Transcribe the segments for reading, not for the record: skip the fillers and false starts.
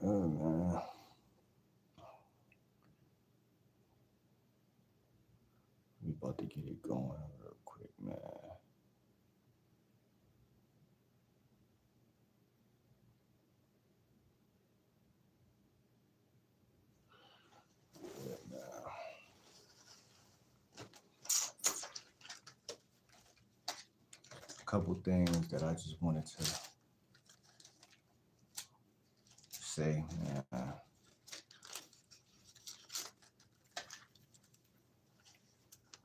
Oh man, we about to get it going real quick, man. Yeah, man. A couple things that I just wanted to say, man.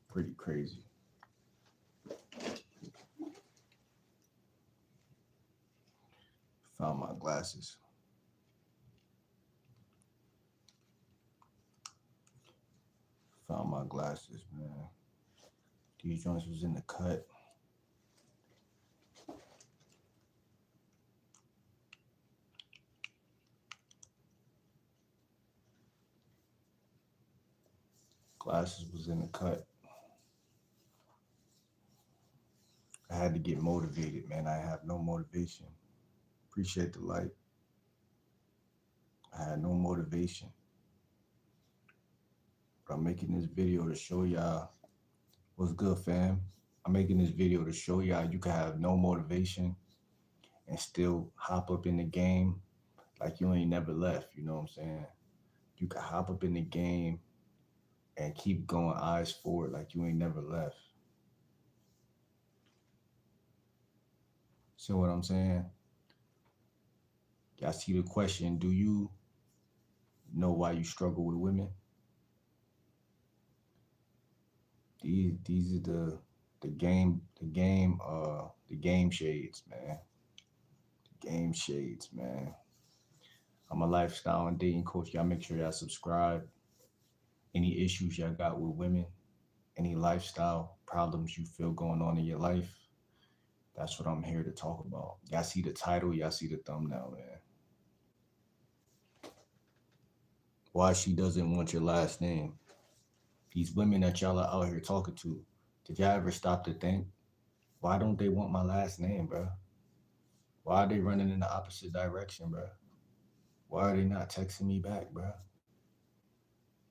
Pretty crazy. Found my glasses. Found my glasses, man. These joints was in the cut. Glasses was in the cut. I had to get motivated, man. I have no motivation. Appreciate the light. I had no motivation. But I'm making this video to show y'all what's good, fam. I'm making this video to show y'all you can have no motivation and still hop up in the game like you ain't never left. You know what I'm saying? You can hop up in the game and keep going eyes forward like you ain't never left. See what I'm saying? Y'all see the question, do you know why you struggle with women? These are the game shades, man. The game shades, man. I'm a lifestyle and dating coach. Y'all make sure y'all subscribe. Any issues y'all got with women, any lifestyle problems you feel going on in your life, that's what I'm here to talk about. Y'all see the title, y'all see the thumbnail, man. Why she doesn't want your last name. These women that y'all are out here talking to, did y'all ever stop to think, why don't they want my last name, bro? Why are they running in the opposite direction, bro? Why are they not texting me back, bro?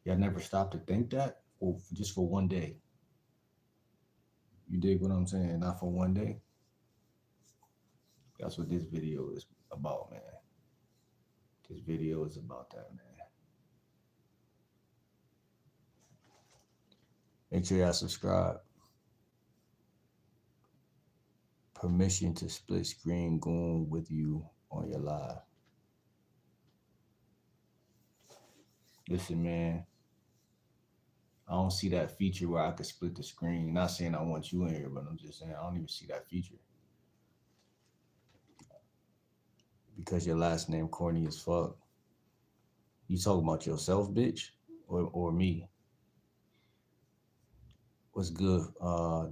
Y'all never stop to think that? Or just for one day? You dig what I'm saying? Not for one day? That's what this video is about, man. This video is about that, man. Make sure y'all subscribe. Permission to split screen going with you on your live. Listen, man. I don't see that feature where I could split the screen. Not saying I want you in here, but I'm just saying I don't even see that feature. Because your last name corny as fuck. You talking about yourself, bitch? Or me? What's good,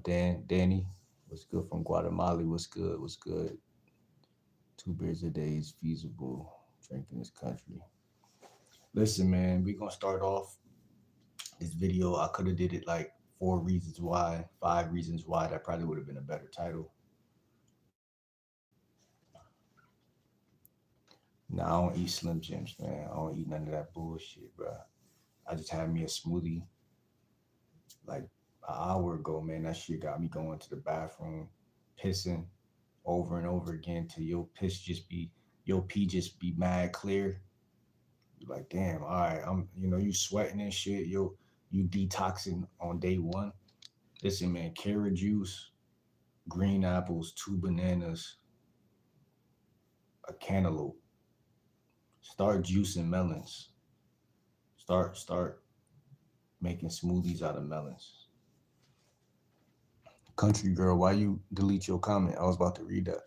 Danny? What's good from Guatemala? What's good? What's good? 2 beers a day is feasible. Drink in this country. Listen, man, we gonna start off this video. I could have did it like 4 reasons why, 5 reasons why. That probably would have been a better title. Nah, I don't eat Slim Jims, man. I don't eat none of that bullshit, bro. I just had me a smoothie like an hour ago, man. That shit got me going to the bathroom, pissing over and over again till your pee just be mad clear. You're like, damn, all right, you sweating and shit. You detoxing on day one. Listen, man, carrot juice, green apples, 2 bananas, a cantaloupe. Start juicing melons. Start making smoothies out of melons. Country girl, why you delete your comment? I was about to read that.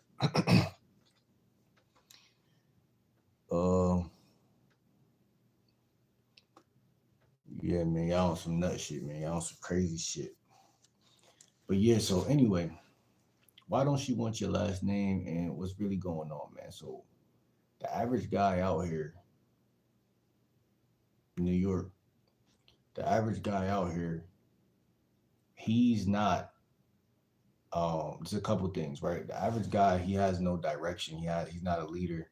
Yeah, man, y'all on some nut shit, man. Y'all on some crazy shit. But yeah, so anyway, why don't she want your last name and what's really going on, man? So the average guy out here in New York, the average guy out here, he's not there's a couple things, right? The average guy, he has no direction. He's not a leader.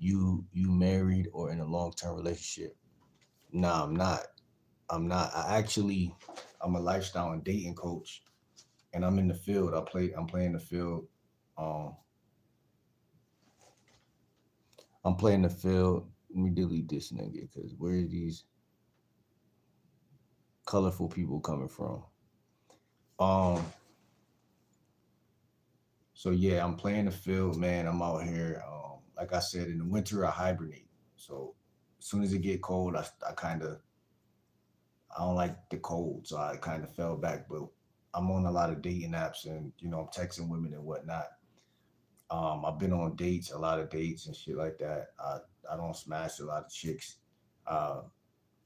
you married or in a long-term relationship? Nah, I'm not. I'm a lifestyle and dating coach, and I'm in the field. I'm playing the field. Um, I'm playing the field. Let me delete this nigga because where are these colorful people coming from? Um, so yeah, I'm playing the field, man. I'm out here. Like I said, in the winter I hibernate. So as soon as it get cold, I kind of I don't like the cold, so I kind of fell back. But I'm on a lot of dating apps, and I'm texting women and whatnot. I've been on dates, a lot of dates and shit like that. I don't smash a lot of chicks. Uh,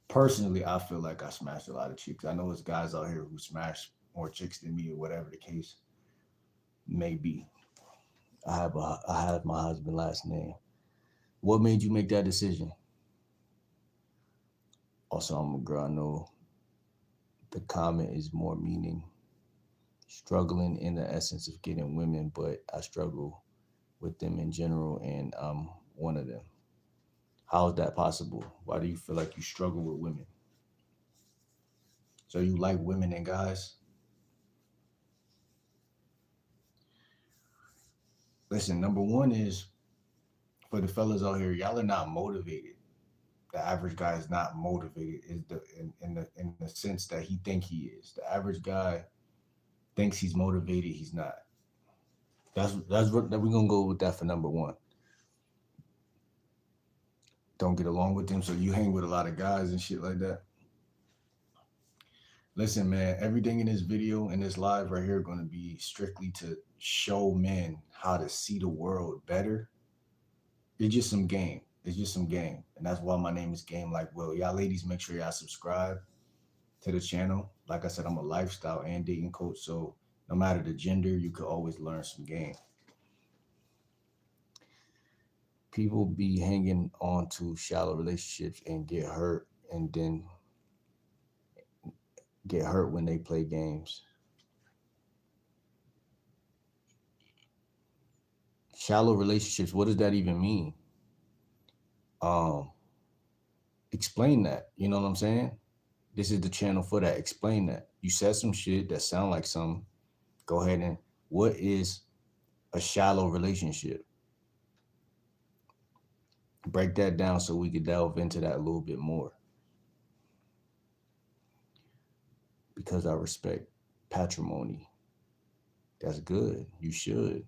Personally, I feel like I smashed a lot of chicks. I know there's guys out here who smash more chicks than me, or whatever the case may be. I have my husband last name. What made you make that decision? Also, I'm a girl. I know the comment is more meaning struggling in the essence of getting women, but I struggle with them in general, and I'm one of them. How is that possible? Why do you feel like you struggle with women? So you like women and guys? Listen, number one is for the fellas out here, y'all are not motivated. The average guy is not motivated. Is the in the sense that he think he is. The average guy thinks he's motivated. He's not. That's what we're gonna go with that for number one. Don't get along with them. So you hang with a lot of guys and shit like that. Listen, man, everything in this video and this live right here going to be strictly to show men how to see the world better. It's just some game. It's just some game. And that's why my name is Game Like Will. Y'all ladies, make sure y'all subscribe to the channel. Like I said, I'm a lifestyle and dating coach. So no matter the gender, you could always learn some game. People be hanging on to shallow relationships and get hurt when they play games. Shallow relationships, what does that even mean? Um, Explain that. You know what I'm saying? This is the channel for that. Explain that. You said some shit that sound like something. Go ahead and what is a shallow relationship? Break that down so we could delve into that a little bit more. Because I respect patrimony. That's good. You should.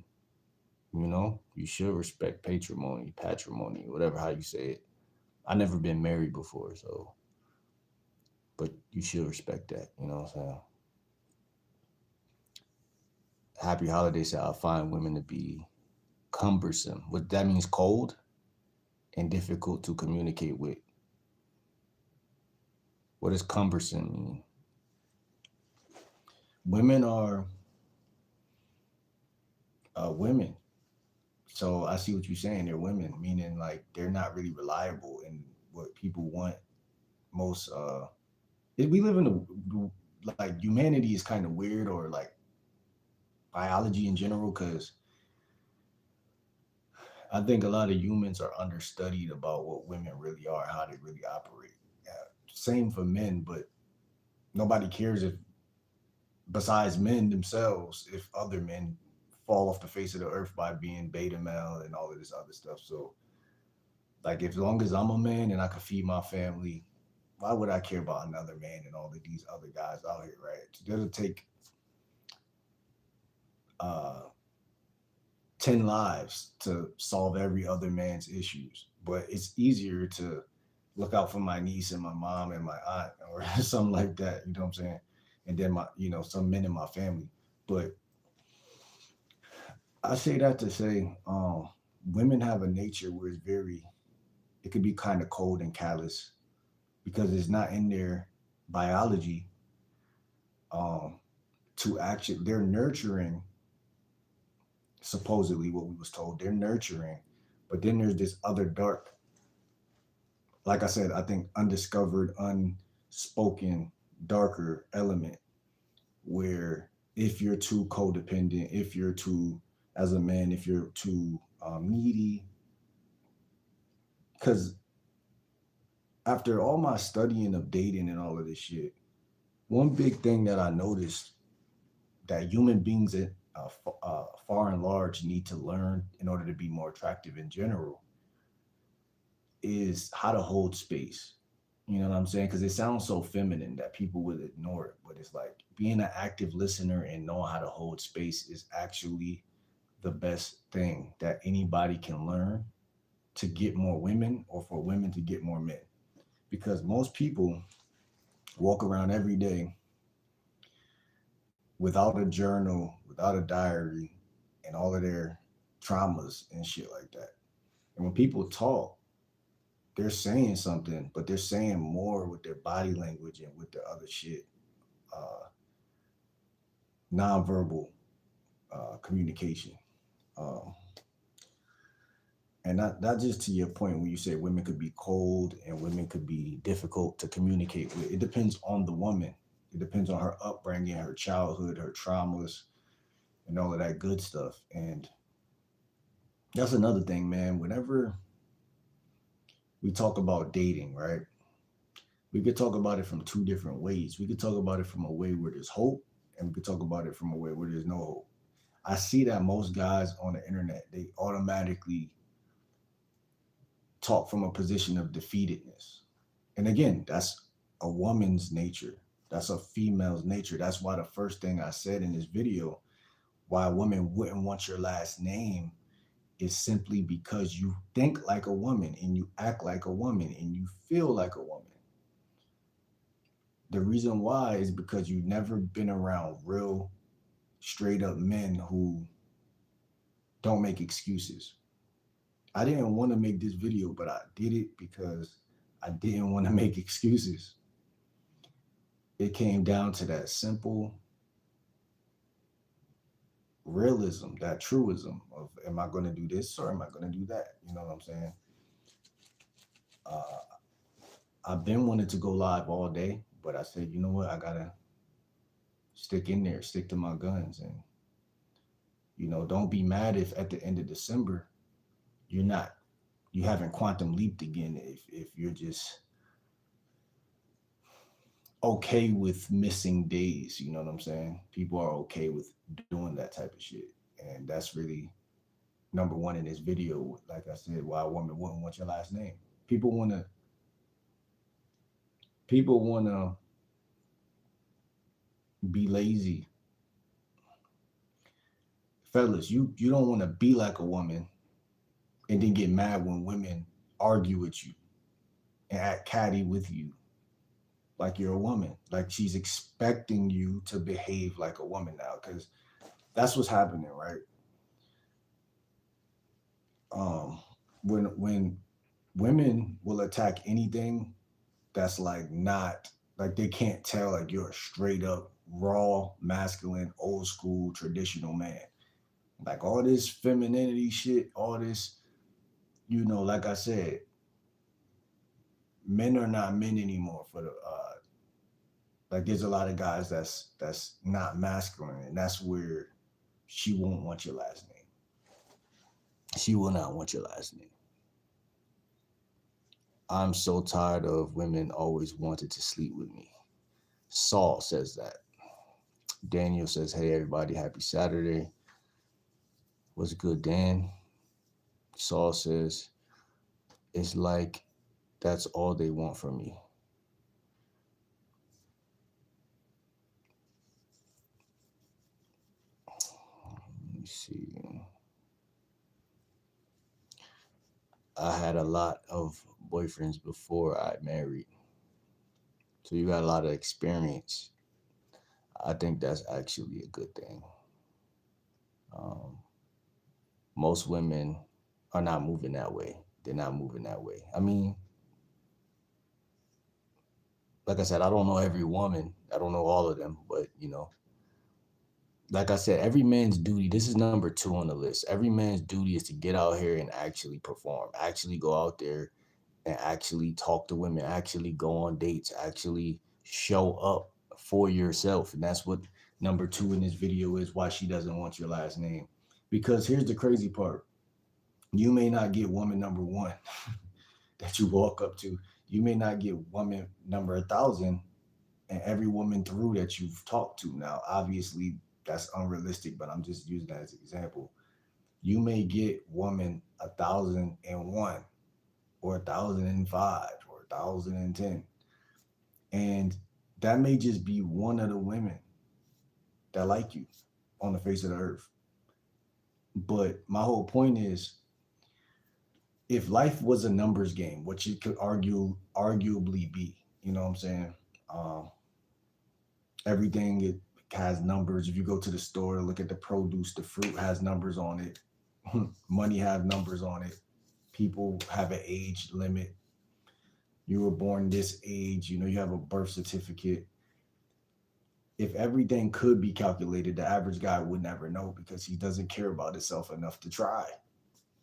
You should respect patrimony, whatever how you say it. I never been married before, so but you should respect that, you know what I'm saying? Happy Holiday said I find women to be cumbersome. What that means, cold and difficult to communicate with. What does cumbersome mean? Women are women. So I see what you're saying. They're women, meaning like they're not really reliable in what people want most. We live in like humanity is kind of weird, or like biology in general, because I think a lot of humans are understudied about what women really are, how they really operate. Yeah, same for men, but nobody cares if, besides men themselves, if other men fall off the face of the earth by being beta male and all of this other stuff. So, like, as long as I'm a man and I can feed my family, why would I care about another man and all of these other guys out here, right? It'll take uh, 10 lives to solve every other man's issues. But it's easier to look out for my niece and my mom and my aunt or something like that, you know what I'm saying? And then some men in my family. But I say that to say, women have a nature where it could be kind of cold and callous because it's not in their biology um, to actually, they're nurturing, supposedly what we was told, they're nurturing, but then there's this other dark, like I said, I think undiscovered, unspoken, darker element where if you're too codependent, if you're too, as a man, if you're too needy, Because after all my studying of dating and all of this shit, one big thing that I noticed that human beings far and large need to learn in order to be more attractive in general is how to hold space. You know what I'm saying? Because it sounds so feminine that people would ignore it, but it's like being an active listener and knowing how to hold space is actually the best thing that anybody can learn to get more women or for women to get more men. Because most people walk around every day without a journal, without a diary, and all of their traumas and shit like that. And when people talk, they're saying something, but they're saying more with their body language and with the other shit, uh, nonverbal communication. Um, and not just to your point when you say women could be cold and women could be difficult to communicate with. It depends on the woman. It depends on her upbringing, her childhood, her traumas, and all of that good stuff. And that's another thing, man. Whenever we talk about dating, right? We could talk about it from two different ways. We could talk about it from a way where there's hope, and we could talk about it from a way where there's no hope. I see that most guys on the internet, they automatically talk from a position of defeatedness. And again, that's a woman's nature. That's a female's nature. That's why the first thing I said in this video, why a woman wouldn't want your last name is simply because you think like a woman and you act like a woman and you feel like a woman. The reason why is because you've never been around real straight up men who don't make excuses. I didn't want to make this video, but I did it because I didn't want to make excuses. It came down to that simple realism, that truism of am I going to do this or am I going to do that? You know what I'm saying? Uh, I've been wanting to go live all day, but I said, you know what? I got to stick in there, stick to my guns. And, don't be mad if at the end of December, you're not, you haven't quantum leaped again. If you're just okay with missing days, you know what I'm saying? People are okay with doing that type of shit. And that's really number one in this video. Like I said, why a woman wouldn't want your last name. People wanna people wanna be lazy. Fellas, you don't wanna be like a woman and then get mad when women argue with you and act catty with you like you're a woman. Like she's expecting you to behave like a woman now. Cause that's what's happening, right? Um when women will attack anything that's like not like they can't tell like you're a straight up raw masculine old school traditional man, like all this femininity shit, all this, like I said, men are not men anymore for the like there's a lot of guys that's not masculine, and that's where she won't want your last name. She will not want your last name. I'm so tired of women always wanted to sleep with me. Saul says that. Daniel says, hey, everybody, happy Saturday. What's good, Dan? Saul says, it's like that's all they want from me. Let me see. I had a lot of boyfriends before I married. So you got a lot of experience. I think that's actually a good thing. Um, most women are not moving that way. They're not moving that way. I mean, like I said, I don't know every woman. I don't know all of them, but like I said, every man's duty, this is number 2 on the list. Every man's duty is to get out here and actually perform, actually go out there and actually talk to women, actually go on dates, actually show up for yourself. And that's what number 2 in this video is, why she doesn't want your last name. Because here's the crazy part. You may not get woman number 1, that you walk up to. You may not get woman number 1,000 and every woman through that you've talked to. Now, obviously, that's unrealistic, but I'm just using that as an example. You may get woman 1,001 or 1,005 or 1,010, and that may just be one of the women that like you on the face of the earth. But my whole point is, if life was a numbers game, which it could arguably be, you know what I'm saying? Um, Everything it has numbers. If you go to the store, look at the produce, the fruit has numbers on it. Money have numbers on it. People have an age limit. You were born this age, you have a birth certificate. If everything could be calculated, the average guy would never know because he doesn't care about himself enough to try.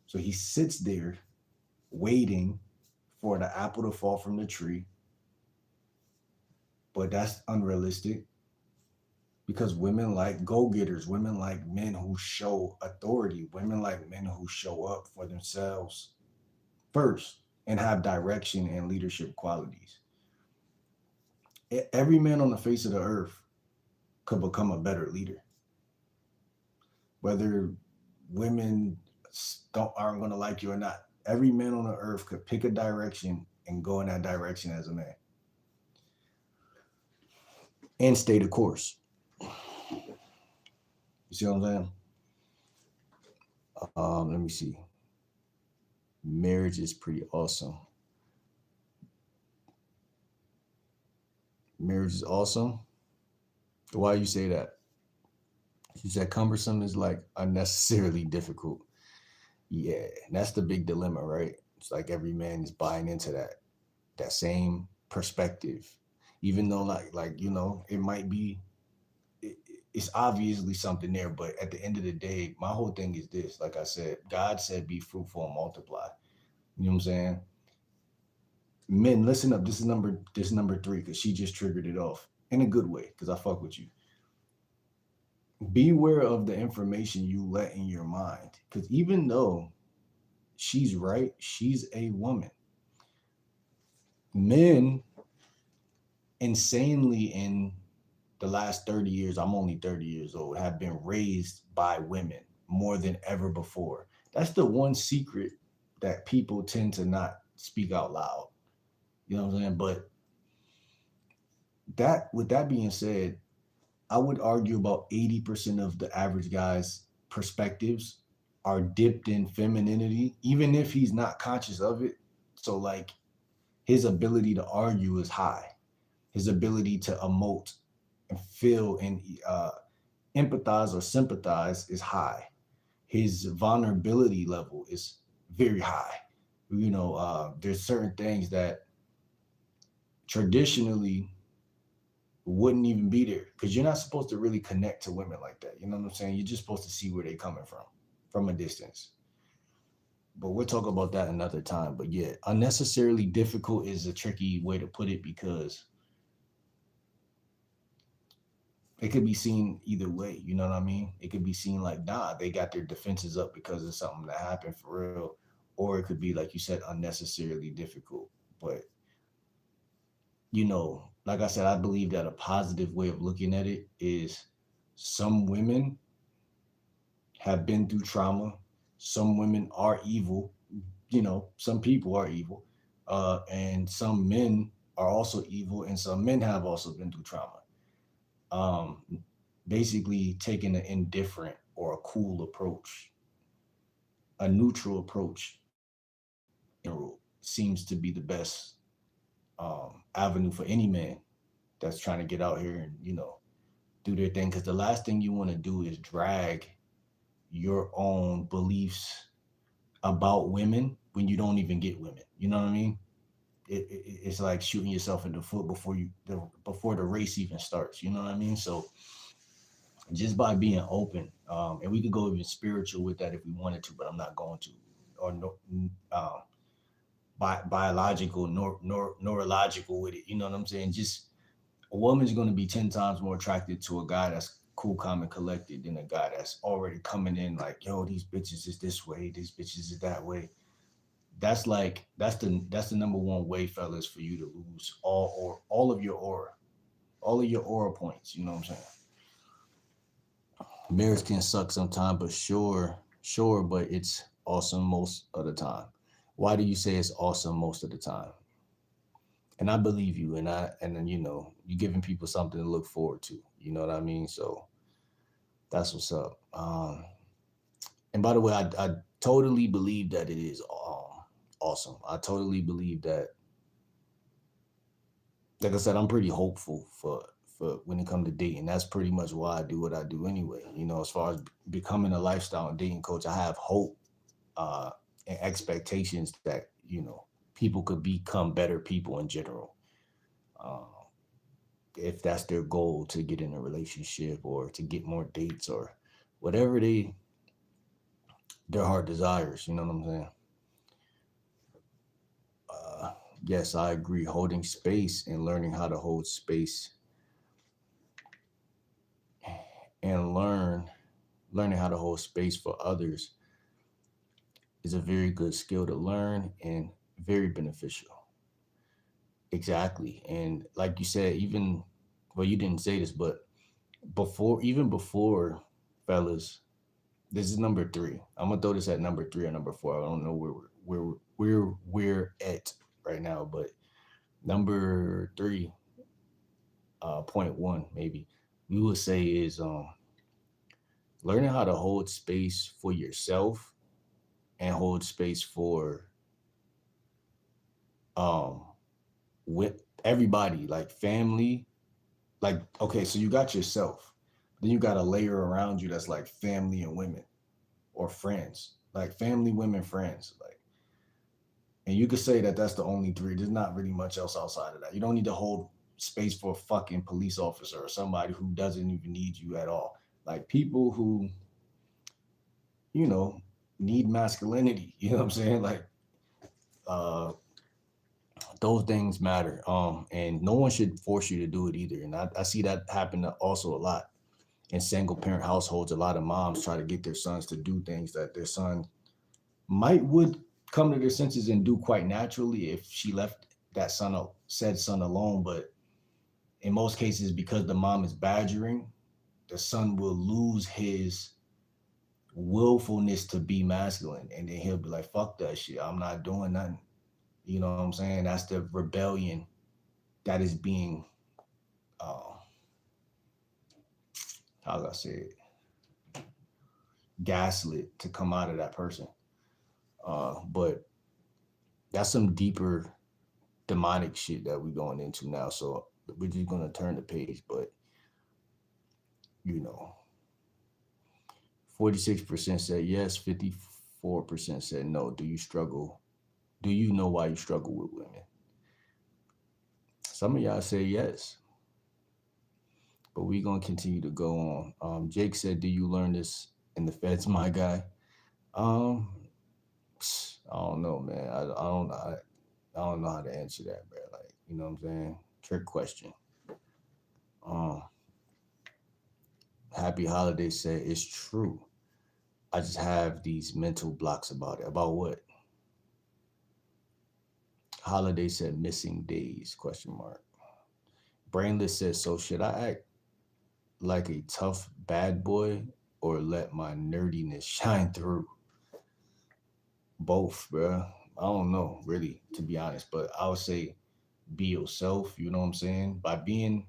So he sits there waiting for the apple to fall from the tree, but that's unrealistic because women like go-getters, women like men who show authority, women like men who show up for themselves first and have direction and leadership qualities. Every man on the face of the earth could become a better leader. Whether women don't aren't going to like you or not, every man on the earth could pick a direction and go in that direction as a man and stay the course. You see what I'm saying? Let me see. Marriage is pretty awesome. Marriage is awesome. Why you say that? You said cumbersome is like unnecessarily difficult. Yeah, and that's the big dilemma, right? It's like every man is buying into that same perspective, even though it might be it, it's obviously something there, but at the end of the day, my whole thing is this. Like I said, God said, "Be fruitful and multiply." You know what I'm saying? Men, listen up. This is number three because she just triggered it off in a good way because I fuck with you. Beware of the information you let in your mind because even though she's right, she's a woman. Men insanely in the last 30 years, I'm only 30 years old, have been raised by women more than ever before. That's the one secret that people tend to not speak out loud. You know what I'm saying? But that with that being said, I would argue about 80% of the average guy's perspectives are dipped in femininity, even if he's not conscious of it. So like his ability to argue is high. His ability to emote and feel and empathize or sympathize is high. His vulnerability level is very high. There's certain things that traditionally wouldn't even be there because you're not supposed to really connect to women like that. You know what I'm saying? You're just supposed to see where they're coming from a distance. But we'll talk about that another time. But yeah, unnecessarily difficult is a tricky way to put it because it could be seen either way. You know what I mean? It could be seen like, nah, they got their defenses up because of something that happened for real. Or it could be, like you said, unnecessarily difficult. But, like I said, I believe that a positive way of looking at it is some women have been through trauma. Some women are evil. Some people are evil. And some men are also evil. And some men have also been through trauma. Um, Basically taking an indifferent or a cool approach, a neutral approach in general seems to be the best avenue for any man that's trying to get out here and do their thing. Because the last thing you want to do is drag your own beliefs about women when you don't even get women. You know what I mean? It's like shooting yourself in the foot before the race even starts. You know what I mean? So just by being open, and we could go even spiritual with that if we wanted to, but I'm not going to, or no, biological nor neurological with it. You know what I'm saying? Just a woman's going to be 10 times more attracted to a guy that's cool, calm, and collected than a guy that's already coming in like, yo, these bitches is this way, these bitches is that way. That's the number one way, fellas, for you to lose all of your aura points. You know what I'm saying? Marriage can suck sometimes, but sure, but it's awesome most of the time. Why do you say it's awesome most of the time? And I believe you, and then you're giving people something to look forward to. You know what I mean? So that's what's up. And by the way, I totally believe that it is awesome. I totally believe that. Like I said, I'm pretty hopeful for when it comes to dating. That's pretty much why I do what I do anyway. As far as becoming a lifestyle and dating coach, I have hope uh, and expectations that people could become better people in general. Uh, if that's their goal, to get in a relationship or to get more dates or whatever their heart desires. You know what I'm saying? Uh, yes, I agree. Holding space and learning how to hold space and learning how to hold space for others is a very good skill to learn and very beneficial. Exactly. And like you said, even, well, you didn't say this, but even before, fellas, this is number three. I'm gonna throw this at number three or number four. I don't know where we're at right now, but number three, point one maybe we would say is learning how to hold space for yourself and hold space for um with everybody, like family. Like, okay, so you got yourself, then you got a layer around you that's like family and women or friends, like family, women, friends, like. And you could say that that's the only three. There's not really much else outside of that. You don't need to hold space for a fucking police officer or somebody who doesn't even need you at all. Like people who, you know, need masculinity. You know what I'm saying? Like, uh, those things matter. And no one should force you to do it either. And I see that happen also a lot in single parent households. A lot of moms try to get their sons to do things that their son would come to their senses and do quite naturally if she left that said son alone. But in most cases, because the mom is badgering, the son will lose his willfulness to be masculine, and then he'll be like, "Fuck that shit! I'm not doing nothing." You know what I'm saying? That's the rebellion that is being, uh, how do I say it, gaslit to come out of that person. But that's some deeper demonic shit that we're going into now. So we're just gonna turn the page. But you know, 46% said yes, 54% said no. Do you struggle? Do you know why you struggle with women? Some of y'all say yes, but we're gonna continue to go on. Jake said, "Do you learn this in the feds, my guy?" Um, I don't know, man. I don't know how to answer that, bro. Like, you know what I'm saying? Trick question. Um, Happy Holiday said, "It's true. I just have these mental blocks about it." About what? Holiday said, "Missing days?" Question mark. Brainless says, "So should I act like a tough bad boy or let my nerdiness shine through?" Both, bro. I don't know, really, to be honest, but I would say be yourself. You know what I'm saying? By being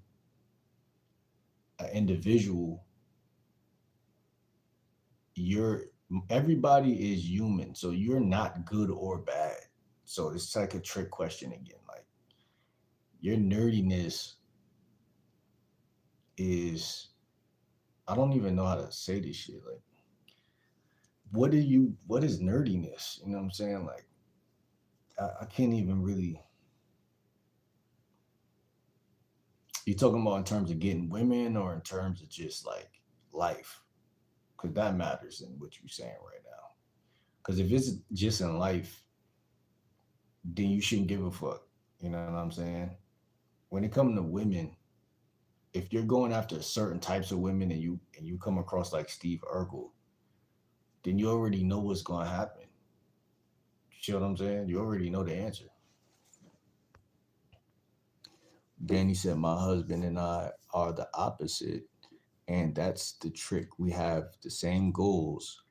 an individual, you're everybody is human, so you're not good or bad. So it's like a trick question again. Like, your nerdiness is, I don't even know how to say this shit. Like, what is nerdiness? You know what I'm saying? Like, I can't even really. You talking about in terms of getting women or in terms of just like life? Because that matters in what you're saying right now. Because if it's just in life, then you shouldn't give a fuck. You know what I'm saying? When it comes to women, if you're going after certain types of women and you come across like Steve Urkel, then you already know what's going to happen. See what I'm saying? You already know the answer. Danny said, "My husband and I are the opposite, and that's the trick. We have the same goals,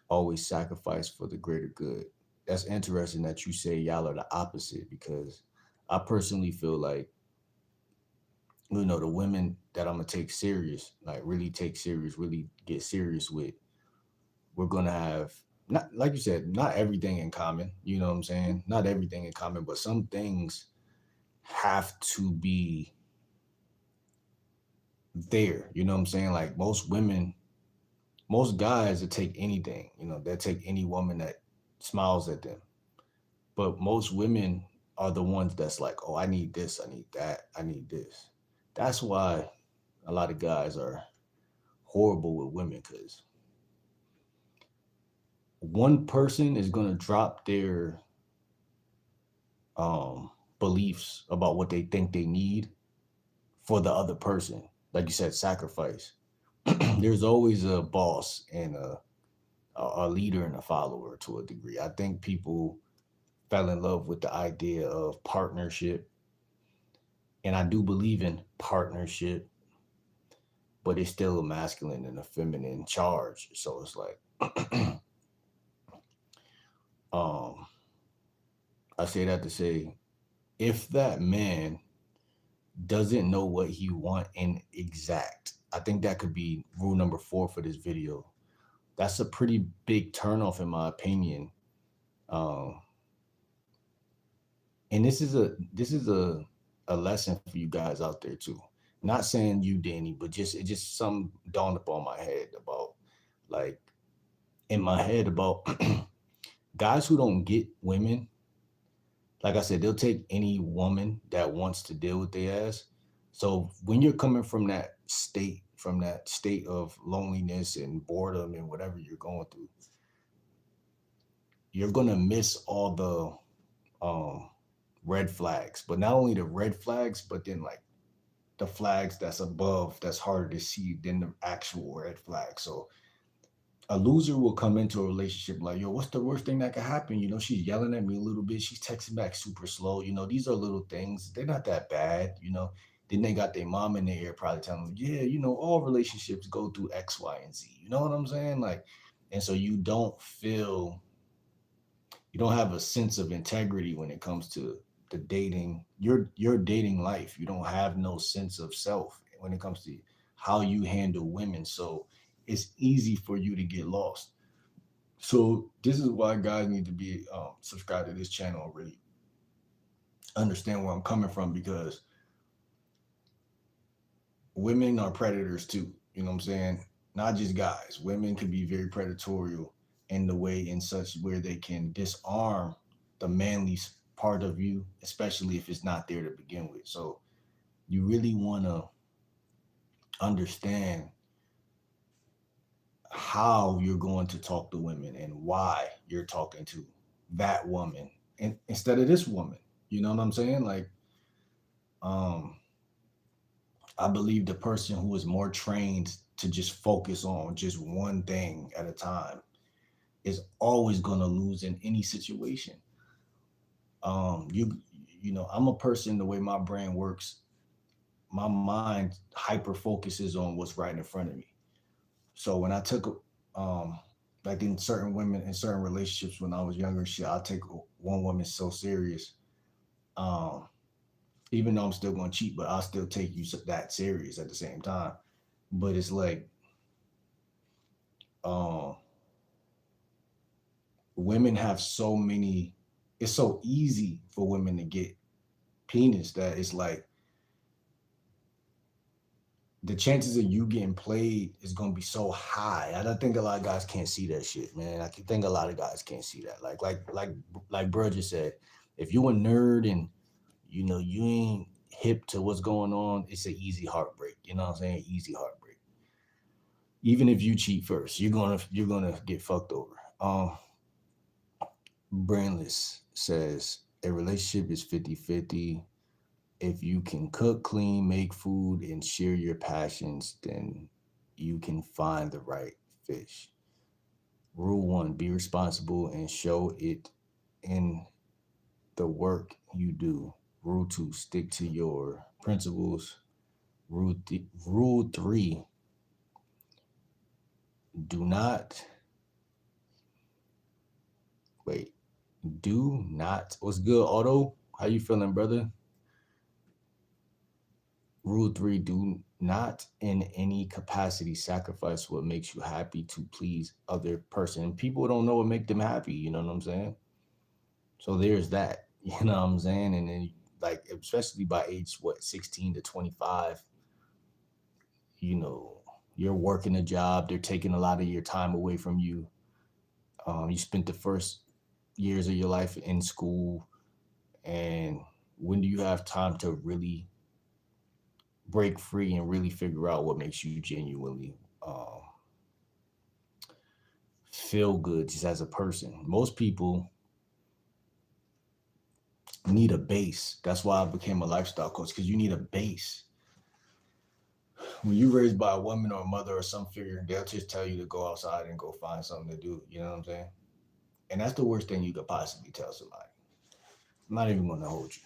always sacrifice for the greater good." That's interesting that you say y'all are the opposite because I personally feel like, the women that I'm gonna take serious, like really take serious, really get serious with, we're gonna have, not like you said, not everything in common. You know what I'm saying? Not everything in common, but some things have to be there. You know what I'm saying? Like most women, most guys that take anything, they'll take any woman that smiles at them. But most women are the ones that's like, oh, I need this, I need that, I need this. That's why a lot of guys are horrible with women because one person is gonna drop their um beliefs about what they think they need for the other person. Like you said, sacrifice. There's always a boss and a leader and a follower to a degree. I think people fell in love with the idea of partnership, and I do believe in partnership, but it's still a masculine and a feminine charge. So it's like, um, I say that to say, if that man doesn't know what he want in exact, I think that could be rule number 4 for this video. That's a pretty big turnoff in my opinion. Um, and this is a lesson for you guys out there too. Not saying you, Danny, but just some dawned upon my head about, like, in my head about guys who don't get women. Like I said, they'll take any woman that wants to deal with their ass. So when you're coming from that state of loneliness and boredom and whatever you're going through, you're gonna miss all the red flags. But not only the red flags, but then like the flags that's above, that's harder to see than the actual red flag. So a loser will come into a relationship like, yo, what's the worst thing that could happen? She's yelling at me a little bit. She's texting back super slow. These are little things. They're not that bad. Then they got their mom in their ear probably telling them, yeah, all relationships go through X, Y, and Z. You know what I'm saying? Like, and so you don't have a sense of integrity when it comes to the dating, your dating life. You don't have no sense of self when it comes to how you handle women. So it's easy for you to get lost. So this is why guys need to be subscribed to this channel and really understand where I'm coming from, because women are predators too. You know what I'm saying? Not just guys. Women can be very predatory in the way in such where they can disarm the manly part of you, especially if it's not there to begin with. So you really want to understand how you're going to talk to women and why you're talking to that woman and instead of this woman. You know what I'm saying? Like, um, I believe the person who is more trained to just focus on just one thing at a time is always going to lose in any situation. I'm a person, the way my brain works, my mind hyper focuses on what's right in front of me. So when I took, um, like in certain women, in certain relationships when I was younger, shit, I take one woman so serious. Um, Even though I'm still going to cheat, but I'll still take you that serious at the same time. But it's like, um, women have so many. It's so easy for women to get penis that it's like the chances of you getting played is gonna be so high. I don't think a lot of guys can't see that shit, man. I think a lot of guys can't see that. Like bro just said, if you a nerd and you ain't hip to what's going on, it's an easy heartbreak. You know what I'm saying? Easy heartbreak. Even if you cheat first, you're gonna get fucked over. Brainless says a relationship is 50-50. If you can cook, clean, make food, and share your passions, then you can find the right fish. Rule 1, be responsible and show it in the work you do. Rule 2, stick to your principles. Rule 3, do not wait. Do not. What's good, Otto? How you feeling, brother? Rule 3, do not in any capacity sacrifice what makes you happy to please other person. People don't know what make them happy, you know what I'm saying? So there's that, you know what I'm saying? And then like especially by age 16 to 25, you know, you're working a job, they're taking a lot of your time away from you. You spent the first years of your life in school, and when do you have time to really break free and really figure out what makes you genuinely feel good just as a person? Most people need a base. That's why I became a lifestyle coach, because you need a base. When you're raised by a woman or a mother or some figure, they'll just tell you to go outside and go find something to do. You know what I'm saying? And that's the worst thing you could possibly tell somebody. I'm not even going to hold you,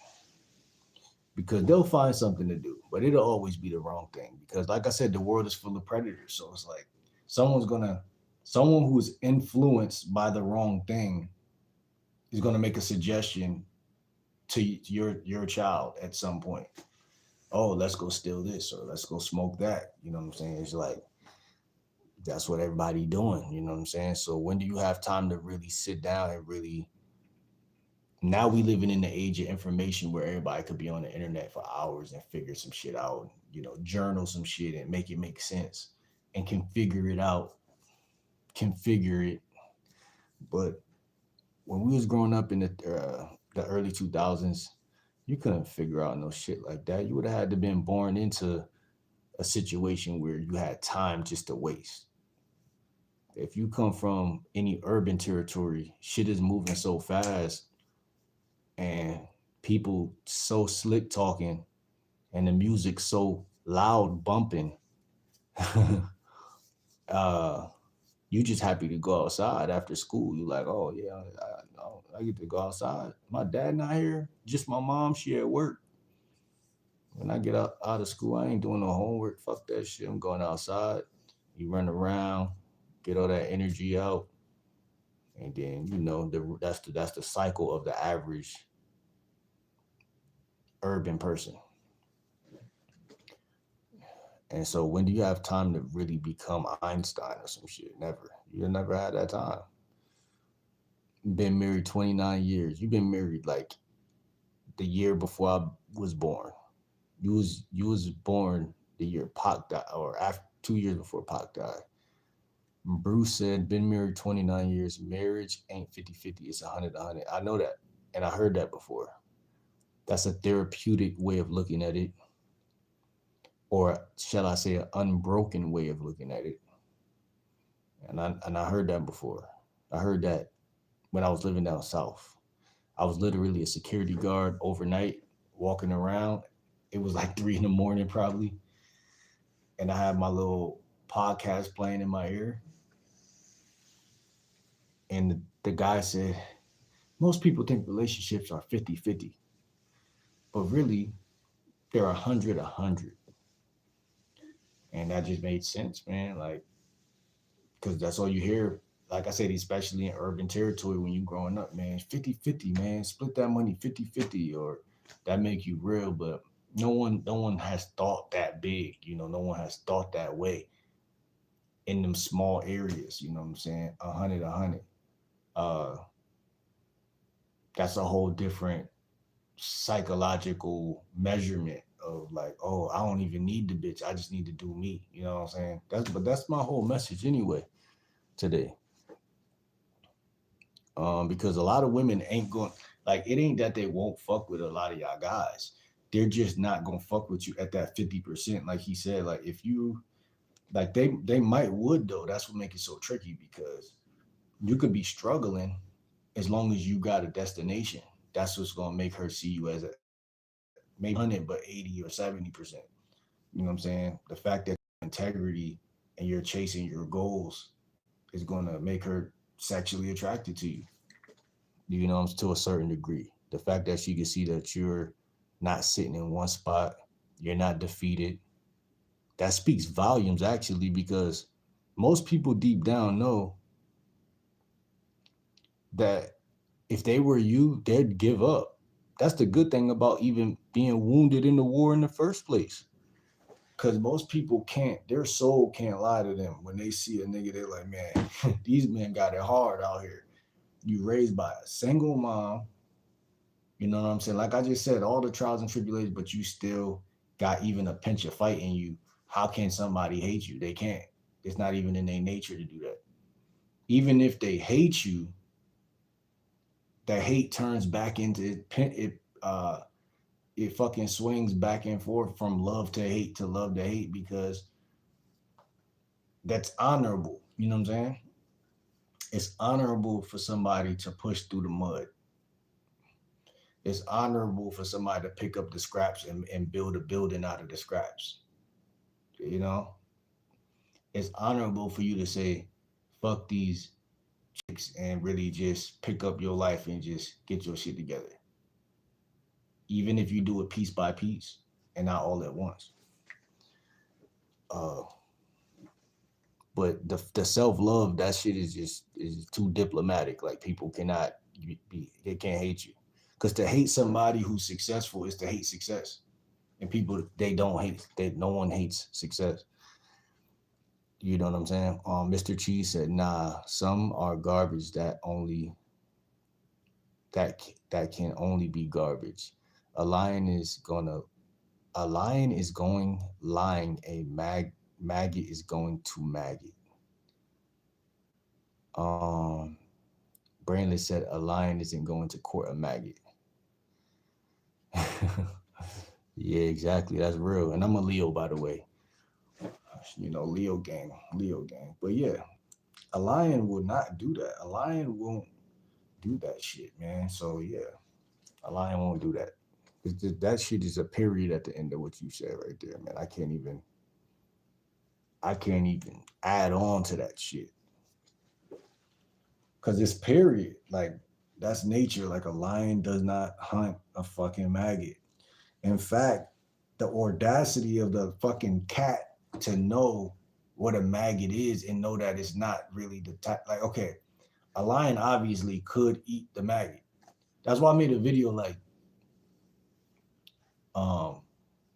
because they'll find something to do, but it'll always be the wrong thing. Because, like I said, the world is full of predators. So it's like someone who's influenced by the wrong thing is gonna make a suggestion to your child at some point. Oh, let's go steal this, or let's go smoke that. You know what I'm saying? It's like that's what everybody doing. You know what I'm saying? So when do you have time to really sit down and really? Now we living in the age of information where everybody could be on the internet for hours and figure some shit out. You know, journal some shit and make it make sense, and can figure it out, configure it. But when we was growing up in the early 2000s, you couldn't figure out no shit like that. You would have had to been born into a situation where you had time just to waste. If you come from any urban territory, shit is moving so fast, and people so slick talking, and the music so loud bumping. uh, you just happy to go outside after school. You like, oh yeah, I get to go outside. My dad not here, just my mom. She at work. When I get out of school, I ain't doing no homework. Fuck that shit. I'm going outside. You run around, get all that energy out, and then that's the cycle of the average urban person. And so when do you have time to really become Einstein or some shit? Never. You'll never had that time. Been married 29 years. You've been married like the year before I was born. You was born the year Pac died, or after 2 years before Pac died. Bruce said, been married 29 years. Marriage ain't 50-50. It's 100-100. I know that. And I heard that before. That's a therapeutic way of looking at it. Or shall I say, an unbroken way of looking at it. And I heard that before. I heard that when I was living down south. I was literally a security guard overnight, walking around. It was like 3 in the morning probably. And I had my little podcast playing in my ear. And the guy said, most people think relationships are 50-50, but really they're 100-100. And that just made sense, man. Like, because that's all you hear. Like I said, especially in urban territory when you growing up, man, 50-50, man, split that money 50-50, or that make you real. But no one has thought that big, no one has thought that way in them small areas, you know what I'm saying? 100-100. Uh, that's a whole different psychological measurement of like, oh, I don't even need the bitch. I just need to do me. You know what I'm saying? That's my whole message anyway today. Because a lot of women ain't going, like, it ain't that they won't fuck with a lot of y'all guys. They're just not gonna fuck with you at that 50%. Like he said, like if you like they might would though. That's what makes it so tricky, because you could be struggling as long as you got a destination. That's what's gonna make her see you as a maybe 100 but 80 or 70%. You know what I'm saying? The fact that integrity and you're chasing your goals is gonna make her sexually attracted to you. You know, to a certain degree. The fact that she can see that you're not sitting in one spot, you're not defeated, that speaks volumes actually, because most people deep down know that if they were you, they'd give up. That's the good thing about even being wounded in the war in the first place. Cause most people can't, their soul can't lie to them. When they see a nigga, they're like, man, these men got it hard out here. You raised by a single mom, you know what I'm saying? Like I just said, all the trials and tribulations, but you still got even a pinch of fight in you. How can somebody hate you? They can't. It's not even in their nature to do that. Even if they hate you, that hate turns back into it fucking swings back and forth from love to hate to love to hate, because that's honorable. You know what I'm saying? It's honorable for somebody to push through the mud. It's honorable for somebody to pick up the scraps and build a building out of the scraps. You know, it's honorable for you to say, fuck these chicks and really just pick up your life and just get your shit together. Even if you do it piece by piece and not all at once. Uh, but the self love, that shit is too diplomatic. Like people cannot they can't hate you, because to hate somebody who's successful is to hate success, and people they don't hate no one hates success. You know what I'm saying? Mr. Cheese said, "Nah, some are garbage that can only be garbage. A lion is gonna a lion is going lying. Maggot is going to maggot." Um, Brainless said, "A lion isn't going to court a maggot." Yeah, exactly. That's real. And I'm a Leo, by the way. You know, Leo gang, Leo gang. But yeah, a lion will not do that. A lion won't do that shit, man. So yeah, a lion won't do that. That shit is a period at the end of what you said right there, man. I can't even add on to that shit. Cause it's period. Like that's nature. Like a lion does not hunt a fucking maggot. In fact, the audacity of the fucking cat to know what a maggot is and know that it's not really the type. Like, okay, a lion obviously could eat the maggot. That's why I made a video like um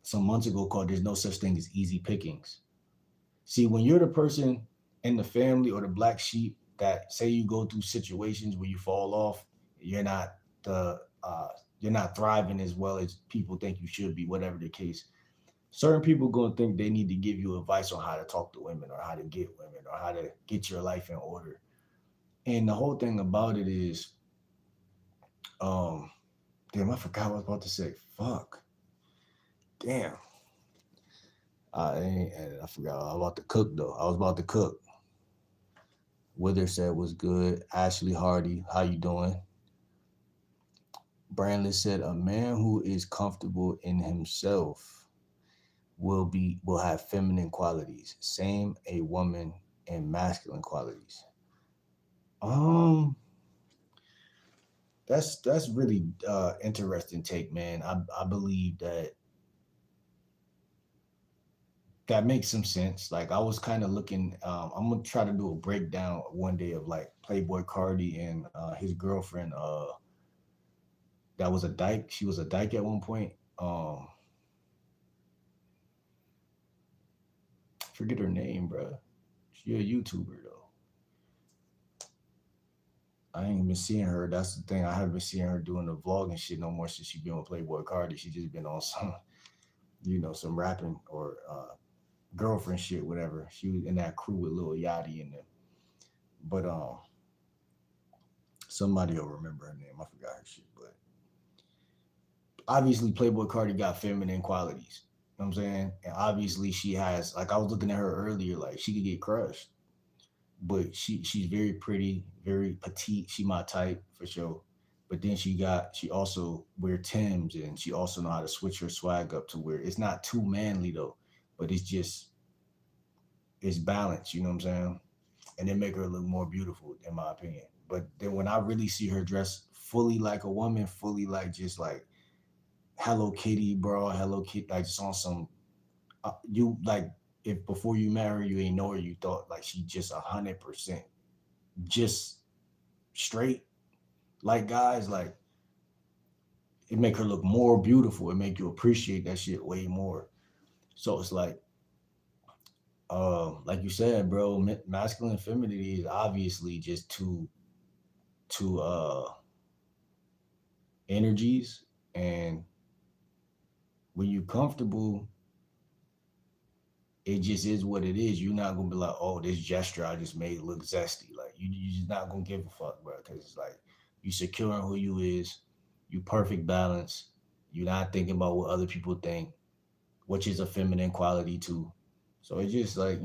some months ago called "There's no such thing as easy pickings." See, when you're the person in the family or the black sheep that say you go through situations where you fall off, you're not the you're not thriving as well as people think you should be, whatever the case. Certain people gonna think they need to give you advice on how to talk to women or how to get women or how to get your life in order. And the whole thing about it is, um, damn, I forgot what I was about to say. Fuck, damn. I forgot. I was about to cook though. I was about to cook. Wither said was good. Ashley Hardy, how you doing? Brandless said a man who is comfortable in himself will have feminine qualities. Same a woman and masculine qualities. Um, that's really interesting take, man. I believe that makes some sense. Like I was kind of looking. I'm gonna try to do a breakdown one day of like Playboy Cardi and his girlfriend. That was a dyke. She was a dyke at one point. Forget her name, bro. She a YouTuber though. I ain't been seeing her. That's the thing. I haven't been seeing her doing the vlog and shit no more since she been with Playboy Cardi. She just been on some, some rapping or girlfriend shit, whatever. She was in that crew with Lil Yachty and them. But somebody will remember her name. I forgot her shit. But obviously Playboy Cardi got feminine qualities. You know what I'm saying? And obviously she has, like I was looking at her earlier, like she could get crushed. But she's very pretty, very petite. She my type for sure. But then she also wear Timbs, and she also know how to switch her swag up to where it's not too manly though, but it's balanced. You know what I'm saying? and it make her look more beautiful, in my opinion. But then when I really see her dressed fully like a woman, fully like just like Hello Kitty, bro, Hello Kitty, like just on some, you like if before you marry you ain't know her, you thought like she just 100% just straight. Like guys, like it make her look more beautiful. It make you appreciate that shit way more. So it's like you said, bro, masculine femininity is obviously just two energies, and when you comfortable, it just is what it is. You're not gonna be like, oh, this gesture I just made look zesty. Like you just not gonna give a fuck, bro, because it's like you secure in who you is, you perfect balance. You're not thinking about what other people think, which is a feminine quality too. So it's just like,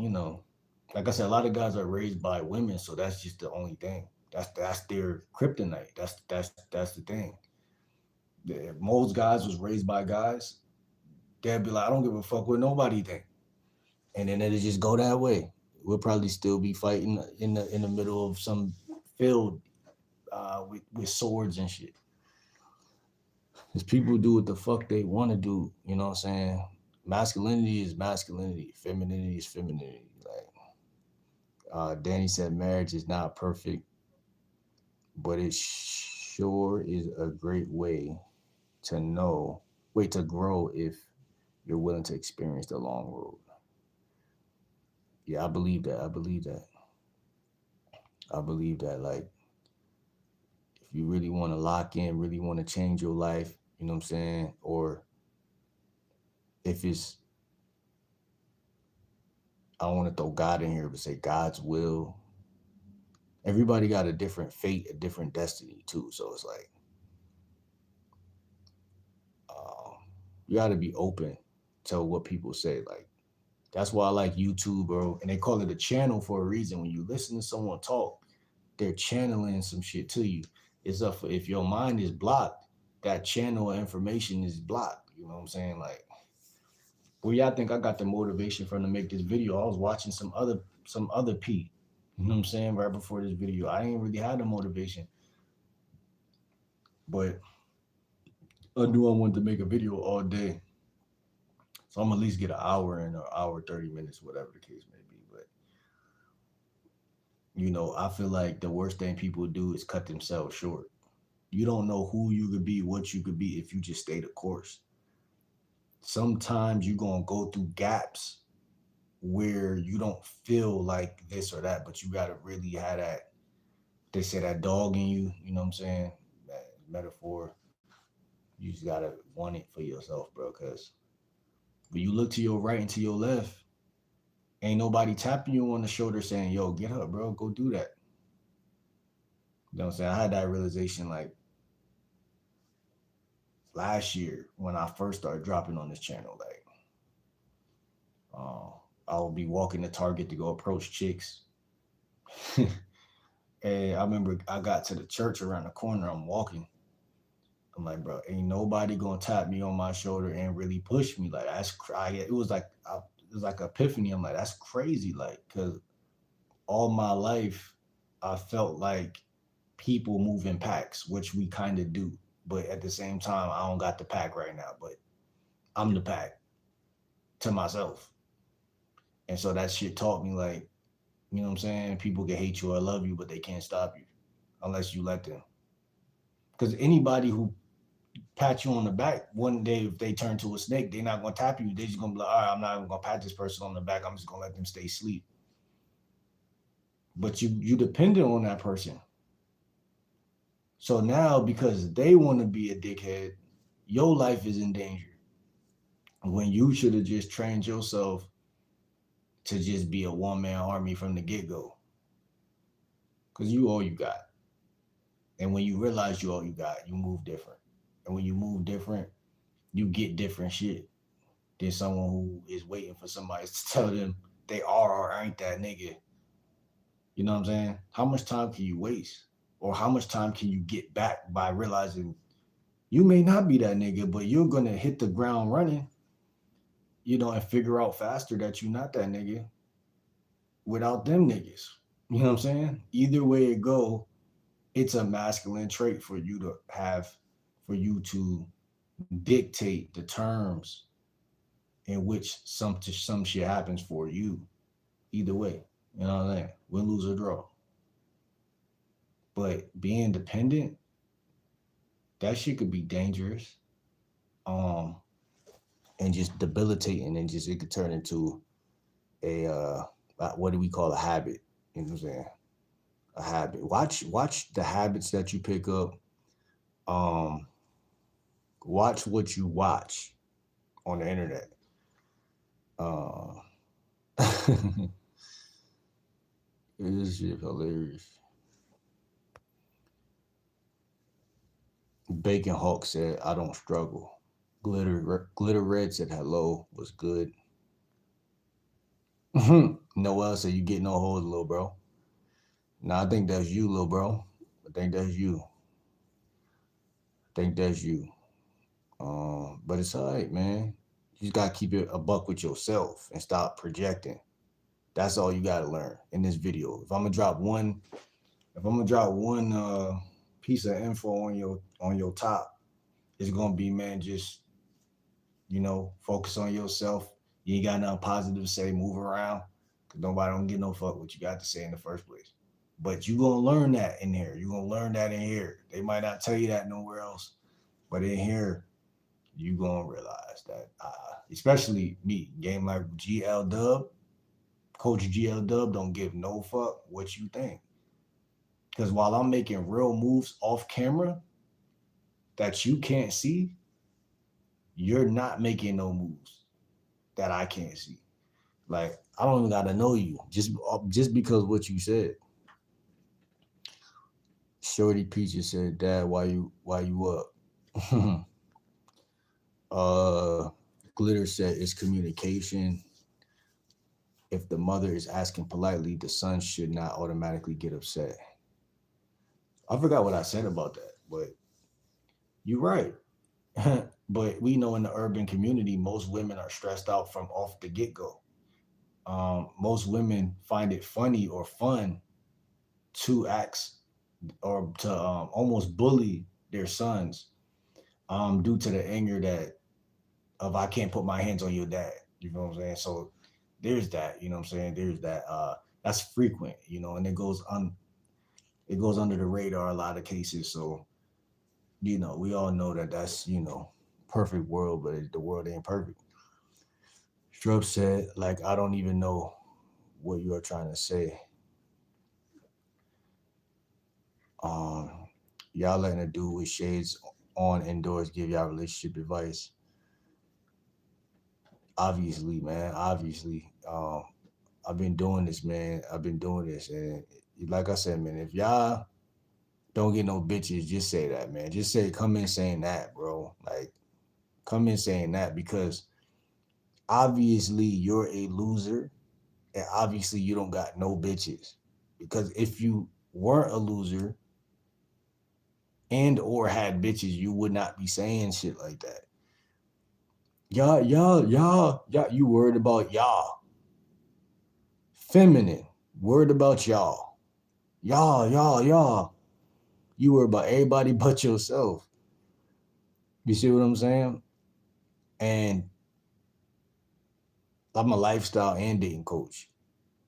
like I said, a lot of guys are raised by women, so that's just the only thing. That's their kryptonite. That's the thing. If most guys was raised by guys, they'd be like, I don't give a fuck what nobody think, and then it'll just go that way. We'll probably still be fighting in the middle of some field with swords and shit. Because people do what the fuck they want to do. You know what I'm saying? Masculinity is masculinity. Femininity is femininity. Like Danny said, marriage is not perfect, but it sure is a great to know, way to grow if you're willing to experience the long road. Yeah, I believe that. I believe that. I believe that. Like, if you really want to lock in, really want to change your life, you know what I'm saying? Or if it's, I don't want to throw God in here, but say God's will. Everybody got a different fate, a different destiny too. So it's like, um, you got to be open to what people say. Like, that's why I like YouTube, bro. And they call it a channel for a reason. When you listen to someone talk, they're channeling some shit to you. It's up for, if your mind is blocked, that channel of information is blocked. You know what I'm saying? Like, where y'all think I got the motivation from to make this video? I was watching some other Pete. You know what I'm saying? Right before this video, I ain't really had the motivation, but I knew I wanted to make a video all day, so I'm at least get an hour in, or hour 30 minutes, whatever the case may be. But I feel like the worst thing people do is cut themselves short. You don't know who you could be, what you could be if you just stay the course. Sometimes you're gonna go through gaps where you don't feel like this or that, but you gotta really have that. They say that dog in you. You know what I'm saying? That metaphor. You just gotta want it for yourself, bro. Cause when you look to your right and to your left, ain't nobody tapping you on the shoulder saying, "Yo, get up, bro. Go do that." You know what I'm saying? I had that realization like last year when I first started dropping on this channel. Like, I would be walking to Target to go approach chicks. And I remember I got to the church around the corner. I'm walking. I'm like, bro, ain't nobody gonna tap me on my shoulder and really push me. Like that's it was like it was like epiphany. I'm like, that's crazy. Like, cause all my life I felt like people move in packs, which we kind of do. But at the same time, I don't got the pack right now. But I'm the pack to myself. And so that shit taught me like, you know what I'm saying? People can hate you or love you, but they can't stop you unless you let them. Because anybody who pat you on the back, one day if they turn to a snake, they're not gonna tap you. They're just gonna be like, all right, I'm not even gonna pat this person on the back. I'm just gonna let them stay asleep. But you dependent on that person. So now because they want to be a dickhead, your life is in danger. When you should have just trained yourself to just be a one-man army from the get-go. Because you all you got. And when you realize you all you got, you move different. And when you move different, you get different shit than someone who is waiting for somebody to tell them they are or ain't that nigga. You know what I'm saying? How much time can you waste? Or how much time can you get back by realizing you may not be that nigga, but you're gonna hit the ground running, and figure out faster that you're not that nigga without them niggas. You know what I'm saying? Either way it go, it's a masculine trait for you to have, for you to dictate the terms in which some shit happens for you. Either way, you know what I'm saying? Win, lose, or draw. But being dependent, that shit could be dangerous. Um, and just debilitating, and just it could turn into a what do we call a habit? You know what I'm saying? A habit. Watch the habits that you pick up. Um, watch what you watch on the internet. Uh, this shit hilarious. Bacon Hawk said, "I don't struggle." Glitter Red said, "Hello, what's good?" Noel said, "You get no hold, little bro." Nah, I think that's you, little bro. I think that's you. I think that's you. But it's all right, man. You just gotta keep it a buck with yourself and stop projecting. That's all you gotta learn in this video. If I'm gonna drop one piece of info on your top, it's gonna be, man, just focus on yourself. You ain't got nothing positive to say, move around. Cause nobody don't get no fuck what you got to say in the first place. But you gonna learn that in here. You gonna learn that in here. They might not tell you that nowhere else, but in here, you gonna realize that. Especially me, game like GL Dub, Coach GL Dub don't give no fuck what you think. Because while I'm making real moves off camera that you can't see, you're not making no moves that I can't see. Like, I don't even gotta know you just because what you said. Shorty Peaches said, "Dad, why you up?" uh, Glitter said, "It's communication. If the mother is asking politely, the son should not automatically get upset." I forgot what I said about that, but you're right. But we know in the urban community, most women are stressed out from off the get go. Most women find it funny or fun to ask or to almost bully their sons due to the anger that of I can't put my hands on your dad. You know what I'm saying? So there's that. You know what I'm saying? There's that. That's frequent. And it goes under the radar a lot of cases. So we all know that that's perfect world, but the world ain't perfect. Strub said, like, I don't even know what you are trying to say. Um, y'all letting a dude with shades on indoors give y'all relationship advice. Obviously, man. Obviously, I've been doing this, man. I've been doing this, and like I said, man, if y'all don't get no bitches, just say that, man. Just say, come in saying that, bro. Like, come in saying that, because obviously you're a loser, and obviously you don't got no bitches. Because if you weren't a loser and or had bitches, you would not be saying shit like that. Y'all, you worried about y'all. Feminine, worried about y'all. Y'all. You worry about everybody but yourself. You see what I'm saying? And I'm a lifestyle and dating coach.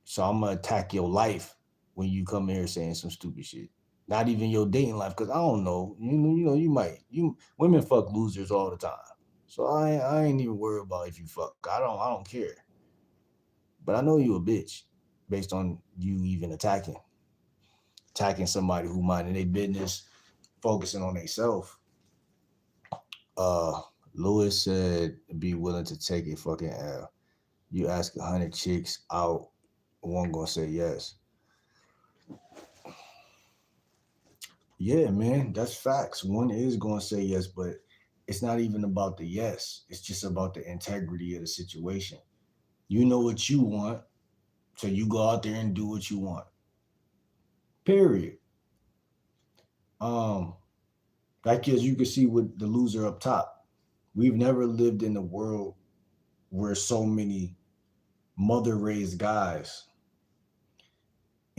So I'm gonna attack your life when you come here saying some stupid shit. Not even your dating life, because I don't know. You women fuck losers all the time. So I ain't even worried about if you fuck. I don't care. But I know you a bitch based on you even attacking somebody who minding their business, focusing on themselves. Uh, Lewis said, "Be willing to take a fucking L. You ask 100 chicks out, one gonna say yes." Yeah, man, that's facts. One is gonna say yes, but it's not even about the yes. It's just about the integrity of the situation. You know what you want, so you go out there and do what you want. Period. Um, like as you can see with the loser up top, we've never lived in a world where so many mother raised guys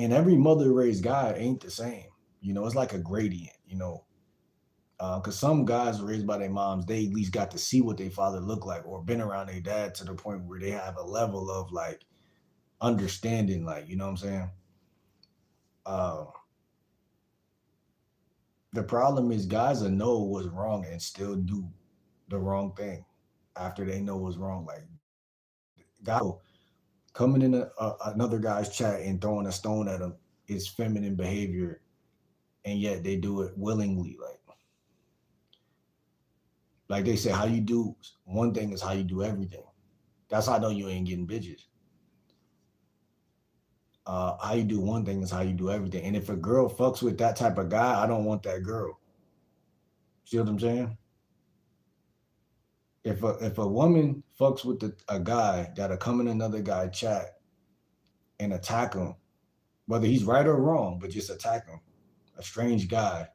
And every mother raised guy ain't the same. You know, it's like a gradient, you know. Because some guys raised by their moms, they at least got to see what their father looked like or been around their dad to the point where they have a level of like understanding, like, you know what I'm saying? Uh, the problem is guys will know what's wrong and still do the wrong thing after they know what's wrong. Like, guys coming in another guy's chat and throwing a stone at him is feminine behavior, and yet they do it willingly. Like they say, how you do one thing is how you do everything. That's how I know you ain't getting bitches. How you do one thing is how you do everything. And if a girl fucks with that type of guy, I don't want that girl. See what I'm saying? If a woman fucks with a guy that'll come in another guy chat and attack him, whether he's right or wrong, but just attack him, a strange guy.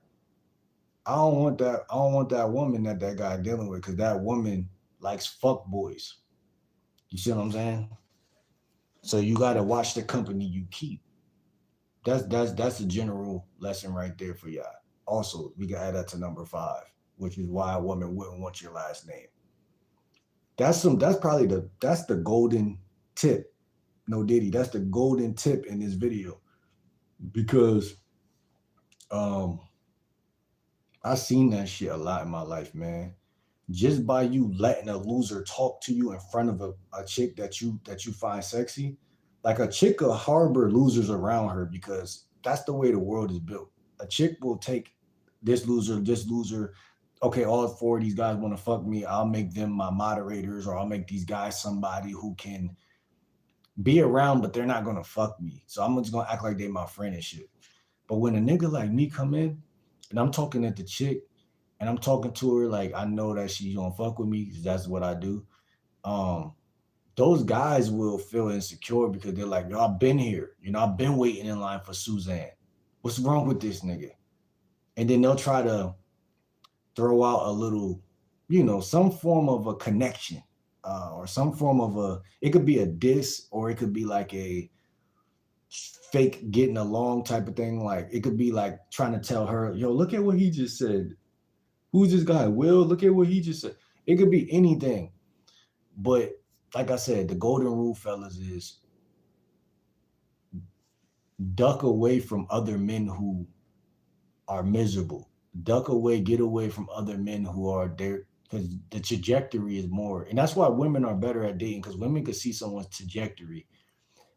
I don't want that. I don't want that woman that guy dealing with because that woman likes fuck boys. You see what I'm saying? So you gotta watch the company you keep. That's a general lesson right there for y'all. Also, we can add that to number 5, which is why a woman wouldn't want your last name. That's probably that's the golden tip. No Diddy, that's the golden tip in this video because um I seen that shit a lot in my life, man. Just by you letting a loser talk to you in front of a chick that you find sexy, like a chick will harbor losers around her because that's the way the world is built. A chick will take this loser. Okay, all 4 of these guys want to fuck me. I'll make them my moderators, or I'll make these guys somebody who can be around, but they're not gonna fuck me. So I'm just gonna act like they my friend and shit. But when a nigga like me come in and I'm talking at the chick and I'm talking to her like I know that she's gonna fuck with me because that's what I do. Um, those guys will feel insecure because they're like, yo, I've been here. You know, I've been waiting in line for Suzanne. What's wrong with this nigga? And then they'll try to throw out a little, some form of a connection, or some form of it could be a diss or it could be like a fake getting along type of thing. Like it could be like trying to tell her, yo, look at what he just said. Who's this guy? Will, look at what he just said. It could be anything. But like I said, the golden rule, fellas, is duck away from other men who are miserable. Duck away, get away from other men who are there because the trajectory is more. And that's why women are better at dating because women can see someone's trajectory.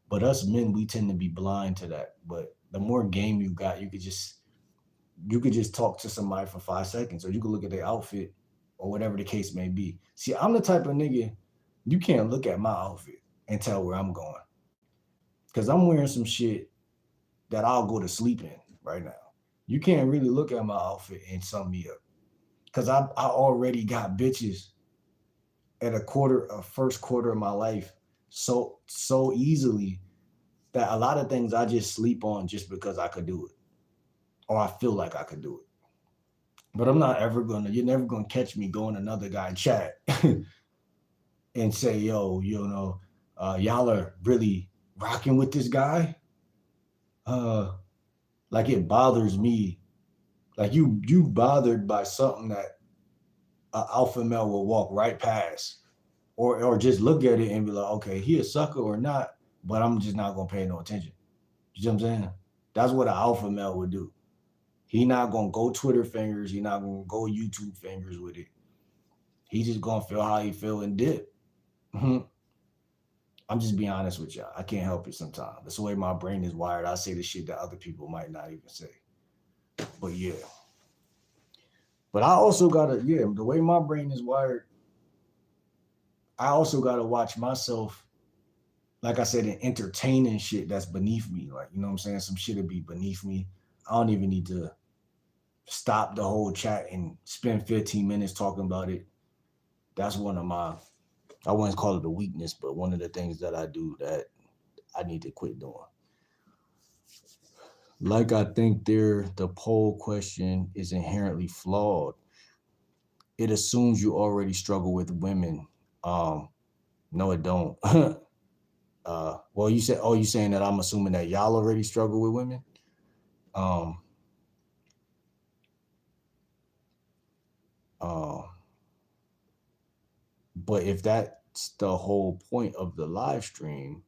But us men, we tend to be blind to that. But the more game you got, you could just talk to somebody for 5 seconds, or you could look at their outfit or whatever the case may be. See, I'm the type of nigga, you can't look at my outfit and tell where I'm going. Because I'm wearing some shit that I'll go to sleep in right now. You can't really look at my outfit and sum me up. Because I already got bitches at first quarter of my life so easily that a lot of things I just sleep on just because I could do it. Or I feel like I could do it. But you're never gonna catch me going to another guy chat and say, yo, y'all are really rocking with this guy. Like it bothers me. Like you bothered by something that an alpha male will walk right past. Or just look at it and be like, okay, he a sucker or not, but I'm just not gonna pay no attention. You know what I'm saying? That's what an alpha male would do. He not gonna go Twitter fingers. He not gonna go YouTube fingers with it. He just gonna feel how he feel and dip. I'm just being honest with y'all. I can't help it sometimes. That's the way my brain is wired. I say the shit that other people might not even say. But yeah. But I also the way my brain is wired, I also gotta watch myself, like I said, in entertaining shit that's beneath me. Like, you know what I'm saying? Some shit would be beneath me. I don't even need to stop the whole chat and spend 15 minutes talking about it. That's one of my, I wouldn't call it a weakness, but one of the things that I do that I need to quit doing. Like I think the poll question is inherently flawed. It assumes you already struggle with women. No, it don't. Well, you said, oh, you saying that I'm assuming that y'all already struggle with women? Um, uh, but if that's the whole point of the live stream,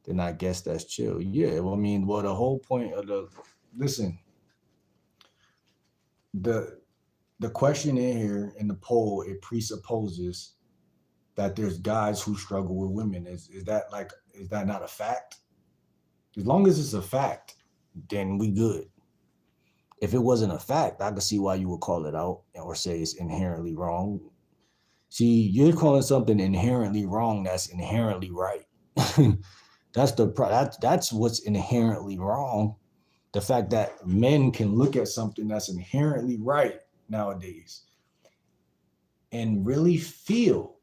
then I guess that's chill. Yeah, well, I mean, well, the whole point of listen, the the question in here in the poll, it presupposes that there's guys who struggle with women. Is that not a fact? As long as it's a fact, then we good. If it wasn't a fact, I could see why you would call it out or say it's inherently wrong. See, you're calling something inherently wrong that's inherently right. That's what's inherently wrong. The fact that men can look at something that's inherently right nowadays and really feel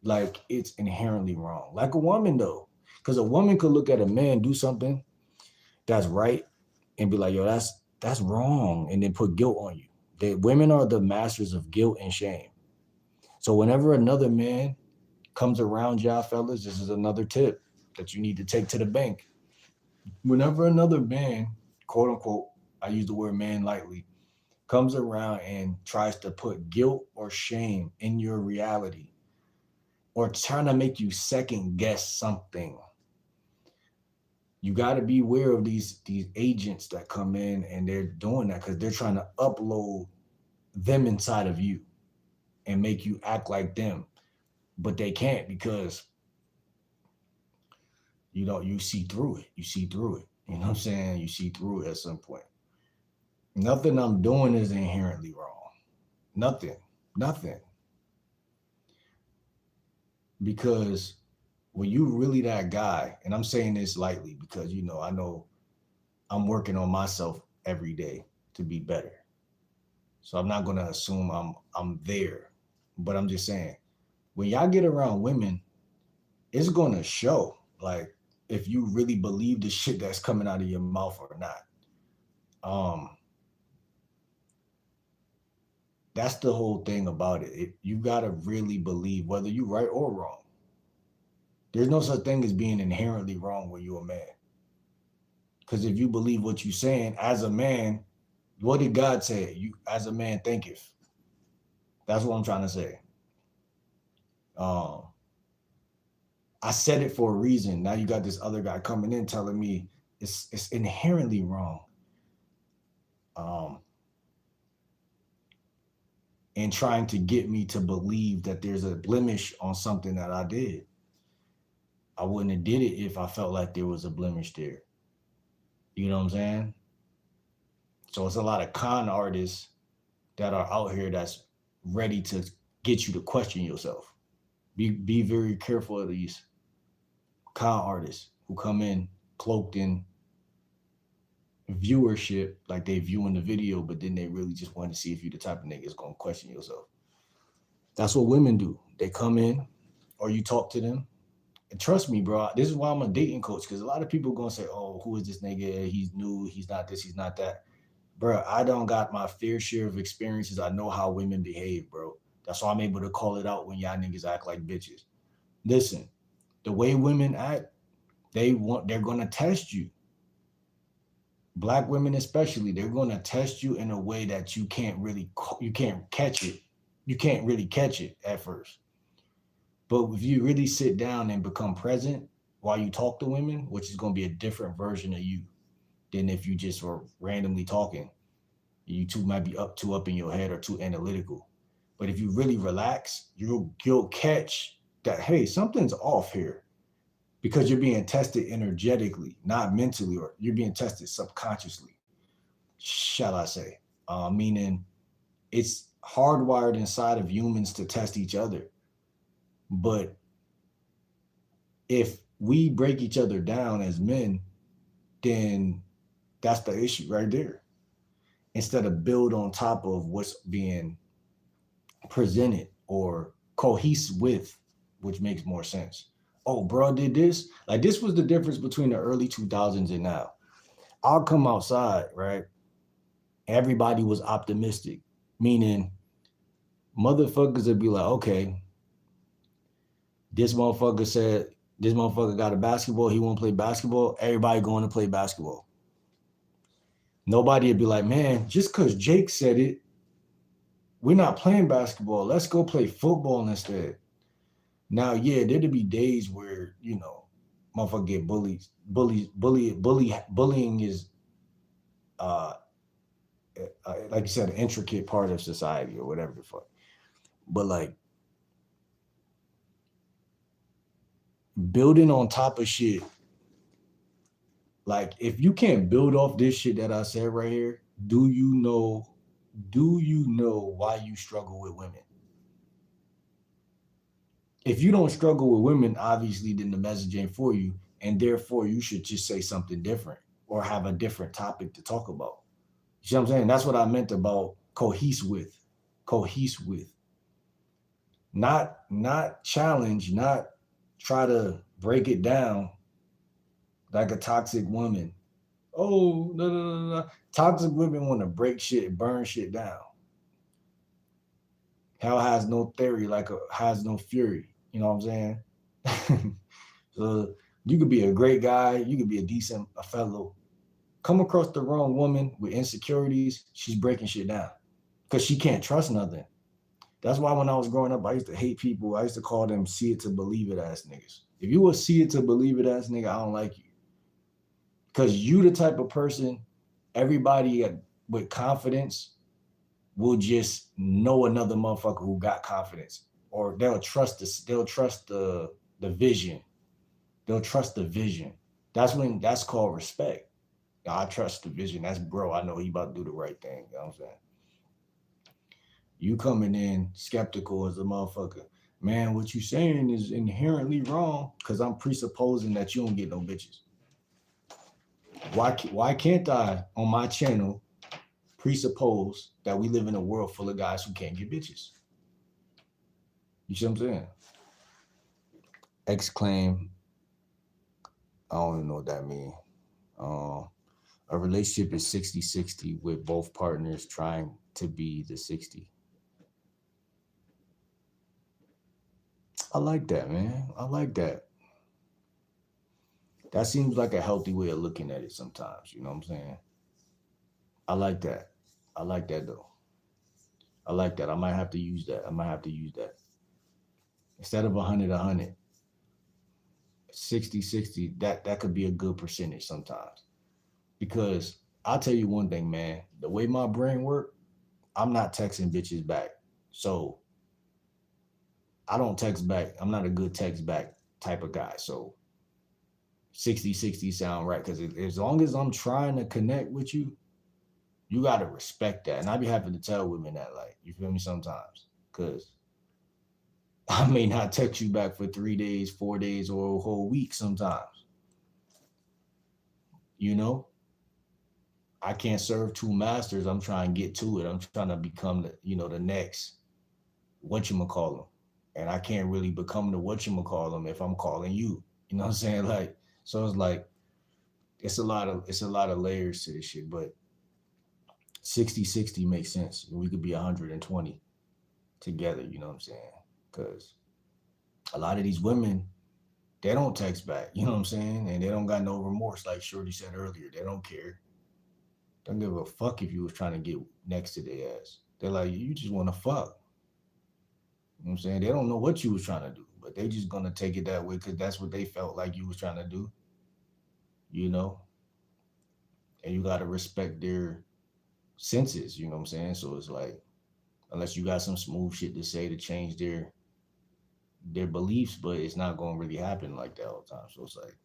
like it's inherently wrong. Like a woman though, because a woman could look at a man do something that's right and be like, yo, that's wrong, and then put guilt on you. Women are the masters of guilt and shame. So whenever another man comes around y'all fellas, this is another tip that you need to take to the bank. Whenever another man, quote unquote, I use the word man lightly, comes around and tries to put guilt or shame in your reality or trying to make you second guess something, you got to be aware of these agents that come in and they're doing that because they're trying to upload them inside of you and make you act like them, but they can't because you see through it. You know what I'm saying? You see through it at some point. Nothing I'm doing is inherently wrong. Nothing. Because when you really that guy, and I'm saying this lightly because I know I'm working on myself every day to be better. So I'm not gonna assume I'm there. But I'm just saying, when y'all get around women, it's gonna show like if you really believe the shit that's coming out of your mouth or not. That's the whole thing about it. You gotta really believe whether you right or wrong. There's no such thing as being inherently wrong when you're a man. Because if you believe what you're saying as a man, what did God say? You as a man thinketh. That's what I'm trying to say. I said it for a reason. Now you got this other guy coming in telling me it's inherently wrong. And trying to get me to believe that there's a blemish on something that I did. I wouldn't have did it if I felt like there was a blemish there. You know what I'm saying? So it's a lot of con artists that are out here that's ready to get you to question yourself. Be very careful of these con artists who come in cloaked in viewership, like they viewing the video, but then they really just want to see if you the type of nigga that's gonna question yourself. That's what women do. They come in, or you talk to them. And trust me, bro, this is why I'm a dating coach, because a lot of people gonna say, oh, who is this nigga? He's new, he's not this, he's not that. Bro, I don't got my fair share of experiences. I know how women behave, bro. That's why I'm able to call it out when y'all niggas act like bitches. Listen, the way women act, they're gonna test you. Black women especially, they're gonna test you in a way that you can't catch it. You can't really catch it at first. But if you really sit down and become present while you talk to women, which is gonna be a different version of you than if you just were randomly talking. You two might be too up in your head or too analytical. But if you really relax, you'll catch that, hey, something's off here because you're being tested energetically, not mentally, or you're being tested subconsciously, shall I say. Meaning it's hardwired inside of humans to test each other. But if we break each other down as men, then that's the issue right there. Instead of build on top of what's being presented or cohesive with, which makes more sense. Oh, bro did this. Like this was the difference between the early 2000s and now. I'll come outside, right? Everybody was optimistic, meaning motherfuckers would be like, okay, this motherfucker said This motherfucker got a basketball. He want to play basketball. Everybody going to play basketball. Nobody would be like, man, just because Jake said it, we're not playing basketball. Let's go play football instead. Now, yeah, there'd be days where, motherfucker get bullied. Bullying is, uh, like you said, an intricate part of society or whatever the fuck. But like building on top of shit, like if you can't build off this shit that I said right here, do you know? Do you know why you struggle with women? If you don't struggle with women, obviously, then the message ain't for you, and therefore you should just say something different or have a different topic to talk about. You see what I'm saying? That's what I meant about cohese with, not challenge, not try to break it down like a toxic woman. Oh, no, no, no, no. Toxic women want to break shit, burn shit down. Hell has no theory, like has no fury. You know what I'm saying? So you could be a great guy, you could be a fellow. Come across the wrong woman with insecurities, she's breaking shit down because she can't trust nothing. That's why when I was growing up, I used to hate people. I used to call them see it to believe it ass niggas. If you a see it to believe it ass nigga, I don't like you. Because you the type of person, everybody with confidence will just know another motherfucker who got confidence. Or they'll trust the vision. They'll trust the vision. That's called respect. I trust the vision. That's bro. I know he about to do the right thing. You know what I'm saying? You coming in skeptical as a motherfucker. Man, what you saying is inherently wrong because I'm presupposing that you don't get no bitches. Why can't I on my channel presuppose that we live in a world full of guys who can't get bitches? You see what I'm saying? Exclaim. I don't even know what that means. A relationship is 60-60 with both partners trying to be the 60. I like that, man. I like that. That seems like a healthy way of looking at it sometimes. You know what I'm saying? I like that. I like that though. I like that. I might have to use that. I might have to use that. Instead of 100, 60-60, that could be a good percentage sometimes. Because I'll tell you one thing, man. The way my brain works, I'm not texting bitches back. So I don't text back. I'm not a good text back type of guy. So 60-60 sound right. Because as long as I'm trying to connect with you, you got to respect that. And I be having to tell women that, like, you feel me sometimes. Because I may not text you back for 3 days, 4 days, or a whole week sometimes. You know? I can't serve two masters. I'm trying to get to it. I'm trying to become the next whatchamacallem. And I can't really become the whatchamacallem if I'm calling you. You know what I'm saying? Like, so it's like it's a lot of layers to this shit, but 60-60 makes sense. We could be 120 together, you know what I'm saying? Because a lot of these women, they don't text back, you know what I'm saying? And they don't got no remorse, like Shorty said earlier. They don't care. Don't give a fuck if you was trying to get next to their ass. They're like, you just want to fuck. You know what I'm saying? They don't know what you was trying to do, but they just gonna take it that way because that's what they felt like you was trying to do, you know? And you gotta respect their senses, you know what I'm saying? So it's like, unless you got some smooth shit to say to change their beliefs, but it's not gonna really happen like that all the time. So it's like,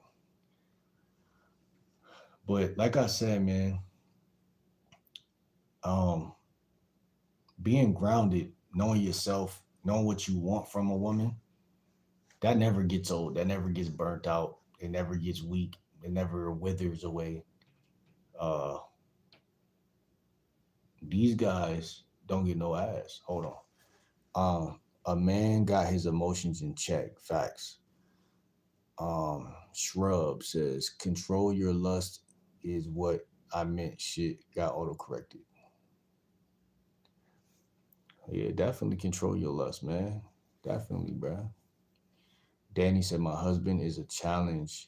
but like I said, man, um, being grounded, knowing yourself, knowing what you want from a woman, that never gets old. That never gets burnt out. It never gets weak. It never withers away. Uh, these guys don't get no ass. Hold on. A man got his emotions in check. Facts. Shrub says, control your lust is what I meant. Shit got auto corrected. Yeah, definitely control your lust, man. Definitely, bro. Danny said, my husband is a challenge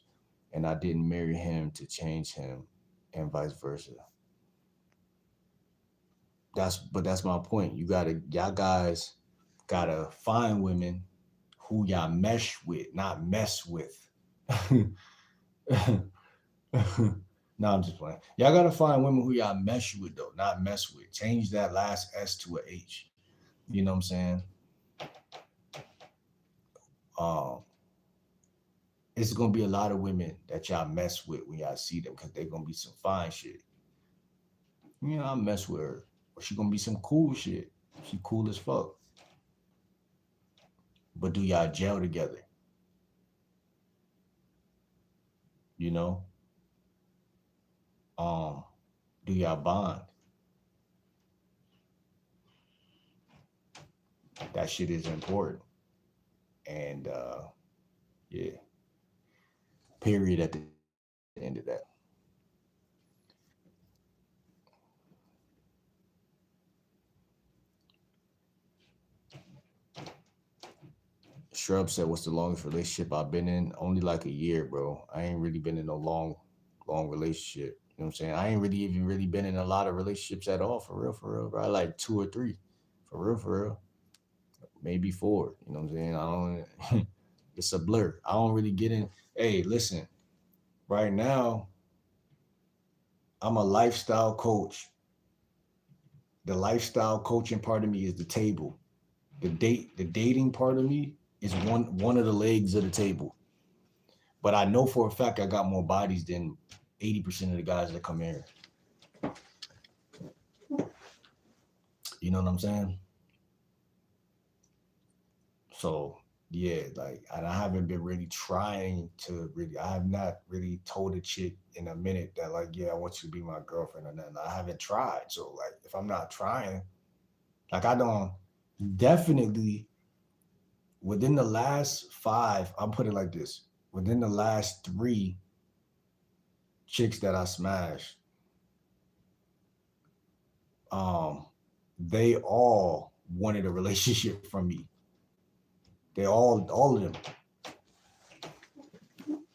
and I didn't marry him to change him and vice versa. That's my point. Y'all guys gotta find women who y'all mesh with, not mess with. No, I'm just playing. Y'all gotta find women who y'all mesh with though, not mess with. Change that last S to a H. You know what I'm saying? Um, it's gonna be a lot of women that y'all mess with when y'all see them because they're gonna be some fine shit. You know, I mess with her. Or she gonna be some cool shit. She cool as fuck. But do y'all gel together? You know? Um, do y'all bond? That shit is important. And yeah, period at the end of that. Shrub said, what's the longest relationship I've been in? Only like a year, bro. I ain't really been in a long relationship. You know what I'm saying? I ain't really even really been in a lot of relationships at all, for real, bro. I like two or three. For real. Maybe four. You know what I'm saying? I don't it's a blur. I don't really get in. Hey, listen, right now, I'm a lifestyle coach. The lifestyle coaching part of me is the table. The dating part of me is one of the legs of the table. But I know for a fact I got more bodies than 80% of the guys that come here. You know what I'm saying? So yeah, like, and I haven't been really trying to really. I have not really told a chick in a minute that like, yeah, I want you to be my girlfriend or nothing. I haven't tried. So like, if I'm not trying, like, I don't definitely within the last five. I'll put it like this: within the last three chicks that I smashed, um, they all wanted a relationship from me. They all of them.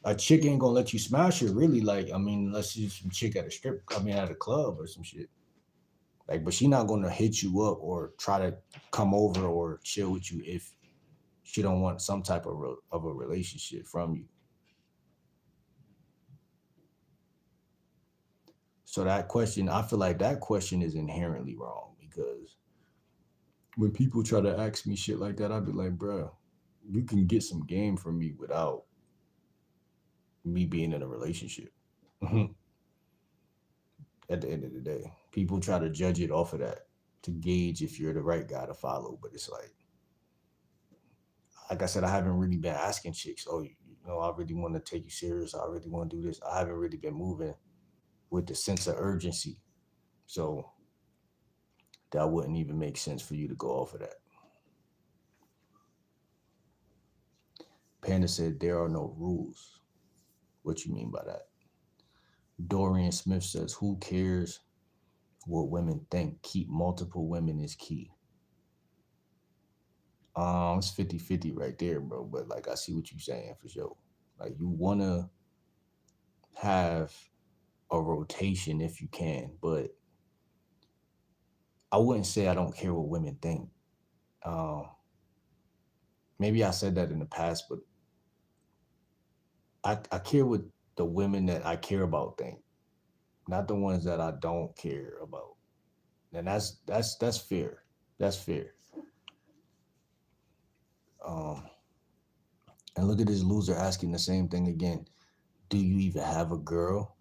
A chick ain't gonna let you smash her, really. Like, I mean, unless she's some chick at a strip, I mean, at a club or some shit. Like, but she not gonna hit you up or try to come over or chill with you if she don't want some type of a relationship from you. So that question, I feel like that question is inherently wrong because when people try to ask me shit like that, I'd be like, bruh, you can get some game from me without me being in a relationship. At the end of the day, people try to judge it off of that to gauge if you're the right guy to follow. But it's like I said, I haven't really been asking chicks, oh, you know, I really want to take you serious. I really want to do this. I haven't really been moving with the sense of urgency. So that wouldn't even make sense for you to go off of that. Panda said there are no rules. What you mean by that? Dorian Smith says, who cares what women think? Keep multiple women is key. It's 50-50 right there, bro. But like, I see what you're saying for sure. Like, you wanna have a rotation if you can, but I wouldn't say I don't care what women think. Um, maybe I said that in the past, but I care what the women that I care about think, not the ones that I don't care about. And that's fair. That's fair. Um, and look at this loser asking the same thing again. Do you even have a girl?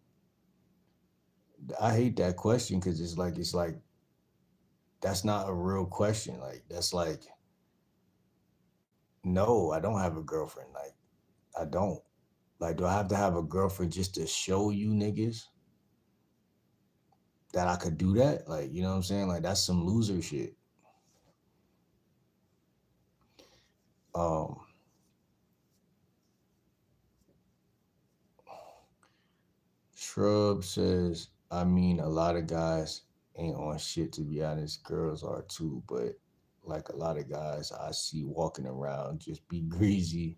I hate that question because it's like that's not a real question. Like, that's like, no, I don't have a girlfriend. Like, I don't. Like, do I have to have a girlfriend just to show you niggas that I could do that? Like, you know what I'm saying? Like, that's some loser shit. Um, Shrub says, I mean, a lot of guys ain't on shit, to be honest. Girls are too, but like a lot of guys I see walking around just be greasy,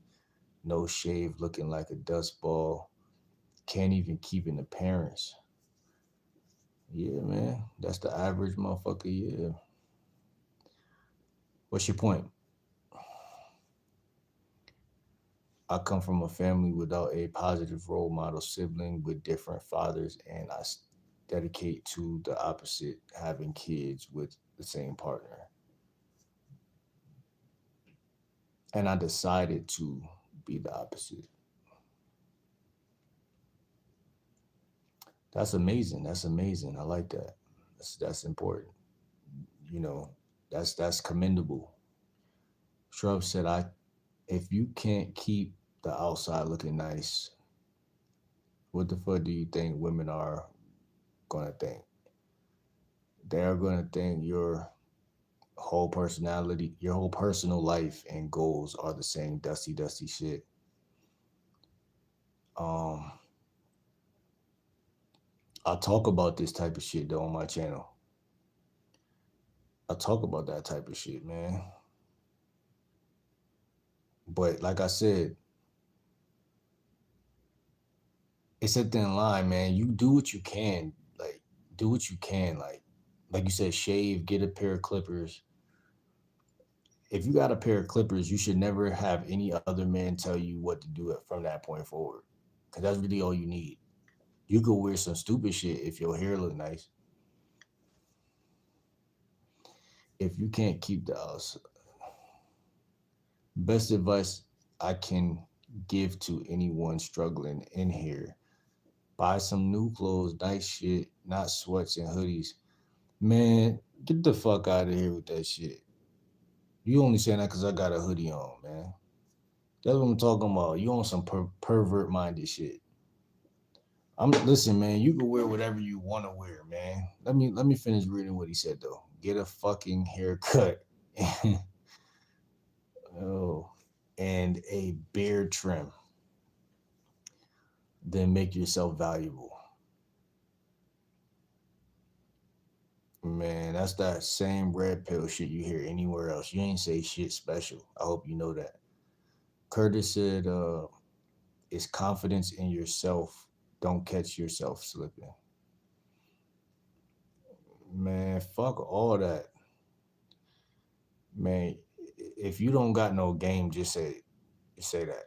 no shave, looking like a dust ball, can't even keep in the parents. Yeah, man, that's the average motherfucker. Yeah. What's your point? I come from a family without a positive role model sibling with different fathers, and dedicate to the opposite, having kids with the same partner. And I decided to be the opposite. That's amazing. That's amazing. I like that. That's important. You know, that's commendable. Shrub said, "I if you can't keep the outside looking nice, what the fuck do you think women are gonna think? They're gonna think your whole personality, your whole personal life and goals are the same dusty, dusty shit." Um, I talk about this type of shit though on my channel. I talk about that type of shit, man. But like I said, it's a thin line, man. You do what you can, like do what you can, like you said, shave, get a pair of clippers. If you got a pair of clippers, you should never have any other man tell you what to do from that point forward, because that's really all you need. You could wear some stupid shit if your hair look nice. If you can't keep the house, best advice I can give to anyone struggling in here: buy some new clothes, nice shit, not sweats and hoodies. Man, get the fuck out of here with that shit. You only saying that because I got a hoodie on, man. That's what I'm talking about. You on some pervert minded shit. I'm listen, man. You can wear whatever you want to wear, man. Let me finish reading what he said though. Get a fucking haircut, oh, and a beard trim. Then make yourself valuable. Man, that's that same red pill shit you hear anywhere else. You ain't say shit special. I hope you know that. Curtis said, it's confidence in yourself. Don't catch yourself slipping. Man, fuck all that. Man, if you don't got no game, just say that.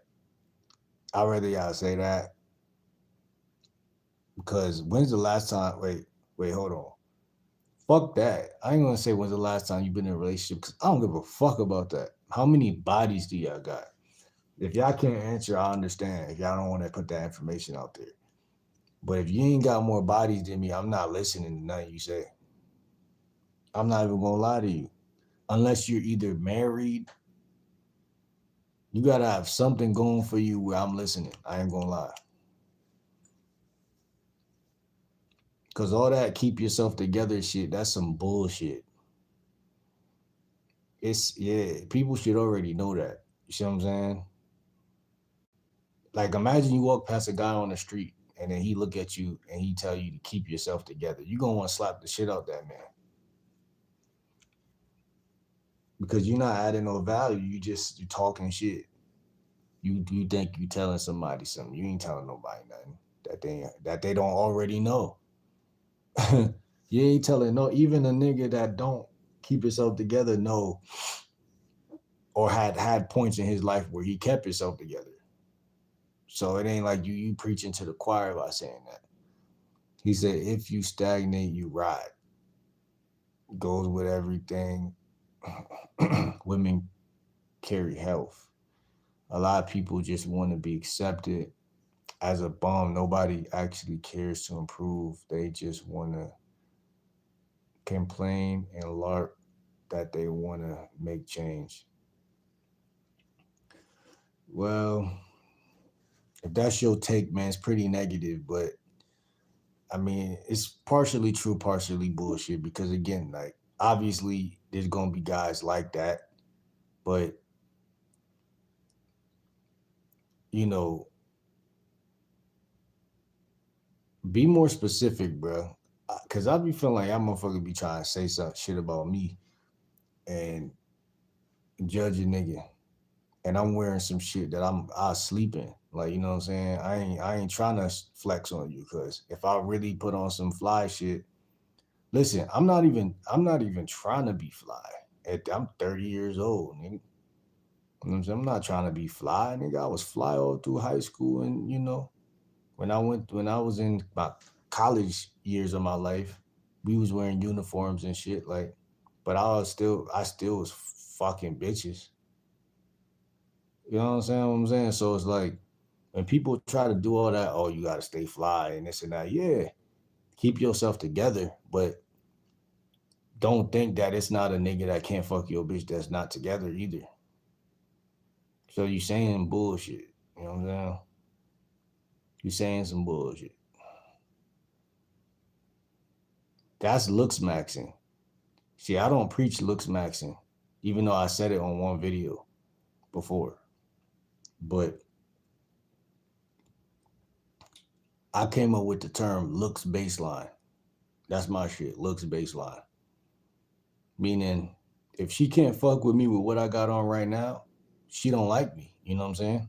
I'd rather y'all say that, because when's the last time? Wait, hold on. Fuck that. I ain't gonna say when's the last time you've been in a relationship, because I don't give a fuck about that. How many bodies do y'all got? If y'all can't answer, I understand. If y'all don't want to put that information out there. But if you ain't got more bodies than me, I'm not listening to nothing you say. I'm not even gonna lie to you. Unless you're either married, you gotta have something going for you where I'm listening. I ain't gonna lie. Cause all that keep yourself together shit, that's some bullshit. It's yeah, people should already know that. You see what I'm saying? Like imagine you walk past a guy on the street and then he look at you and he tell you to keep yourself together. You gonna want to slap the shit out that man. Because you're not adding no value. You talking shit. You think you telling somebody something. You ain't telling nobody nothing that they don't already know. You ain't telling no, even a nigga that don't keep himself together know, or had points in his life where he kept himself together. So it ain't like you preaching to the choir by saying that. He said if you stagnate, you ride. Goes with everything. Women carry health. A lot of people just want to be accepted as a bum. Nobody actually cares to improve. They just want to complain and larp that they want to make change. Well, if that's your take, man, it's pretty negative, but I mean, it's partially true, partially bullshit, because again, like obviously there's gonna be guys like that, but you know, be more specific, bro. Cause I be feeling like I'm motherfucker be trying to say some shit about me and judge a nigga. and I'm wearing some shit that I sleep in. Like, you know what I'm saying? I ain't trying to flex on you, because if I really put on some fly shit, listen, I'm not even trying to be fly. I'm 30 years old, nigga. You know what I'm saying? I'm not trying to be fly, nigga. I was fly all through high school, and when I was in my college years of my life, we was wearing uniforms and shit, like, but I still was fucking bitches. You know what I'm saying? So it's like, when people try to do all that, oh, you gotta stay fly and this and that. Yeah, keep yourself together, but don't think that it's not a nigga that can't fuck your bitch that's not together either. So you saying bullshit. You know what I'm saying? You saying some bullshit. That's looks maxing. See, I don't preach looks maxing, even though I said it on one video before. But I came up with the term looks baseline. That's my shit, looks baseline. Meaning, if she can't fuck with me with what I got on right now, she don't like me. You know what I'm saying?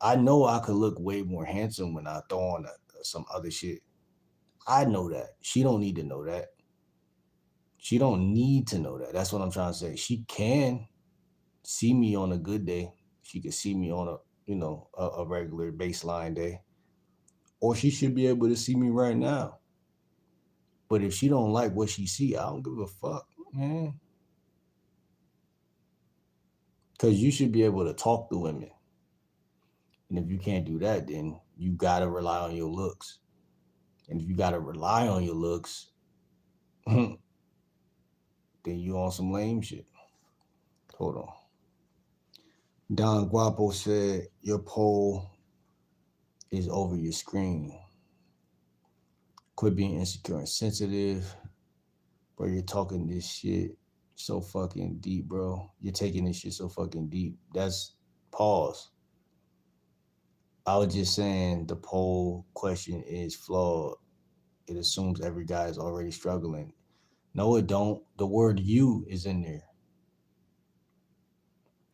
I know I could look way more handsome when I throw on some other shit. I know that. She don't need to know that. She don't need to know that. That's what I'm trying to say. She can see me on a good day. She can see me on a regular baseline day. Or she should be able to see me right now. But if she don't like what she see, I don't give a fuck, man. Because you should be able to talk to women. And if you can't do that, then you got to rely on your looks. And if you got to rely on your looks, then you on some lame shit. Hold on. Don Guapo said, your poll is over your screen. Quit being insecure and sensitive. Bro, you're talking this shit so fucking deep, bro. You're taking this shit so fucking deep. That's pause. I was just saying the poll question is flawed. It assumes every guy is already struggling. No, it don't. The word you is in there.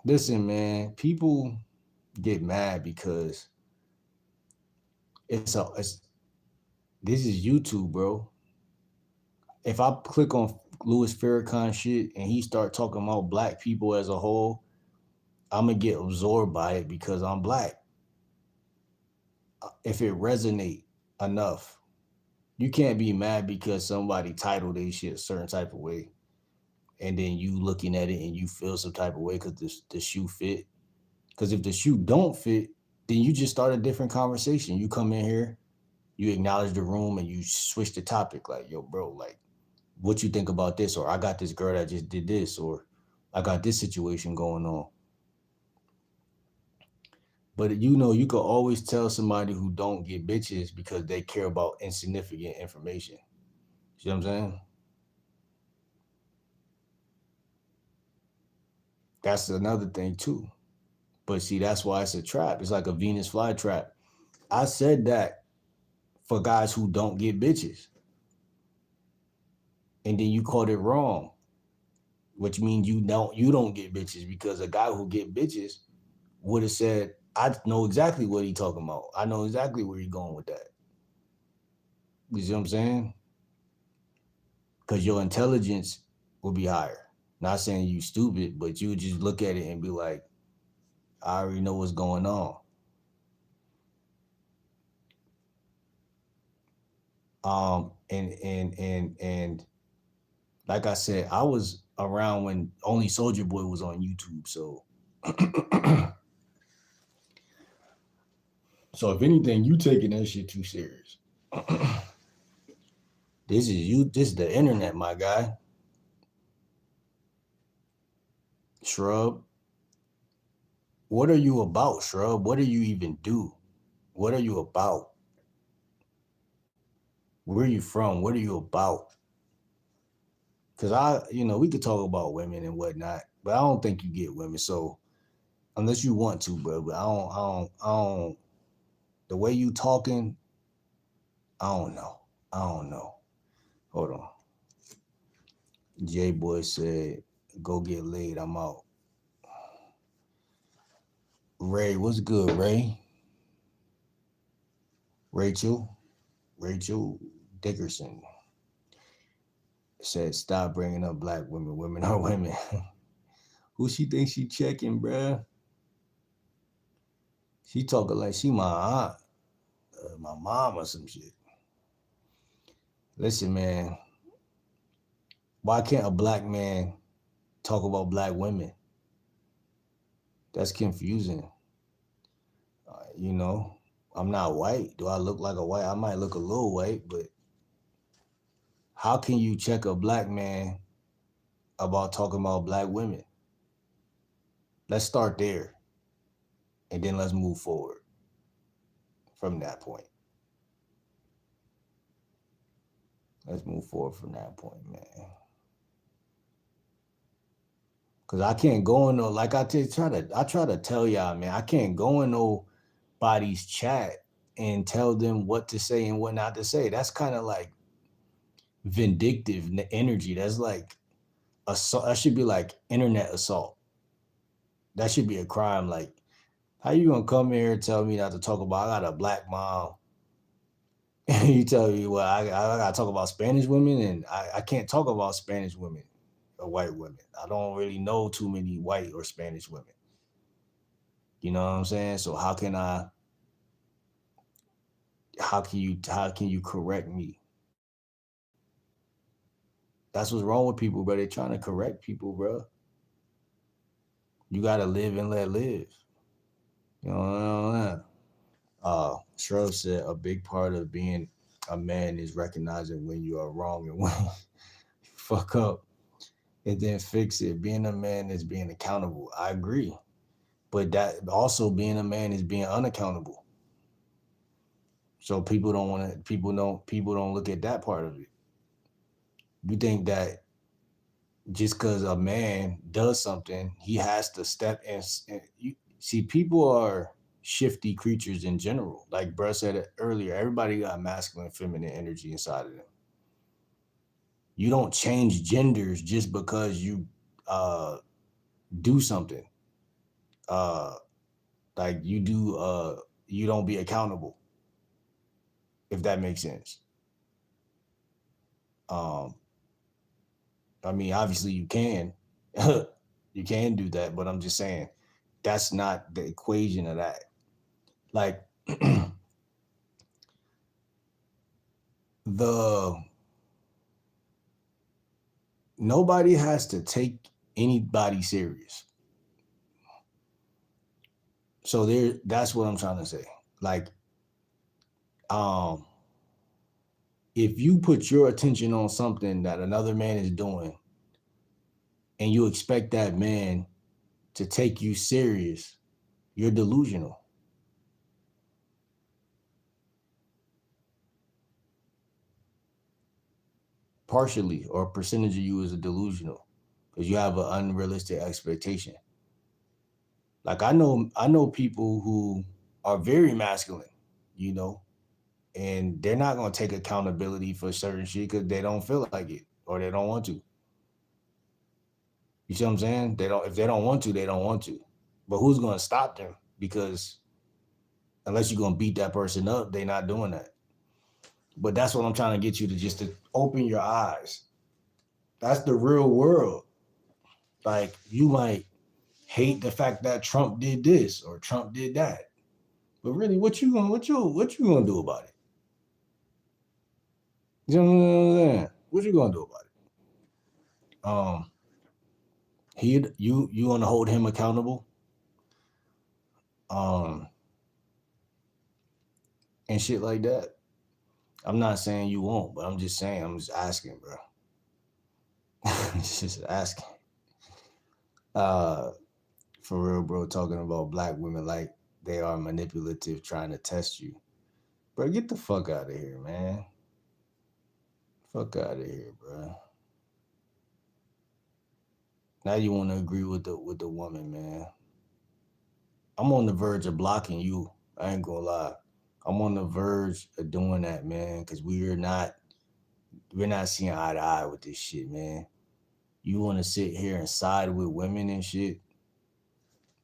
Listen, man, people get mad because this is YouTube, bro. If I click on Louis Farrakhan shit and he start talking about black people as a whole, I'm gonna get absorbed by it because I'm black. If it resonate enough, you can't be mad because somebody titled their shit a certain type of way, and then you looking at it and you feel some type of way because the shoe fit. Because if the shoe don't fit, then you just start a different conversation. You come in here, you acknowledge the room, and you switch the topic. Like, yo, bro, like, what you think about this? Or I got this girl that just did this, or I got this situation going on. But you could always tell somebody who don't get bitches because they care about insignificant information. See what I'm saying? That's another thing too. But see, that's why it's a trap. It's like a Venus flytrap. I said that for guys who don't get bitches. And then you called it wrong, which means you don't get bitches, because a guy who get bitches would have said, I know exactly what he talking about. I know exactly where he going with that. You see what I'm saying? Because your intelligence will be higher. Not saying you stupid, but you would just look at it and be like, I already know what's going on. And like I said, I was around when only Soldier Boy was on YouTube. So so if anything, you taking that shit too serious. This is the internet, my guy. Shrub. What are you about, Shrub? What do you even do? What are you about? Where are you from? What are you about? Because we could talk about women and whatnot, but I don't think you get women. So unless you want to, bro, but I don't. The way you talking, I don't know. I don't know. Hold on. J Boy said, "Go get laid. I'm out." Ray, what's good, Ray? Rachel, Rachel Dickerson said, "Stop bringing up black women. Women are women." Who she thinks she checking, bruh? She talking like she my aunt, my mom or some shit. Listen, man. Why can't a black man talk about black women? That's confusing. You know, I'm not white. Do I look like a white? I might look a little white, but how can you check a black man about talking about black women? Let's start there, and then let's move forward from that point. Let's move forward from that point, man. Cause I can't go in no like I try to tell y'all, man. I can't go in nobody's chat and tell them what to say and what not to say. That's kind of like vindictive energy. That's like assault. That should be like internet assault. That should be a crime. Like, how you gonna come here and tell me not to talk about? I got a black mom. And you tell me, well, I gotta talk about Spanish women, and I can't talk about Spanish women or white women. I don't really know too many white or Spanish women. You know what I'm saying? So how can I? How can you correct me? That's what's wrong with people, bro. They're trying to correct people, bro. You gotta live and let live. You know what I'm saying? Shrub said a big part of being a man is recognizing when you are wrong and when you fuck up and then fix it. Being a man is being accountable. I agree. But that also being a man is being unaccountable. So people don't look at that part of it. You think that just because a man does something, he has to step in. And you see, people are shifty creatures in general. Like Bruh said it earlier, everybody got masculine, feminine energy inside of them. You don't change genders just because you uh, do something. Uh, like you don't be accountable, if that makes sense. Um, I mean, obviously you can, you can do that, but I'm just saying that's not the equation of that. Like the nobody has to take anybody serious. So that's what I'm trying to say. Like, um, if you put your attention on something that another man is doing and you expect that man to take you serious, you're delusional. Partially, or a percentage of you is a delusional because you have an unrealistic expectation. Like I know people who are very masculine, you know, and they're not gonna take accountability for certain shit because they don't feel like it or they don't want to. You see what I'm saying? They don't. If they don't want to, they don't want to. But who's gonna stop them? Because unless you're gonna beat that person up, they're not doing that. But that's what I'm trying to get you to just to open your eyes. That's the real world. Like you might hate the fact that Trump did this or Trump did that, but really, what you gonna do about it? You know what I'm saying? What you gonna do about it? You want to hold him accountable, um, and shit like that. I'm not saying you won't, but I'm just saying, I'm just asking, bro. Just asking. Uh, for real, bro. Talking about black women like they are manipulative, trying to test you, bro. Get the fuck out of here, man. Fuck out of here, bro. Now you want to agree with the woman, man. I'm on the verge of blocking you. I ain't gonna lie. I'm on the verge of doing that, man, because we're not seeing eye to eye with this shit, man. You want to sit here and side with women and shit?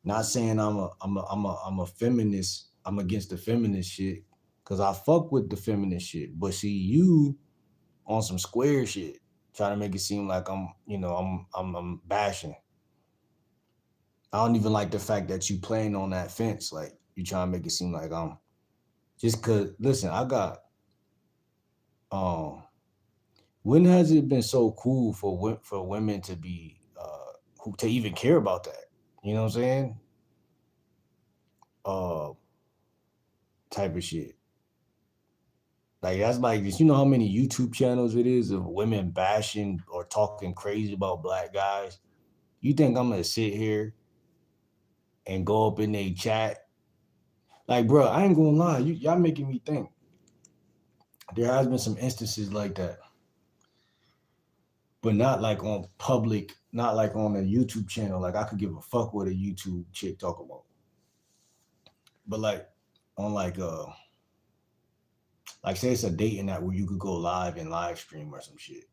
Not saying I'm a feminist. I'm against the feminist shit, cause I fuck with the feminist shit. But see, you on some square shit, trying to make it seem like I'm bashing. I don't even like the fact that you playing on that fence. Like you trying to make it seem like I'm just cause. Listen, I got um. When has it been so cool for women to be who to even care about that? You know what I'm saying? Uh, type of shit. Like that's like this. You know how many YouTube channels it is of women bashing or talking crazy about black guys? You think I'm gonna sit here and go up in a chat? Like, bro, I ain't gonna lie. Y'all making me think. There has been some instances like that, but not like on public, not like on a YouTube channel. Like I could give a fuck what a YouTube chick talk about, but like on like say it's a dating app where you could go live and live stream or some shit.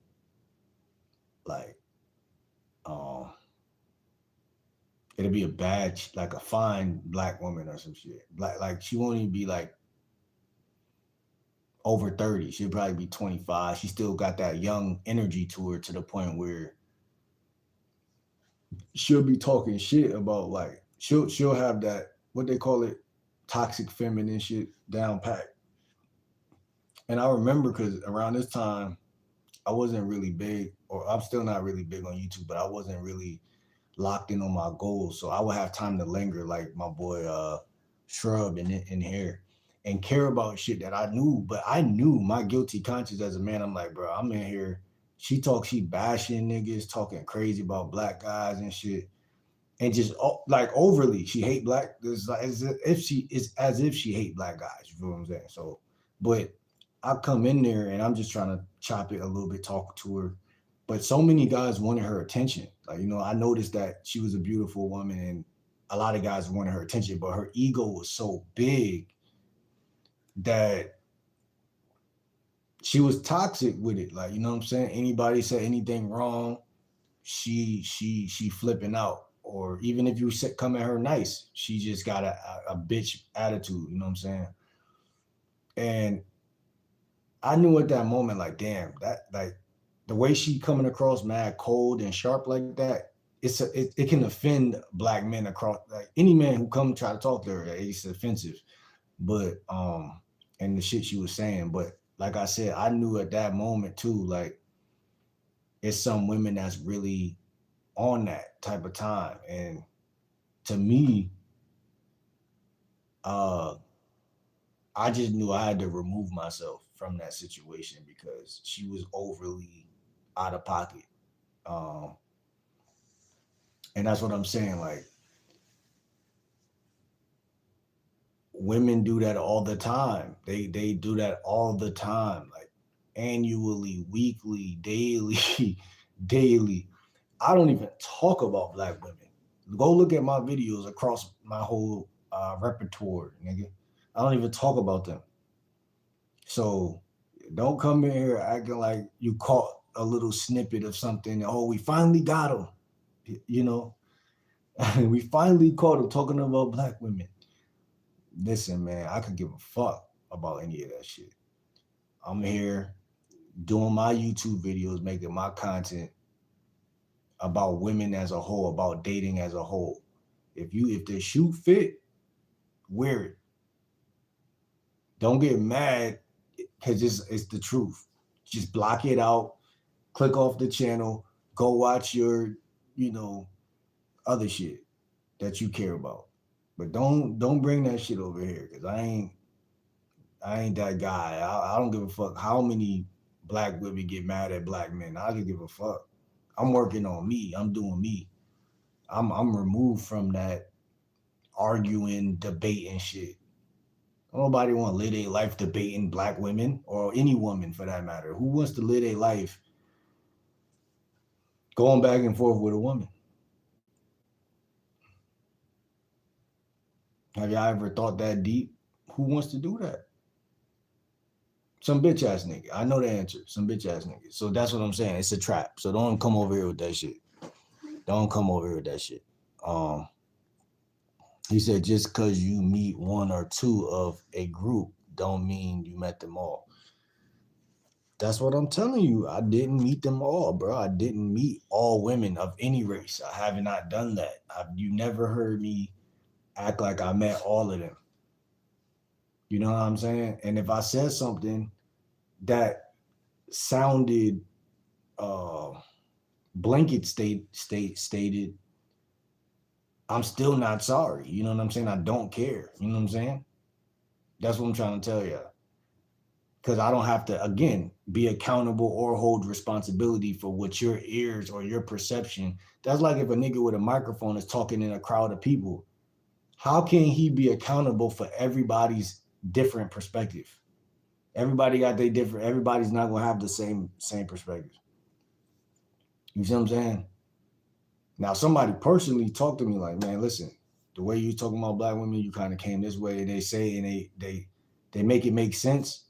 Like um it'll be a bad like a fine black woman or some shit. Like she won't even be like over 30. She'll probably be 25. She still got that young energy to her to the point where she'll be talking shit about like she'll have that what they call it toxic feminine shit down pat. And I remember because around this time I wasn't really big, or I'm still not really big on YouTube, but I wasn't really locked in on my goals. So I would have time to linger like my boy Shrub in here and care about shit that I knew, but I knew my guilty conscience as a man. I'm like, bro, I'm in here. She bashing niggas, talking crazy about black guys and shit. And just like overly, she hate black. It's like as if she hate black guys. You feel what I'm saying? So, but I come in there and I'm just trying to chop it a little bit, talk to her. But so many guys wanted her attention. Like, I noticed that she was a beautiful woman and a lot of guys wanted her attention, but her ego was so big that she was toxic with it. Like, you know what I'm saying? Anybody say anything wrong, she flipping out. Or even if you come at her nice, she just got a bitch attitude, you know what I'm saying? And I knew at that moment, like, damn, that like the way she coming across mad cold and sharp like that, it can offend black men across like any man who come try to talk to her, it's offensive. But and the shit she was saying, but like I said, I knew at that moment too, like it's some women that's really on that type of time. And to me, uh I just knew I had to remove myself from that situation because she was overly out of pocket. Um, and that's what I'm saying. Like women do that all the time. They do that all the time, like annually, weekly, daily, daily. I don't even talk about black women. Go look at my videos across my whole repertoire, nigga. I don't even talk about them. So don't come in here acting like you caught a little snippet of something. Oh, we finally got him. You know, we finally caught him talking about black women. Listen, man, I could give a fuck about any of that shit. I'm here doing my YouTube videos, making my content about women as a whole, about dating as a whole. If the shoe fit, wear it. Don't get mad because it's the truth. Just block it out, click off the channel, go watch your, you know, other shit that you care about. But don't bring that shit over here because I ain't that guy. I don't give a fuck how many black women get mad at black men. I don't give a fuck. I'm working on me. I'm doing me. I'm removed from that arguing, debating shit. Nobody want to live their life debating black women or any woman for that matter. Who wants to live their life going back and forth with a woman? Have y'all ever thought that deep? Who wants to do that? Some bitch ass nigga. I know the answer. Some bitch ass nigga. So that's what I'm saying. It's a trap. So don't come over here with that shit. Don't come over here with that shit. Um, He said, just because you meet one or two of a group don't mean you met them all. That's what I'm telling you. I didn't meet them all, bro. I didn't meet all women of any race. I have not done that. You never heard me act like I met all of them. You know what I'm saying? And if I said something that sounded uh blanket stated, I'm still not sorry. You know what I'm saying? I don't care. You know what I'm saying? That's what I'm trying to tell you. Because I don't have to, again, be accountable or hold responsibility for what your ears or your perception. That's like if a nigga with a microphone is talking in a crowd of people. How can he be accountable for everybody's different perspective? Everybody got their different. Everybody's not gonna have the same perspective. You see what I'm saying? Now, somebody personally talked to me like, man, listen, the way you talking about black women, you kind of came this way. They say and they make it make sense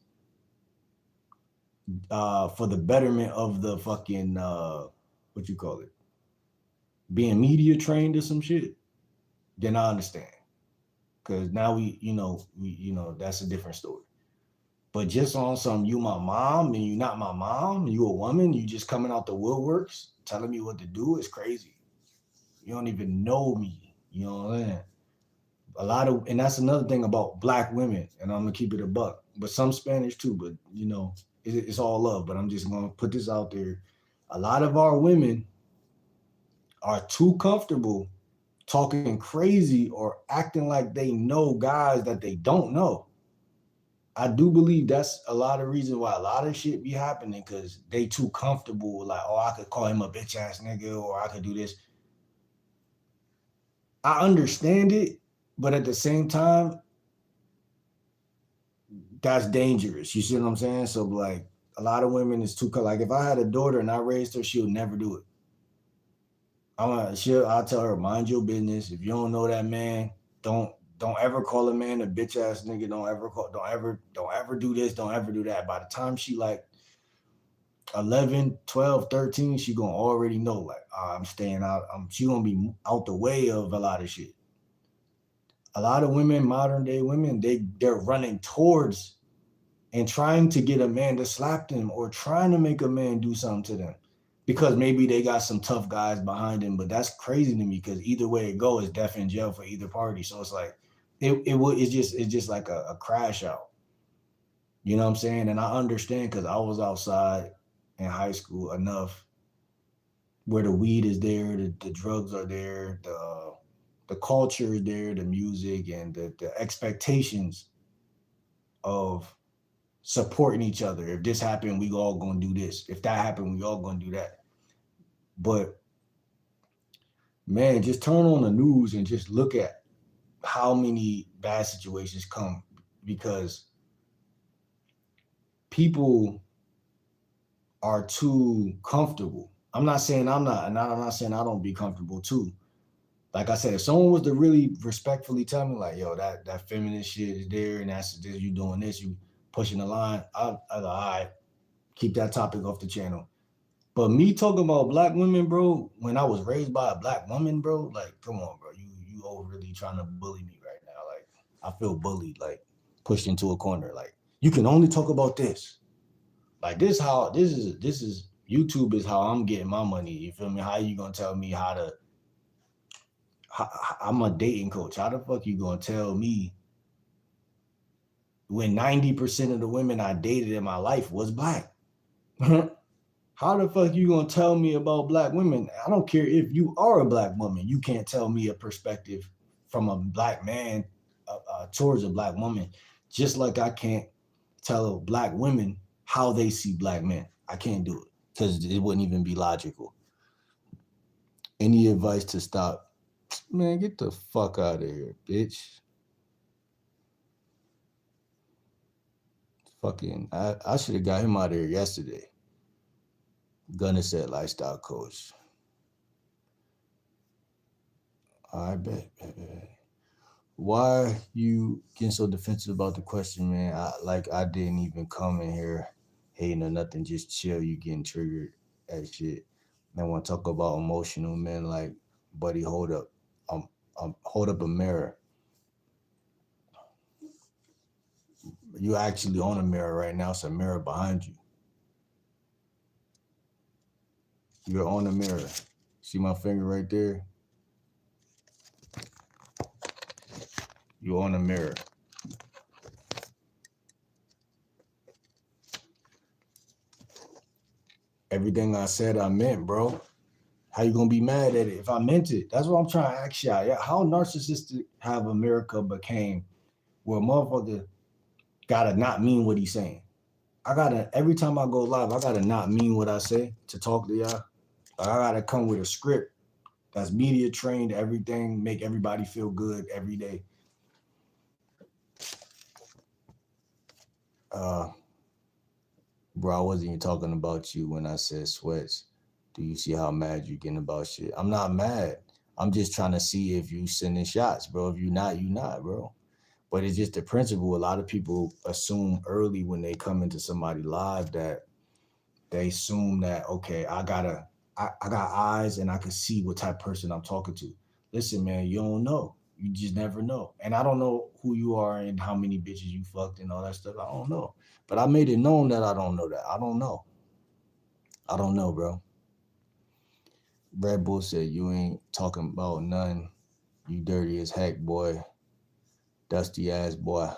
for the betterment of the fucking what you call it, being media trained or some shit. Then I understand because now we that's a different story. But just on some, you my mom and you not my mom, you a woman, you just coming out the woodworks telling me what to do is crazy. You don't even know me. You know what I'm saying? A lot of, and that's another thing about black women, and I'm gonna keep it a buck, but some Spanish too. But it's all love. But I'm just gonna put this out there. A lot of our women are too comfortable talking crazy or acting like they know guys that they don't know. I do believe that's a lot of reasons why a lot of shit be happening because they too comfortable. Like, oh, I could call him a bitch ass nigga, or I could do this. I understand it, but at the same time, that's dangerous. You see what I'm saying? So like, a lot of women is too like. If I had a daughter and I raised her, she'll never do it. I'll tell her, mind your business. If you don't know that man, don't don't ever call a man a bitch ass nigga. Don't ever do this. Don't ever do that. By the time she like 11, 12, 13, she gonna already know like, I'm staying out. She gonna be out the way of a lot of shit. A lot of women, modern day women, they're running towards and trying to get a man to slap them or trying to make a man do something to them because maybe they got some tough guys behind them. But that's crazy to me because either way it goes, death in jail for either party. So it's like it's just like a crash out. You know what I'm saying? And I understand because I was outside in high school enough where the weed is there, the drugs are there, the culture is there, the music and the expectations of supporting each other. If this happened, we all gonna do this. If that happened, we all gonna do that. But man, just turn on the news and just look at how many bad situations come because people are too comfortable. I'm not saying I don't be comfortable too. Like I said, if someone was to really respectfully tell me, like, yo, that feminist shit is there, and that's this, you doing this, you pushing the line, I all right, keep that topic off the channel. But me talking about black women, bro, when I was raised by a black woman, bro, like, come on, bro, you overly trying to bully me right now. Like, I feel bullied, like pushed into a corner. Like, you can only talk about this. Like this is YouTube is how I'm getting my money. You feel me? How you gonna tell me how to? I'm a dating coach. How the fuck you gonna tell me when 90% of the women I dated in my life was black? How the fuck you gonna tell me about black women? I don't care if you are a black woman. You can't tell me a perspective from a black man towards a black woman. Just like I can't tell black women how they see black men. I can't do it because it wouldn't even be logical. Any advice to stop? Man, get the fuck out of here, bitch. Fucking, I should have got him out of here yesterday. Gunna said lifestyle coach. I bet. Why you getting so defensive about the question, man? I didn't even come in here hating or nothing. Just chill. You getting triggered at shit. And I want to talk about emotional, man. Like, buddy, hold up. Hold up a mirror. You actually on a mirror right now. It's a mirror behind you. You're on the mirror. See my finger right there? You're on the mirror. Everything I said, I meant, bro. How you gonna be mad at it if I meant it? That's what I'm trying to ask y'all. Yeah, how narcissistic have America became where motherfucker gotta not mean what he's saying? I gotta every time I go live, I gotta not mean what I say to talk to y'all. I gotta come with a script that's media trained, everything, make everybody feel good every day. Uh, bro, I wasn't even talking about you when I said sweats. Do you see how mad you getting about shit? I'm not mad. I'm just trying to see if you sending shots, bro. If you not, you not, bro. But it's just the principle. A lot of people assume early when they come into somebody live that they assume that, okay, I got eyes and I can see what type of person I'm talking to. Listen, man, you don't know. You just never know. And I don't know who you are and how many bitches you fucked and all that stuff. I don't know. But I made it known that I don't know that. I don't know. I don't know, bro. Red Bull said you ain't talking about none. You dirty as heck, boy. Dusty ass boy.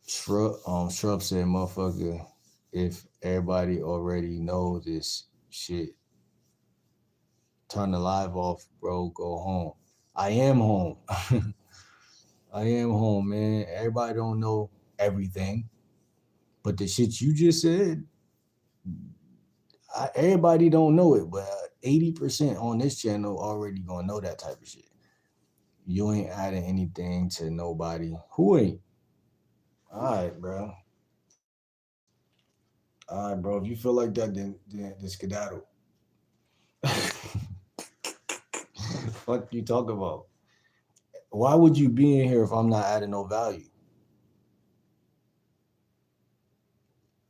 Shrub said, motherfucker, if everybody already know this shit, turn the live off, bro. Go home. I am home. I am home, man. Everybody don't know everything, but the shit you just said, everybody don't know it, but 80% on this channel already gonna know that type of shit. You ain't adding anything to nobody. Who ain't? All right, bro. All right, bro. If you feel like that, then skedaddle. What you talk about? Why would you be in here if I'm not adding no value?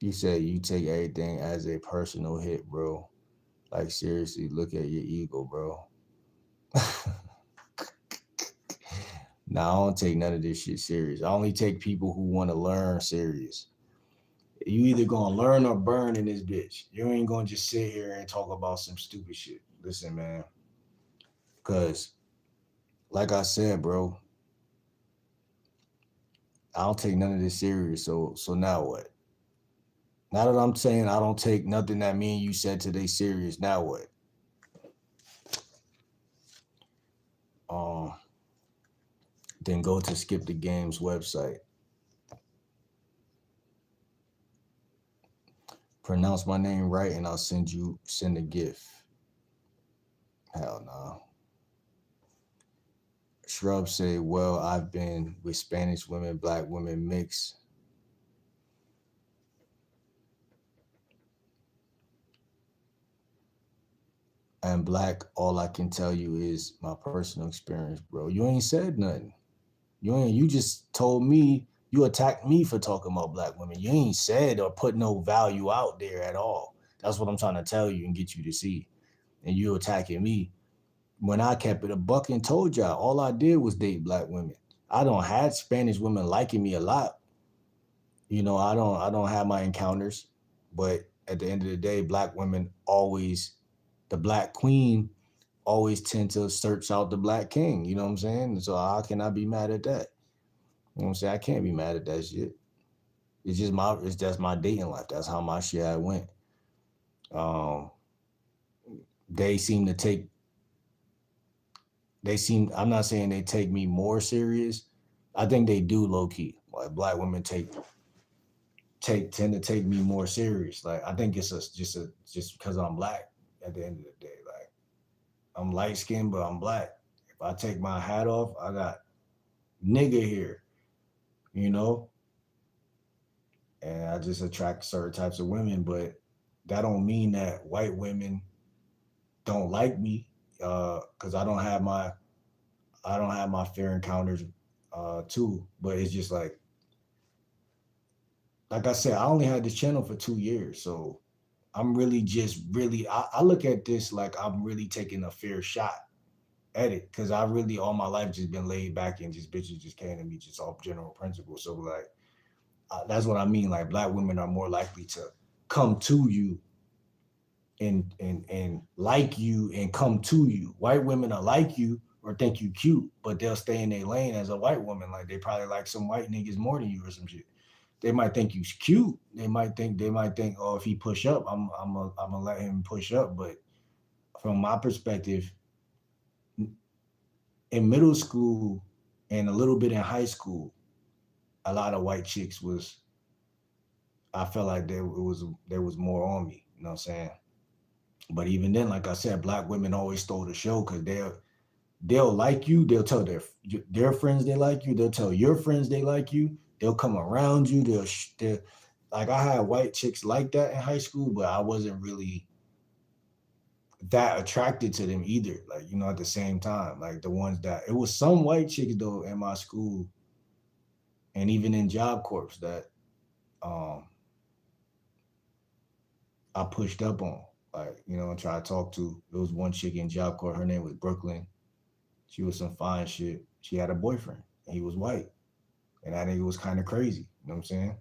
You say you take everything as a personal hit, bro. Like seriously, look at your ego, bro. Nah, I don't take none of this shit serious. I only take people who want to learn serious. You either gonna learn or burn in this bitch. You ain't gonna just sit here and talk about some stupid shit. Listen, man. Cause like I said, bro, I don't take none of this serious. So now what? Now that I'm saying I don't take nothing that me and you said today serious, now what? Um, then go to Skip the Games website. Pronounce my name right and I'll send a gift. Hell no. Shrub say, well, I've been with Spanish women, black women mixed. And black, all I can tell you is my personal experience, bro. You ain't said nothing. You just told me, you attacked me for talking about black women. You ain't said or put no value out there at all. That's what I'm trying to tell you and get you to see. And you attacking me when I kept it a buck and told y'all all I did was date black women. I don't had Spanish women liking me a lot. You know, I don't have my encounters, but at the end of the day, black women always, the black queen always tend to search out the black king. You know what I'm saying? So how can I be mad at that? You know what I'm saying? I can't be mad at that shit. It's just my dating life. That's how my shit had went. Um, they seem to take I'm not saying they take me more serious. I think they do low key. Like black women tend to take me more serious. Like I think it's just because I'm black at the end of the day. Like I'm light skinned, but I'm black. If I take my hat off, I got nigga here, you know? And I just attract certain types of women, but that don't mean that white women don't like me. Cause I don't have my fair encounters too. But it's just like I said, I only had this channel for 2 years. So I'm really I look at this like I'm really taking a fair shot edit, because I really all my life just been laid back and just bitches just came to me just off general principles. So like that's what I mean. Like black women are more likely to come to you and like you and come to you. White women are like you or think you cute, but they'll stay in their lane as a white woman. Like they probably like some white niggas more than you or some shit. They might think you cute. They might think, oh, if he push up, I'm gonna let him push up. But from my perspective, in middle school and a little bit in high school, a lot of white chicks was I felt like there was more on me. You know what I'm saying? But even then, like I said, black women always stole the show because they'll like you. They'll tell their friends they like you. They'll tell your friends they like you. They'll come around you. They'll like I had white chicks like that in high school, but I wasn't really that attracted to them either. Like at the same time, like the ones that it was some white chicks though in my school and even in Job Corps that um I pushed up on. Like, and try to talk to. There was one chick in Job Corps, her name was Brooklyn. She was some fine shit. She had a boyfriend, and he was white. And I think it was kind of crazy. You know what I'm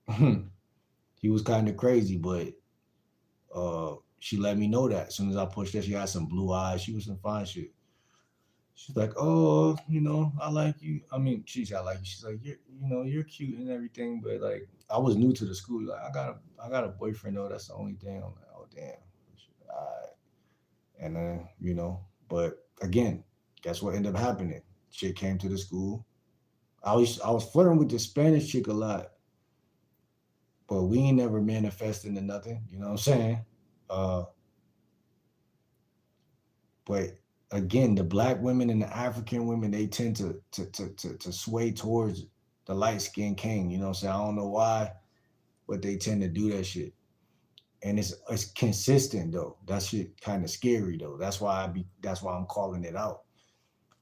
saying? He was kind of crazy, but she let me know that as soon as I pushed her, she had some blue eyes. She was some fine shit. She's like, oh, I like you. I mean, she said I like you. She's like, you're cute and everything, but like, I was new to the school. Like, I got a boyfriend though. That's the only thing. I'm like, oh damn. All right. And then, but again, guess what ended up happening? Chick came to the school. I was flirting with the Spanish chick a lot, but we ain't never manifested into nothing. You know what I'm saying? Uh, but again, the black women and the African women, they tend to sway towards the light skinned king. You know what I'm saying? I don't know why, but they tend to do that shit. And it's consistent though. That shit kind of scary though. That's why I'm calling it out.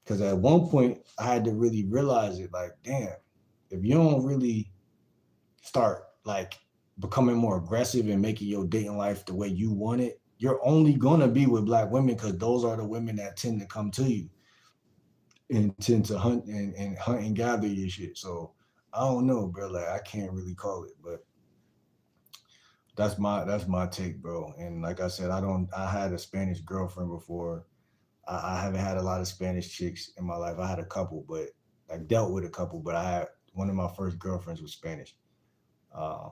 Because at one point I had to really realize it. Like, damn, if you don't really start like becoming more aggressive and making your dating life the way you want it, you're only gonna be with black women because those are the women that tend to come to you and tend to hunt and gather your shit. So I don't know, bro. Like I can't really call it, but that's my take, bro. And like I said, I had a Spanish girlfriend before. I haven't had a lot of Spanish chicks in my life. I had a couple, but I dealt with a couple, but I had one of my first girlfriends was Spanish. Um,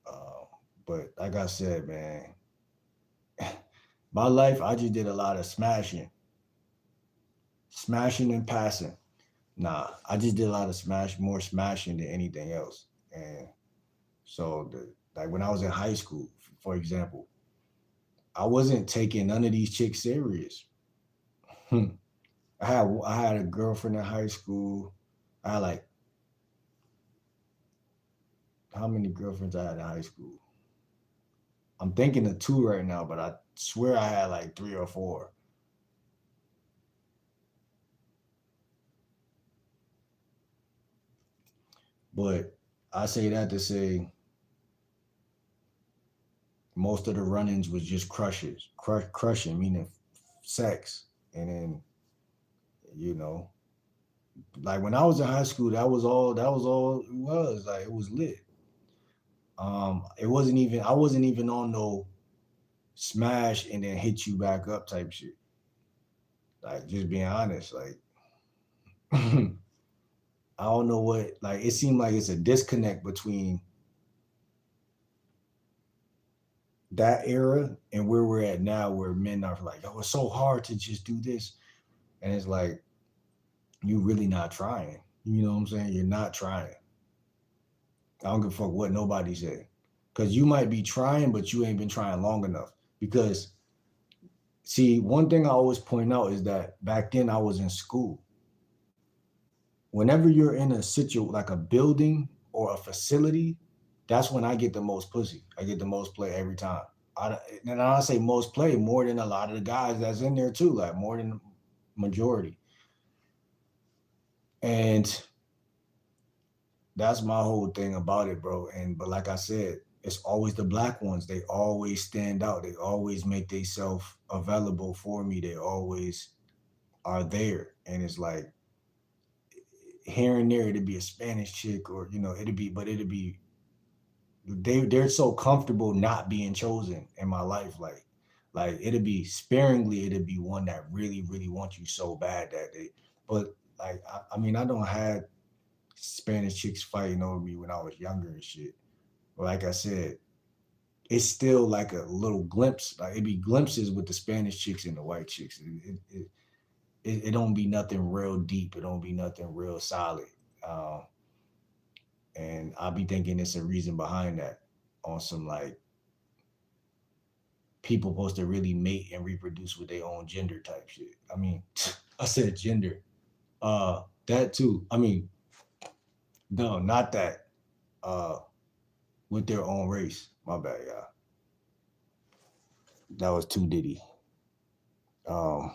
uh, but like I said, man, my life I just did a lot of smashing and passing. Nah, I just did a lot of more smashing than anything else. And so like when I was in high school, for example, I wasn't taking none of these chicks serious. I had a girlfriend in high school. I had like how many girlfriends I had in high school? I'm thinking of two right now, but I swear I had like three or four. But I say that to say most of the run-ins was just crushing, meaning sex, and then you know, like when I was in high school, that was all. That was all it was. Like it was lit. It wasn't even. I wasn't even on no smash and then hit you back up type shit. Like just being honest, like I don't know what. Like it seemed like it's a disconnect between that era and where we're at now, where men are like, oh, it's so hard to just do this, and it's like you really not trying. You know what I'm saying? You're not trying. I don't give a fuck what nobody said. Because you might be trying, but you ain't been trying long enough. Because, see, one thing I always point out is that back then I was in school. Whenever you're in a like a building or a facility, that's when I get the most pussy. I get the most play every time. And I say most play more than a lot of the guys that's in there too, like more than the majority. And that's my whole thing about it, bro. But like I said, it's always the black ones. They always stand out. They always make themselves available for me. They always are there. And it's like here and there it'd be a Spanish chick, or it'd be they're so comfortable not being chosen in my life. Like it'd be sparingly, it'd be one that really, really wants you so bad that they but like I mean I don't had Spanish chicks fighting over me when I was younger and shit. But like I said, it's still like a little glimpse. Like it'd be glimpses with the Spanish chicks and the white chicks. It don't be nothing real deep. It don't be nothing real solid. Um, and I'll be thinking it's a reason behind that on some like people supposed to really mate and reproduce with their own gender type shit. I mean, I said gender. That too. I mean, no, not that. Uh, with their own race. My bad, y'all. That was too Diddy. Um,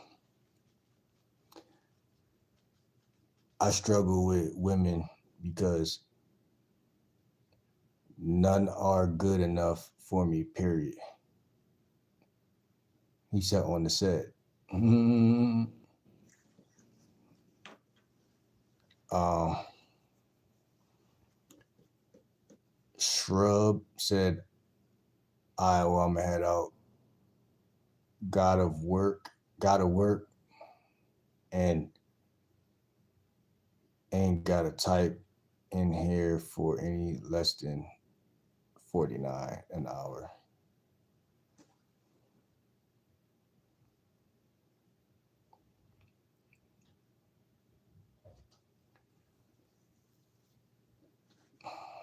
I struggle with women because none are good enough for me, period. He said on the set. Um, Shrub said, "I well, I'm gonna head out. Gotta work, and ain't gotta type in here for any less than 49 an hour."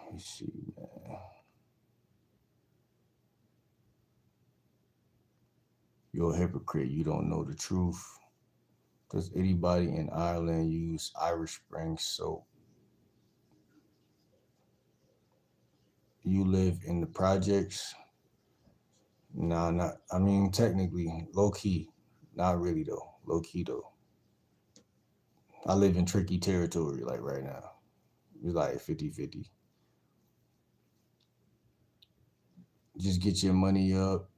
Let me see, man. You're a hypocrite. You don't know the truth. Does anybody in Ireland use Irish Spring soap? You live in the projects? No, not. I mean, technically, low key. Not really, though. Low key, though. I live in tricky territory, like right now. It's like 50-50. Just get your money up.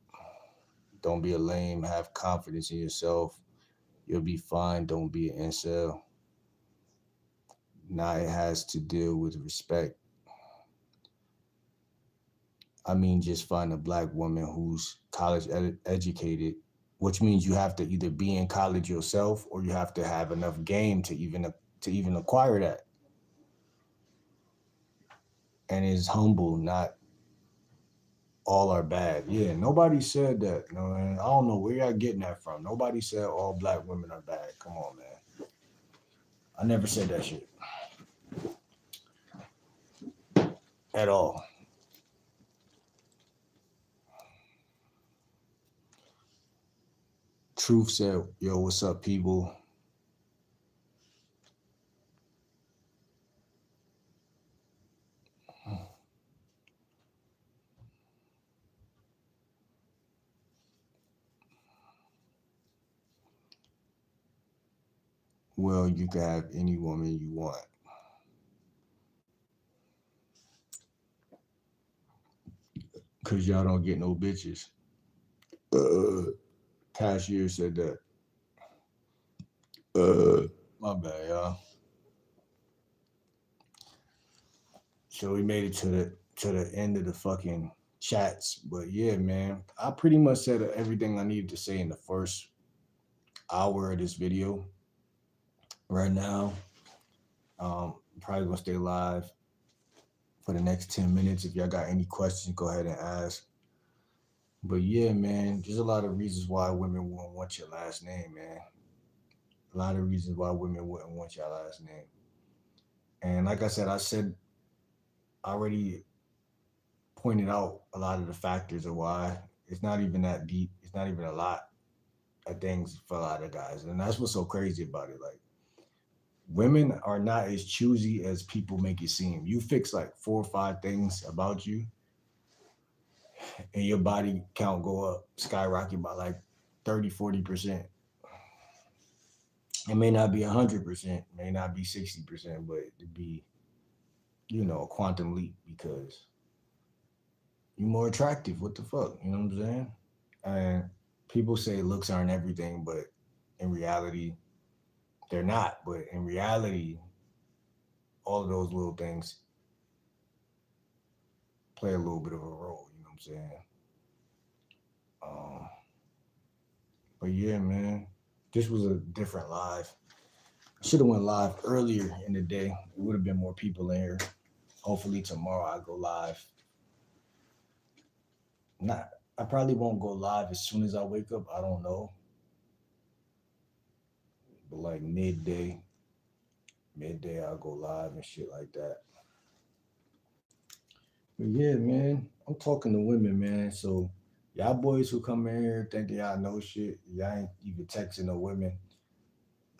Don't be a lame. Have confidence in yourself. You'll be fine. Don't be an incel. Now it has to deal with respect. I mean, just find a black woman who's college educated, which means you have to either be in college yourself or you have to have enough game to even acquire that. And is humble, not all are bad. Yeah, nobody said that. No, and I don't know where y'all getting that from. Nobody said all black women are bad. Come on, man. I never said that shit at all. Truth said, "Yo, what's up, people?" Well, you can have any woman you want. Cause y'all don't get no bitches. Cashier said that. My bad, y'all. So we made it to the end of the fucking chats. But yeah, man, I pretty much said everything I needed to say in the first hour of this video. Right now, probably gonna stay live for the next 10 minutes. If y'all got any questions, go ahead and ask. But yeah, man, there's a lot of reasons why women wouldn't want your last name, man. A lot of reasons why women wouldn't want your last name. And like I said, I already pointed out a lot of the factors of why. It's not even that deep. It's not even a lot of things for a lot of guys. And that's what's so crazy about it. Like, women are not as choosy as people make it seem. You fix like 4 or 5 things about you, and your body count go up, skyrocket by like 30-40%. It may not be 100%, may not be 60%, but it'd be, a quantum leap because you more attractive. What the fuck? You know what I'm saying? And people say looks aren't everything, but in reality, they're not. But in reality, all of those little things play a little bit of a role. You know what I'm saying? Um, but yeah, man, this was a different live. I should have went live earlier in the day. It would have been more people in here. Hopefully tomorrow I go live. Not, I probably won't go live as soon as I wake up. I don't know, but like midday I'll go live and shit like that. But yeah, man, I'm talking to women, man. So y'all boys who come in here think y'all know shit, y'all ain't even texting no women.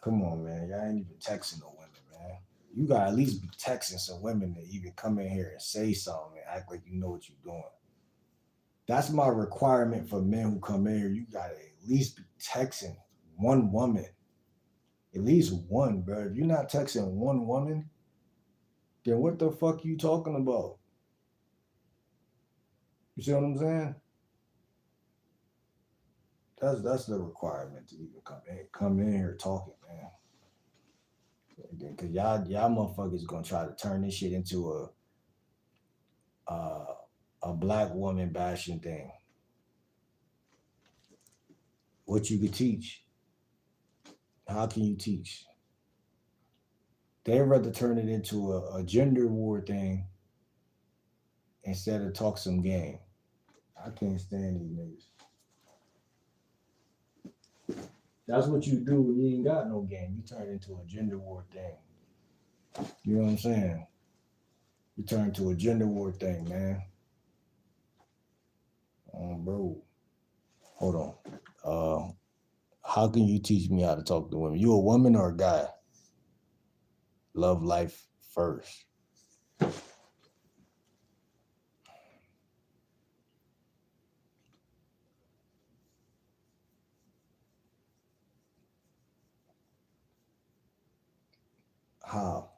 Come on, man, y'all ain't even texting no women, man. You gotta at least be texting some women to even come in here and say something and act like you know what you're doing. That's my requirement for men who come in here. You gotta at least be texting one woman, at least one, bro. If you're not texting one woman, then what the fuck you talking about? You see what I'm saying? That's the requirement to even come in here talking, man. Cause y'all motherfuckers gonna try to turn this shit into a a black woman bashing thing. What you could teach? How can you teach? They'd rather turn it into a gender war thing instead of talk some game. I can't stand these niggas. That's what you do when you ain't got no game. You turn it into a gender war thing. You know what I'm saying? You turn it into a gender war thing, man. Bro. Hold on. How can you teach me how to talk to women? You a woman or a guy? Love life first. How?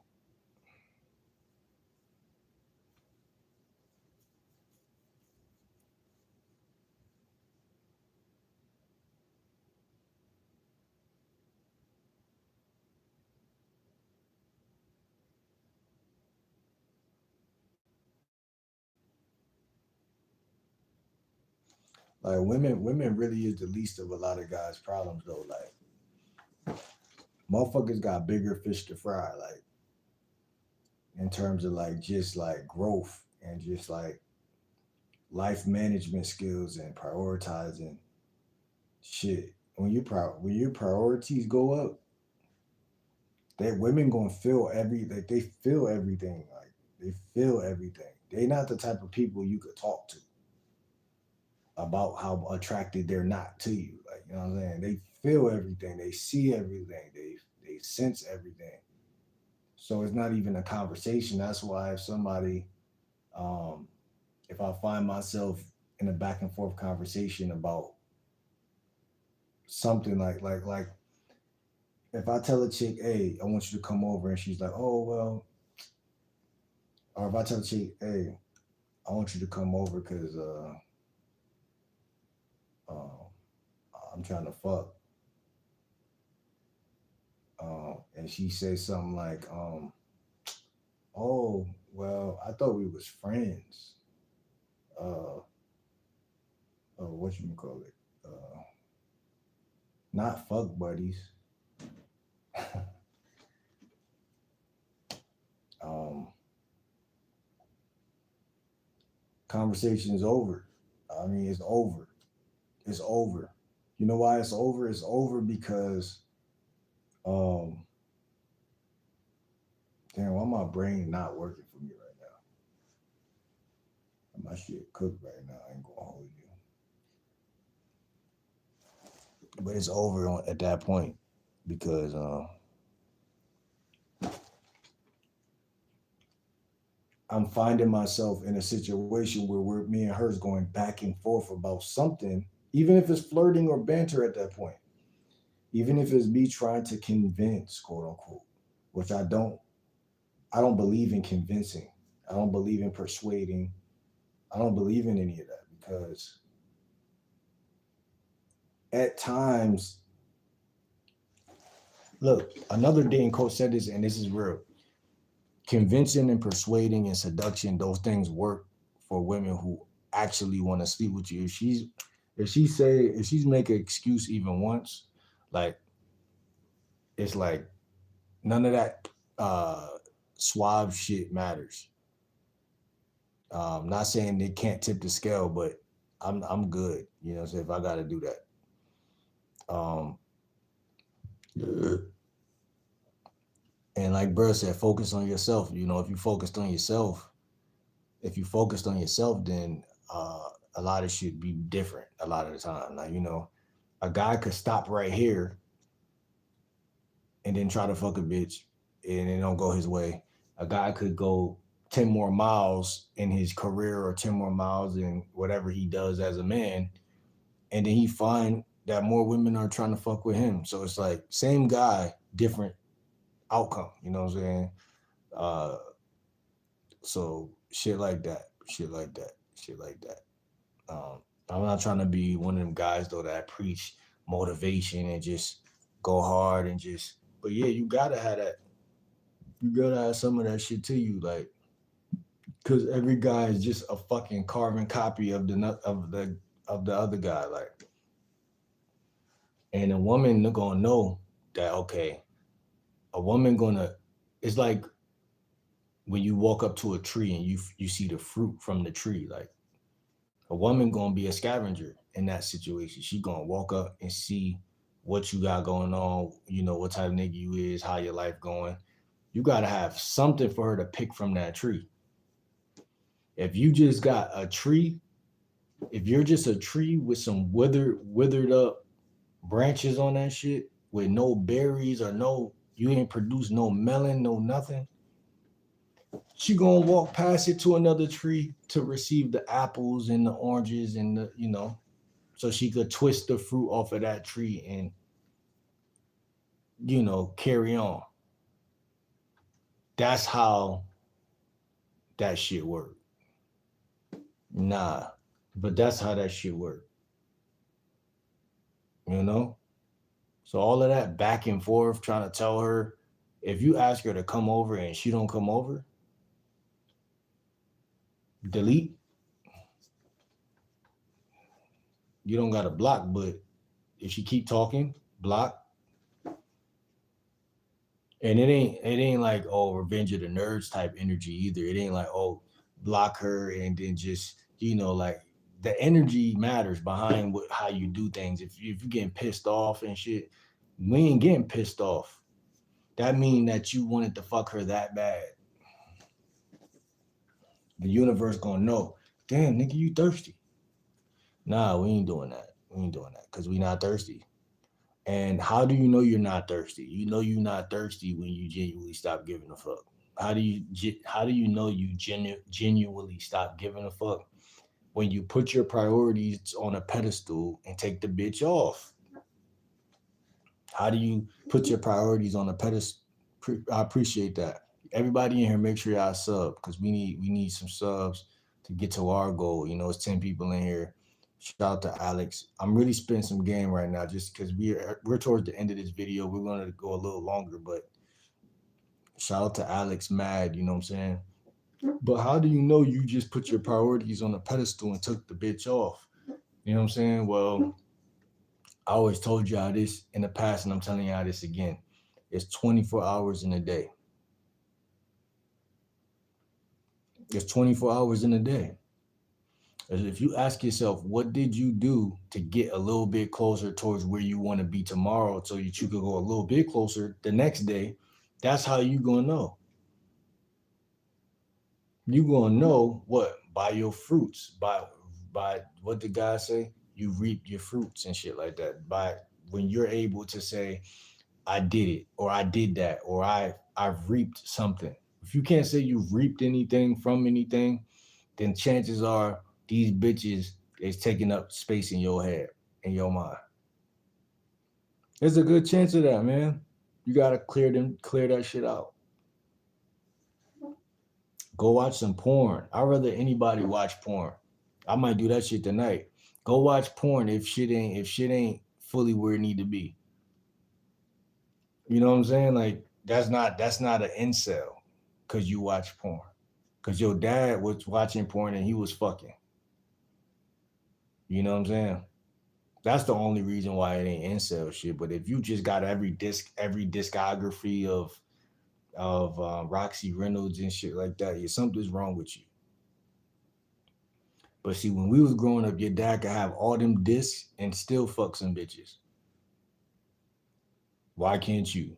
Like women really is the least of a lot of guys' problems though. Like motherfuckers got bigger fish to fry. Like in terms of like just like growth and just like life management skills and prioritizing shit. When your priorities go up, that women gonna feel like they feel everything. Like they feel everything. They not the type of people you could talk to about how attracted they're not to you. Like you know what I'm saying? They feel everything. They see everything. They sense everything. So it's not even a conversation. That's why um, if I find myself in a back and forth conversation about something like if I tell a chick, hey, I want you to come over, and she's like, oh well, or if I tell a chick, hey, I want you to come over because uh, I'm trying to fuck, and she says something like, oh well, I thought we was friends. Uh, what you call it? Not fuck buddies. um, Conversation is over. I mean, it's over. It's over. You know why it's over? It's over because um, damn, why my brain not working for me right now? My shit cooked right now. I ain't gonna hold you, but it's over at that point because I'm finding myself in a situation where me and her's going back and forth about something, even if it's flirting or banter at that point, even if it's me trying to convince, quote unquote, which I don't believe in convincing. I don't believe in persuading. I don't believe in any of that because at times, look, another dating coach said this, and this is real. Convincing and persuading and seduction, those things work for women who actually want to sleep with you. If she's make an excuse even once, like it's like none of that suave shit matters. Not saying they can't tip the scale, but I'm good. You know, so if I gotta do that. Um and like Bro said, focus on yourself. You know, if you focused on yourself, then a lot of shit be different a lot of the time. Like, you know, a guy could stop right here and then try to fuck a bitch and it don't go his way. A guy could go 10 more miles in his career or 10 more miles in whatever he does as a man, and then he find that more women are trying to fuck with him. So it's like same guy, different outcome. You know what I'm saying? Uh, so shit like that, shit like that, shit like that. I'm not trying to be one of them guys though that preach motivation and just go hard and just. But yeah, you gotta have that. You gotta have some of that shit to you, like, cause every guy is just a fucking carbon copy of the other guy, like. And a woman gonna know that okay, a woman gonna. It's like when you walk up to a tree and you see the fruit from the tree, like a woman gonna be a scavenger in that situation. She gonna walk up and see what you got going on, you know, what type of nigga you is, how your life going. You gotta have something for her to pick from that tree. If you just got a tree, if you're just a tree with some withered up branches on that shit with no berries or no, you ain't produce no melon, no nothing. She gonna walk past it to another tree to receive the apples and the oranges and the, you know, so she could twist the fruit off of that tree and, you know, carry on. That's how that shit work. Nah, but that's how that shit work. You know? So all of that back and forth trying to tell her, if you ask her to come over and she don't come over, delete. You don't got to block, but if she keep talking, block. And it ain't like, oh, Revenge of the Nerds type energy either. It ain't like, oh, block her and then just, you know, like the energy matters behind how you do things. If you're getting pissed off and shit, we ain't getting pissed off. That mean that you wanted to fuck her that bad. The universe gonna know. Damn, nigga, you thirsty. Nah, we ain't doing that. We ain't doing that because we not thirsty. And how do you know you're not thirsty? You know you're not thirsty when you genuinely stop giving a fuck. How do you know you genuinely stop giving a fuck? When you put your priorities on a pedestal and take the bitch off. How do you put your priorities on a pedestal? I appreciate that. Everybody in here, make sure y'all sub because we need some subs to get to our goal. You know, it's 10 people in here. Shout out to Alex. I'm really spending some game right now just because we're towards the end of this video. We're gonna go a little longer, but shout out to Alex Mad, you know what I'm saying? But how do you know you just put your priorities on a pedestal and took the bitch off? You know what I'm saying? Well, I always told y'all this in the past, and I'm telling y'all this again. It's 24 hours in a day. It's 24 hours in a day. If you ask yourself, what did you do to get a little bit closer towards where you want to be tomorrow so that you could go a little bit closer the next day, that's how you going to know. You going to know what? By your fruits. By what the guy say? You reap your fruits and shit like that. By when you're able to say, I did it, or I did that, or I've reaped something. If you can't say you've reaped anything from anything, then chances are these bitches is taking up space in your head, in your mind. There's a good chance of that, man. You gotta clear that shit out. Go watch some porn. I'd rather anybody watch porn. I might do that shit tonight. Go watch porn if shit ain't fully where it need to be. You know what I'm saying? Like that's not an incel because you watch porn. Cause your dad was watching porn and he was fucking. You know what I'm saying? That's the only reason why it ain't incel shit. But if you just got every discography of Roxy Reynolds and shit like that, yeah, something's wrong with you. But see, when we was growing up, your dad could have all them discs and still fuck some bitches. Why can't you?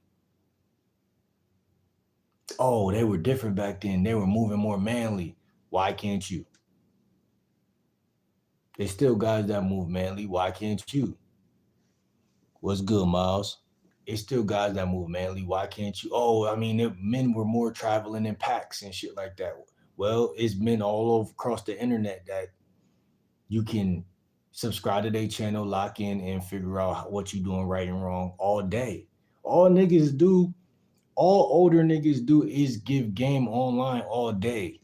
Oh, they were different back then. They were moving more manly. Why can't you? They still guys that move manly. Why can't you? What's good, Miles? It's still guys that move manly. Why can't you? Oh, I mean, men were more traveling in packs and shit like that. Well, it's men all over across the internet that you can subscribe to their channel, lock in, and figure out what you doing right and wrong all day. All niggas do, all older niggas do is give game online all day.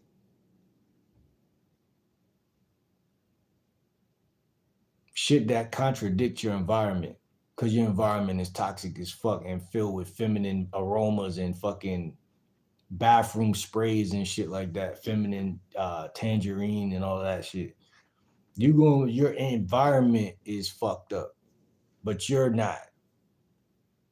Shit that contradict your environment. Cause your environment is toxic as fuck and filled with feminine aromas and fucking bathroom sprays and shit like that, feminine tangerine and all that shit. Your environment is fucked up, but you're not.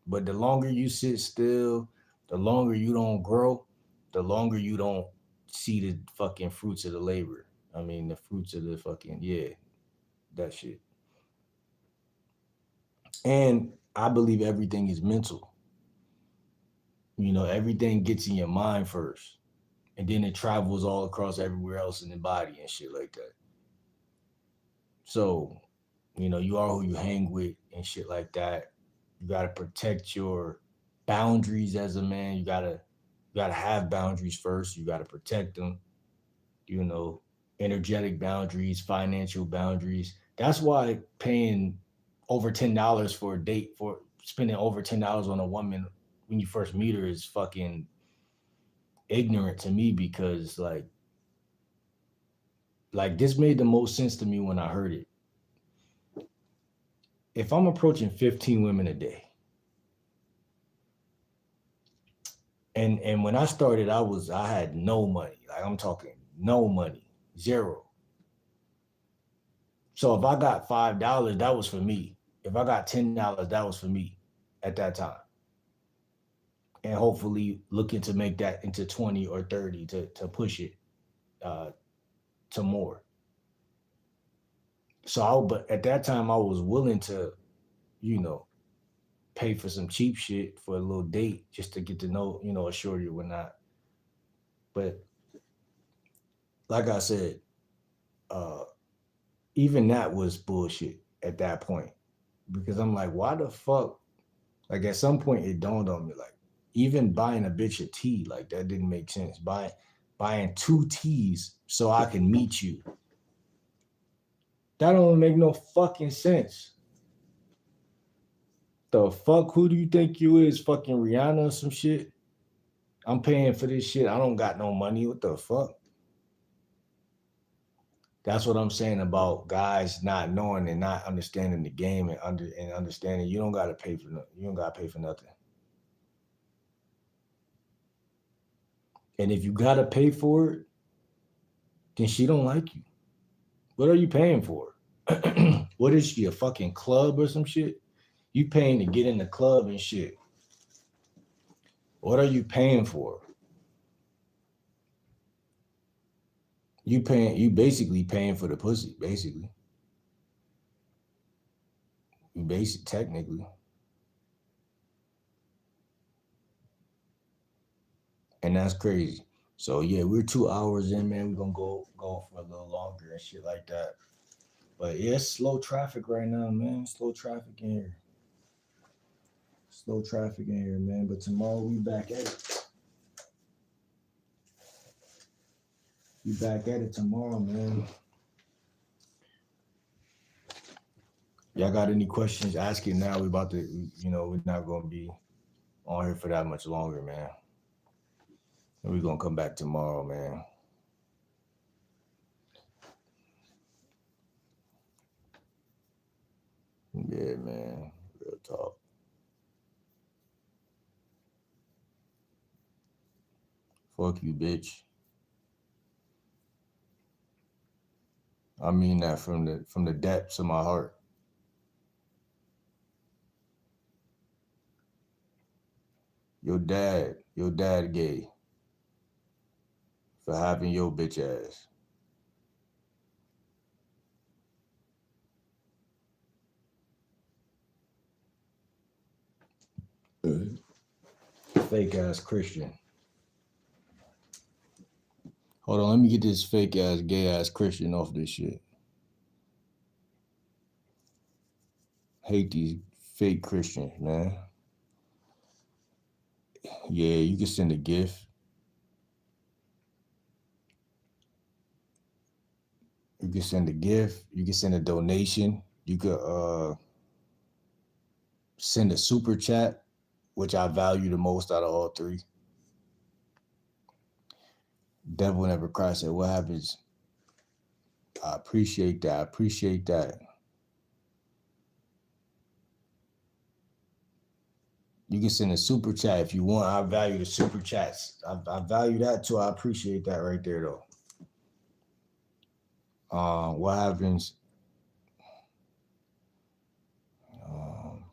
But the longer you sit still, the longer you don't grow, the longer you don't see the fucking fruits of the labor. I mean, the fruits of the fucking, yeah, that shit. And I believe everything is mental. Everything gets in your mind first, and then it travels all across everywhere else in the body and shit like that. So, you are who you hang with and shit like that. You gotta protect your boundaries as a man. You gotta have boundaries first. You gotta protect them. You know, energetic boundaries, financial boundaries. That's why paying over $10 for a date, for spending over $10 on a woman when you first meet her is fucking ignorant to me because like this made the most sense to me when I heard it. If I'm approaching 15 women a day, and when I started, I had no money. Like I'm talking no money, zero. So if I got $5, that was for me. If I got $10, that was for me at that time. And hopefully looking to make that into 20 or 30 to push it uh, to more. But at that time I was willing to, you know, pay for some cheap shit for a little date just to get to know, a shorty or whatnot. But like I said, uh, even that was bullshit at that point because I'm like, why the fuck? Like at some point it dawned on me, like even buying a bitch a tea, like that didn't make sense. Buying two teas so I can meet you. That don't make no fucking sense. The fuck? Who do you think you is? Fucking Rihanna or some shit? I'm paying for this shit. I don't got no money. What the fuck? That's what I'm saying about guys not knowing and not understanding the game and understanding you don't gotta pay for you don't gotta pay for nothing. And if you gotta pay for it, then she don't like you. What are you paying for? What is she, a fucking club or some shit? You paying to get in the club and shit. What are you paying for? You basically paying for the pussy, basically. You basic technically. And that's crazy. So yeah, we're 2 hours in, man. We're gonna go for a little longer and shit like that. But yeah, it's slow traffic right now, man. Slow traffic in here. Slow traffic in here, man. But tomorrow we back at it. We back at it tomorrow, man. Y'all got any questions? Ask it now. We about to, we're not gonna be on here for that much longer, man. And we're gonna come back tomorrow, man. Yeah, man. Real talk. Fuck you, bitch. I mean that from the depths of my heart. Your dad gay for having your bitch ass. Fake ass Christian. Hold on, let me get this fake ass gay ass Christian off this shit. Hate these fake Christians, man. Yeah, you can send a gift. You can send a gift. You can send a donation. You could send a super chat, which I value the most out of all three. Devil never cries. Said, what happens? I appreciate that. I appreciate that. You can send a super chat if you want. I value the super chats. I value that too. I appreciate that right there though. What happens? Um,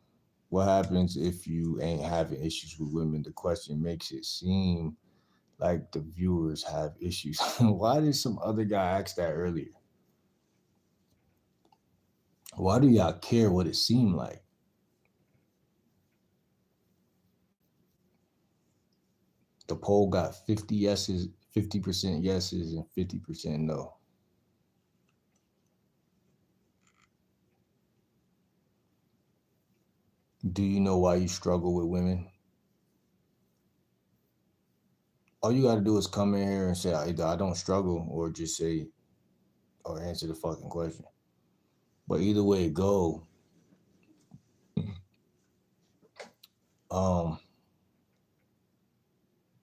what happens if you ain't having issues with women? The question makes it seem like the viewers have issues. Why did some other guy ask that earlier? Why do y'all care what it seemed like? The poll got 50 yeses, 50% yeses, and 50% no. Do you know why you struggle with women? All you got to do is come in here and say, either I don't struggle, or just say, or answer the fucking question. But either way it go, um,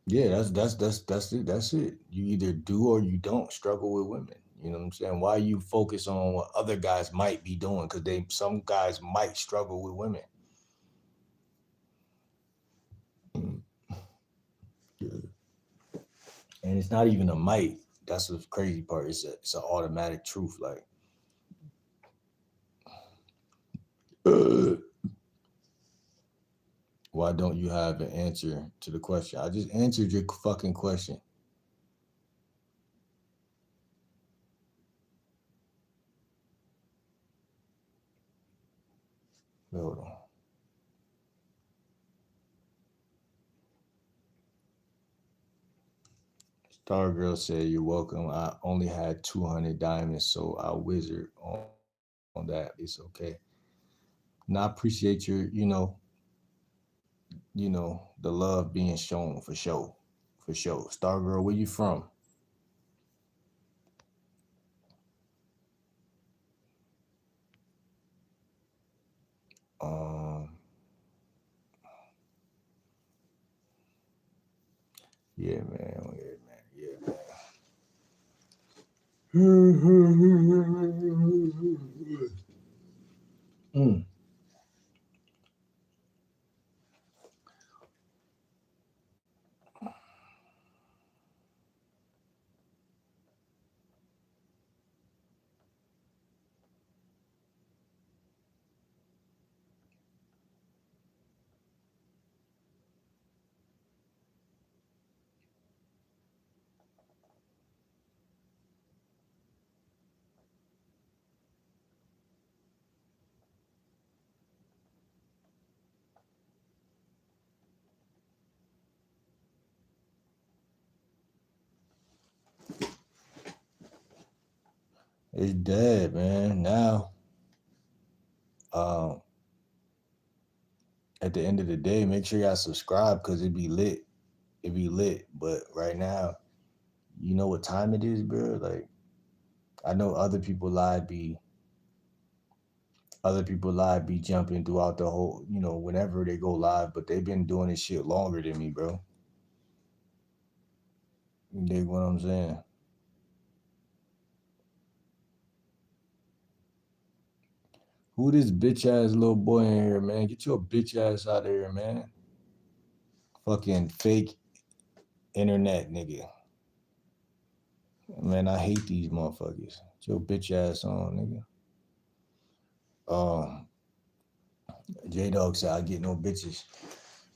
yeah, that's it. That's it. You either do or you don't struggle with women. You know what I'm saying? Why you focus on what other guys might be doing? Because some guys might struggle with women. And it's not even a might. That's the crazy part. It's an automatic truth. Like, why don't you have an answer to the question? I just answered your fucking question. Hold on. Stargirl said, "You're welcome. I only had 200 diamonds, so I'll wizard on that. It's okay. And I appreciate your, the love being shown for sure, for sure. Stargirl, where you from? Um, yeah, man, yeah, man. It's dead, man. Now, um, at the end of the day, make sure y'all subscribe because it be lit. It be lit. But right now, you know what time it is, bro? Like, I know other people live be jumping throughout the whole, whenever they go live, but they've been doing this shit longer than me, bro. You dig what I'm saying? Who this bitch ass little boy in here, man? Get your bitch ass out of here, man. Fucking fake internet nigga. Man, I hate these motherfuckers. Get your bitch ass on, nigga. J-Dog said, I get no bitches.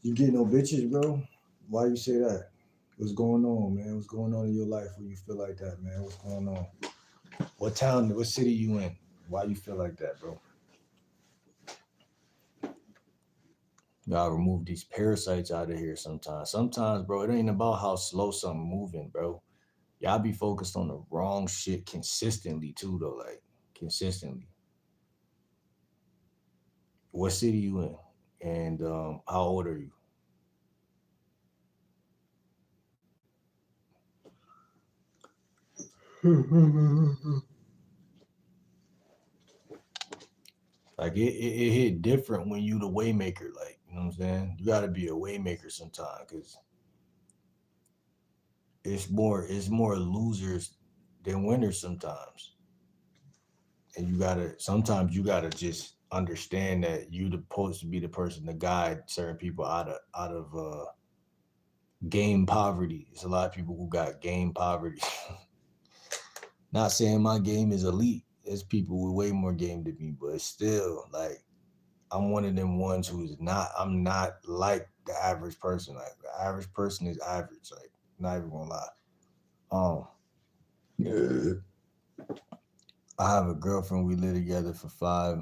You get no bitches, bro? Why you say that? What's going on, man? What's going on in your life where you feel like that, man? What's going on? What town, what city you in? Why you feel like that, bro? You gotta remove these parasites out of here sometimes. Sometimes, bro, it ain't about how slow something moving, bro. Y'all be focused on the wrong shit consistently too, though. Like consistently. What city you in? And how old are you? Like it hit different when you the waymaker. Like you know what I'm saying. You gotta be a waymaker sometimes, cause it's more losers than winners sometimes. And sometimes you gotta just understand that you're supposed to be the person to guide certain people out of game poverty. There's a lot of people who got game poverty. Not saying my game is elite. There's people with way more game than me, but still, like I'm one of them ones I'm not like the average person. Like the average person is average. Like not even gonna lie. Yeah. I have a girlfriend. We live together for 5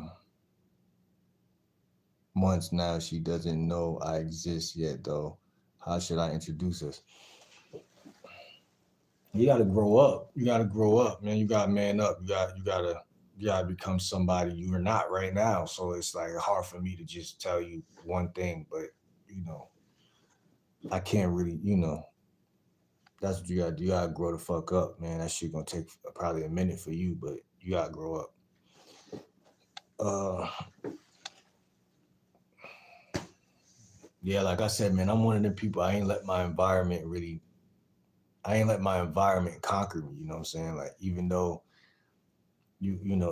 months now. She doesn't know I exist yet, though. How should I introduce us? You gotta grow up. You gotta grow up, man. You gotta man up. You gotta become somebody you're not right now. So it's like hard for me to just tell you one thing, but you know, I can't really, that's what you gotta do. You gotta grow the fuck up, man. That shit gonna take probably a minute for you, but you gotta grow up. Uh yeah, like I said, man, I'm one of the people I ain't let my environment conquer me, you know what I'm saying? Like even though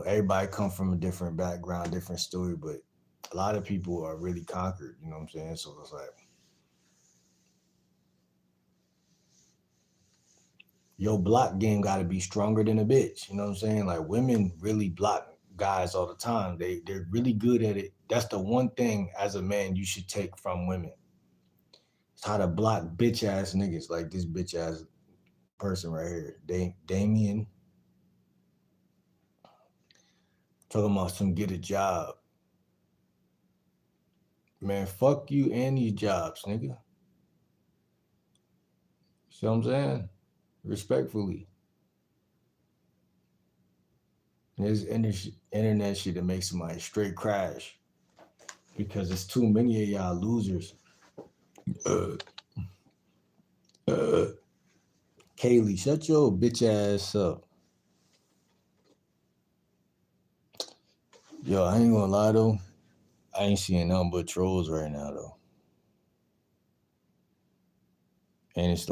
everybody come from a different background, different story, but a lot of people are really conquered, you know what I'm saying? So it's like your block game gotta be stronger than a bitch, you know what I'm saying? Like women really block guys all the time. They're really good at it. That's the one thing as a man you should take from women. It's how to block bitch ass niggas like this bitch ass person right here. Damien talking about some get a job. Man, fuck you and these jobs, nigga. See what I'm saying? Respectfully. There's internet shit that makes somebody straight crash because it's too many of y'all losers. Uh, uh, Kaylee, shut your bitch ass up. Yo, I ain't gonna lie though. I ain't seeing nothing but trolls right now though. And it's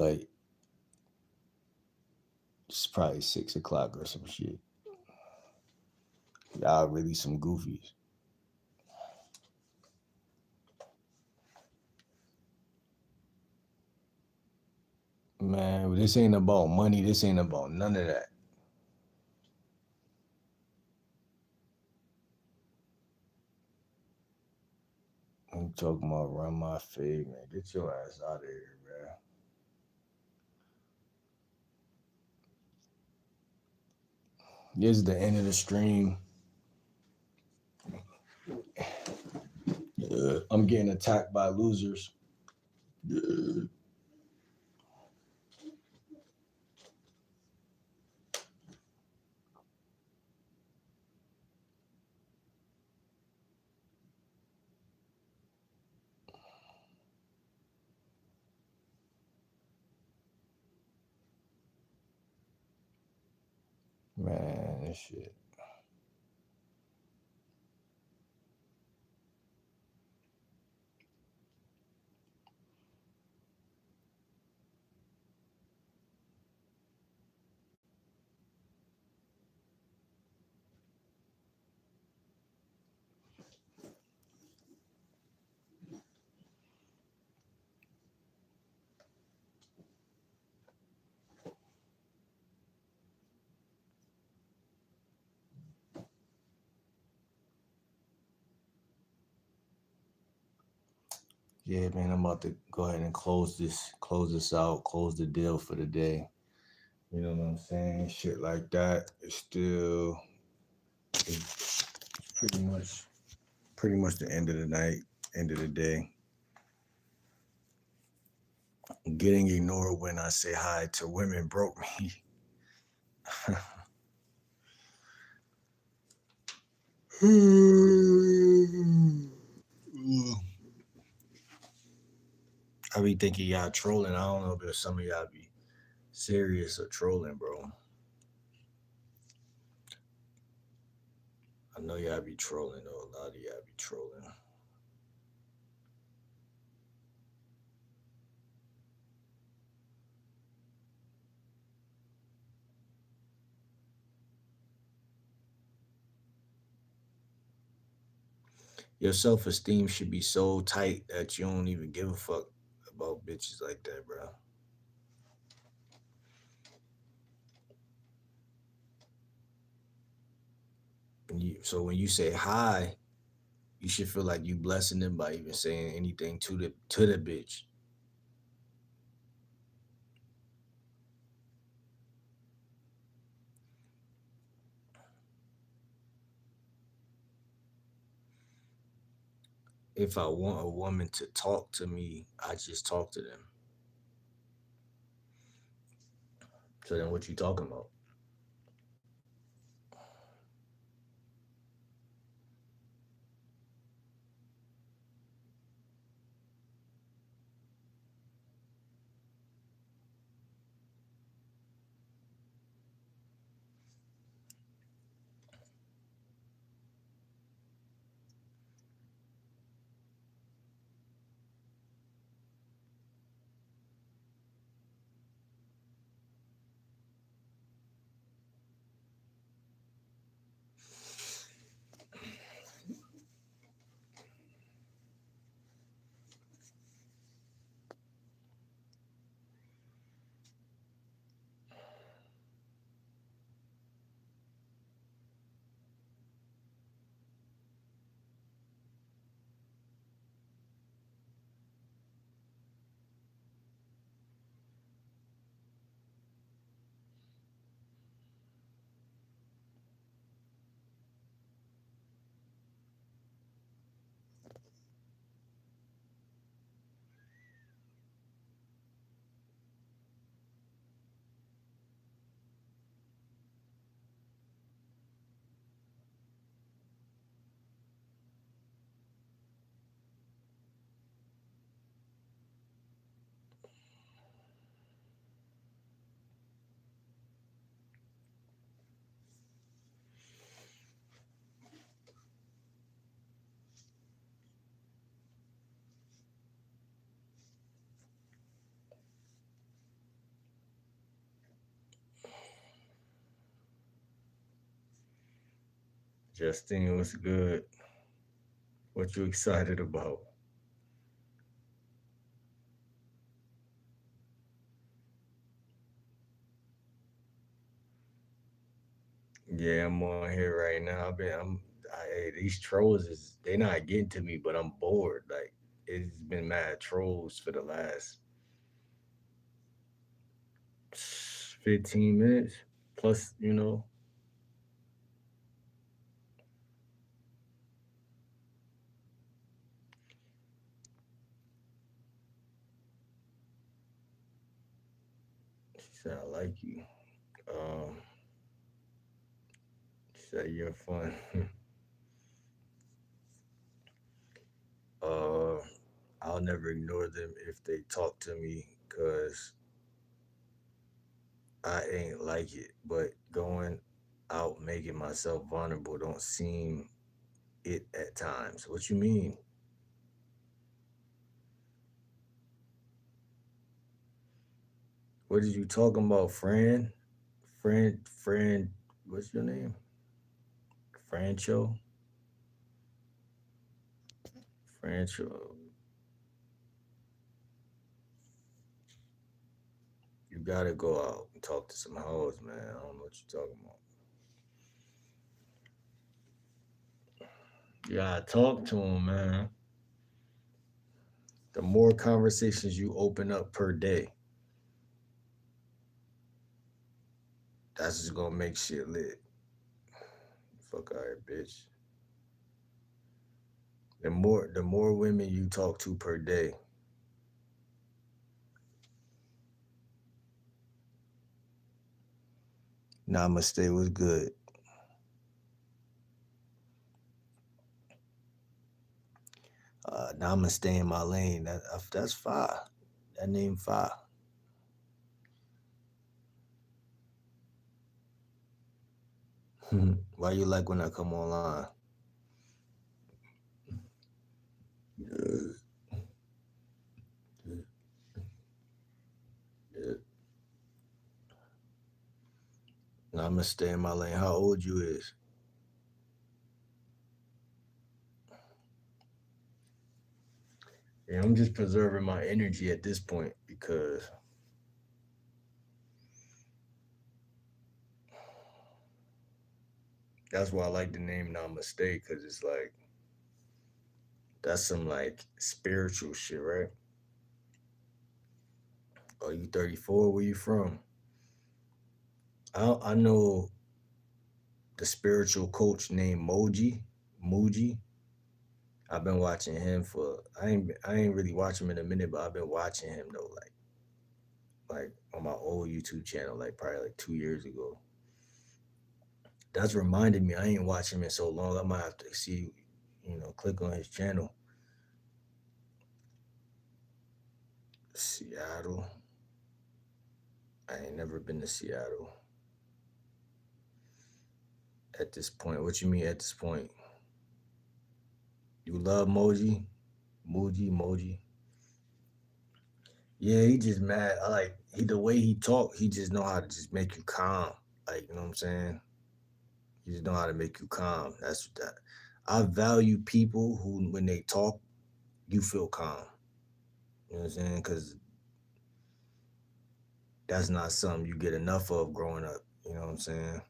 probably 6 o'clock or some shit. Y'all really some goofies. Man, this ain't about money. This ain't about none of that. I'm talking about run my fade, man. Get your ass out of here, man. This is the end of the stream. I'm getting attacked by losers. Man, this shit. Yeah, man, I'm about to go ahead and close this out, close the deal for the day. You know what I'm saying? Shit like that. It's still it's pretty much the end of the night, end of the day. Getting ignored when I say hi to women broke me. I be thinking y'all trolling. I don't know if some of y'all be serious or trolling, bro. I know y'all be trolling though. A lot of y'all be trolling. Your self esteem should be so tight that you don't even give a fuck about bitches like that, bro. So when you say hi, you should feel like you blessing them by even saying anything to the bitch. If I want a woman to talk to me, I just talk to them. So then what you talking about? Justine, what's good? What you excited about? Yeah, I'm on here right now. Hey, these trolls is they not getting to me, but I'm bored. Like it's been mad trolls for the last 15 minutes plus. She said I like you. Um, she said you're fun. uh, I'll never ignore them if they talk to me, cause I ain't like it. But going out making myself vulnerable don't seem it at times. What you mean? What are you talking about, Fran? Fran, what's your name? Francho? Francho. You gotta go out and talk to some hoes, man. I don't know what you're talking about. You gotta talk to them, man. The more conversations you open up per day, that's just gonna make shit lit. Fuck all right, bitch. The more women you talk to per day, namaste was good. Namaste in my lane. That's fire. That name fire. Why you like when I come online? Namaste in my lane. How old you is? Yeah, I'm just preserving my energy at this point because that's why I like the name Namaste because it's like that's some like spiritual shit, right? Oh, you 34? Where you from? I know the spiritual coach named Moji. I've been watching him for I ain't really watching him in a minute, but I've been watching him though, like on my old YouTube channel, like probably like 2 years ago. That's reminded me I ain't watching him in so long. I might have to see, click on his channel. Seattle. I ain't never been to Seattle at this point. What you mean at this point? You love Moji. Yeah, he just mad. I like he the way he talk. He just know how to just make you calm. Like you know what I'm saying. He just know how to make you calm. That's that. I value people who, when they talk, you feel calm. You know what I'm saying? Because that's not something you get enough of growing up. You know what I'm saying?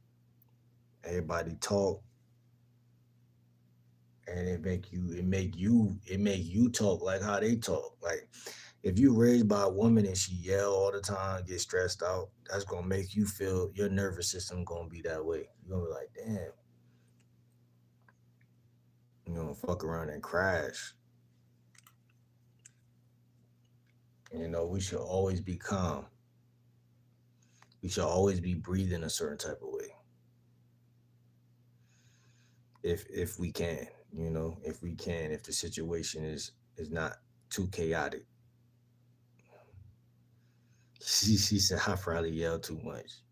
Everybody talk, and it make you talk like how they talk. Like if you raised by a woman and she yell all the time, get stressed out, that's gonna make you feel your nervous system gonna be that way. You're gonna be like, damn, fuck around and crash. We should always be calm. We should always be breathing a certain type of way. If we can, if we can, if the situation is not too chaotic. She said I probably yell too much.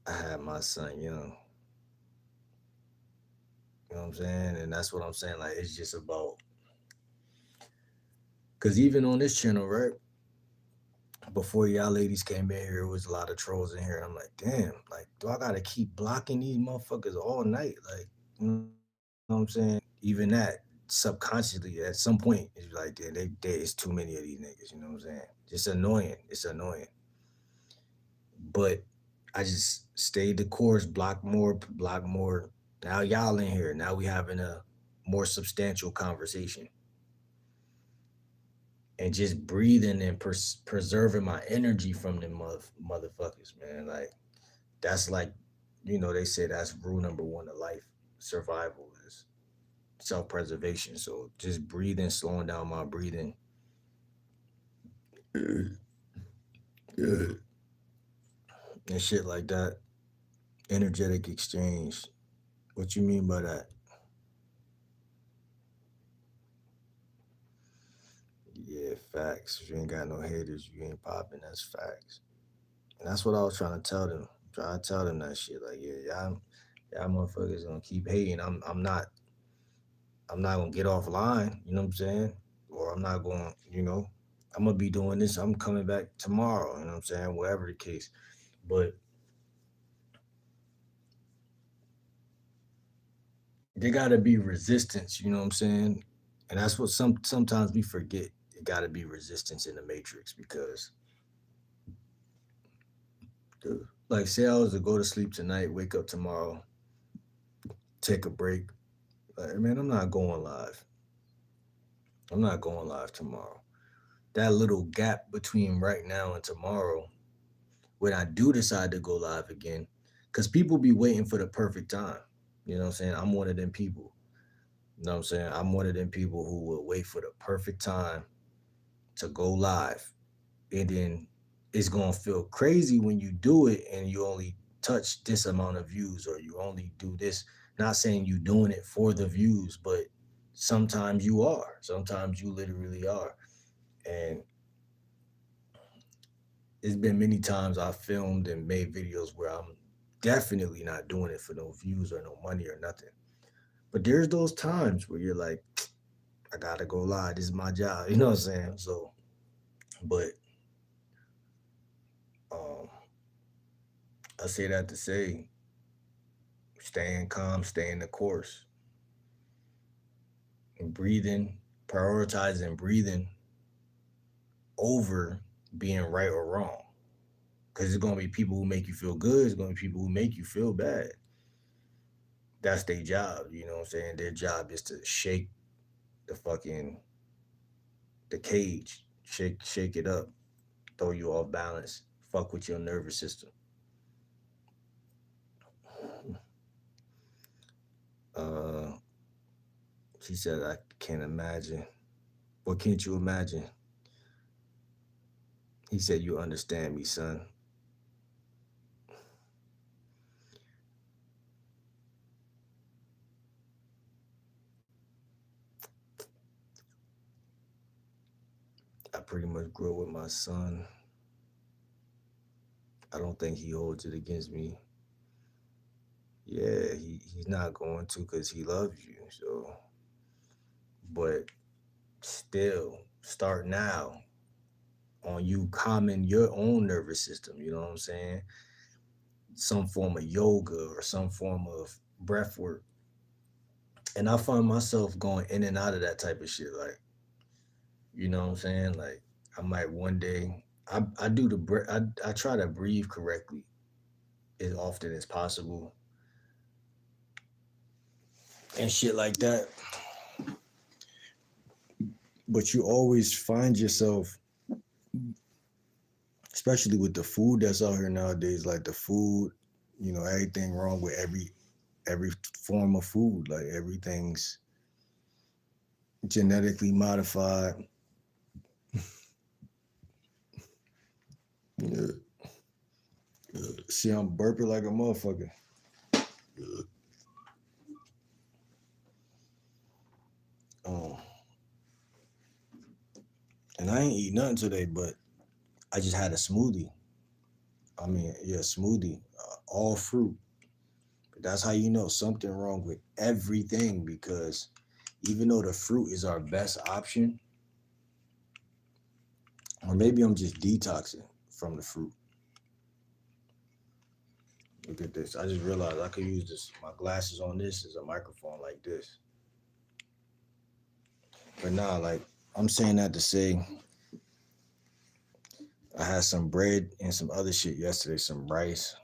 I had my son young. You know what I'm saying? And that's what I'm saying. Like it's just about because even on this channel, right? Before y'all ladies came in here, it was a lot of trolls in here. I'm like, damn, like, do I gotta keep blocking these motherfuckers all night? Like, you know what I'm saying? Even that subconsciously at some point is like, damn, it's too many of these niggas, you know what I'm saying? Just annoying. It's annoying. But I just stayed the course, block more, block more. Now y'all in here. Now we having a more substantial conversation. And just breathing and preserving my energy from them motherfuckers, man. Like that's like, they say that's rule number one of life. Survival is self-preservation. So just breathing, slowing down my breathing, and shit like that. Energetic exchange. What you mean by that? Yeah, facts. If you ain't got no haters, you ain't popping. That's facts. And that's what I was trying to tell them. Trying to tell them that shit. Like, yeah, y'all motherfuckers gonna keep hating. I'm not gonna get offline, you know what I'm saying? Or I'm not going, I'm gonna be doing this. I'm coming back tomorrow, you know what I'm saying? Whatever the case. But there gotta be resistance, you know what I'm saying? And that's what sometimes we forget. It gotta be resistance in the matrix because like say I was to go to sleep tonight, wake up tomorrow, take a break. Like, man, I'm not going live. I'm not going live tomorrow. That little gap between right now and tomorrow, when I do decide to go live again, because people be waiting for the perfect time. You know what I'm saying? I'm one of them people. You know what I'm saying? I'm one of them people who will wait for the perfect time to go live. And then it's gonna feel crazy when you do it and you only touch this amount of views or you only do this. Not saying you doing it for the views, but sometimes you are. Sometimes you literally are. And it's been many times I filmed and made videos where I'm definitely not doing it for no views or no money or nothing. But there's those times where you're like, I gotta go live. This is my job. You know what I'm saying? So, but um, I say that to say, staying calm, staying the course, and breathing, prioritizing breathing over being right or wrong. Because it's gonna be people who make you feel good. It's gonna be people who make you feel bad. That's their job. You know what I'm saying? Their job is to shake the fucking the cage, shake it up, throw you off balance, fuck with your nervous system. Uh, she said, I can't imagine. What can't you imagine? He said, you understand me, son. I pretty much grew up with my son. I don't think he holds it against me. Yeah, he's not going to because he loves you. So, but still, start now on you calming your own nervous system. You know what I'm saying? Some form of yoga or some form of breath work. And I find myself going in and out of that type of shit. Like, you know what I'm saying? Like, I might one day, I do the breath, I try to breathe correctly as often as possible and shit like that. But you always find yourself, especially with the food that's out here nowadays, like the food, everything wrong with every form of food. Like everything's genetically modified. Yeah. See, I'm burping like a motherfucker. Um, and I ain't eat nothing today, but I just had a smoothie. I mean, yeah, smoothie, all fruit. But that's how you know something wrong with everything because even though the fruit is our best option, or maybe I'm just detoxing from the fruit. Look at this. I just realized I could use this. My glasses on this as a microphone like this. But nah, like I'm saying that to say I had some bread and some other shit yesterday, some rice.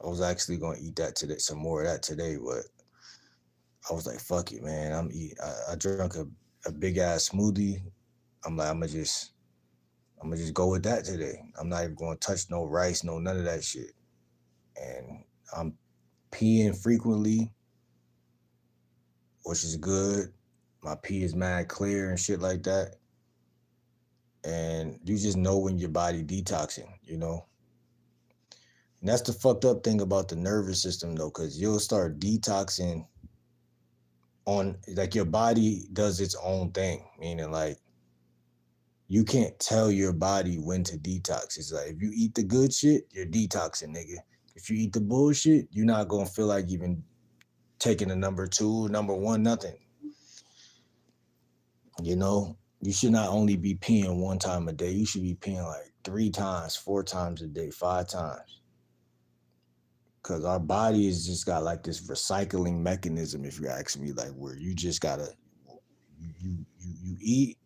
I was actually gonna eat that today, some more of that today, but I was like, fuck it, man. I drank a big ass smoothie. I'm like, I'm gonna just go with that today. I'm not even gonna touch no rice, no none of that shit. And I'm peeing frequently, which is good. My pee is mad clear and shit like that. And you just know when your body detoxing, you know. And that's the fucked up thing about the nervous system though, because you'll start detoxing on like your body does its own thing, meaning like you can't tell your body when to detox. It's like if you eat the good shit, you're detoxing, nigga. If you eat the bullshit, you're not gonna feel like even taking a number two, number one, nothing. You know, you should not only be peeing one time a day. You should be peeing like 3 times, 4 times a day, 5 times. Cause our body has just got like this recycling mechanism, if you ask me, like where you just gotta you eat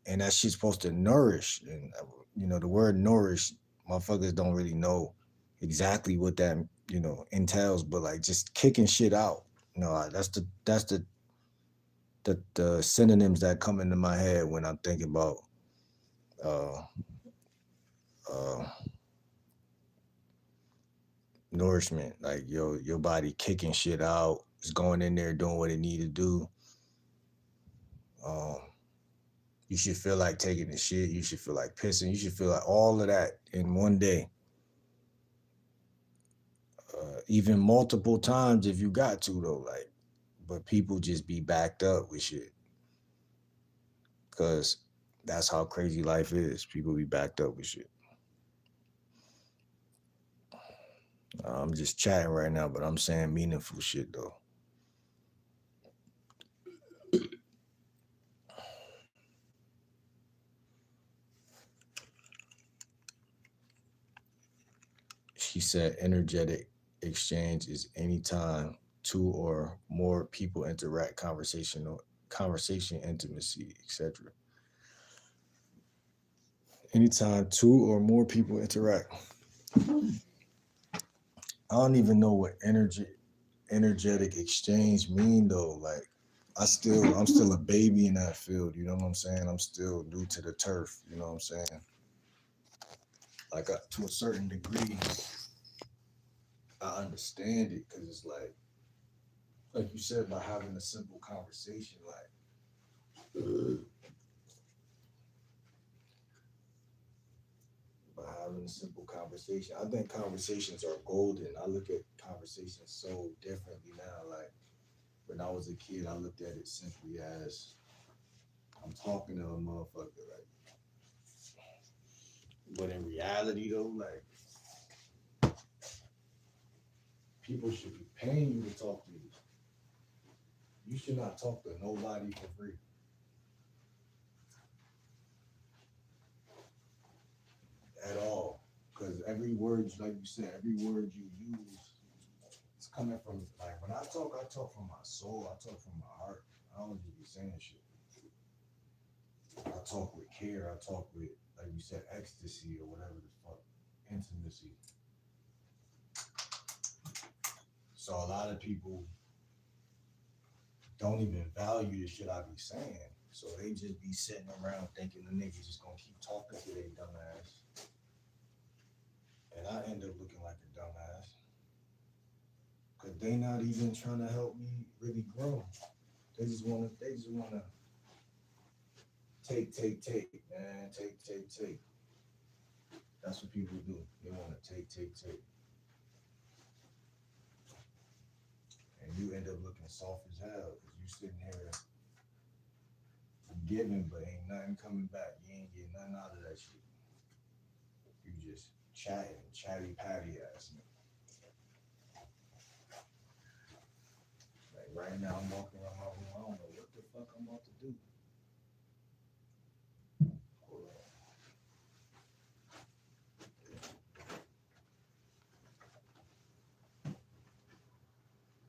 and that shit's supposed to nourish. And the word nourish, motherfuckers don't really know exactly what that entails, but like just kicking shit out. That's the synonyms that come into my head when I'm thinking about uh, uh, nourishment, like your body kicking shit out, it's going in there doing what it need to do. Um, you should feel like taking the shit. You should feel like pissing. You should feel like all of that in one day, even multiple times if you got to though. Like, but people just be backed up with shit because that's how crazy life is. People be backed up with shit. I'm just chatting right now, but I'm saying meaningful shit though. She said energetic exchange is anytime two or more people interact, conversation, intimacy, etc. Anytime two or more people interact. I don't even know what energetic exchange mean though. Like I'm still a baby in that field, you know what I'm saying? I'm still new to the turf, you know what I'm saying? Like to a certain degree, I understand it because it's like you said, by having a simple conversation, by having a simple conversation. I think conversations are golden. I look at conversations so differently now. Like when I was a kid, I looked at it simply as I'm talking to a motherfucker. Like, but in reality, though, like people should be paying you to talk to you. You should not talk to nobody for free at all. Because every word, like you said, every word you use, it's coming from like when I talk from my soul. I talk from my heart. I don't just be saying shit. I talk with care. I talk with, like you said, ecstasy or whatever the fuck, intimacy. So a lot of people don't even value the shit I be saying. So they just be sitting around thinking the niggas just gonna keep talking to their dumbass. And I end up looking like a dumbass. Cause they not even trying to help me really grow. They just wanna take, man. Take. That's what people do. They wanna take. And you end up looking soft as hell because you sitting here giving, but ain't nothing coming back. You ain't getting nothing out of that shit. You just chatting, chatty patty ass nigga. Like right now, I'm walking around my room. I don't know what the fuck I'm about to do. Hold on.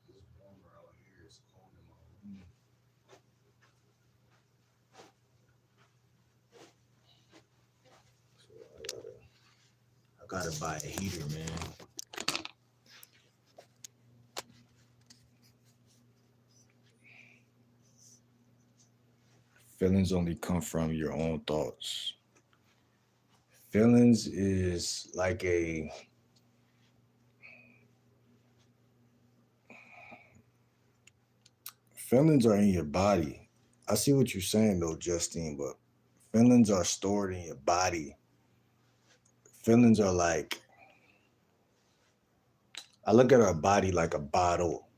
This warmer out here is cold in my room. So I gotta buy a heater, man. Feelings only come from your own thoughts. Feelings is like a feelings are in your body. I see what you're saying though, Justine, but feelings are stored in your body. Feelings are like I look at our body like a bottle.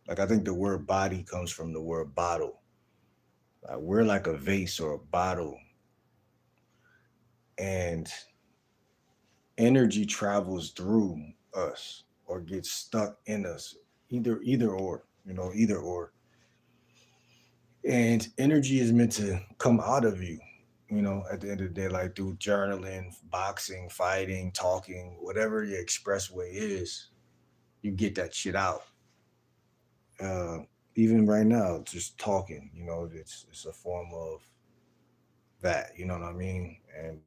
Like I think the word body comes from the word bottle. Like we're like a vase or a bottle, and energy travels through us or gets stuck in us. Either or, either or. And energy is meant to come out of you, at the end of the day, like through journaling, boxing, fighting, talking, whatever your expressway is, you get that shit out. Uh, Even right now, just talking, it's a form of that, you know what I mean? And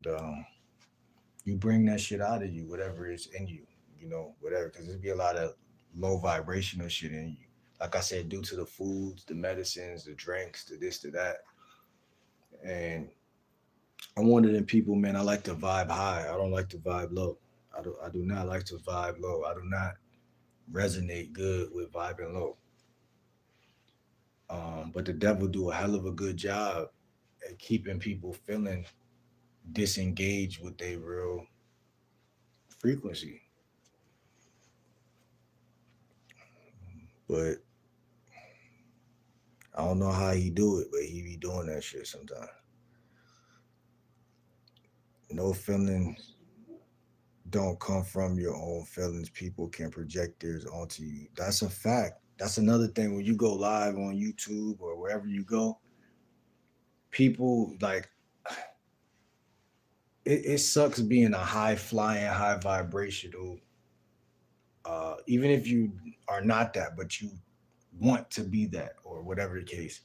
you bring that shit out of you, whatever is in you, whatever, because there'd be a lot of low vibrational shit in you. like I said, due to the foods, the medicines, the drinks, the this, to that. And I'm one of them people, man. I like to vibe high. I don't like to vibe low. I do not like to vibe low. I do not resonate good with vibing low. But the devil do a hell of a good job at keeping people feeling disengaged with their real frequency. But I don't know how he do it, but he be doing that shit sometimes. No feelings don't come from your own feelings. People can project theirs onto you. That's a fact. That's another thing when you go live on YouTube or wherever you go. People like it sucks being a high flying, high vibrational. Even if you are not that, but you want to be that or whatever the case,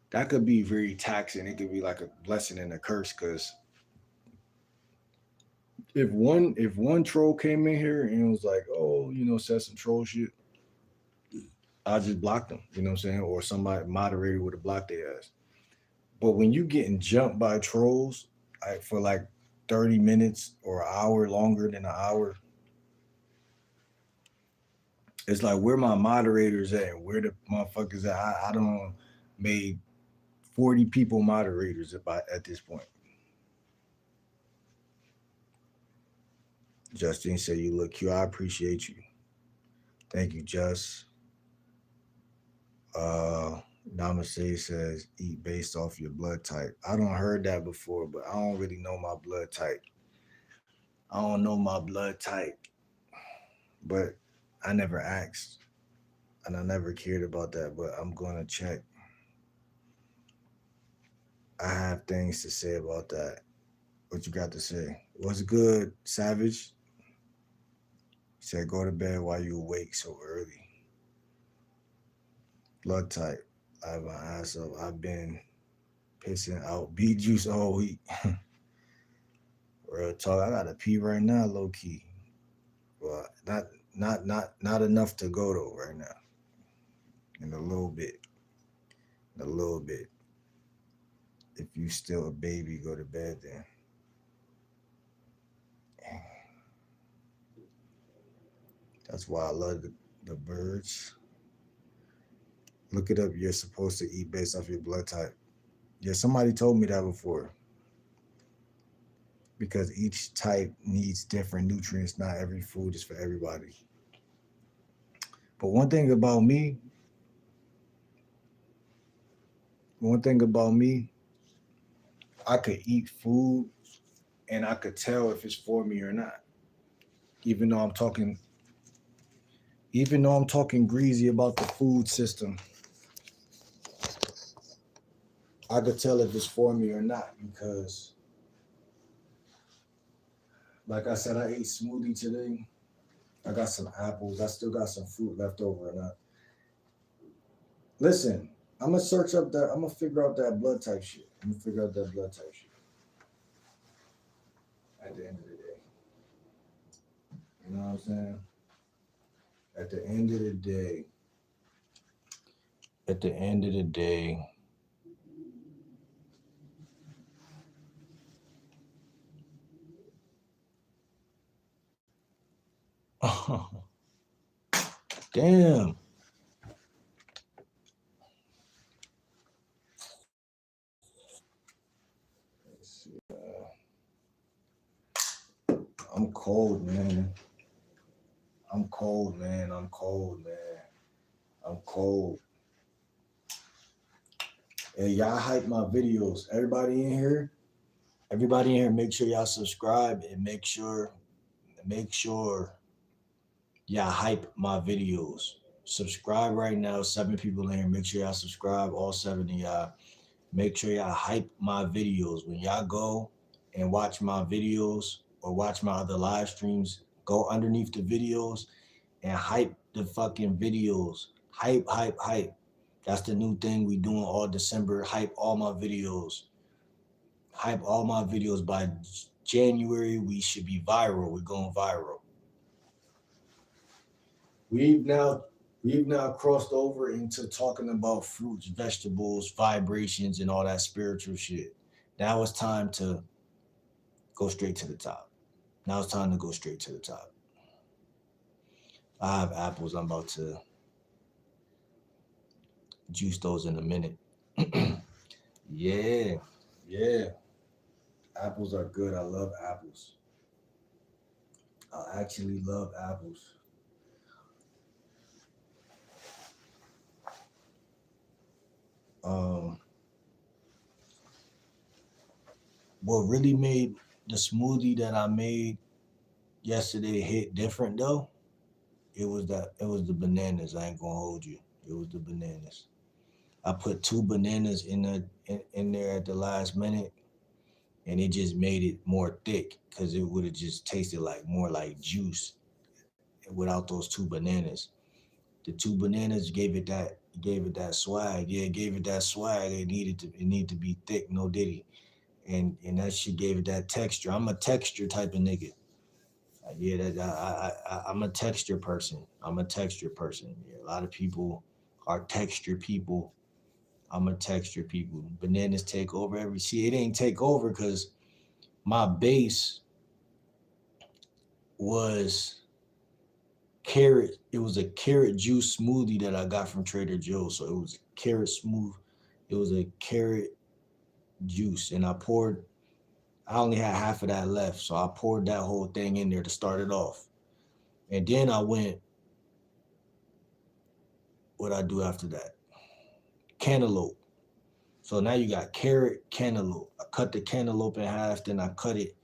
that could be very taxing. It could be like a blessing and a curse because if one troll came in here and was like, oh, said some troll shit, I just blocked them. You know what I'm saying? Or somebody moderator would have blocked their ass. But when you getting jumped by trolls like for like 30 minutes or an hour longer than an hour, it's like where my moderators at? Where the motherfuckers at? I don't made 40 people moderators at this point. Justine said you look cute. I appreciate you. Thank you, Just. Uh Namaste says eat based off your blood type. I don't heard that before, but I don't really know my blood type. I don't know my blood type, but I never asked and I never cared about that. But I'm gonna check. I have things to say about that. What you got to say? What's good, Savage? He said go to bed while you awake so early. Blood type. I have my ass up. I've been pissing out beet juice all week. Real talk. I gotta pee right now, low key. Well, not enough to go though right now. In a little bit. In a little bit. If you still a baby, go to bed then. That's why I love the birds. Look it up. You're supposed to eat based off your blood type. Yeah, somebody told me that before. Because each type needs different nutrients. Not every food is for everybody. But one thing about me, I could eat food and I could tell if it's for me or not. Even though I'm talking, even though I'm talking greasy about the food system, I could tell if it's for me or not because, like I said, I ate smoothie today. I got some apples. I still got some fruit left over. And listen, I'm gonna search up that. I'm gonna figure out that blood type shit. I'm gonna figure out that blood type shit. At the end of the day, you know what I'm saying? At the end of the day, at the end of the day, damn. I'm cold, man. I'm cold, man. I'm cold, man. I'm cold. Hey, y'all hype my videos. Everybody in here, make sure y'all subscribe and make sure y'all hype my videos. Subscribe right now. 7 people in here. Make sure y'all subscribe. All 7 of y'all. Make sure y'all hype my videos. When y'all go and watch my videos or watch my other live streams, go underneath the videos and hype the fucking videos. Hype, hype, hype. That's the new thing we doing all December. Hype all my videos. Hype all my videos. By January, we should be viral. We're going viral. We've now we've now crossed over into talking about fruits, vegetables, vibrations, and all that spiritual shit. Now it's time to go straight to the top. Now it's time to go straight to the top. I have apples. I'm about to juice those in a minute. Yeah, yeah. Apples are good. I love apples. I actually love apples. Um, what really made the smoothie that I made yesterday hit different though? It was the bananas. I ain't gonna hold you. It was the bananas. I put two bananas in there at the last minute, and it just made it more thick because it would have just tasted like more like juice without those two bananas. The two bananas gave it that swag. Yeah, it gave it that swag. It needed to be thick, no diddy. And that shit gave it that texture. I'm a texture type of nigga. Yeah, I'm a texture person. I'm a texture person. Yeah, a lot of people are texture people. I'm a texture people. Bananas take over every. See, it ain't take over because my base was carrot. It was a carrot juice smoothie that I got from Trader Joe's. So it was carrot smooth. It was a carrot juice, and I poured. I only had half of that left, so I poured that whole thing in there to start it off. And then I went. What I do after that? Cantaloupe. So now you got carrot, cantaloupe. I cut the cantaloupe in half, then I cut it.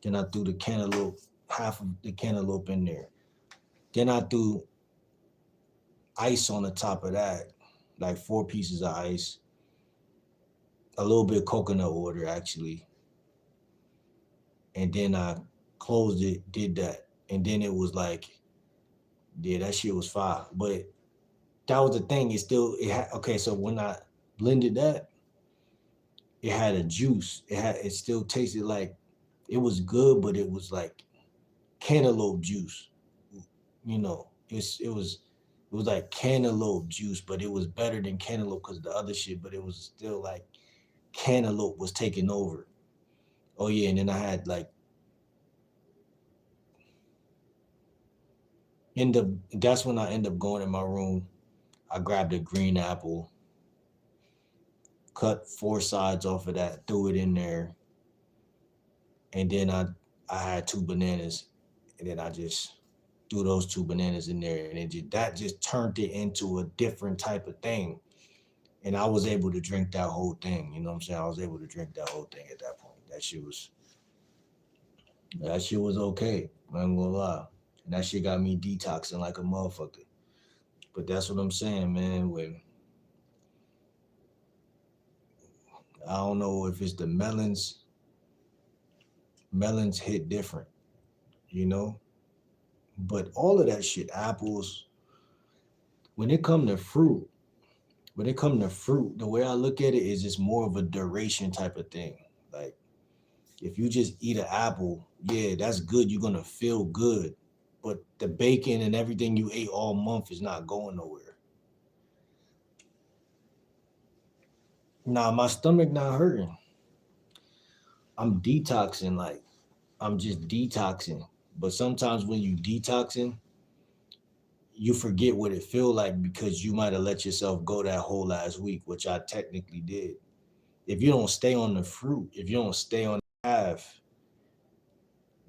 Then I threw the cantaloupe, half of the cantaloupe in there. Then I threw ice on the top of that, like 4 pieces of ice, a little bit of coconut water actually. And then I closed it, did that. And then it was like, yeah, that shit was fire. But that was the thing. Okay, so when I blended that, it had a juice. It still tasted like it was good, but it was like cantaloupe juice. You know, it was like cantaloupe juice, but it was better than cantaloupe because the other shit. But it was still like cantaloupe was taking over. Oh yeah, and then I had like end up. That's when I end up going in my room. I grabbed a green apple, cut 4 sides off of that, threw it in there, and then I had 2 bananas, and then I just threw those 2 bananas in there, and that just turned it into a different type of thing. And I was able to drink that whole thing. You know what I'm saying? I was able to drink that whole thing at that point. That shit was okay. I ain't gonna lie. And that shit got me detoxing like a motherfucker. But that's what I'm saying, man. When I don't know if it's the melons hit different, you know. But all of that shit, apples. When it come to fruit, the way I look at it is it's more of a duration type of thing. Like if you just eat an apple, yeah, that's good. You're gonna feel good, but the bacon and everything you ate all month is not going nowhere. Nah, my stomach not hurting. I'm detoxing, like I'm just detoxing. But sometimes when you detoxing, you forget what it feel like because you might have let yourself go that whole last week, which I technically did. If you don't stay on the fruit, if you don't stay on the path,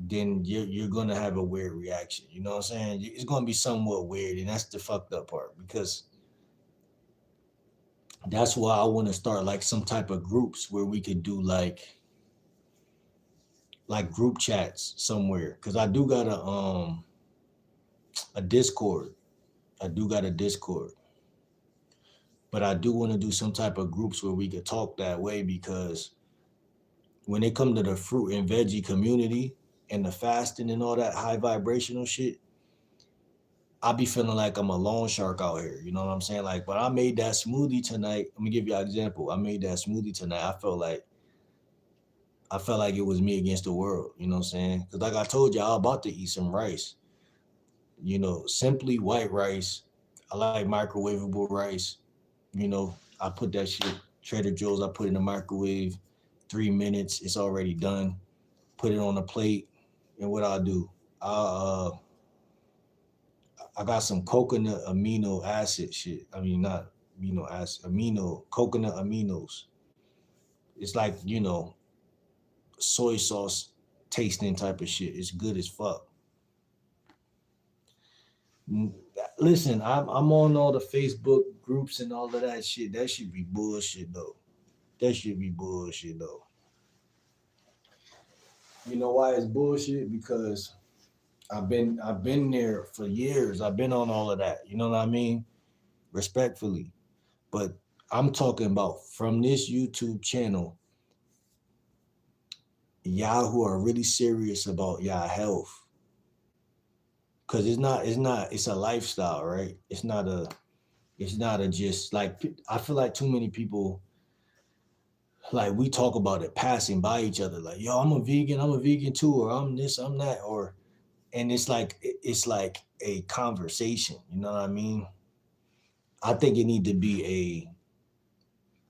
then you're gonna have a weird reaction. You know what I'm saying? It's gonna be somewhat weird, and that's the fucked up part because that's why I want to start like some type of groups where we could do like group chats somewhere. Cause I do got a Discord. I do got a Discord. But I do want to do some type of groups where we could talk that way because when it come to the fruit and veggie community and the fasting and all that high vibrational shit, I be feeling like I'm a loan shark out here. You know what I'm saying? Like, but I made that smoothie tonight. Let me give you an example. I made that smoothie tonight. I felt like it was me against the world. You know what I'm saying? Because like I told you, I'm about to eat some rice. You know, simply white rice. I like microwavable rice. You know, I put that shit Trader Joe's. I put it in the microwave, 3 minutes. It's already done. Put it on a plate, and what I'll do, I I got some coconut amino acid shit. I mean, not amino acid, amino coconut aminos. It's like soy sauce tasting type of shit. It's good as fuck. N- Listen, I'm on all the Facebook groups and all of that shit. That should be bullshit though. That should be bullshit though. You know why it's bullshit? Because I've been there for years. I've been on all of that. You know what I mean? Respectfully. But I'm talking about from this YouTube channel, y'all who are really serious about y'all health. Cause it's a lifestyle, right? It's not a just like I feel like too many people like we talk about it passing by each other, like, yo, I'm a vegan too, or I'm this, I'm that, or and it's like a conversation, you know what I mean? I think it need to be a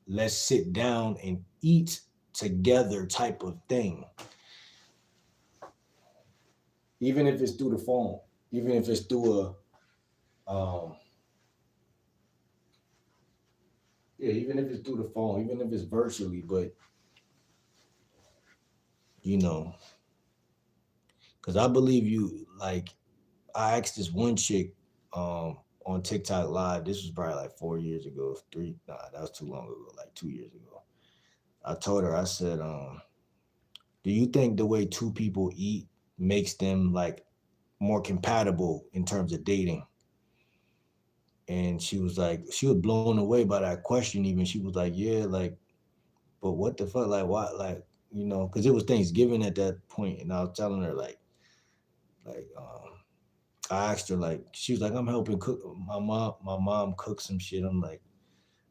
let's sit down and eat together type of thing, even if it's through the phone, even if it's through a yeah, even if it's through the phone, even if it's virtually, but you know, because I believe you. Like, I asked this one chick on TikTok Live. This was probably like 4 years ago, three. Nah, that was too long ago. Like 2 years ago. I told her. I said, "Do you think the way two people eat makes them like more compatible in terms of dating?" And she was blown away by that question. Even she was like, "Yeah, like, but what the fuck? Like, why? Like, because it was Thanksgiving at that point, and I was telling her like I asked her, like, she was like, I'm helping cook my mom cook some shit. I'm like,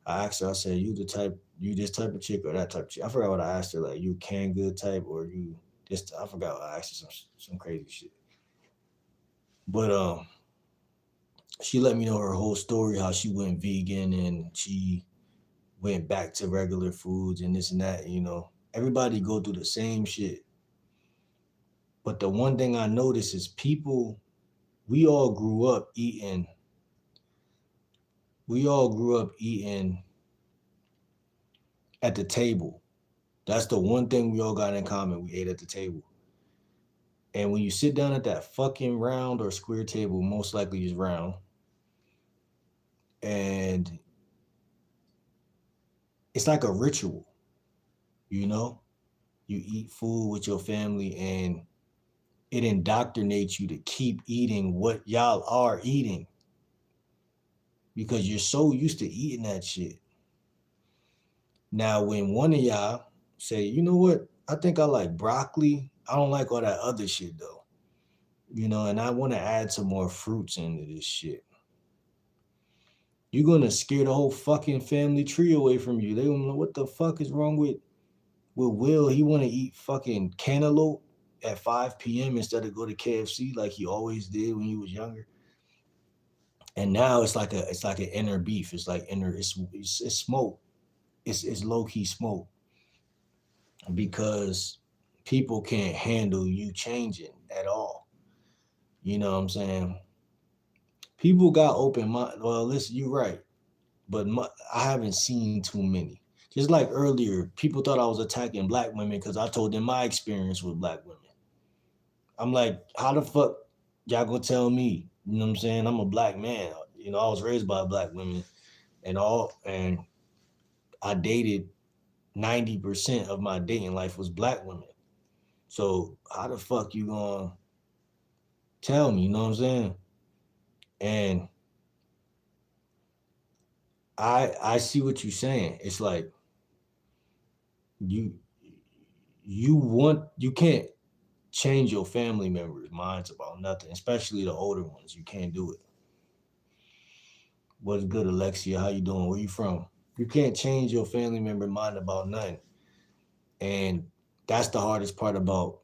I asked her, I said, you this type of chick or that type of chick? I forgot what I asked her, like, you canned good type or you this I forgot what I asked her, some crazy shit. But she let me know her whole story, how she went vegan and she went back to regular foods and this and that. Everybody go through the same shit. But the one thing I noticed is we all grew up eating we all grew up eating at the table. That's the one thing we all got in common. We ate at the table. And when you sit down at that fucking round or square table, most likely is round, and it's like a ritual, you know? You eat food with your family and it indoctrinates you to keep eating what y'all are eating because you're so used to eating that shit. Now, when one of y'all say, you know what? I think I like broccoli. I don't like all that other shit though. And I want to add some more fruits into this shit. You're gonna scare the whole fucking family tree away from you. They gonna know what the fuck is wrong with Will. He wanna eat fucking cantaloupe at 5 p.m. instead of go to KFC like he always did when he was younger. And now it's like an inner beef. It's like it's smoke. It's low key smoke because people can't handle you changing at all. You know what I'm saying? People got open mind. Well, listen, you're right, but I haven't seen too many. Just like earlier, people thought I was attacking black women because I told them my experience with black women. I'm like, how the fuck y'all gonna tell me? You know what I'm saying? I'm a black man. I was raised by black women and I dated 90% of my dating life was black women. So how the fuck you gonna tell me? You know what I'm saying? And I see what you're saying. It's like you you can't change your family members' minds about nothing, especially the older ones. You can't do it. What's good, Alexia? How you doing? Where you from? You can't change your family member mind about nothing. And that's the hardest part about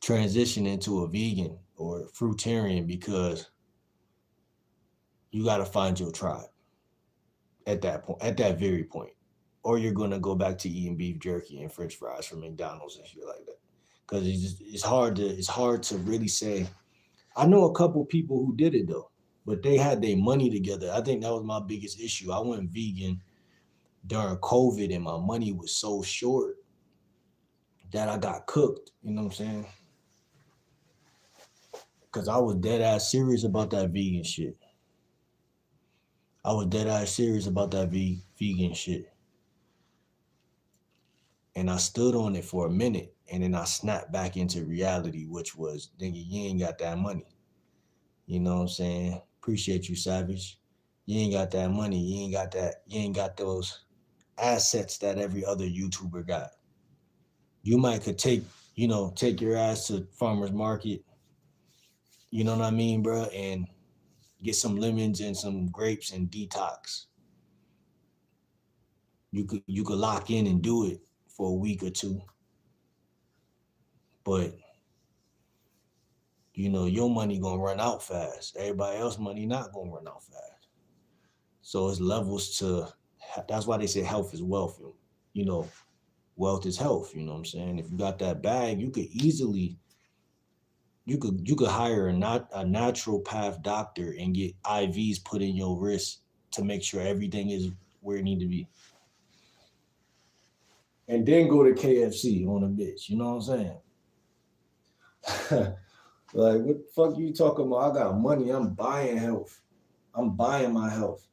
transitioning to a vegan or fruitarian because you gotta find your tribe at that point, at that very point. Or you're gonna go back to eating beef jerky and French fries from McDonald's and shit like that. Cause it's hard to really say. I know a couple people who did it though, but they had their money together. I think that was my biggest issue. I went vegan during COVID and my money was so short that I got cooked. You know what I'm saying? Cause I was dead ass serious about that vegan shit. I was dead ass serious about that vegan shit. And I stood on it for a minute and then I snapped back into reality, which was, nigga, you ain't got that money. You know what I'm saying? Appreciate you, Savage. You ain't got that money. You ain't got those assets that every other YouTuber got. You might could take your ass to farmer's market, you know what I mean, bro, and get some lemons and some grapes and detox. You could lock in and do it for a week or two, but your money gonna run out fast. Everybody else money not gonna run out fast. So it's levels to. That's why they say health is wealth. You know, wealth is health. You know what I'm saying? If you got that bag, you could easily. You could hire a natural path doctor and get IVs put in your wrist to make sure everything is where it need to be. And then go to KFC on a bitch. You know what I'm saying? Like, what the fuck you talking about? I got money. I'm buying health. I'm buying my health.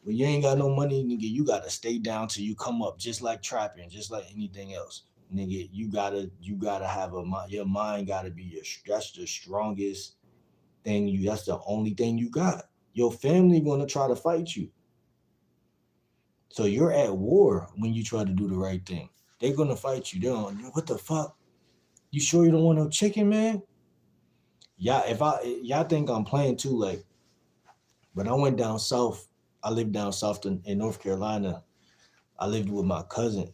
But you ain't got no money, nigga. You gotta stay down till you come up, just like trapping, just like anything else, nigga. You gotta have your mind gotta be that's the strongest thing you. That's the only thing you got. Your family gonna try to fight you, so you're at war when you try to do the right thing. They're gonna fight you. They're on. What the fuck? You sure you don't want no chicken, man? Yeah, y'all think I'm playing too, like, but I went down south. I lived down south in North Carolina. I lived with my cousin.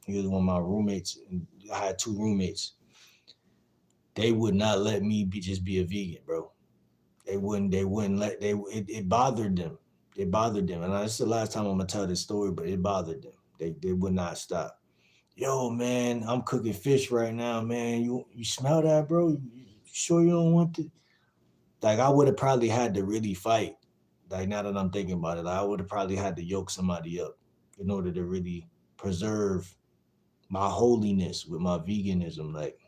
He was one of my roommates. And I had two roommates. They would not let me just be a vegan, bro. They wouldn't. They wouldn't let. It bothered them. It bothered them. And this is the last time I'm gonna tell this story, but it bothered them. They would not stop. Yo, man, I'm cooking fish right now, man. You smell that, bro? You sure you don't want to? Like, I would have probably had to really fight. Like, now that I'm thinking about it, like, I would have probably had to yoke somebody up in order to really preserve my holiness with my veganism. Like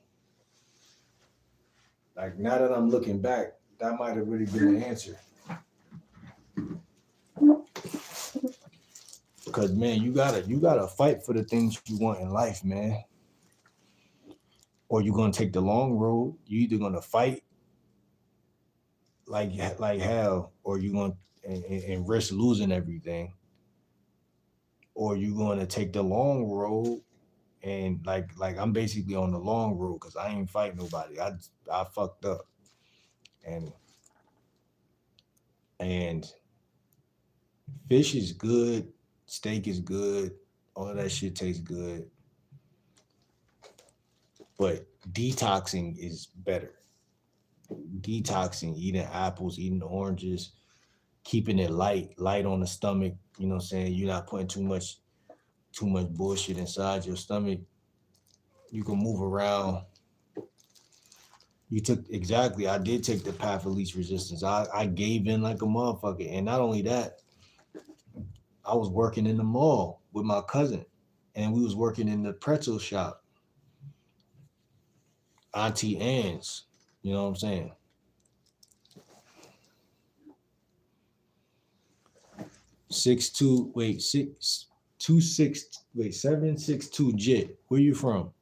now that I'm looking back, that might have really been the answer. Because, man, you gotta fight for the things you want in life, man. Or you're gonna take the long road. You either gonna fight like hell, or you're gonna and risk losing everything, or you're gonna take the long road and like I'm basically on the long road because I ain't fight nobody. I fucked up, and and fish is good, steak is good, all of that shit tastes good, but detoxing is better. Detoxing, eating apples, eating oranges, keeping it light on the stomach. You know what I'm saying? You're not putting too much bullshit inside your stomach. You can move around. I did take the path of least resistance. I gave in like a motherfucker. And not only that, I was working in the mall with my cousin and we was working in the pretzel shop, Auntie Ann's. You know what I'm saying? 6'2", wait, 6'26", wait, 7'62" Jit. Where you from?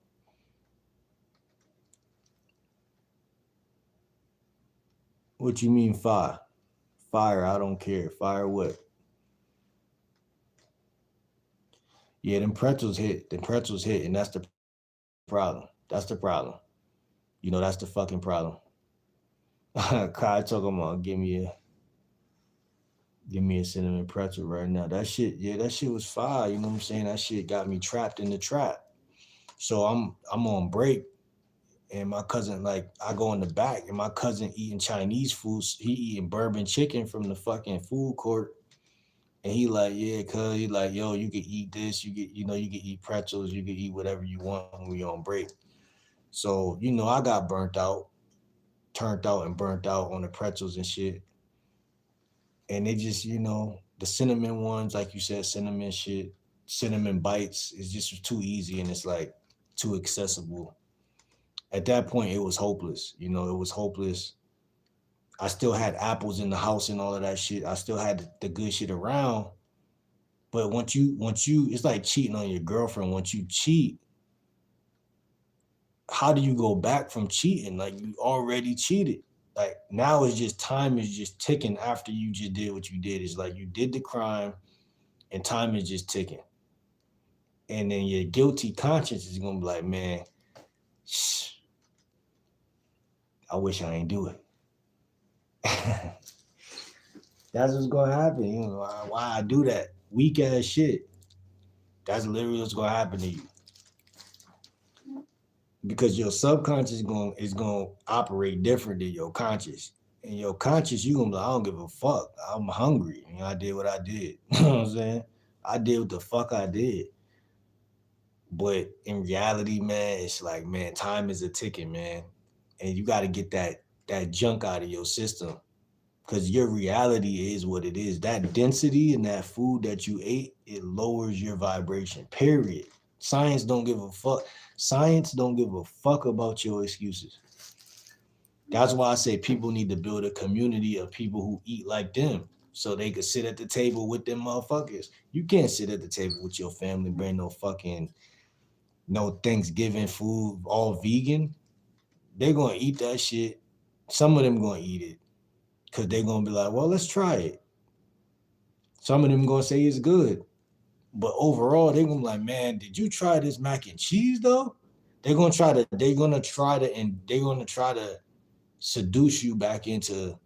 What you mean fire? Fire, I don't care. Fire what? Yeah, them pretzels hit. Them pretzels hit, and that's the problem. That's the problem. That's the fucking problem. Kai talking about give me a cinnamon pretzel right now. That shit, yeah, that shit was fire. You know what I'm saying? That shit got me trapped in the trap. So I'm on break And my cousin, like, I go in the back, and my cousin eating Chinese food. He eating bourbon chicken from the fucking food court. And he like, yeah, cuz he like, yo, you can eat this, you can eat pretzels, you can eat whatever you want when we on break. So, I got turned out and burnt out on the pretzels and shit. And they just, the cinnamon ones, like you said, cinnamon shit, cinnamon bites, is just too easy, and it's like too accessible. At that point, it was hopeless. It was hopeless. I still had apples in the house and all of that shit. I still had the good shit around. But once you, it's like cheating on your girlfriend. Once you cheat, how do you go back from cheating? Like, you already cheated. Like, now it's just, time is just ticking after you just did what you did. It's like you did the crime and time is just ticking. And then your guilty conscience is gonna be like, man, I wish I ain't do it. That's what's gonna happen. Why I do that weak ass shit. That's literally what's gonna happen to you. Because your subconscious is gonna operate different than your conscious. And your conscious, you gonna be like, I don't give a fuck. I'm hungry. I did what I did. You know what I'm saying? I did what the fuck I did. But in reality, man, it's like, man, time is a ticking, man. And you gotta get that junk out of your system. Because your reality is what it is. That density in that food that you ate, it lowers your vibration, period. Science don't give a fuck. Science don't give a fuck about your excuses. That's why I say people need to build a community of people who eat like them, so they could sit at the table with them motherfuckers. You can't sit at the table with your family, bring no Thanksgiving food, all vegan. They're gonna eat that shit. Some of them gonna eat it because they're gonna be like, well, let's try it. Some of them gonna say it's good. But overall, they're gonna be like, man, did you try this mac and cheese though? They're gonna try to seduce you back into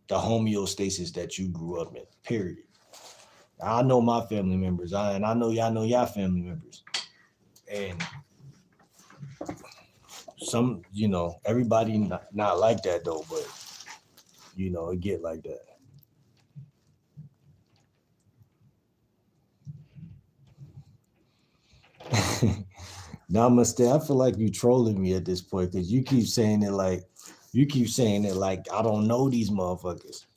the homeostasis that you grew up in. Period. I know my family members, and I know y'all know y'all family members. And some, everybody not like that though, but it get like that. Namaste. I feel like you trolling me at this point because you keep saying it like I don't know these motherfuckers.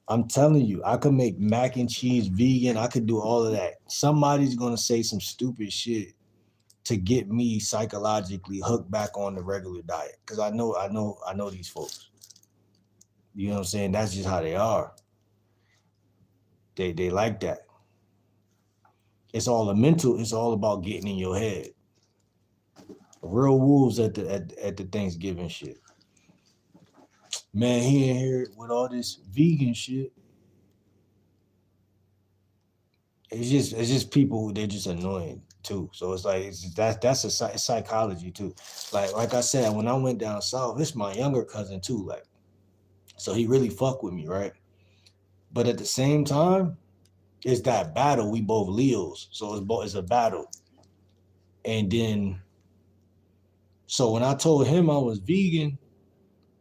I'm telling you, I could make mac and cheese vegan. I could do all of that. Somebody's gonna say some stupid shit to get me psychologically hooked back on the regular diet. Cause I know these folks. You know what I'm saying? That's just how they are. They like that. It's all a mental. It's all about getting in your head. Real wolves at the Thanksgiving shit. Man, he in here with all this vegan shit. It's just people. They're just annoying too. So it's like that's it's psychology too. Like I said, when I went down south, it's my younger cousin too. Like, so he really fuck with me, right? But at the same time, it's that battle. We both Leos, so it's a battle. And then, so when I told him I was vegan,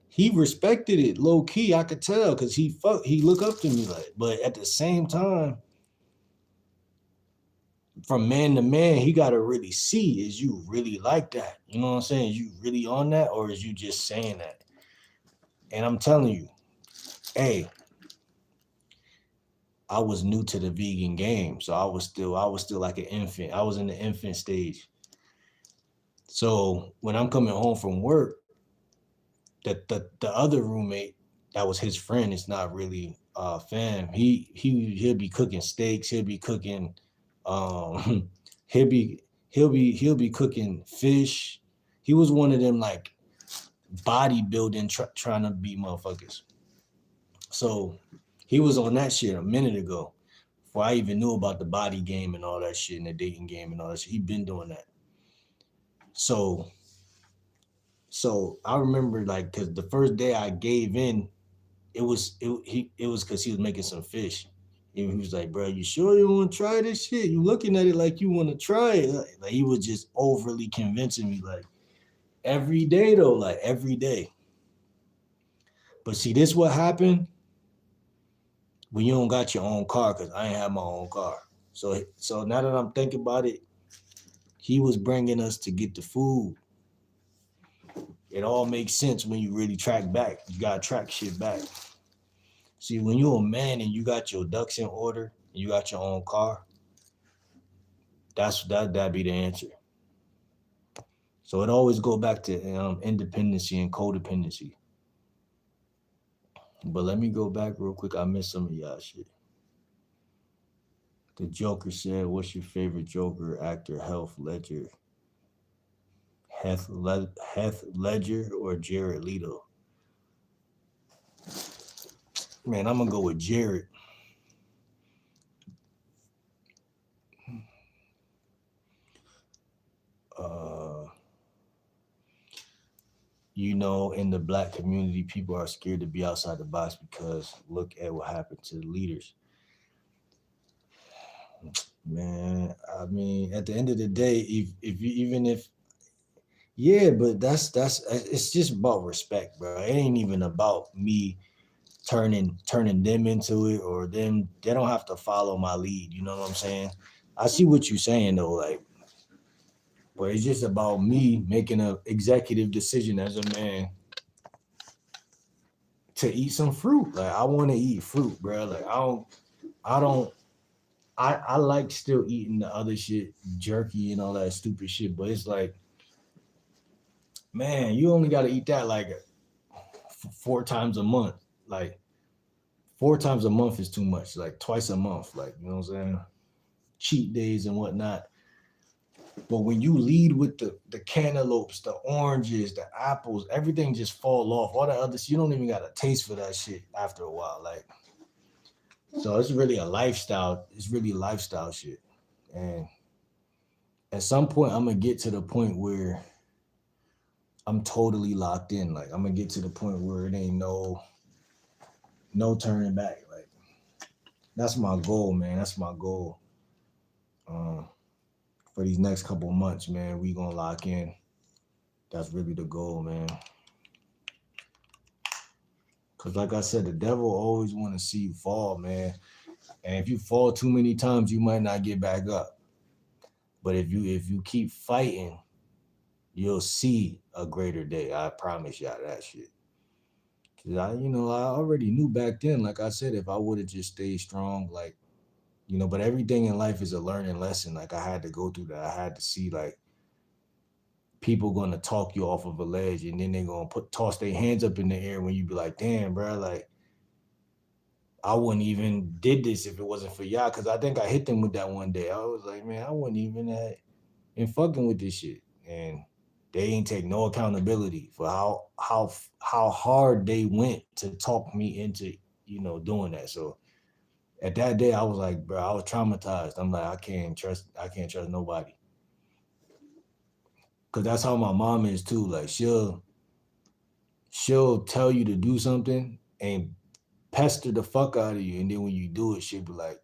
he respected it low key. I could tell because he look up to me like. But at the same time, from man to man, he gotta really see, is you really like that? You know what I'm saying? Is you really on that, or is you just saying that? And I'm telling you, hey, I was new to the vegan game, so I was still like an infant. I was in the infant stage. So when I'm coming home from work, the other roommate that was his friend is not really fam. He'll be cooking steaks. He'll be cooking. Um, he'll be cooking fish. He was one of them like bodybuilding trying to beat motherfuckers. So he was on that shit a minute ago before I even knew about the body game and all that shit and the dating game and all that shit. He been doing that. So I remember like, cause the first day I gave in, it was because he was making some fish. And he was like, bro, you sure you want to try this shit? You looking at it like you want to try it. Like he was just overly convincing me, like, every day though, like every day. But see, this what happened when you don't got your own car, cause I ain't have my own car. So now that I'm thinking about it, he was bringing us to get the food. It all makes sense when you really track back. You gotta track shit back. See, when you're a man and you got your ducks in order, and you got your own car, that be the answer. So it always go back to independency and codependency. But let me go back real quick. I missed some of y'all shit. The Joker said, "What's your favorite Joker actor? Heath Ledger, or Jared Leto?" Man, I'm gonna go with Jared. Uh, in the black community, people are scared to be outside the box because look at what happened to the leaders. Man, I mean, at the end of the day, if you even if yeah, but that's it's just about respect, bro. It ain't even about me turning them into it, or them. They don't have to follow my lead. You know what I'm saying? I see what you're saying though, like, but it's just about me making a executive decision as a man to eat some fruit. Like I want to eat fruit, bro. Like I don't, I like still eating the other shit, jerky and all that stupid shit. But it's like, man, you only got to eat that like 4 times a month. Like 4 times a month is too much. Like twice a month, like you know what I'm saying? Cheat days and whatnot. But when you lead with the cantaloupes, the oranges, the apples, everything just fall off. All the others, you don't even got a taste for that shit after a while. Like, so it's really a lifestyle. It's really lifestyle shit. And at some point, I'm gonna get to the point where I'm totally locked in. Like, I'm gonna get to the point where it ain't no turning back. Like, that's my goal, man. That's my goal. Um, for these next couple months, man, we gonna lock in. That's really the goal, man. Cause like I said, the devil always want to see you fall, man. And if you fall too many times, you might not get back up. But if you keep fighting, you'll see a greater day. I promise y'all that shit. Cause I already knew back then. Like I said, if I would have just stayed strong, like but everything in life is a learning lesson. Like I had to go through that. I had to see like people gonna talk you off of a ledge, and then they're gonna toss their hands up in the air when you be like, damn, bro, like I wouldn't even did this if it wasn't for y'all. Cause I think I hit them with that one day. I was like, man, I wouldn't even have been fucking with this shit. And they ain't take no accountability for how hard they went to talk me into, doing that. So at that day, I was like, bro, I was traumatized. I'm like, I can't trust nobody. Cause that's how my mom is too. Like she'll tell you to do something and pester the fuck out of you, and then when you do it, she'll be like,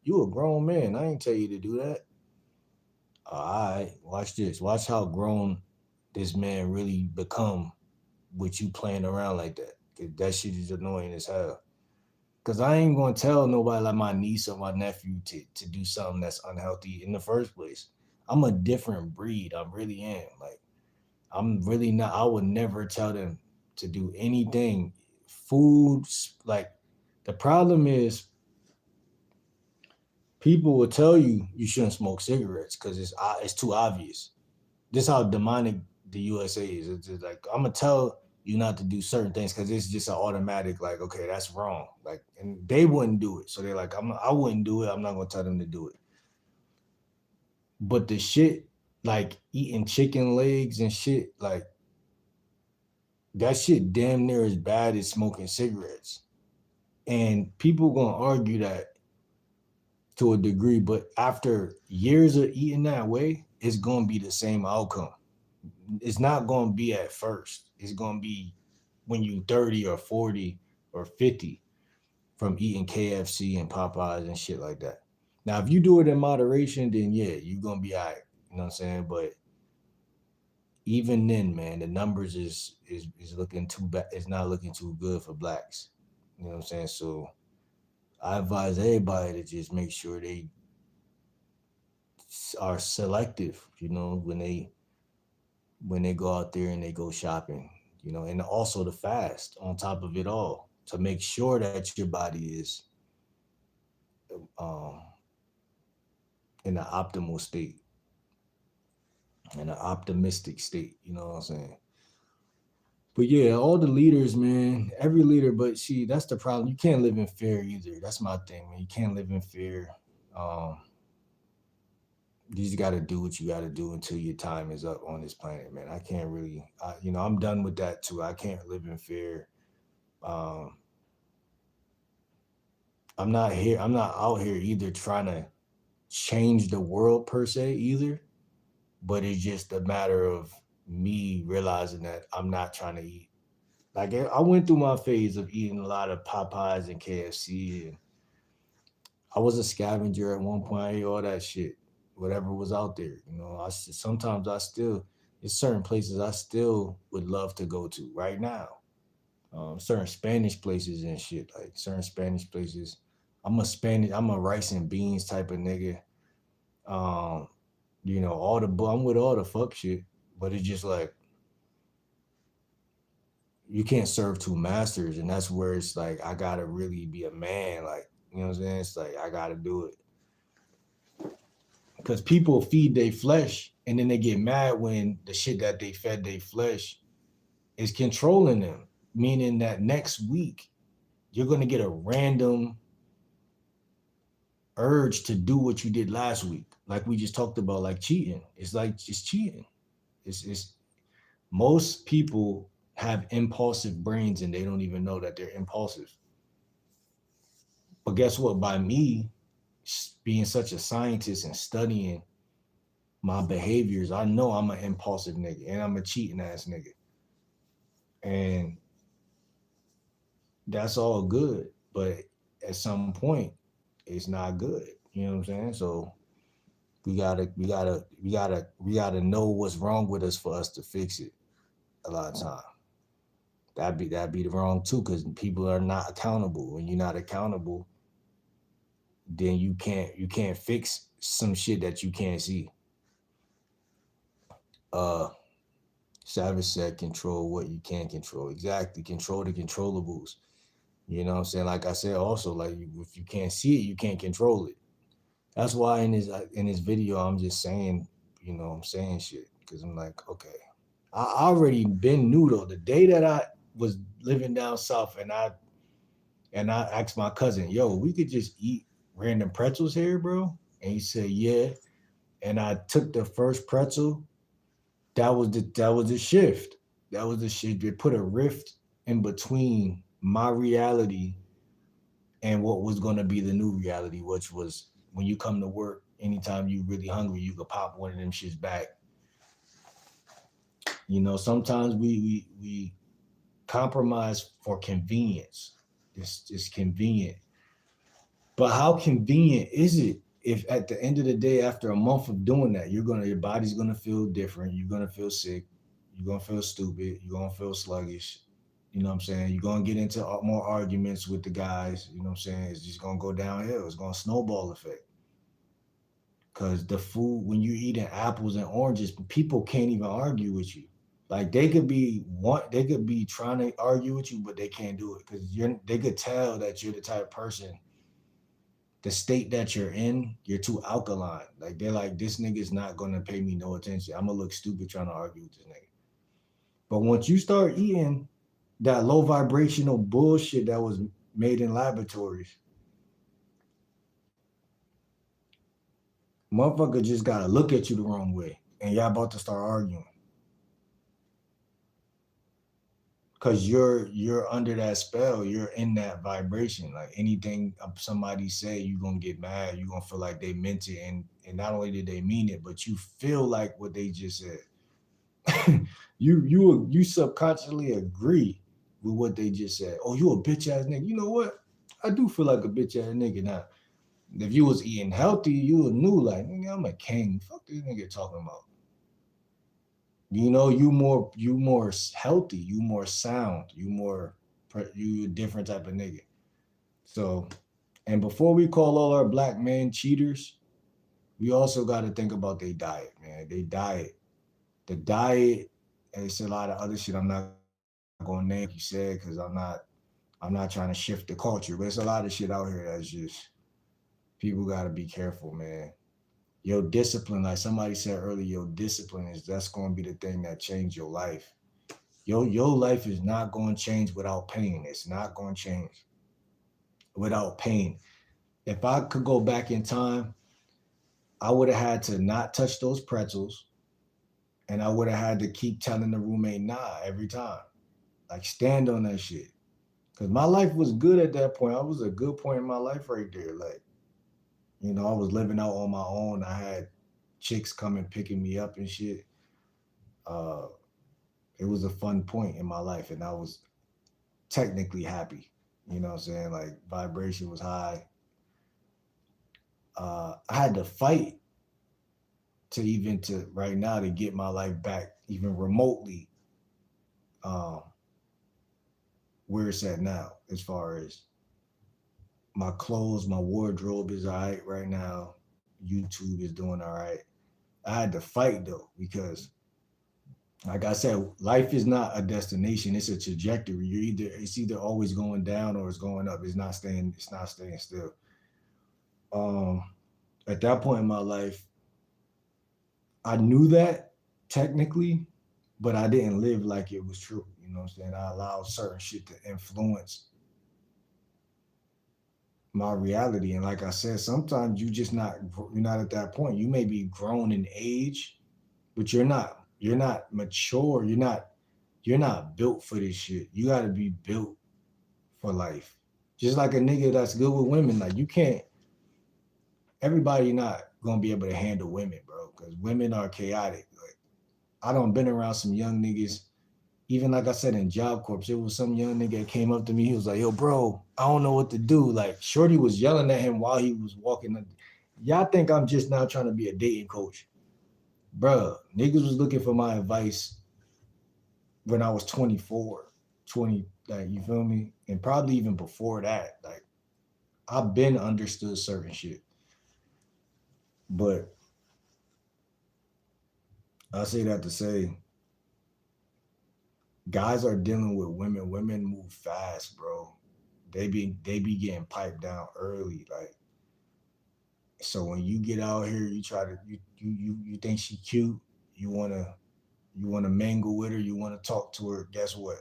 "You a grown man. I ain't tell you to do that." All right, watch this. Watch how grown this man really become with you playing around like that. 'Cause that shit is annoying as hell. Cause I ain't gonna tell nobody like my niece or my nephew to do something that's unhealthy in the first place. I'm a different breed. I really am. Like I'm really not. I would never tell them to do anything. Food, like the problem is people will tell you shouldn't smoke cigarettes because it's too obvious. This is how demonic the USA is. It's just like I'm gonna tell you not to do certain things because it's just an automatic like, okay, that's wrong. Like, and they wouldn't do it, so they're like, I wouldn't do it. I'm not gonna tell them to do it. But the shit like eating chicken legs and shit, like that shit damn near as bad as smoking cigarettes. And people gonna argue that to a degree, but after years of eating that way, it's gonna be the same outcome. It's not gonna be at first. It's gonna be when you 30 or 40 or 50 from eating KFC and Popeyes and shit like that. Now, if you do it in moderation, then yeah, you're gonna be all right. You know what I'm saying? But even then, man, the numbers is looking too bad. It's not looking too good for blacks. You know what I'm saying? So I advise everybody to just make sure they are selective. You know, when they go out there and they go shopping. You know, and also the fast on top of it all to make sure that your body is um, in an optimal state, in an optimistic state. You know what I'm saying? But yeah, all the leaders, man, every leader. But see, that's the problem. You can't live in fear either. That's my thing, man. You can't live in fear. Um, you just got to do what you got to do until your time is up on this planet, man. I can't really, I'm done with that too. I can't live in fear. Um, I'm not here. I'm not out here either trying to change the world per se either. But it's just a matter of me realizing that I'm not trying to eat. Like I went through my phase of eating a lot of Popeyes and KFC, and I was a scavenger at one point. I ate all that shit, whatever was out there. You know, sometimes I still there's certain places I still would love to go to right now. Certain Spanish places and shit, like certain Spanish places. I'm a rice and beans type of nigga. Um, I'm with all the fuck shit, but it's just like you can't serve two masters, and that's where it's like I gotta really be a man, like you know what I'm saying. It's like I gotta do it because people feed their flesh, and then they get mad when the shit that they fed their flesh is controlling them. Meaning that next week you're gonna get a random urge to do what you did last week, like we just talked about, like cheating. It's like just cheating. It's most people have impulsive brains and they don't even know that they're impulsive. But guess what? By me being such a scientist and studying my behaviors, I know I'm an impulsive nigga and I'm a cheating ass nigga. And that's all good. But at some point, it's not good. You know what I'm saying? So we gotta know what's wrong with us for us to fix it a lot of time. That'd be the wrong too, because people are not accountable. When you're not accountable, then you can't fix some shit that you can't see. Uh Savage said control what you can't control. Exactly. Control the controllables. You know what I'm saying? Like I said also, like if you can't see it, you can't control it. That's why in this video I'm just saying, I'm saying shit. Because I'm like, okay. I already been new though. The day that I was living down south and I asked my cousin, yo, we could just eat random pretzels here, bro? And he said, yeah. And I took the first pretzel. That was the shift. That was the shit. They put a rift in between my reality and what was gonna be the new reality, which was when you come to work, anytime you really hungry, you could pop one of them shits back. Sometimes we compromise for convenience. It's convenient. But how convenient is it if at the end of the day, after a month of doing that, your body's gonna feel different, you're gonna feel sick, you're gonna feel stupid, you're gonna feel sluggish. You know what I'm saying? You're gonna get into more arguments with the guys. You know what I'm saying? It's just gonna go downhill. It's gonna snowball effect. Cause the food, when you're eating apples and oranges, people can't even argue with you. Like they could be trying to argue with you, but they can't do it because they could tell that you're the type of person, the state that you're in, you're too alkaline. Like they're like, this nigga's not gonna pay me no attention. I'm gonna look stupid trying to argue with this nigga. But once you start eating that low vibrational bullshit that was made in laboratories, motherfucker just gotta look at you the wrong way, and y'all about to start arguing. Cause you're under that spell, you're in that vibration. Like anything somebody say, you're gonna get mad, you're gonna feel like they meant it, and not only did they mean it, but you feel like what they just said. you subconsciously agree with what they just said. Oh, you a bitch ass nigga. You know what? I do feel like a bitch ass nigga now. If you was eating healthy, you would knew like, nigga, I'm a king. Fuck this nigga talking about. you more healthy, you more sound, you a different type of nigga. So, and before we call all our black men cheaters, we also got to think about their diet, man. They diet, the diet, and it's a lot of other shit I'm not gonna name, like you said, because I'm not trying to shift the culture, but it's a lot of shit out here that's just people got to be careful, man. Your discipline, like somebody said earlier, your discipline is that's going to be the thing that change your life. Your life is not going to change without pain. It's not going to change without pain. If I could go back in time, I would have had to not touch those pretzels, and I would have had to keep telling the roommate nah every time. Like stand on that shit. Cause my life was good at that point. I was a good point in my life right there. Like, I was living out on my own. I had chicks coming picking me up and shit. Uh, it was a fun point in my life, and I was technically happy. You know what I'm saying? Like vibration was high. I had to fight to right now to get my life back even remotely um, where it's at now, as far as my clothes, my wardrobe is all right right now. YouTube is doing all right. I had to fight though because, like I said, life is not a destination; it's a trajectory. It's either always going down or it's going up. It's not staying. It's not staying still. Um, at that point in my life, I knew that technically, but I didn't live like it was true. You know what I'm saying? I allowed certain shit to influence my reality. And like I said, sometimes you're not at that point. You may be grown in age, but you're not mature. You're not built for this shit. You gotta be built for life. Just like a nigga that's good with women, like you can't everybody not gonna be able to handle women, bro. Because women are chaotic. Like I don't been around some young niggas. Even like I said in Job Corps, there was some young nigga that came up to me. He was like, "Yo, bro, I don't know what to do." Like Shorty was yelling at him while he was walking. Y'all think I'm just now trying to be a dating coach, bro? Niggas was looking for my advice when I was 24, 20. Like you feel me? And probably even before that. Like I've been understood certain shit, but I say that to say guys are dealing with women. Women move fast, bro. They be getting piped down early. Like so when you get out here, you try to you think she cute, you wanna mingle with her, you wanna talk to her. Guess what?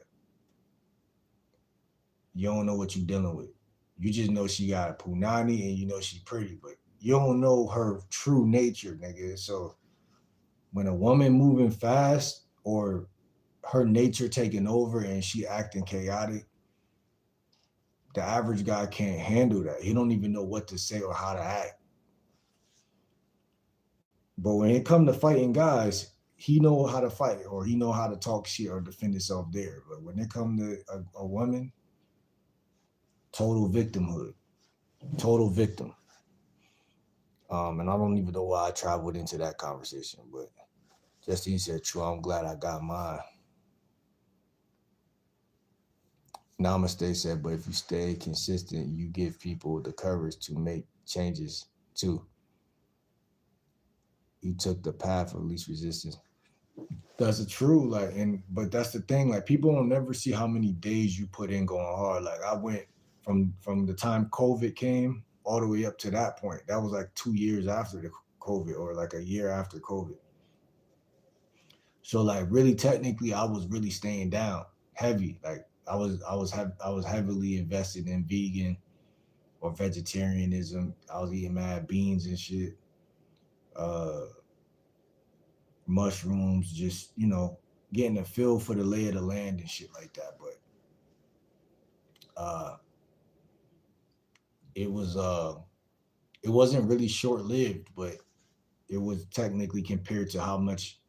You don't know what you're dealing with. You just know she got a punani and you know she pretty, but you don't know her true nature, nigga. So when a woman moving fast or her nature taking over and she acting chaotic, the average guy can't handle that. He don't even know what to say or how to act. But when it come to fighting guys, he know how to fight or he know how to talk shit or defend himself there. But when it come to a woman, total victimhood, total victim. And I don't even know why I traveled into that conversation, but Justine said, "True, I'm glad I got mine." Namaste said, "But if you stay consistent, you give people the courage to make changes too. You took the path of least resistance." That's the true, like, and but that's the thing, like people don't never see how many days you put in going hard. Like I went from the time COVID came all the way up to that point. That was like 2 years after the COVID or like a year after COVID. So like really technically I was really staying down heavy. Like I was heavily invested in vegan or vegetarianism. I was eating mad beans and shit. Uh mushrooms, just getting a feel for the lay of the land and shit like that. But it was it wasn't really short lived, but it was technically compared to how much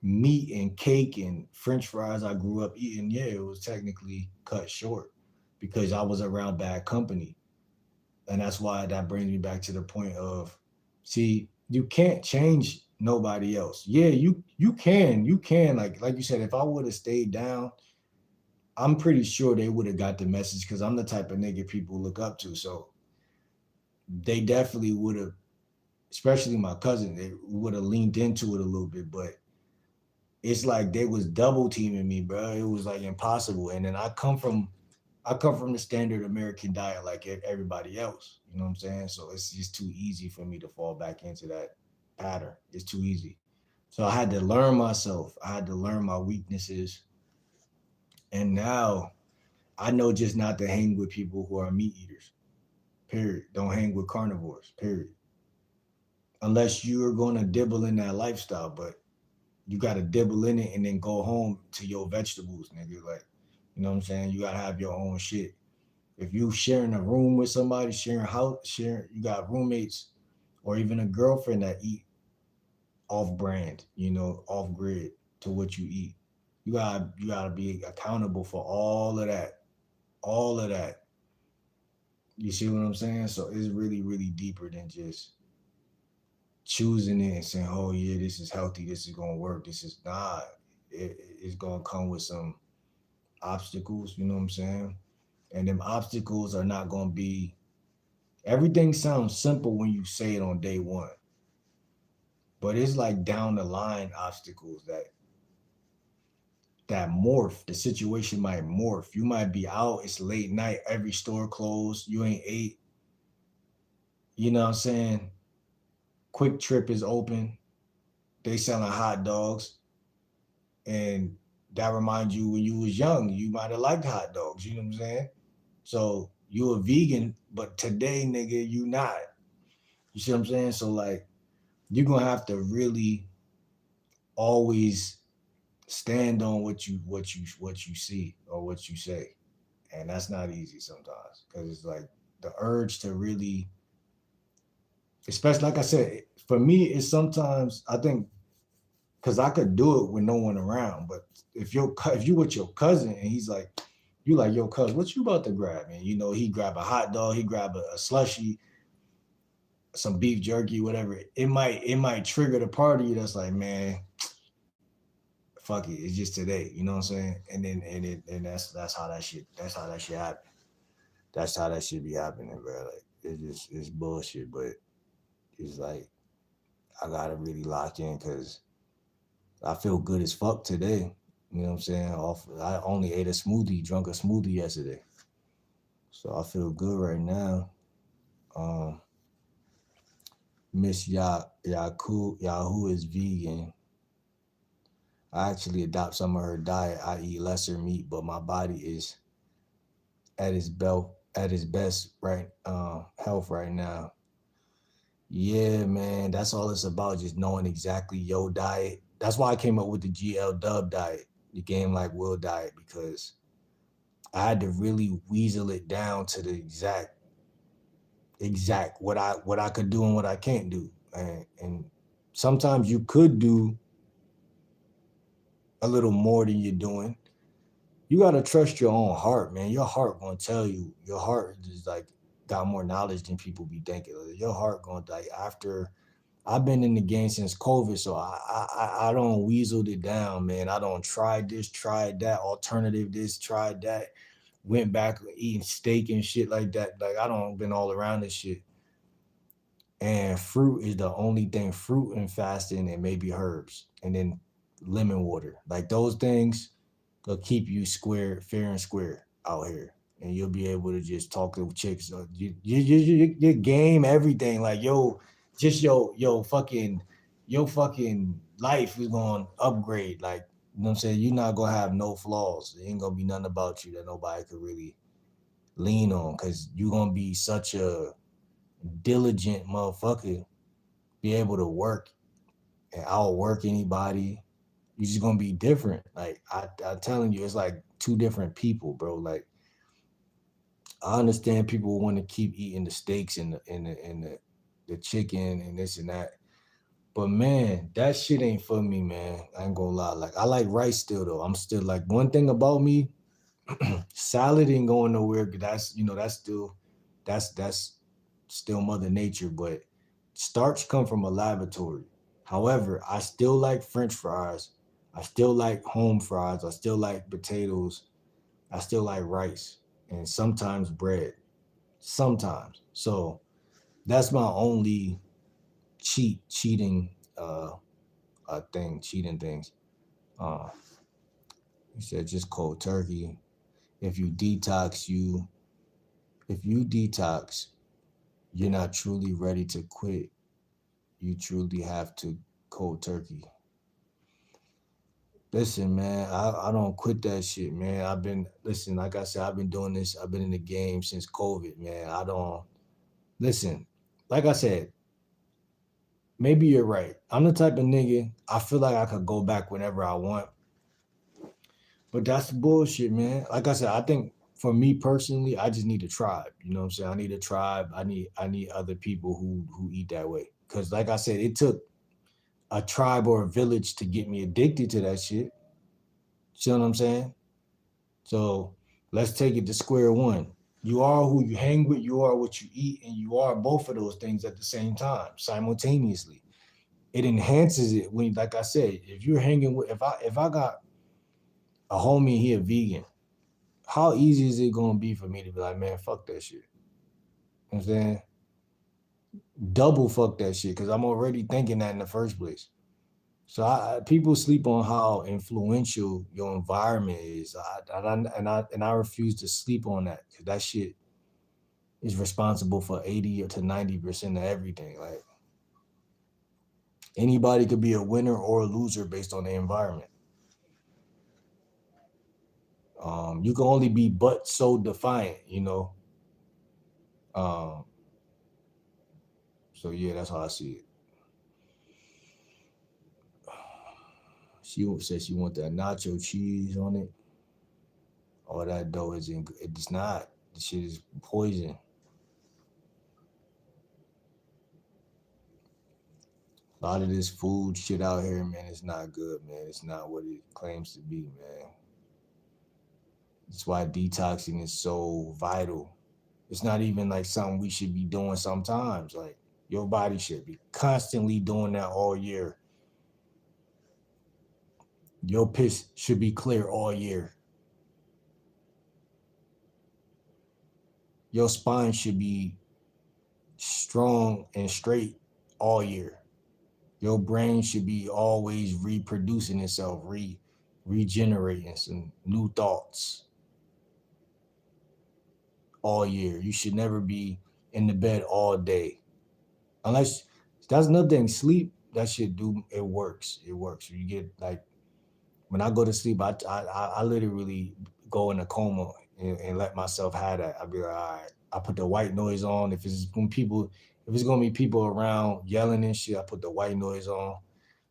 meat and cake and French fries I grew up eating. Yeah, it was technically cut short because I was around bad company, and that's why that brings me back to the point of, see, you can't change nobody else. Yeah, you can like you said. If I would have stayed down, I'm pretty sure they would have got the message because I'm the type of nigga people look up to. So they definitely would have, especially my cousin, they would have leaned into it a little bit. But it's like they was double teaming me, bro. It was like impossible. And then I come from the standard American diet like everybody else. You know what I'm saying? So it's just too easy for me to fall back into that pattern. It's too easy. So I had to learn myself. I had to learn my weaknesses. And now I know just not to hang with people who are meat eaters. Period. Don't hang with carnivores. Period. Unless you're going to dibble in that lifestyle, but you got to dibble in it and then go home to your vegetables, nigga. Like, you know what I'm saying? You got to have your own shit. If you sharing a room with somebody, you got roommates or even a girlfriend that eat off brand, off grid to what you eat. You gotta be accountable for all of that. All of that. You see what I'm saying? So it's really, really deeper than just choosing it and saying, oh yeah, this is healthy, this is gonna work. This is not. It's gonna come with some obstacles, you know what I'm saying? And them obstacles are not gonna be everything sounds simple when you say it on day one. But it's like down the line obstacles that morph. The situation might morph. You might be out, it's late night, every store closed, you ain't ate, you know what I'm saying? Quick Trip is open, they selling hot dogs, and that reminds you when you was young, you might have liked hot dogs, you know what I'm saying? So you a vegan, but today, nigga, you not. You see what I'm saying? So like you're gonna have to really always stand on what you see or what you say. And that's not easy sometimes. Cause it's like the urge to really, especially like I said, for me, it's sometimes I think because I could do it with no one around. But if you with your cousin and he's like, you like, yo, cuz, what you about to grab? And he grab a hot dog, he grab a slushy, some beef jerky, whatever. It might trigger the party that's like, man, fuck it, it's just today. You know what I'm saying? And that's how that shit happen. That's how that shit be happening, bro. Like it's bullshit, but it's like I gotta really lock in because I feel good as fuck today. You know what I'm saying? I only ate a smoothie, drunk a smoothie yesterday. So I feel good right now. Um, Miss Yahoo is vegan. I actually adopt some of her diet. I eat lesser meat, but my body is at its best right health right now. Yeah, man, that's all it's about. Just knowing exactly your diet. That's why I came up with the GL Dub diet, the Game Like Will diet, because I had to really weasel it down to the exact what I could do and what I can't do. And sometimes you could do a little more than you're doing. You gotta trust your own heart, man. Your heart gonna tell you. Your heart is like got more knowledge than people be thinking. Like, your heart gonna like after. I've been in the game since COVID, so I don't weaseled it down, man. I don't try this, tried that, alternative this, tried that, went back eating steak and shit like that. Like I don't been all around this shit. And fruit is the only thing. Fruit and fasting and maybe herbs, and then lemon water. Like those things will keep you fair and square out here, and you'll be able to just talk to chicks. You game everything. Like just your fucking life is gonna upgrade. Like you know what I'm saying. You're not gonna have no flaws. There ain't gonna be nothing about you that nobody could really lean on, because you're gonna be such a diligent motherfucker, be able to work and outwork anybody. You're just gonna be different. Like I'm telling you, it's like two different people, bro. Like I understand people want to keep eating the steaks and the chicken and this and that, but man, that shit ain't for me, man. I ain't gonna lie. Like I like rice still though. I'm still like one thing about me, salad ain't going nowhere. That's still Mother Nature, but starch come from a laboratory. However, I still like French fries. I still like home fries. I still like potatoes. I still like rice and sometimes bread. Sometimes. So that's my only cheating uh cheating things. Uh he said just cold turkey. If you detox, if you detox, you're not truly ready to quit. You truly have to cold turkey. Listen, man, I don't quit that shit, man. Listen, like I said, I've been doing this, I've been in the game since COVID, man. I don't, listen, like I said, maybe you're right. I'm the type of nigga, I feel like I could go back whenever I want, but that's bullshit, man. Like I said, I think for me personally, I just need a tribe. You know what I'm saying? I need a tribe. I need other people who eat that way. Cause like I said, it took a tribe or a village to get me addicted to that shit. You know what I'm saying? So let's take it to square one. You are who you hang with, you are what you eat, and you are both of those things at the same time, simultaneously. It enhances it when, like I said, if you're hanging with, if I got a homie here vegan, how easy is it gonna be for me to be like, man, fuck that shit? You know what I'm saying? Double fuck that shit, because I'm already thinking that in the first place. So people sleep on how influential your environment is. And I refuse to sleep on that, because that shit is responsible for 80 to 90% of everything. Like anybody could be a winner or a loser based on the environment. You can only be but so defiant, you know. Um, so yeah, that's how I see it. She said she want that nacho cheese on it. All that dough it's not. The shit is poison. A lot of this food shit out here, man, it's not good, man. It's not what it claims to be, man. That's why detoxing is so vital. It's not even like something we should be doing sometimes. Like your body should be constantly doing that all year. Your piss should be clear all year. Your spine should be strong and straight all year. Your brain should be always reproducing itself, regenerating some new thoughts all year. You should never be in the bed all day. Unless that's another thing. Sleep, that shit do it works. It works. You get like when I go to sleep, I literally go in a coma and let myself have that. I'll be like, all right. I put the white noise on. If it's gonna be people around yelling and shit, I put the white noise on.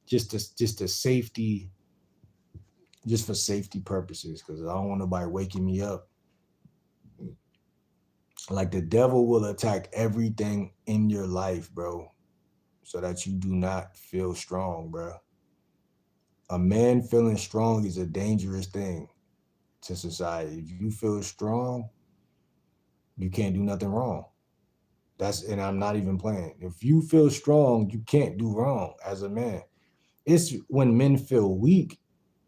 Just the safety, just for safety purposes, because I don't want nobody waking me up. Like the devil will attack everything in your life, bro, so that you do not feel strong, bro. A man feeling strong is a dangerous thing to society. If you feel strong, you can't do nothing wrong. And I'm not even playing. If you feel strong, you can't do wrong as a man. It's when men feel weak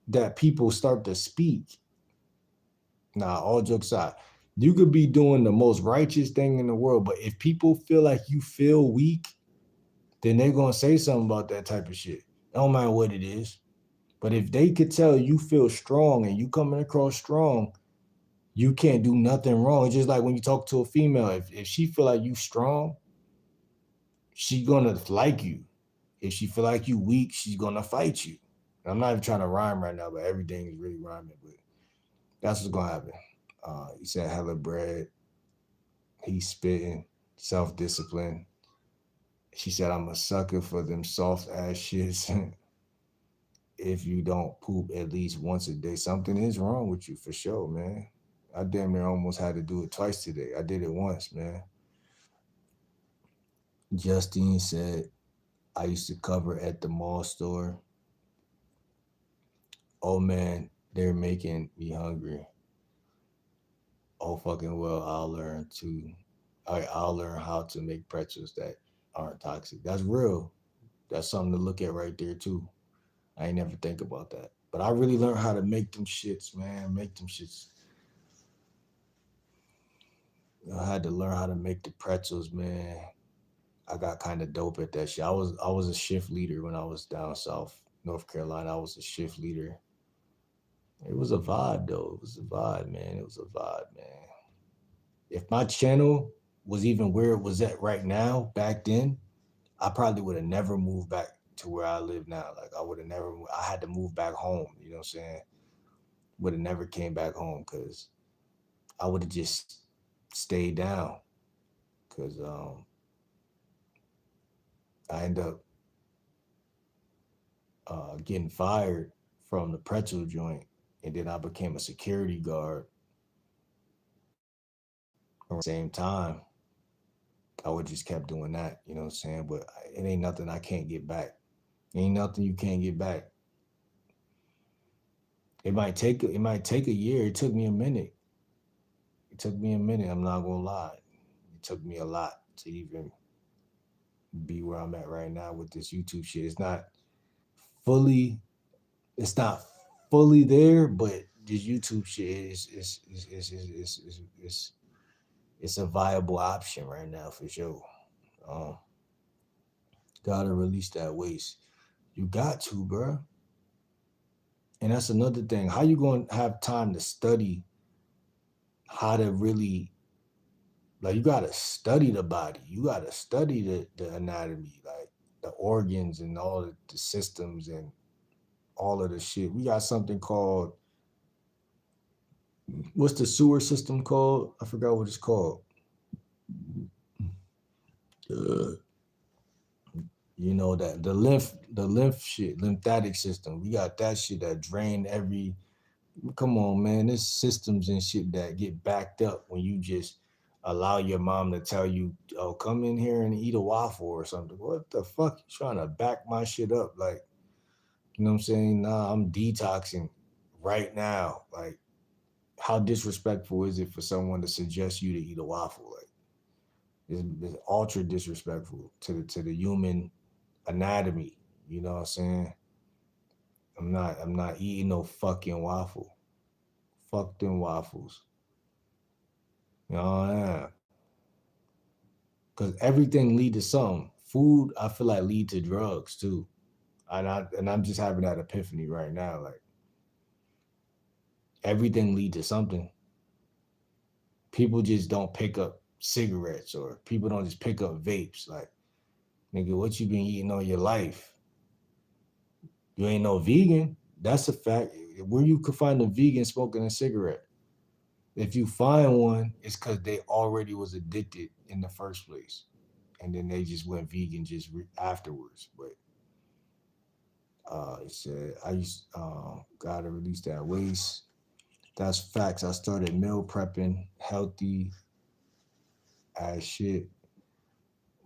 that people start to speak. Nah, all jokes aside, you could be doing the most righteous thing in the world, but if people feel like you feel weak, then they're gonna say something about that type of shit. It don't matter what it is. But if they could tell you feel strong and you coming across strong, you can't do nothing wrong. It's just like when you talk to a female, if she feel like you strong, she gonna like you. If she feel like you weak, she's gonna fight you. I'm not even trying to rhyme right now, but everything is really rhyming. But that's what's gonna happen. He said hella bread. He's spitting self discipline. She said I'm a sucker for them soft ass shits. If you don't poop at least once a day, something is wrong with you for sure, man. I damn near almost had to do it twice today. I did it once, man. Justine said I used to cover at the mall store. Oh man, they're making me hungry. Oh fucking well, I'll learn to. I'll learn how to make pretzels that aren't toxic. That's real. That's something to look at right there too. I ain't never think about that. But I really learned how to make them shits, man. Make them shits. I had to learn how to make the pretzels, man. I got kind of dope at that shit. I was a shift leader when I was down south, North Carolina. I was a shift leader. It was a vibe though. It was a vibe, man. It was a vibe, man. If my channel was even where it was at right now, back then, I probably would have never moved back to where I live now. Like I would have never. I had to move back home. You know what I'm saying? Would have never came back home because I would have just stayed down. Because I end up getting fired from the pretzel joint, and then I became a security guard around the same time. I would just kept doing that, you know what I'm saying? But it ain't nothing I can't get back. Ain't nothing you can't get back. It might take a year. It took me a minute. It took me a minute. I'm not gonna lie. It took me a lot to even be where I'm at right now with this YouTube shit. Fully. It's not fully there, but this YouTube shit is it's a viable option right now for sure. Um, gotta release that waste. You got to, bro. And that's another thing. How you gonna have time to study how to really like? You gotta study the body. You gotta study the anatomy, like the organs and all the systems and all of the shit. We got something called what's the sewer system called? I forgot what it's called. Uh, you know that the lymph shit, lymphatic system. We got that shit that drain every. Come on, man. There's systems and shit that get backed up when you just allow your mom to tell you, "Oh, come in here and eat a waffle or something." What the fuck? You trying to back my shit up? Like, you know what I'm saying? Nah, I'm detoxing right now. Like, how disrespectful is it for someone to suggest you to eat a waffle? Like, it's ultra disrespectful to the human anatomy. You know what I'm saying? I'm not eating no fucking waffle. Fuck them waffles. You know, yeah. Cause everything lead to some. Food, I feel like lead to drugs too. And I'm just having that epiphany right now. Like everything lead to something. People just don't pick up cigarettes or people don't just pick up vapes. Like, nigga, what you been eating all your life? You ain't no vegan. That's a fact. Where you could find a vegan smoking a cigarette. If you find one, it's because they already was addicted in the first place, and then they just went vegan just afterwards. But it said I used gotta release that waste. That's facts. I started meal prepping, healthy as shit.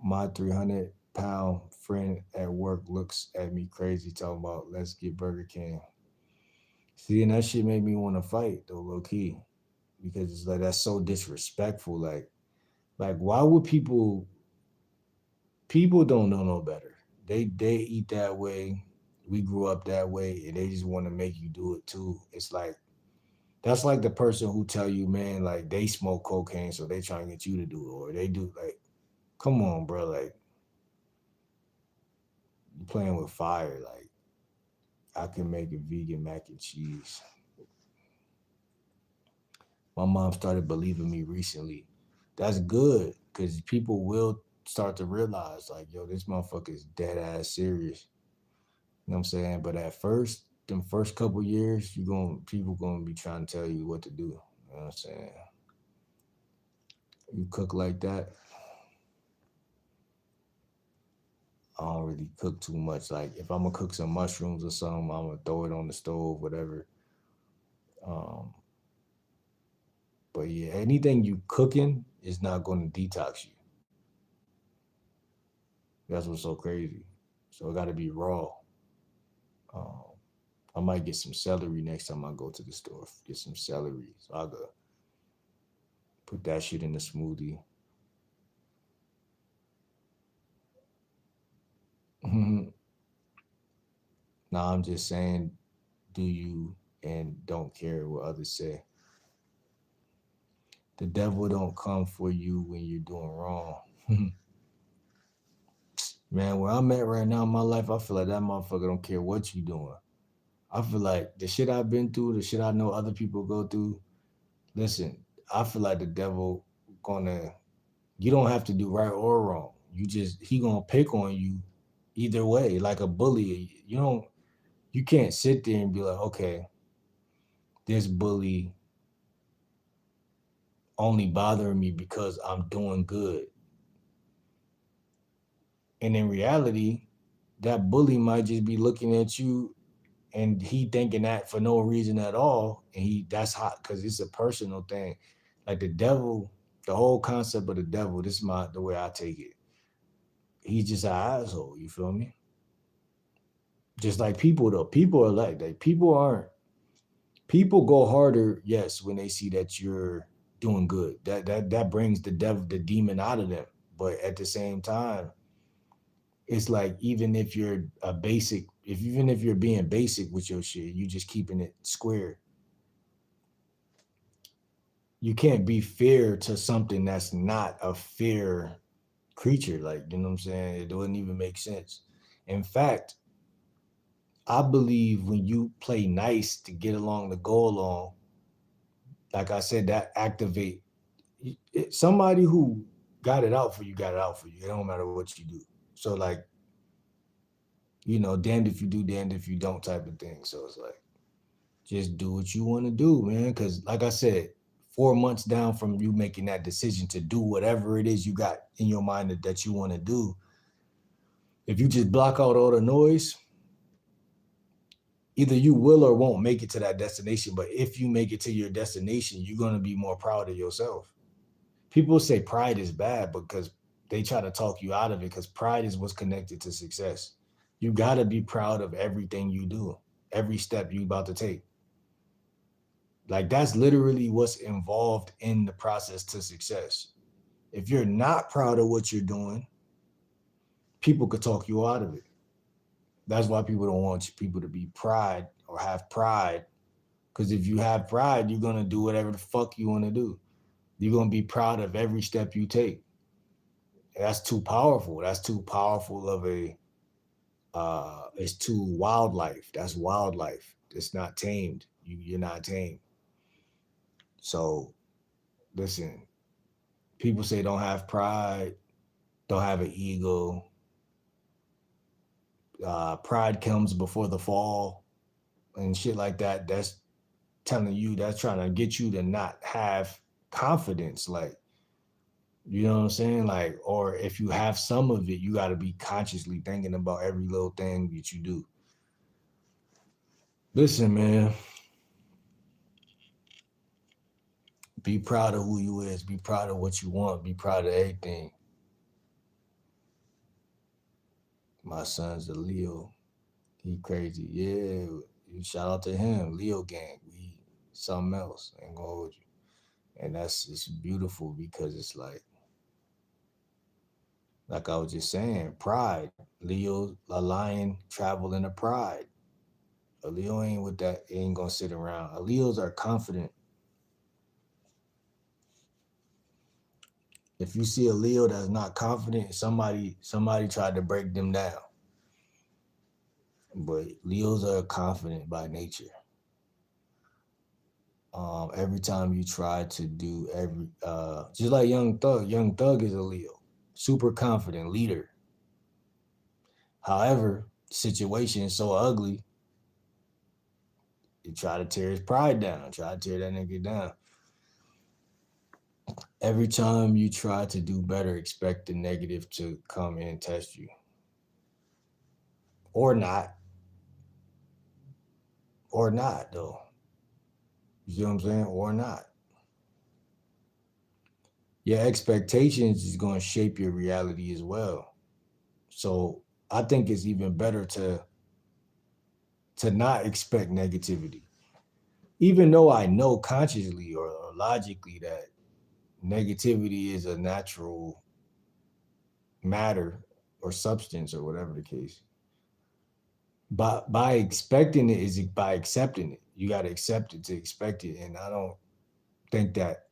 My 300-pound friend at work looks at me crazy, talking about let's get Burger King. See, and that shit made me want to fight though, low key, because it's like that's so disrespectful. Like why would people don't know no better. They eat that way. We grew up that way, and they just want to make you do it too. It's like that's like the person who tell you, man, like they smoke cocaine, so they try and get you to do it, or they do like, come on, bro, like you playing with fire. Like I can make a vegan mac and cheese. My mom started believing me recently. That's good because people will start to realize, like, yo, this motherfucker is dead ass serious. You know what I'm saying? But at first, them first couple years, people gonna be trying to tell you what to do. You know what I'm saying? You cook like that. I don't really cook too much. Like if I'm gonna cook some mushrooms or something, I'm gonna throw it on the stove, whatever. Um, but yeah, anything you cooking is not gonna detox you. That's what's so crazy. So it gotta be raw. Um, I might get some celery next time I go to the store. Get some celery. So I'll go put that shit in the smoothie. Nah, I'm just saying, do you and don't care what others say. The devil don't come for you when you're doing wrong. Man, where I'm at right now in my life, I feel like that motherfucker don't care what you doing. I feel like the shit I've been through, the shit I know other people go through. Listen, I feel like the devil gonna. You don't have to do right or wrong. He gonna pick on you either way, like a bully. You can't sit there and be like, okay, this bully only bothering me because I'm doing good. And in reality, that bully might just be looking at you and he thinking that for no reason at all. And that's hot because it's a personal thing. Like the devil, the whole concept of the devil, this is the way I take it. He's just an asshole, you feel me? Just like people though. People are like that. People go harder, yes, when they see that you're doing good. That brings the devil, the demon out of them. But at the same time, it's like even if you're being basic with your shit, you just keeping it square. You can't be fair to something that's not a fair creature. Like, you know what I'm saying? It doesn't even make sense. In fact, I believe when you play nice to get along to go along, like I said, that activate somebody who got it out for you, got it out for you. It don't matter what you do. So like, damned if you do, damned if you don't type of thing. So it's like, just do what you want to do, man. Cause like I said, 4 months down from you making that decision to do whatever it is you got in your mind that you want to do, if you just block out all the noise, either you will or won't make it to that destination. But if you make it to your destination, you're going to be more proud of yourself. People say pride is bad because they try to talk you out of it because pride is what's connected to success. You got to be proud of everything you do, every step you about to take. Like that's literally what's involved in the process to success. If you're not proud of what you're doing, people could talk you out of it. That's why people don't want people to be pride or have pride. Because if you have pride, you're gonna do whatever the fuck you want to do. You're gonna be proud of every step you take. That's too powerful. That's too powerful of a. It's too wildlife. That's wildlife. It's not tamed. You're not tamed. So listen, people say don't have pride, don't have an ego. Pride comes before the fall and shit like that. That's telling you, that's trying to get you to not have confidence. Like, you know what I'm saying? Like, or if you have some of it, you got to be consciously thinking about every little thing that you do. Listen, man, be proud of who you is. Be proud of what you want. Be proud of everything. My son's a Leo. He crazy. Yeah. Shout out to him. Leo gang. We something else. Ain't gonna hold you. And it's beautiful because it's like I was just saying, pride. Leo, a lion travel in a pride. A Leo ain't with that, ain't gonna sit around. A Leos are confident. If you see a Leo that's not confident, somebody tried to break them down. But Leos are confident by nature. Every time you try to do just like Young Thug is a Leo, super confident leader. However, the situation is so ugly, you try to tear his pride down, try to tear that nigga down. Every time you try to do better, expect the negative to come and test you. Or not. Or not, though. You see what I'm saying? Or not. Your expectations is going to shape your reality as well. So I think it's even better to not expect negativity. Even though I know consciously or logically that negativity is a natural matter or substance or whatever the case. by expecting it is by accepting it. You got to accept it to expect it, and I don't think that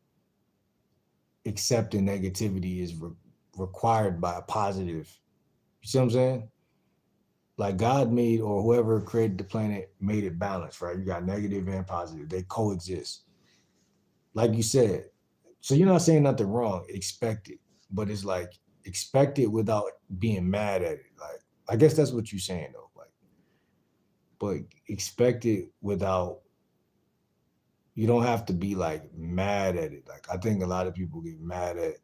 accepting negativity is required by a positive. You see what I'm saying? Like God made, or whoever created the planet made it balanced, right? You got negative and positive; they coexist. Like you said, so you're not saying nothing wrong. Expect it, but it's like expect it without being mad at it. Like I guess that's what you're saying though. Like, but expect it without. You don't have to be like mad at it. Like I think a lot of people get mad at,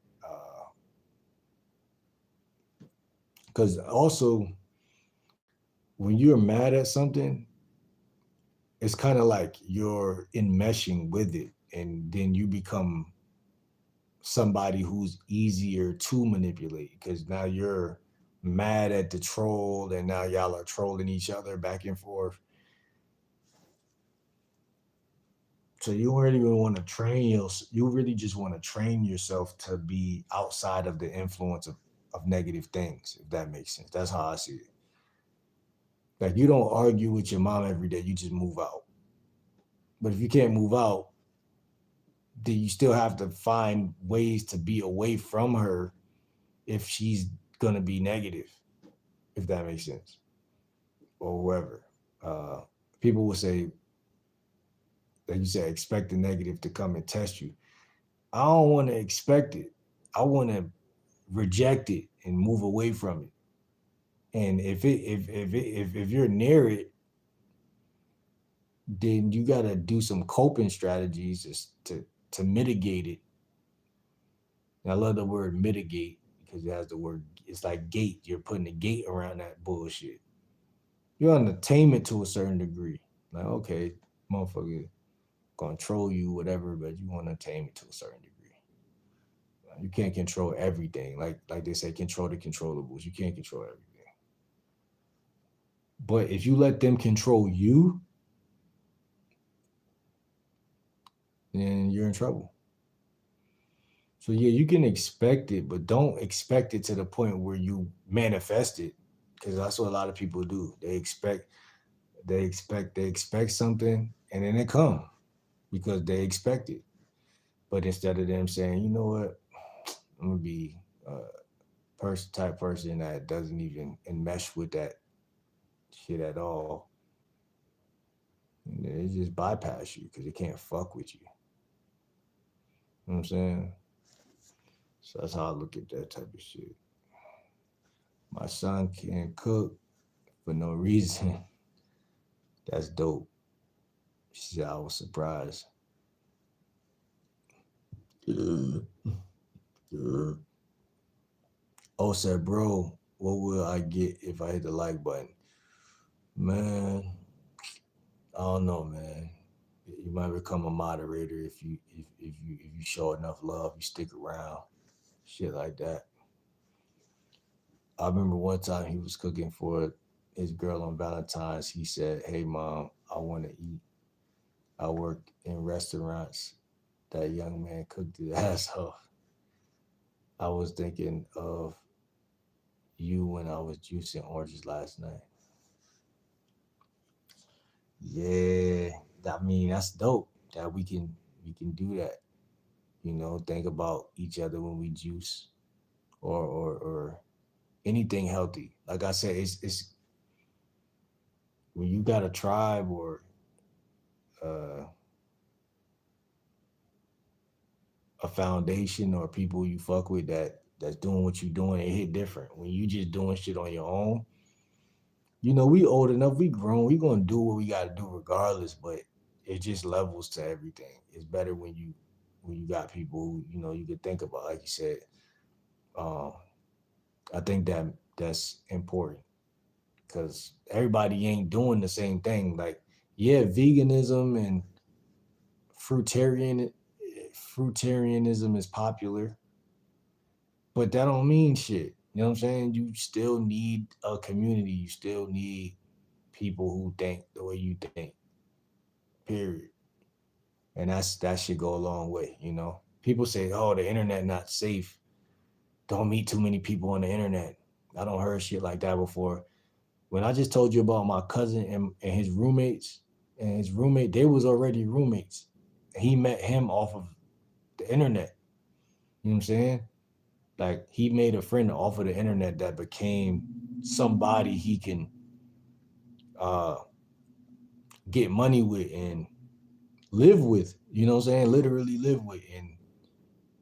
because also when you're mad at something, it's kind of like you're enmeshing with it, and then you become somebody who's easier to manipulate because now you're mad at the troll and now y'all are trolling each other back and forth. So you don't really want to you really just want to train yourself to be outside of the influence of negative things, if that makes sense. That's how I see it. Like you don't argue with your mom every day, you just move out. But if you can't move out, then you still have to find ways to be away from her if she's gonna be negative, if that makes sense, or whoever. Uh, People will say, like you said, expect the negative to come and test you. I don't want to expect it. I want to reject it and move away from it. And if you're near it, then you gotta do some coping strategies just to mitigate it. And I love the word mitigate because it has the word. It's like gate. You're putting a gate around that bullshit. You're on the tame it to a certain degree. Like okay, motherfucker, control you, whatever, but you want to tame it to a certain degree. You can't control everything. Like they say, control the controllables. You can't control everything. But if you let them control you, then you're in trouble. So yeah, you can expect it, but don't expect it to the point where you manifest it, because that's what a lot of people do. They expect something, and then it come because they expect it. But instead of them saying, you know what, I'm gonna be a person that doesn't even enmesh with that shit at all, and they just bypass you because they can't fuck with you. You know what I'm saying? So that's how I look at that type of shit. My son can't cook for no reason. That's dope. She said I was surprised. Oh, said, bro, what will I get if I hit the like button? Man, I don't know, man. You might become a moderator if you show enough love, you stick around, shit like that. I remember one time he was cooking for his girl on Valentine's. He said, "Hey, mom, I want to eat. I work in restaurants." That young man cooked his ass off. I was thinking of you when I was juicing oranges last night. Yeah, I mean that's dope that we can do that. Think about each other when we juice or anything healthy. Like I said, it's when you got a tribe or uh, a foundation or people you fuck with that's doing what you doing, it hit different. When you just doing shit on your own, we old enough, we grown, we gonna do what we gotta do regardless, but it just levels to everything. It's better when you got people who, you could think about, like you said. Um, I think that's important because everybody ain't doing the same thing. Like, yeah, veganism and fruitarian fruitarianism is popular, but that don't mean shit. You know what I'm saying? You still need a community. You still need people who think the way you think. Period. And that should go a long way. People say, "Oh, the internet not safe. Don't meet too many people on the internet." I don't heard shit like that before. when I just told you about my cousin and his roommates and his roommate, they was already roommates. He met him off of the internet. You know what I'm saying? Like he made a friend off of the internet that became somebody he can uh get money with and live with. You know what I'm saying? Literally live with. And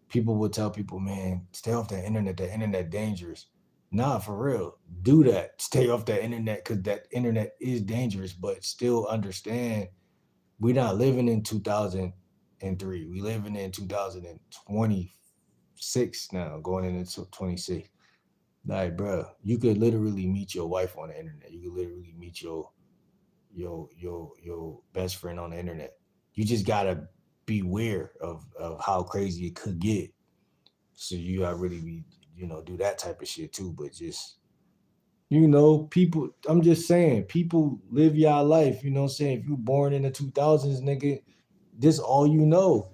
people would tell people, man, stay off that internet. That internet dangerous. Nah, for real. Do that. Stay off that internet because that internet is dangerous. But still understand, we're not living in 2003. We living in 2026 now, going into 26. Like, bro, you could literally meet your wife on the internet. You could literally meet your best friend on the internet. You just gotta beware of how crazy it could get. So you gotta really be, do that type of shit too. But just, people, I'm just saying, people live y'all life, you know what I'm saying? If you born in the 2000s, nigga, this all you know.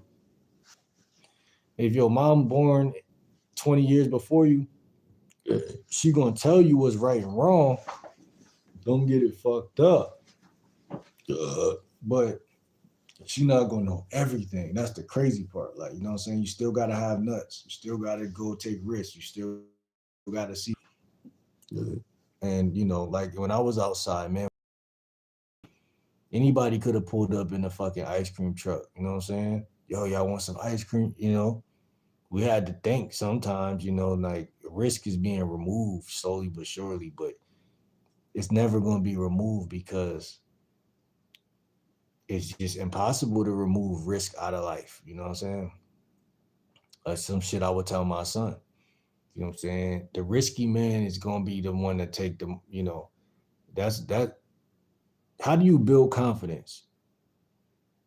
If your mom born 20 years before you, she gonna tell you what's right and wrong. Don't get it fucked up. But she not gonna know everything. That's the crazy part. Like, you know what I'm saying? You still gotta have nuts. You still gotta go take risks. You still gotta see. And like when I was outside, man, anybody could have pulled up in a fucking ice cream truck. You know what I'm saying? Yo, y'all want some ice cream? We had to think sometimes, like risk is being removed slowly but surely, but it's never gonna be removed because it's just impossible to remove risk out of life. You know what I'm saying? Like some shit I would tell my son. You know what I'm saying? The risky man is gonna be the one to take the, that's that. How do you build confidence?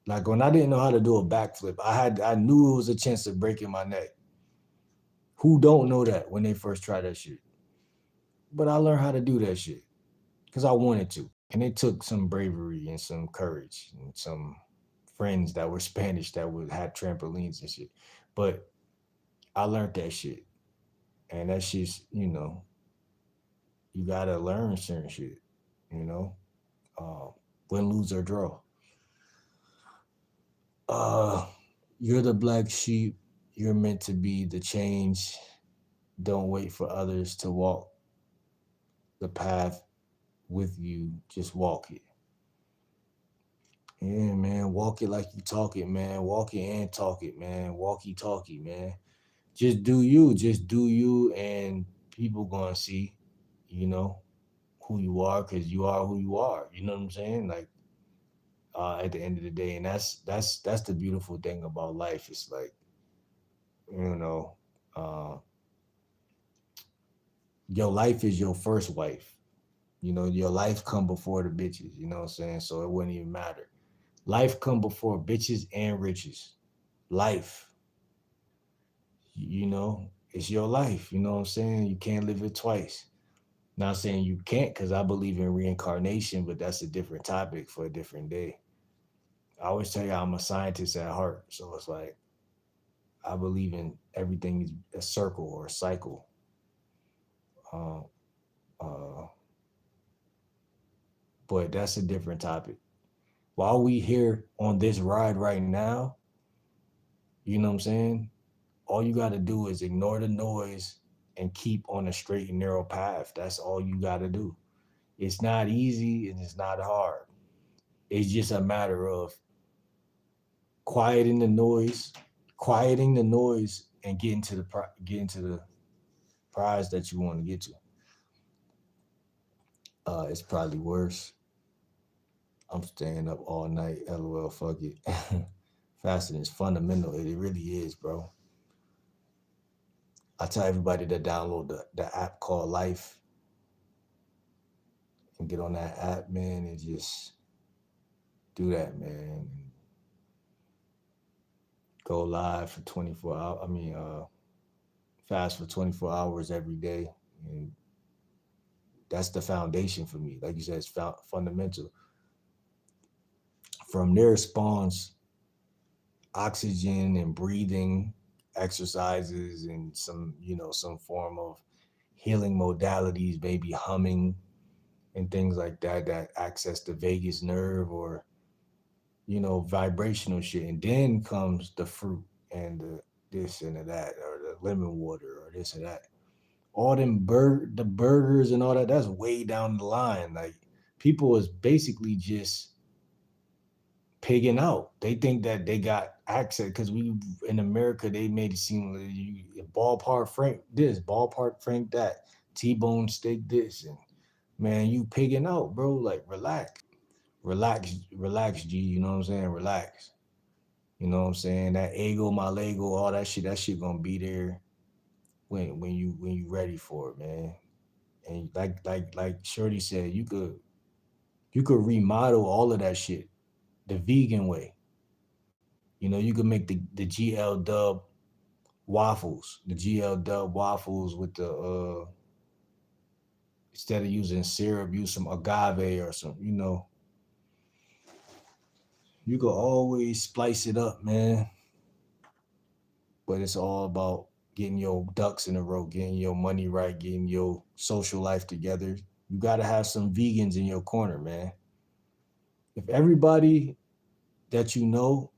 Like when I didn't know how to do a backflip, I knew it was a chance of breaking my neck. Who don't know that when they first try that shit? But I learned how to do that shit because I wanted to. And it took some bravery and some courage and some friends that were Spanish that would have trampolines and shit. But I learned that shit. And that shit's, you gotta learn certain shit, you know? Win, lose, or draw. Uh, you're the black sheep. You're meant to be the change. Don't wait for others to walk the path with you. Just walk it. Yeah, man. Walk it like you talk it, man. Walk it and talk it, man. Walkie talkie, man. Just do you. Just do you, and people gonna see, you know, who you are because you are who you are. You know what I'm saying? Like at the end of the day, and that's the beautiful thing about life. It's like, you know, uh, your life is your first wife. Your life come before the bitches. You know what I'm saying? So it wouldn't even matter. Life come before bitches and riches. Life, it's your life. You know what I'm saying? You can't live it twice. Not saying you can't, because I believe in reincarnation, but that's a different topic for a different day. I always tell you I'm a scientist at heart, so it's like I believe in everything is a circle or a cycle. Uh, uh, but that's a different topic. While we here on this ride right now, you know what I'm saying? All you got to do is ignore the noise and keep on a straight and narrow path. That's all you got to do. It's not easy and it's not hard. It's just a matter of quieting the noise, and getting to the prize that you want to get to. It's probably worse. I'm staying up all night. LOL, fuck it. Fasting is fundamental. It really is, bro. I tell everybody to download the app called Life and get on that app, man, and just do that, man. Go live for 24 hours. Fast for 24 hours every day. And that's the foundation for me. Like you said, it's fundamental. From there spawns oxygen and breathing exercises and some form of healing modalities, maybe humming, and things like that that access the vagus nerve or vibrational shit. And then comes the fruit and the this and the that or the lemon water or this or that. All the burgers and all that, that's way down the line. Like people is basically just pigging out. They think that they got access because we in America they made it seem like you ballpark Frank this, ballpark Frank that, T-bone steak this, and man, you pigging out, bro. Like relax, G. You know what I'm saying? Relax. You know what I'm saying? That ego, my lego, all that shit gonna be there when you ready for it, man. And like Shorty said, you could remodel all of that shit the vegan way. You could make the GL Dub waffles, the GL Dub waffles with the instead of using syrup, use some agave or some. You could always splice it up, man. But it's all about getting your ducks in a row, getting your money right, getting your social life together. You gotta have some vegans in your corner, man. If everybody that you know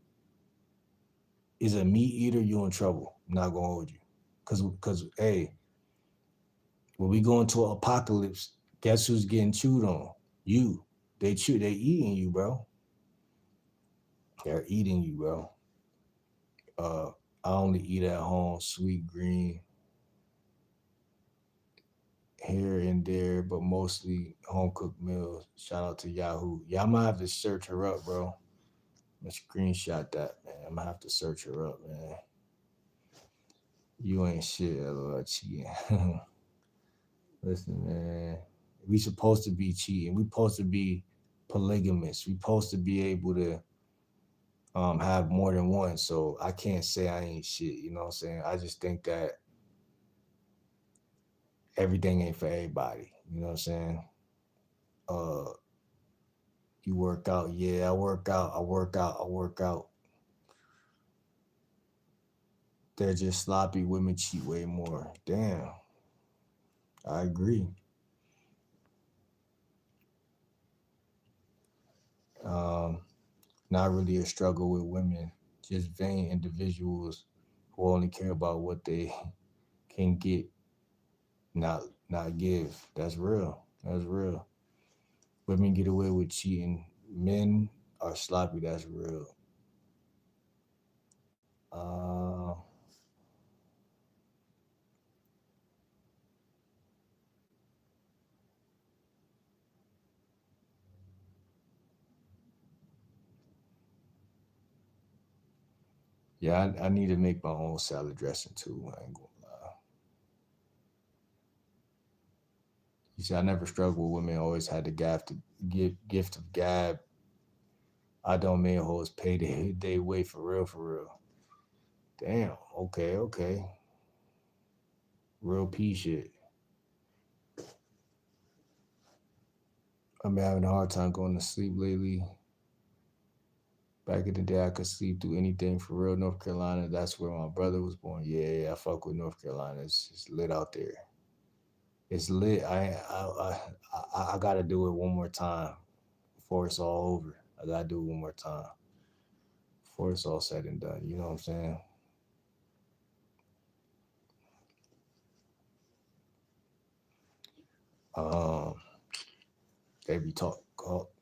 is a meat eater, you in trouble. I'm not gonna hold you. Cause hey, when we go into an apocalypse, guess who's getting chewed on? You. They eating you, bro. They're eating you, bro. Uh I only eat at home, sweet green, here and there, but mostly home cooked meals. Shout out to Yahoo. Yeah, I'm gonna have to search her up, bro. I'm gonna screenshot that, man. I'm gonna have to search her up, man. You ain't shit, LOL cheating. Listen, man. We supposed to be cheating. We supposed to be polygamous. We supposed to be able to have more than one. So I can't say I ain't shit. You know what I'm saying? I just think that everything ain't for everybody. You know what I'm saying? Uh you work out, yeah, I work out, I work out, I work out. They're just sloppy. Women cheat way more. Damn, I agree. Um, Not really a struggle with women, just vain individuals who only care about what they can get, not give. That's real. That's real. Women get away with cheating. Men are sloppy. That's real. Uh, yeah, I need to make my own salad dressing too. I ain't gonna lie. You see, I never struggled with women. Always had the gift of gab. I don't mean hoes pay they way for real, for real. Damn. Okay, okay. Real P shit. I've been having a hard time going to sleep lately. Back in the day, I could sleep through anything for real. North Carolina, that's where my brother was born. Yeah, I fuck with North Carolina. It's lit out there. It's lit. I gotta do it one more time before it's all over. I gotta do it one more time before it's all said and done. You know what I'm saying? Um, they be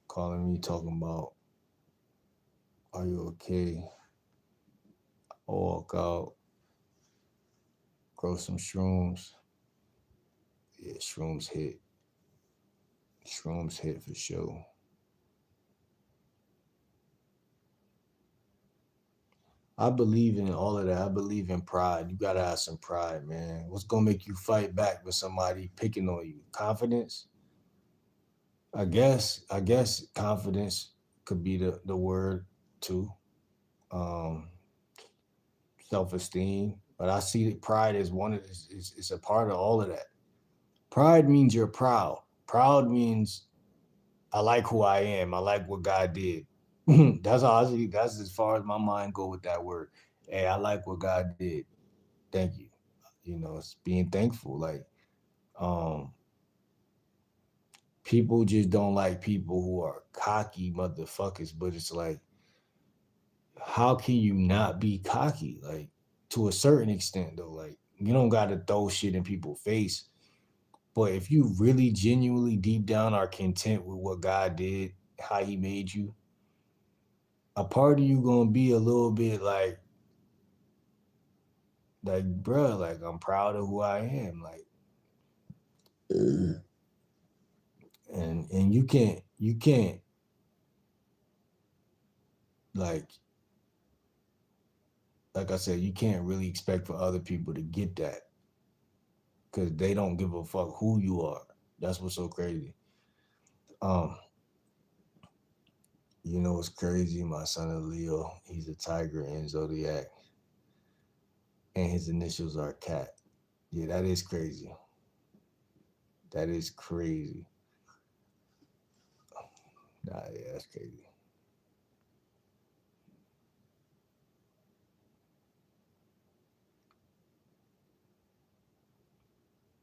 calling me talking about, are you okay? I walk out, grow some shrooms. Yeah, shrooms hit. Shrooms hit for sure. I believe in all of that. I believe in pride. You gotta have some pride, man. What's gonna make you fight back with somebody picking on you? Confidence? I guess confidence could be the word too. Um, Self-esteem. But I see that pride is one of is a part of all of that. Pride means you're proud. Proud means I like who I am. I like what God did. That's all I see. That's as far as my mind go with that word. Hey, I like what God did. Thank you. It's being thankful. Like, um, people just don't like people who are cocky motherfuckers. But it's like, how can you not be cocky? Like, to a certain extent though, like you don't gotta throw shit in people's face. But if you really genuinely deep down are content with what God did, how he made you, a part of you gonna be a little bit like, bruh, like I'm proud of who I am. Like, and you can't like like I said, you can't really expect for other people to get that because they don't give a fuck who you are. That's what's so crazy. Um, it's crazy. My son is Leo. He's a tiger in Zodiac, and his initials are Cat. Yeah, that is crazy. That is crazy. Nah, yeah, that's crazy.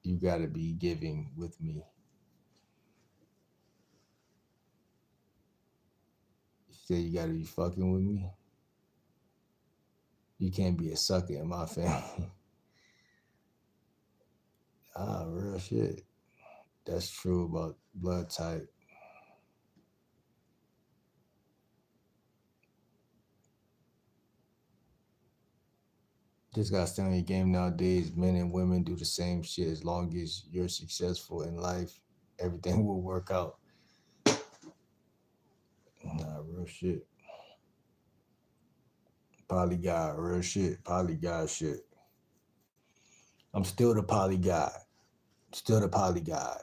You gotta be giving with me. You say you gotta be fucking with me. You can't be a sucker in my family. Ah, real shit. That's true about blood type. Just gotta stay on your game nowadays. Men and women do the same shit. As long as you're successful in life, everything will work out. Nah, real shit. Polygon, real shit. Polygon shit. I'm still the polygon. Still the polygon.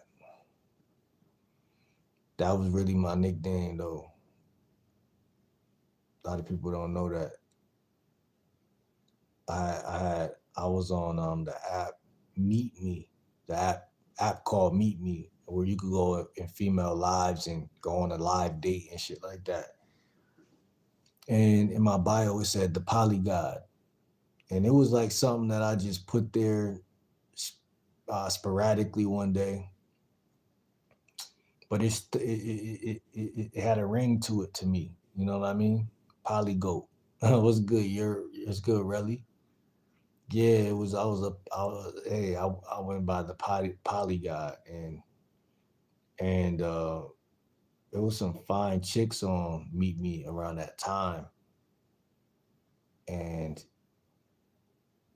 That was really my nickname though. A lot of people don't know that. I was on the app Meet Me, the app called Meet Me, where you could go in female lives and go on a live date and shit like that. And in my bio it said the Polygod, and it was like something that I just put there sporadically one day, but it had a ring to it to me. You know what I mean? Polygoat. What's good? It's good, really. Yeah, it was. Hey, I went by the Polygod, and there was some fine chicks on Meet Me around that time, and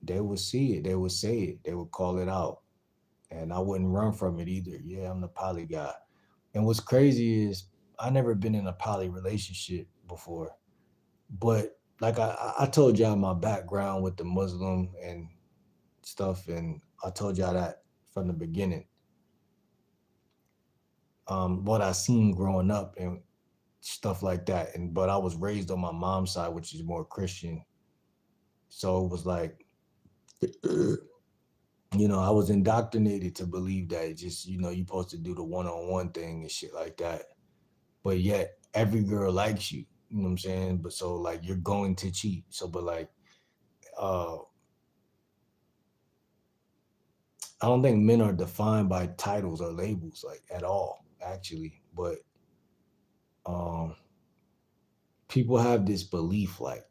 they would see it, they would say it, they would call it out, and I wouldn't run from it either. Yeah, I'm the poly guy. And what's crazy is I never been in a poly relationship before, but like I told y'all my background with the Muslim and stuff, and I told y'all that from the beginning. What I seen growing up and stuff like that, and but I was raised on my mom's side, which is more Christian, so it was like, I was indoctrinated to believe that just, you're supposed to do the one-on-one thing and shit like that. But yet every girl likes you. You know what I'm saying? But so like you're going to cheat. So but like uh I don't think men are defined by titles or labels like at all, actually. But um people have this belief like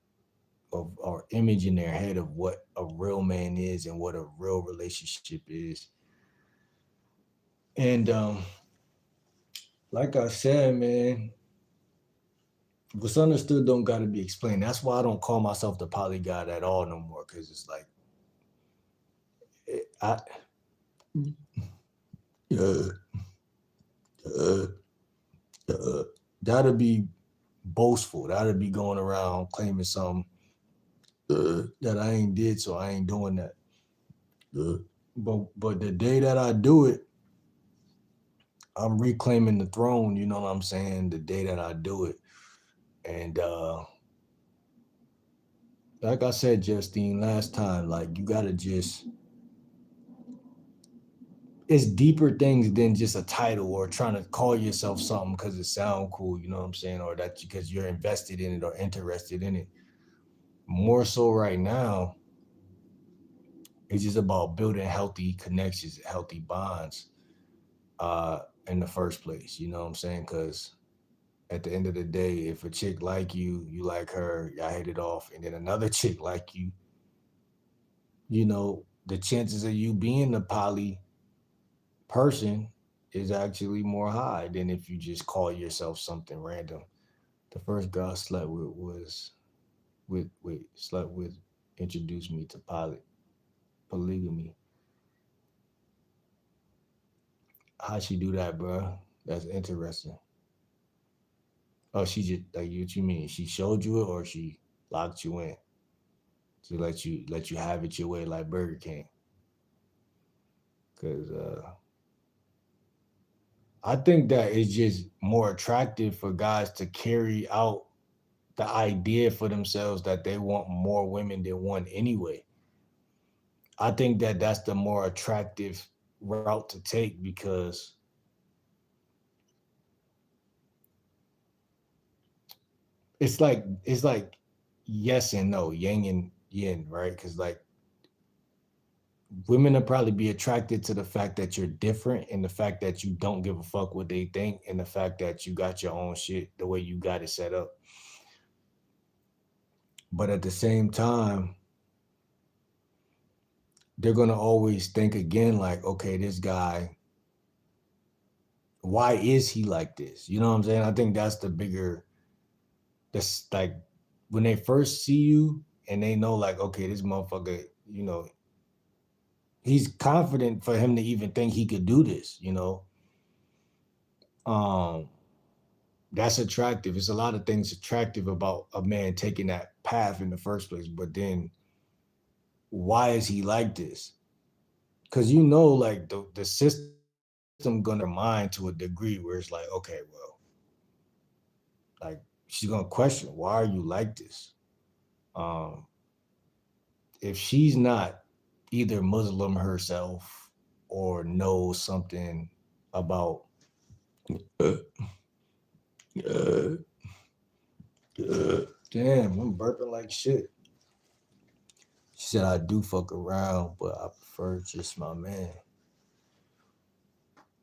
of or image in their head of what a real man is and what a real relationship is. And like I said, man, what's understood don't got to be explained. That's why I don't call myself the poly god at all no more. Cause it's like, I, uh, uh, that'll be boastful. That'll be going around claiming something that I ain't did, so I ain't doing that. But the day that I do it, I'm reclaiming the throne. You know what I'm saying? The day that I do it, and like I said, Justine, last time, like you gotta just it's deeper things than just a title or trying to call yourself something because it sound cool, you know what I'm saying, or that because you're invested in it or interested in it. More so right now, it's just about building healthy connections, healthy bonds. in the first place. You know what I'm saying? Because at the end of the day, if a chick like you like her, y'all hit it off, and then another chick like you know, the chances of you being a poly person is actually more high than if you just call yourself something random. The first girl I slept with was slept with introduced me to polygamy. How'd she do that, bro? That's interesting. Oh, she just like you. What you mean? She showed you it, or she locked you in to let you have it your way like Burger King? Cause I think that it's just more attractive for guys to carry out the idea for themselves that they want more women than one anyway. I think that that's the more attractive route to take because it's like yes and no, yang and yin, right? Because like women will probably be attracted to the fact that you're different and the fact that you don't give a fuck what they think and the fact that you got your own shit the way you got it set up. But at the same time, they're gonna always think again, like, okay, this guy, why is he like this? You know what I'm saying? I think that's the bigger, that's like when they first see you and they know, like, okay, this motherfucker, you know, he's confident for him to even think he could do this, you know. Um, that's attractive. It's a lot of things attractive about a man taking that path in the first place, but then why is he like this? Because you know, like the system gonna mind to a degree where it's like, okay, well, like she's gonna question, why are you like this? Um, if she's not either Muslim herself or knows something about uh, uh, damn, I'm burping like shit. She said I do fuck around, but I prefer just my man.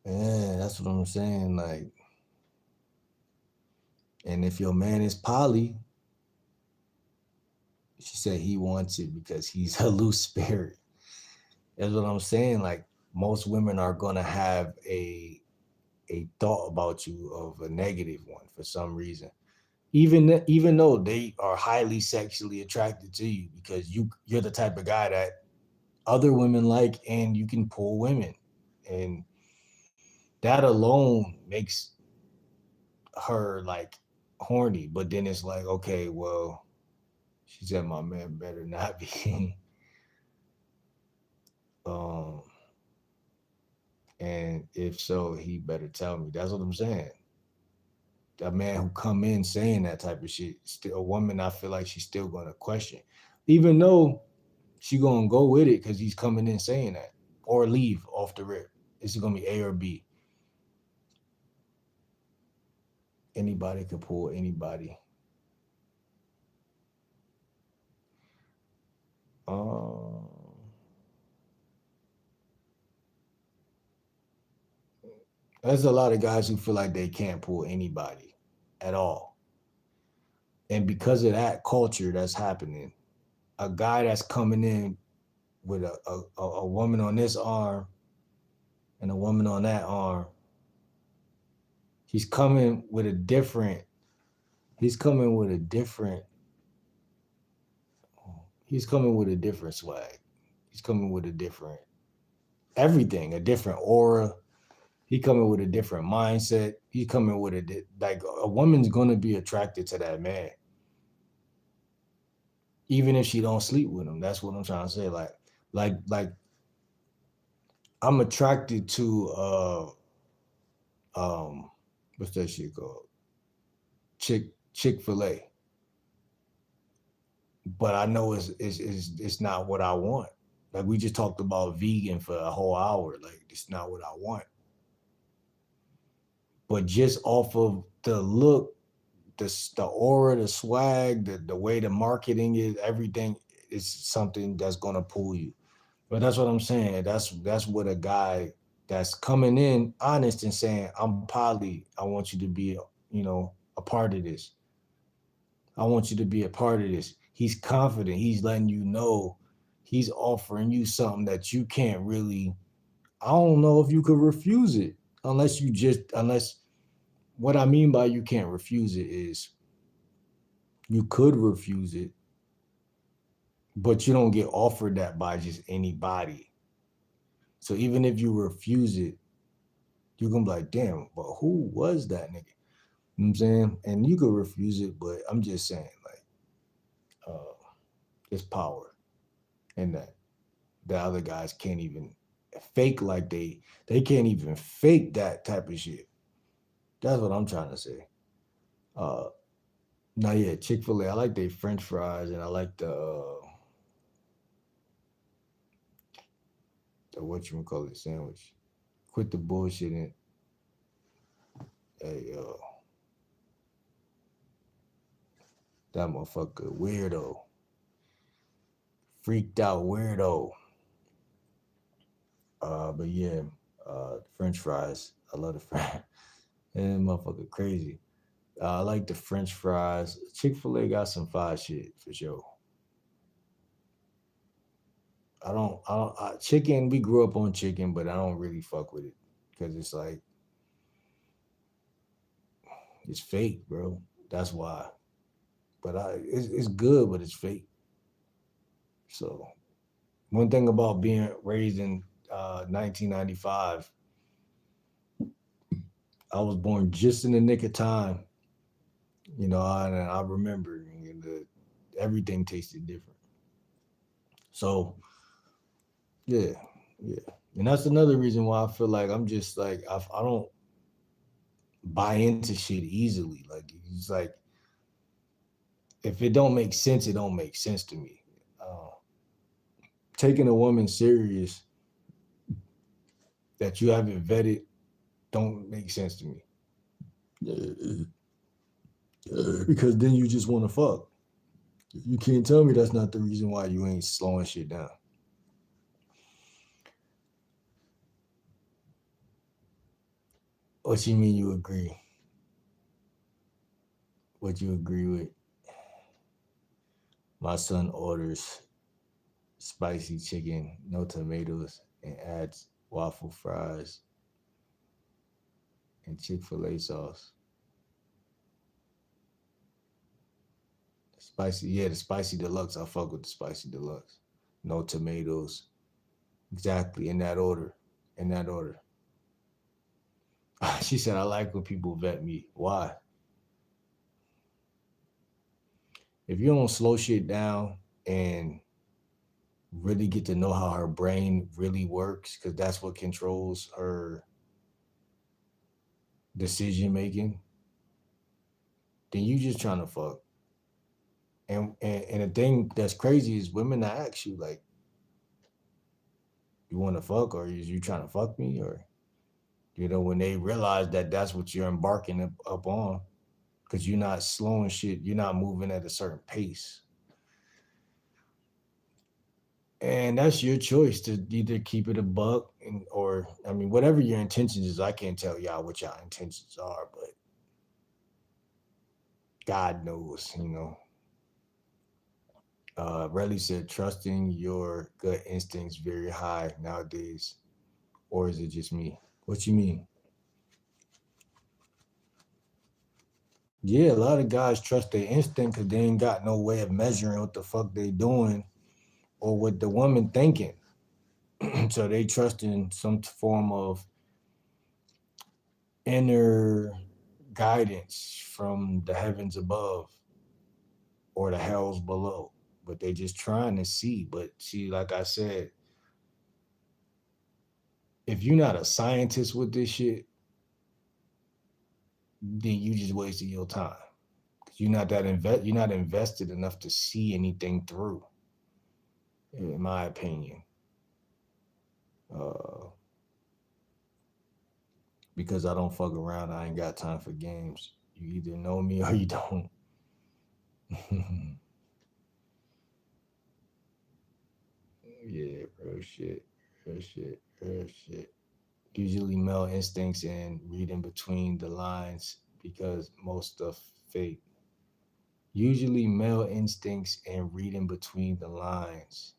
Man, that's what I'm saying. Like, and if your man is poly, she said he wants it because he's a loose spirit. That's what I'm saying. Like, most women are gonna have a thought about you of a negative one for some reason. Even though they are highly sexually attracted to you because you're the type of guy that other women like and you can pull women. And that alone makes her like horny. But then it's like, okay, well, she said my man better not be. um, and if so, he better tell me. That's what I'm saying. A man who come in saying that type of shit, still a woman, I feel like she's still gonna question, even though she gonna go with it because he's coming in saying that, or leave off the rip. It's gonna be A or B. Anybody can pull anybody. Um, there's a lot of guys who feel like they can't pull anybody at all, and because of that culture that's happening, a guy that's coming in with a woman on this arm and a woman on that arm, he's coming with a different. He's coming with a different. He's coming with a different swag. He's coming with a different everything, a different aura. He coming with a different mindset. He's coming with like a woman's gonna be attracted to that man, even if she don't sleep with him. That's what I'm trying to say. Like I'm attracted to um what's that shit called? Chick-fil-A. But I know it's not what I want. Like we just talked about vegan for a whole hour. Like it's not what I want. But just off of the look, the aura, the swag, the way the marketing is, everything is something that's gonna pull you. But that's what I'm saying. That's what a guy. that's coming in honest and saying, I'm poly. I want you to be, a part of this. I want you to be a part of this. He's confident. He's letting you know. He's offering you something that you can't really. I don't know if you could refuse it unless what I mean by you can't refuse it is you could refuse it, but you don't get offered that by just anybody. So even if you refuse it, you can be like, damn, but who was that nigga? You know what I'm saying? And you could refuse it, but I'm just saying, like, it's power in that. The other guys can't even fake like they can't even fake that type of shit. That's what I'm trying to say. Uh Now yeah, Chick-fil-A, I like their French fries and I like the what you call it sandwich. Quit the bullshit and hey that motherfucker weirdo. Freaked out weirdo. But yeah, French fries. I love the fries. And motherfucker crazy. I like the French fries. Chick-fil-A got some fire shit for sure. Chicken, we grew up on chicken, but I don't really fuck with it. Cause it's like, it's fake, bro. That's why. But it's good, but it's fake. So one thing about being raised in 1995, I was born just in the nick of time, and I remember everything tasted different. So yeah, yeah, and that's another reason why I feel like I'm just like I don't buy into shit easily. Like it's like if it don't make sense, it don't make sense to me. Uh, Taking a woman serious that you haven't vetted don't make sense to me. Because then you just want to fuck. You can't tell me that's not the reason why you ain't slowing shit down. What you mean you agree? What you agree with? My son orders spicy chicken, no tomatoes, and adds waffle fries and Chick-fil-A sauce. Spicy, yeah, the spicy deluxe. I fuck with the spicy deluxe. No tomatoes. Exactly in that order. In that order. She said, I like when people vet me. Why? If you don't slow shit down and really get to know how her brain really works, because that's what controls her decision making, then you just trying to fuck. And the thing that's crazy is women that ask you like, you want to fuck or is you trying to fuck me or when they realize that that's what you're embarking up on, because you're not slowing shit, you're not moving at a certain pace. And that's your choice to either keep it a buck or I mean whatever your intentions is. I can't tell y'all what y'all intentions are, but God knows, Relly said trusting your gut instincts very high nowadays, or is it just me? What you mean? Yeah, a lot of guys trust their instinct because they ain't got no way of measuring what the fuck they doing or what the woman thinking. So they trust in some form of inner guidance from the heavens above or the hells below. But they just trying to see. But see, like I said, if you're not a scientist with this shit, then you just wasted your time. You're not invested enough to see anything through, in my opinion. Uh, because I don't fuck around. I ain't got time for games. You either know me or you don't. Yeah, real shit. Real shit. Real shit. Usually male instincts and reading between the lines because most stuff fake. Usually male instincts and reading between the lines.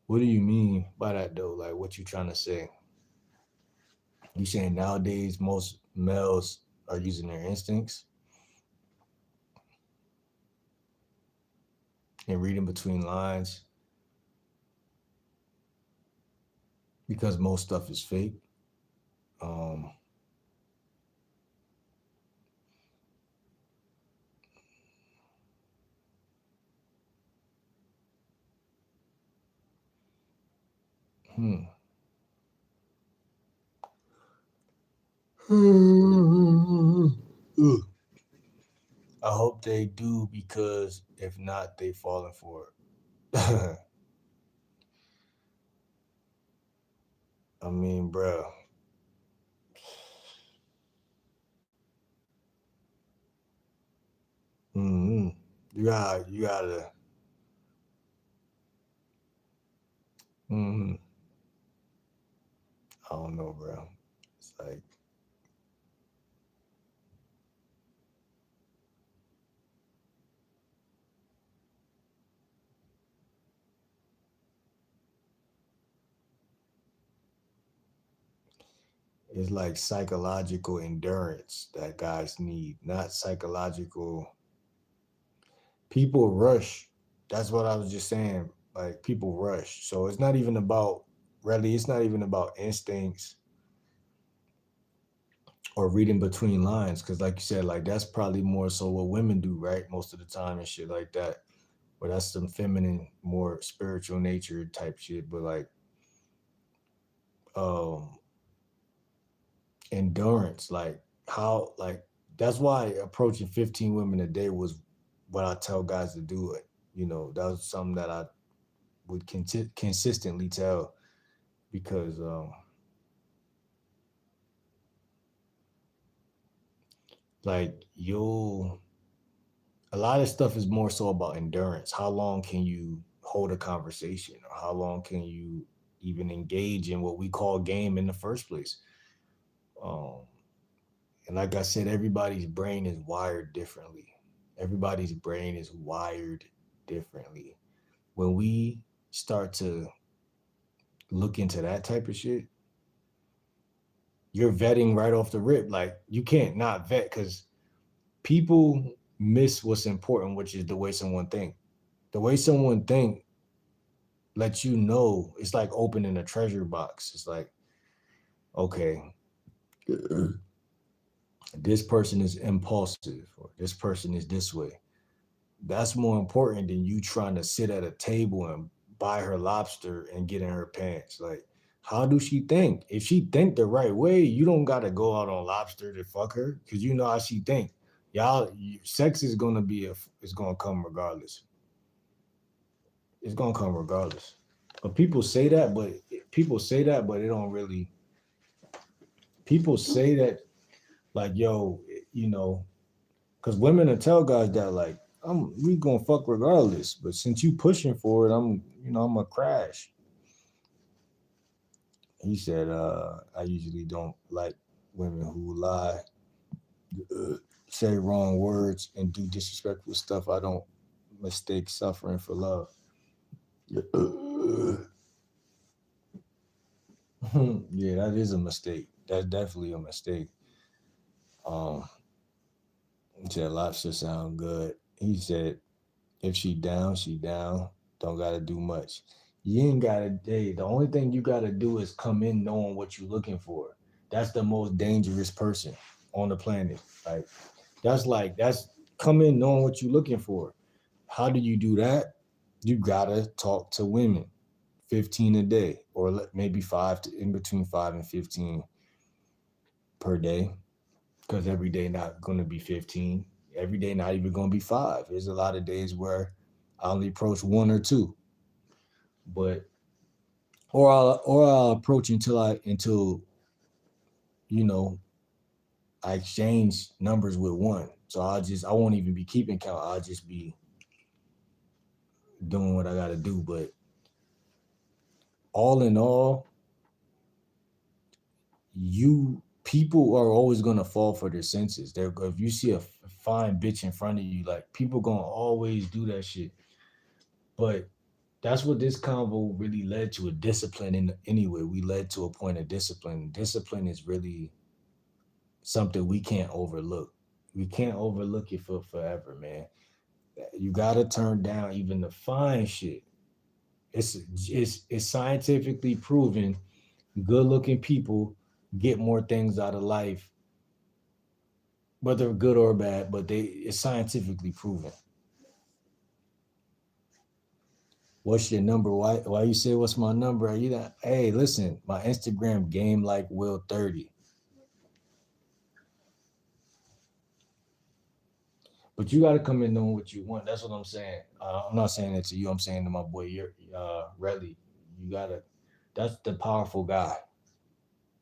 What do you mean by that though? Like what you trying to say? You saying nowadays most males are using their instincts and reading between lines because most stuff is fake. Um, hmm. Ugh. I hope they do because if not, they falling for it. I mean, bro. Mm-hmm. You gotta. Mm-hmm. I don't know, bro. It's like it's like psychological endurance that guys need, not psychological. People rush. That's what I was just saying. Like people rush. So it's not even about really. It's not even about instincts or reading between lines. Because like you said, like that's probably more so what women do, right? Most of the time and shit like that. But that's some feminine, more spiritual nature type shit. But like um endurance, like how like that's why approaching 15 women a day was what I tell guys to do it. You know, that was something that I would consistently tell because like you'll a lot of stuff is more so about endurance. How long can you hold a conversation or how long can you even engage in what we call game in the first place? Um, and like I said, everybody's brain is wired differently. Everybody's brain is wired differently. When we start to look into that type of shit, you're vetting right off the rip. Like you can't not vet because people miss what's important, which is the way someone think. The way someone think lets you know it's like opening a treasure box. It's like, okay, this person is impulsive or this person is this way. That's more important than you trying to sit at a table and buy her lobster and get in her pants. Like, how do she think? If she think the right way, you don't gotta go out on lobster to fuck her because you know how she think. Sex is gonna be it's gonna come regardless. It's gonna come regardless. But people say that, but it don't really. People say that like, yo, you know, because women will tell guys that like, we gonna fuck regardless. But since you pushing for it, I'm gonna crash. He said, I usually don't like women who lie, uh, say wrong words, and do disrespectful stuff. I don't mistake suffering for love. Yeah, that is a mistake. That's definitely a mistake. Um, he said lobster sound good. He said if she down, she down. Don't gotta do much. You ain't gotta date. The only thing you gotta do is come in knowing what you're looking for. That's the most dangerous person on the planet. That's come in knowing what you're looking for. How do you do that? You gotta talk to women 15 a day, or maybe in between 5 and 15 per day, because every day not gonna be 15. Every day not even gonna be five. There's a lot of days where I only approach one or two, but or I'll approach until you know I exchange numbers with one. So I won't even be keeping count. I'll just be doing what I gotta do. But all in all, you people are always gonna fall for their senses. They're if you see a fine bitch in front of you, like people gonna always do that shit. But that's what this convo really led to, a discipline in anyway. We led to a point of discipline. Discipline is really something we can't overlook. We can't overlook it for forever, man. You gotta turn down even the fine shit. It's it's scientifically proven good looking people get more things out of life, whether good or bad, but they it's scientifically proven. What's your number? Why you say what's my number? Are you that hey listen, my Instagram game like Will 30. But you gotta come in knowing what you want. That's what I'm saying. I'm not saying that to you. I'm saying to my boy, you're Relly. You gotta. That's the powerful guy.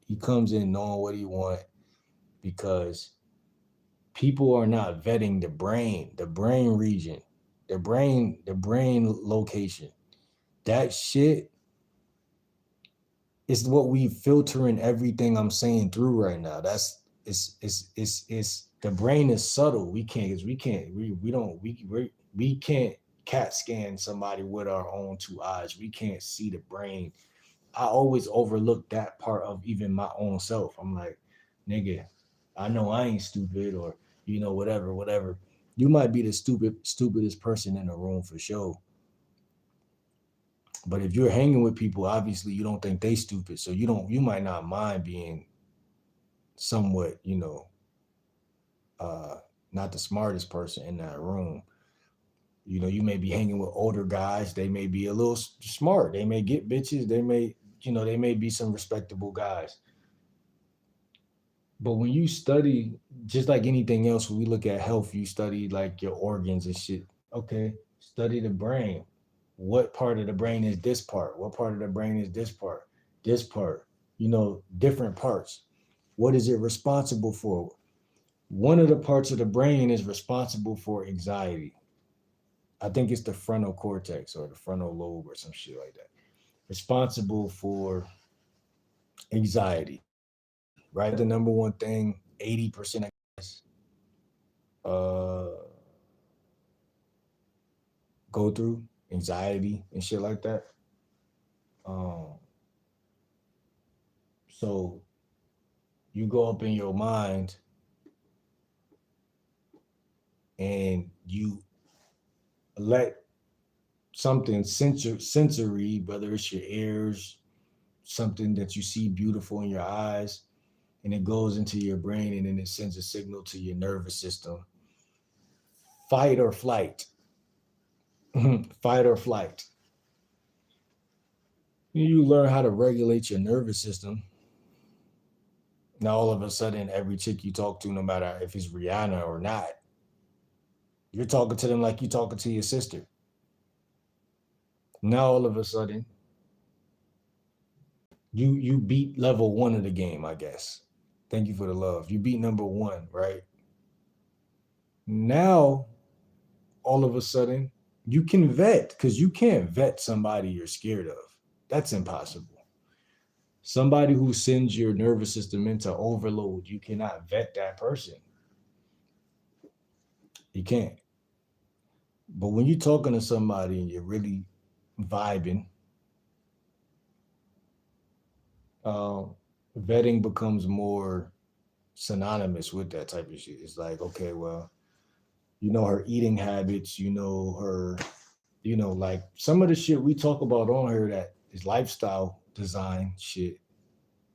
He comes in knowing what he want because people are not vetting the brain region, the brain location. That shit is what we filter in everything I'm saying through right now. That's it's the brain is subtle. We can't because we don't we can't cat scan somebody with our own two eyes. We can't see the brain. I always overlook that part of even my own self. I'm like, nigga, I know I ain't stupid or whatever. You might be the stupidest person in the room for sure. But if you're hanging with people, obviously you don't think they stupid. So you might not mind being somewhat, uh not the smartest person in that room. You may be hanging with older guys, they may be a little smart. They may get bitches, they may be some respectable guys. But when you study, just like anything else, when we look at health, you study like your organs and shit. Okay, study the brain. What part of the brain is this part? What part of the brain is this part? This part, different parts. What is it responsible for? One of the parts of the brain is responsible for anxiety. I think it's the frontal cortex or the frontal lobe or some shit like that. Responsible for anxiety, right? That's the number one thing 80% of guys uh, go through, anxiety and shit like that. Um, so you go up in your mind and you let something sensory, whether it's your ears, something that you see beautiful in your eyes, and it goes into your brain and then it sends a signal to your nervous system. Fight or flight. Fight or flight. You learn how to regulate your nervous system. Now all of a sudden, every chick you talk to, no matter if it's Rihanna or not, you're talking to them like you're talking to your sister. Now all of a sudden, you beat level one of the game, I guess. Thank you for the love. You beat number one, right? Now all of a sudden, you can vet because you can't vet somebody you're scared of. That's impossible. Somebody who sends your nervous system into overload, you cannot vet that person. You can't. But when you're talking to somebody and you're really vibing, uh, vetting becomes more synonymous with that type of shit. It's like, okay, well, you know her eating habits, you know her, like some of the shit we talk about on here that is lifestyle design shit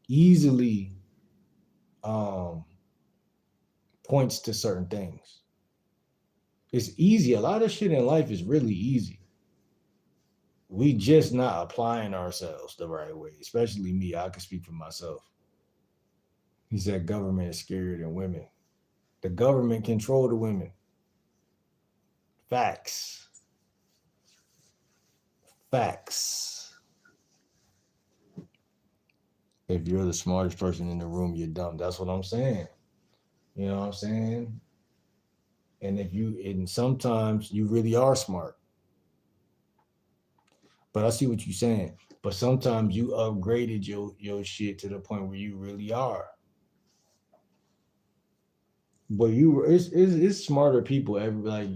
easily um points to certain things. It's easy. A lot of shit in life is really easy. We just not applying ourselves the right way, especially me. I can speak for myself. He said government is scarier than women. The government control the women. Facts. Facts. If you're the smartest person in the room, you're dumb. That's what I'm saying. You know what I'm saying? And sometimes you really are smart. But I see what you're saying. But sometimes you upgraded your shit to the point where you really are. But it's smarter people every like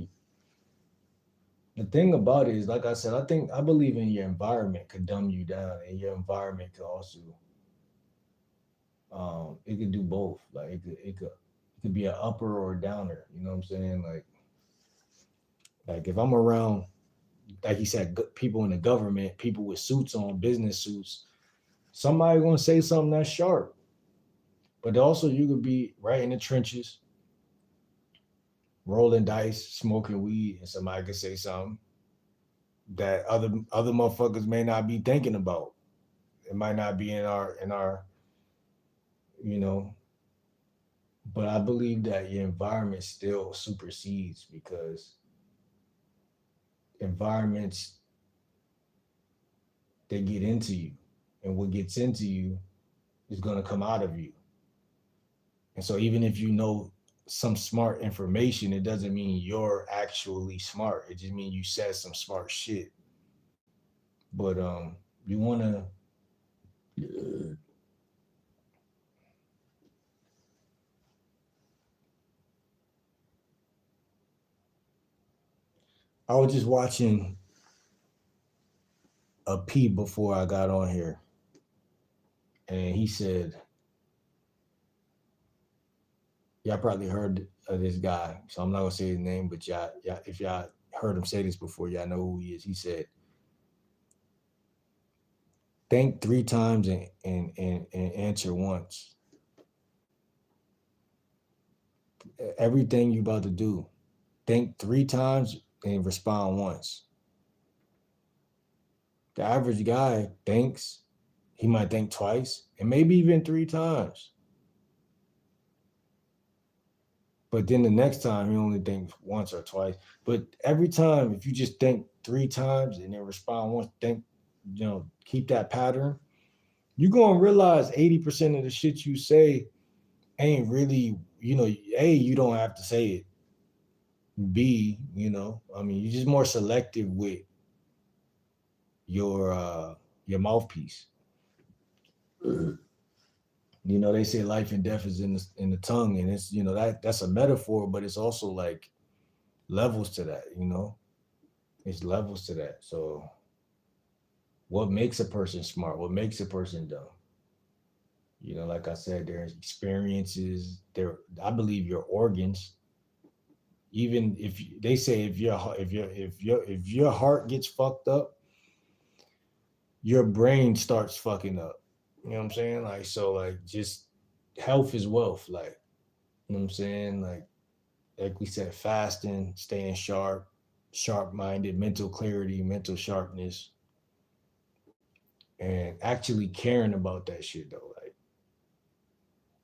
the thing about it is, like I said, I believe in your environment could dumb you down, and your environment could also it could do both. Like it could be an upper or a downer. You know what I'm saying? Like if I'm around, like he said, people in the government, people with suits on, business suits, somebody gonna say something that's sharp. But also you could be right in the trenches, rolling dice, smoking weed, and somebody could say something that other motherfuckers may not be thinking about. It might not be in our you know. But I believe that your environment still supersedes because environments they get into you, and what gets into you is gonna come out of you. And so even if you know some smart information, it doesn't mean you're actually smart. It just means you said some smart shit. But you wanna I was just watching a P before I got on here, and he said, y'all probably heard of this guy, so I'm not gonna say his name, but y'all, if y'all heard him say this before, y'all know who he is. He said, think 3 times and answer once. Everything you about to do, think 3 times and respond once. The average guy thinks, he might think twice and maybe even 3 times. But then the next time he only thinks once or twice. But every time, if you just think 3 times and then respond once, keep that pattern, you're gonna realize 80% of the shit you say ain't really, A, you don't have to say it. B, I mean, you're just more selective with your your mouthpiece. They say life and death is in the tongue, and it's that's a metaphor, but it's also like levels to that. It's levels to that. So what makes a person smart? What makes a person dumb? Like I said, there's experiences. I believe your organs. Even if they say if your heart gets fucked up, your brain starts fucking up. You know what I'm saying? Like so, like just health is wealth. Like you know what I'm saying? Like we said, fasting, staying sharp, sharp-minded, mental clarity, mental sharpness, and actually caring about that shit though. Like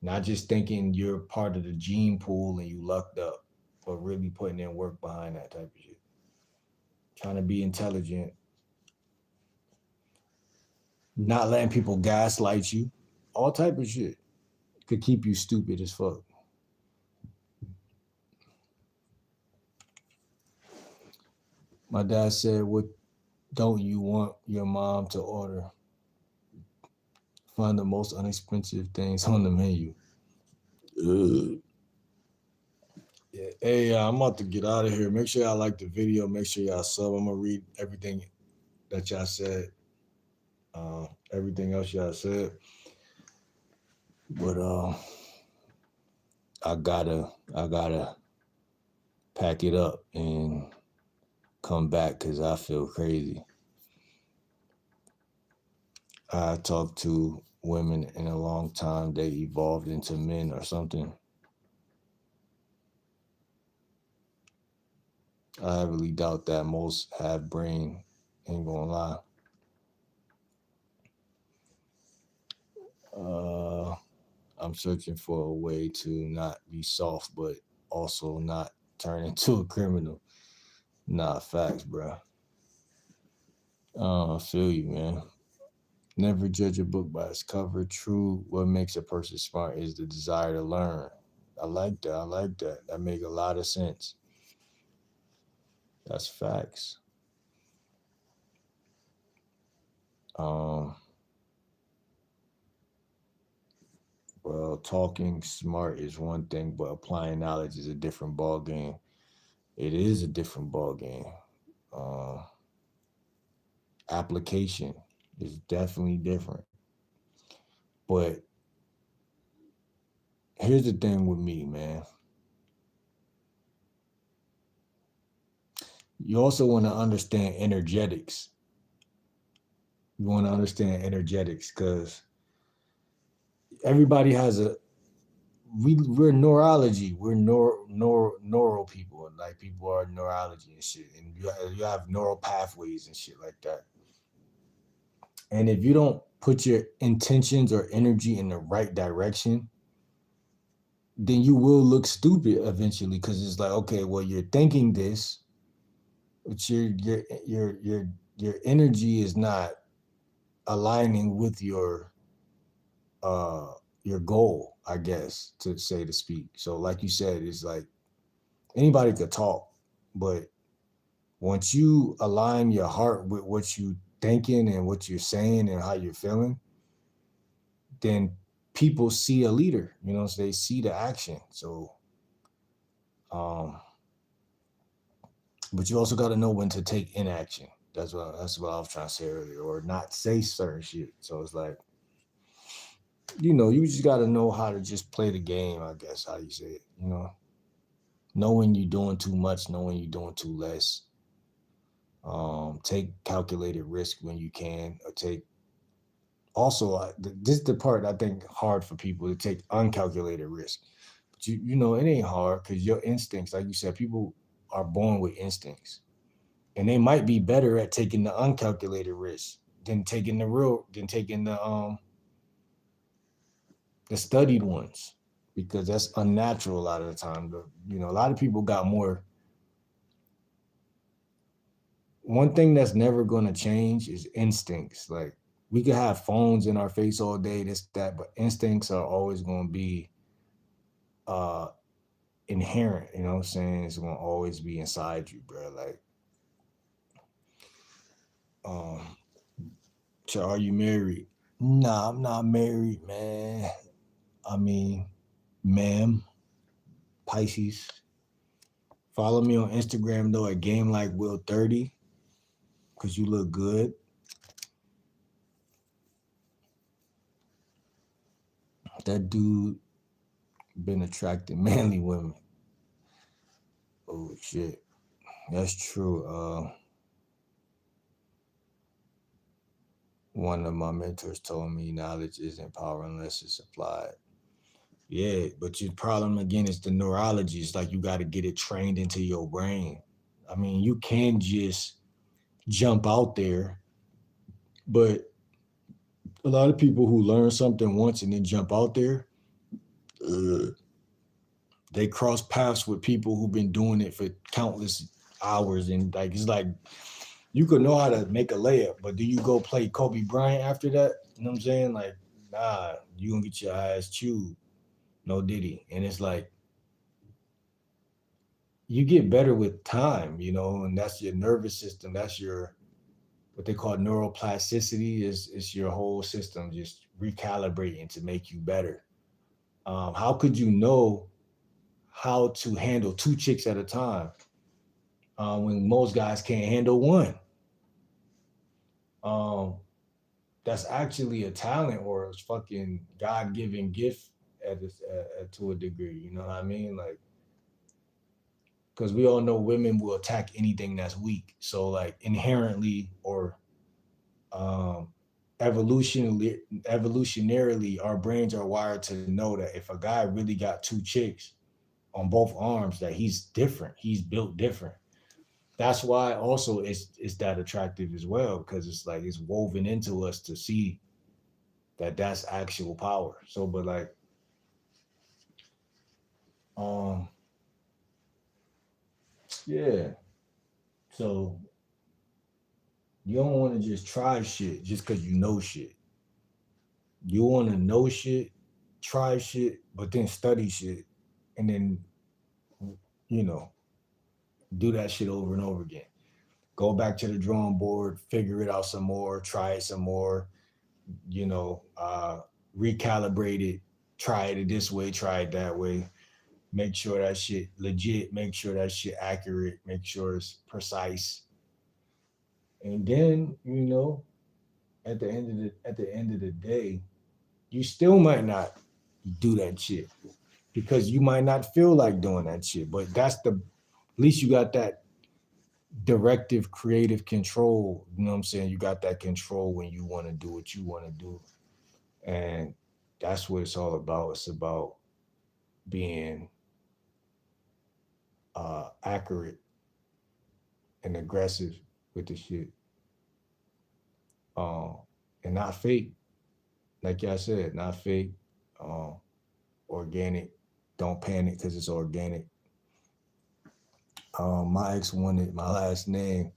not just thinking you're part of the gene pool and you lucked up, but really putting in work behind that type of shit. Trying to be intelligent, not letting people gaslight you, all type of shit could keep you stupid as fuck. My dad said, "What don't you want your mom to order? Find the most inexpensive things on the menu." Ugh. Yeah. Hey, I'm about to get out of here. Make sure y'all like the video. Make sure y'all sub. I'm gonna read everything that y'all said. Everything else y'all said, but I gotta pack it up and come back because I feel crazy. I talked to women in a long time. They evolved into men or something. I really doubt that most have brain. Ain't gonna lie. Uh, I'm searching for a way to not be soft, but also not turn into a criminal. Nah, facts, bro. I feel you, man. Never judge a book by its cover. True, what makes a person smart is the desire to learn. I like that. I like that. That make a lot of sense. That's facts. Um, well, talking smart is one thing, but applying knowledge is a different ball game. It is a different ball game. Uh, Application is definitely different. But here's the thing with me, man. You also want to understand energetics. You want to understand energetics because everybody has a we're neurology. We're neural people. Like people are neurology and shit, and you have neural pathways and shit like that. And if you don't put your intentions or energy in the right direction, then you will look stupid eventually. Because it's like, okay, well, you're thinking this, but your energy is not aligning with uh your goal, I guess, to say to speak. So like you said, it's like anybody could talk, but once you align your heart with what you thinking and what you're saying and how you're feeling, then people see a leader, so they see the action. So um but you also got to know when to take inaction. That's what I was trying to say earlier, or not say certain shit. So it's like, you just got to know how to just play the game, I guess, how you say it, know when you're doing too much, know when you're doing too less. Take calculated risk when you can, or take also this is the part I think hard for people to take uncalculated risk. But it ain't hard because your instincts, like you said, people are born with instincts, and they might be better at taking the uncalculated risk than taking the studied ones, because that's unnatural a lot of the time. A lot of people got more. One thing that's never going to change is instincts. Like, we could have phones in our face all day, this, that, but instincts are always going to be uh inherent. You know what I'm saying? It's going to always be inside you, bro. Like, um, so are you married? Nah, I'm not married, man. I mean, ma'am, Pisces. Follow me on Instagram though at Game Like Will 30, because you look good. That dude been attracting manly women. Oh shit. That's true. One of my mentors told me knowledge isn't power unless it's applied. Yeah, but your problem again is the neurology. It's like you got to get it trained into your brain. I mean, you can just jump out there, but a lot of people who learn something once and then jump out there, uh, they cross paths with people who've been doing it for countless hours, and like it's like you could know how to make a layup, but do you go play Kobe Bryant after that? You know what I'm saying? Like, nah, you gonna get your ass chewed. No diddy. And it's like you get better with time, and that's your nervous system. That's your what they call neuroplasticity. Is your whole system just recalibrating to make you better. How could you know how to handle two chicks at a time when most guys can't handle one? Um, that's actually a talent or a fucking God given gift to a degree. You know what I mean? Like, because we all know women will attack anything that's weak. So like inherently or um, evolutionarily, our brains are wired to know that if a guy really got two chicks on both arms, that he's different. He's built different. That's why also it's that attractive as well, because it's like it's woven into us to see that that's actual power. So, but like, um, yeah. So you don't want to just try shit just because you know shit. You want to know shit, try shit, but then study shit, and then you know do that shit over and over again. go back to the drawing board, figure it out some more, try it some more, you know, recalibrate it, try it this way, try it that way, make sure that shit legit, make sure that shit accurate, make sure it's precise. And then, you know, at the end of the day, you still might not do that shit because you might not feel like doing that shit. But that's the at least you got that directive creative control. You know what I'm saying? You got that control when you want to do what you want to do. And that's what it's all about. It's about being accurate and aggressive with the shit. Um, and not fake. Like y'all said, not fake. Um, organic. Don't panic because it's organic. My ex wanted my last name,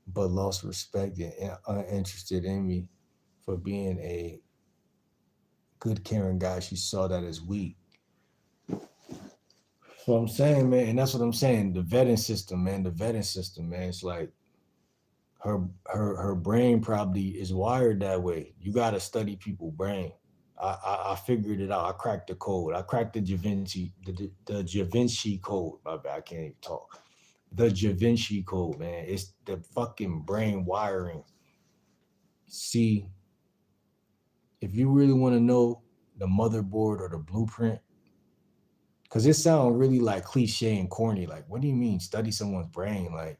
but lost respect and uninterested in me for being a good caring guy. She saw that as weak. So I'm saying, man, and that's what I'm saying. The vetting system, man. The vetting system, man. It's like her brain probably is wired that way. You gotta study people's brain. I figured it out. I cracked the code. I cracked the Da Vinci code. My bad, I can't even talk. The Da Vinci code, man. It's the fucking brain wiring. See, if you really want to know the motherboard or the blueprint, because it sounds really like cliche and corny. Like, what do you mean study someone's brain? Like,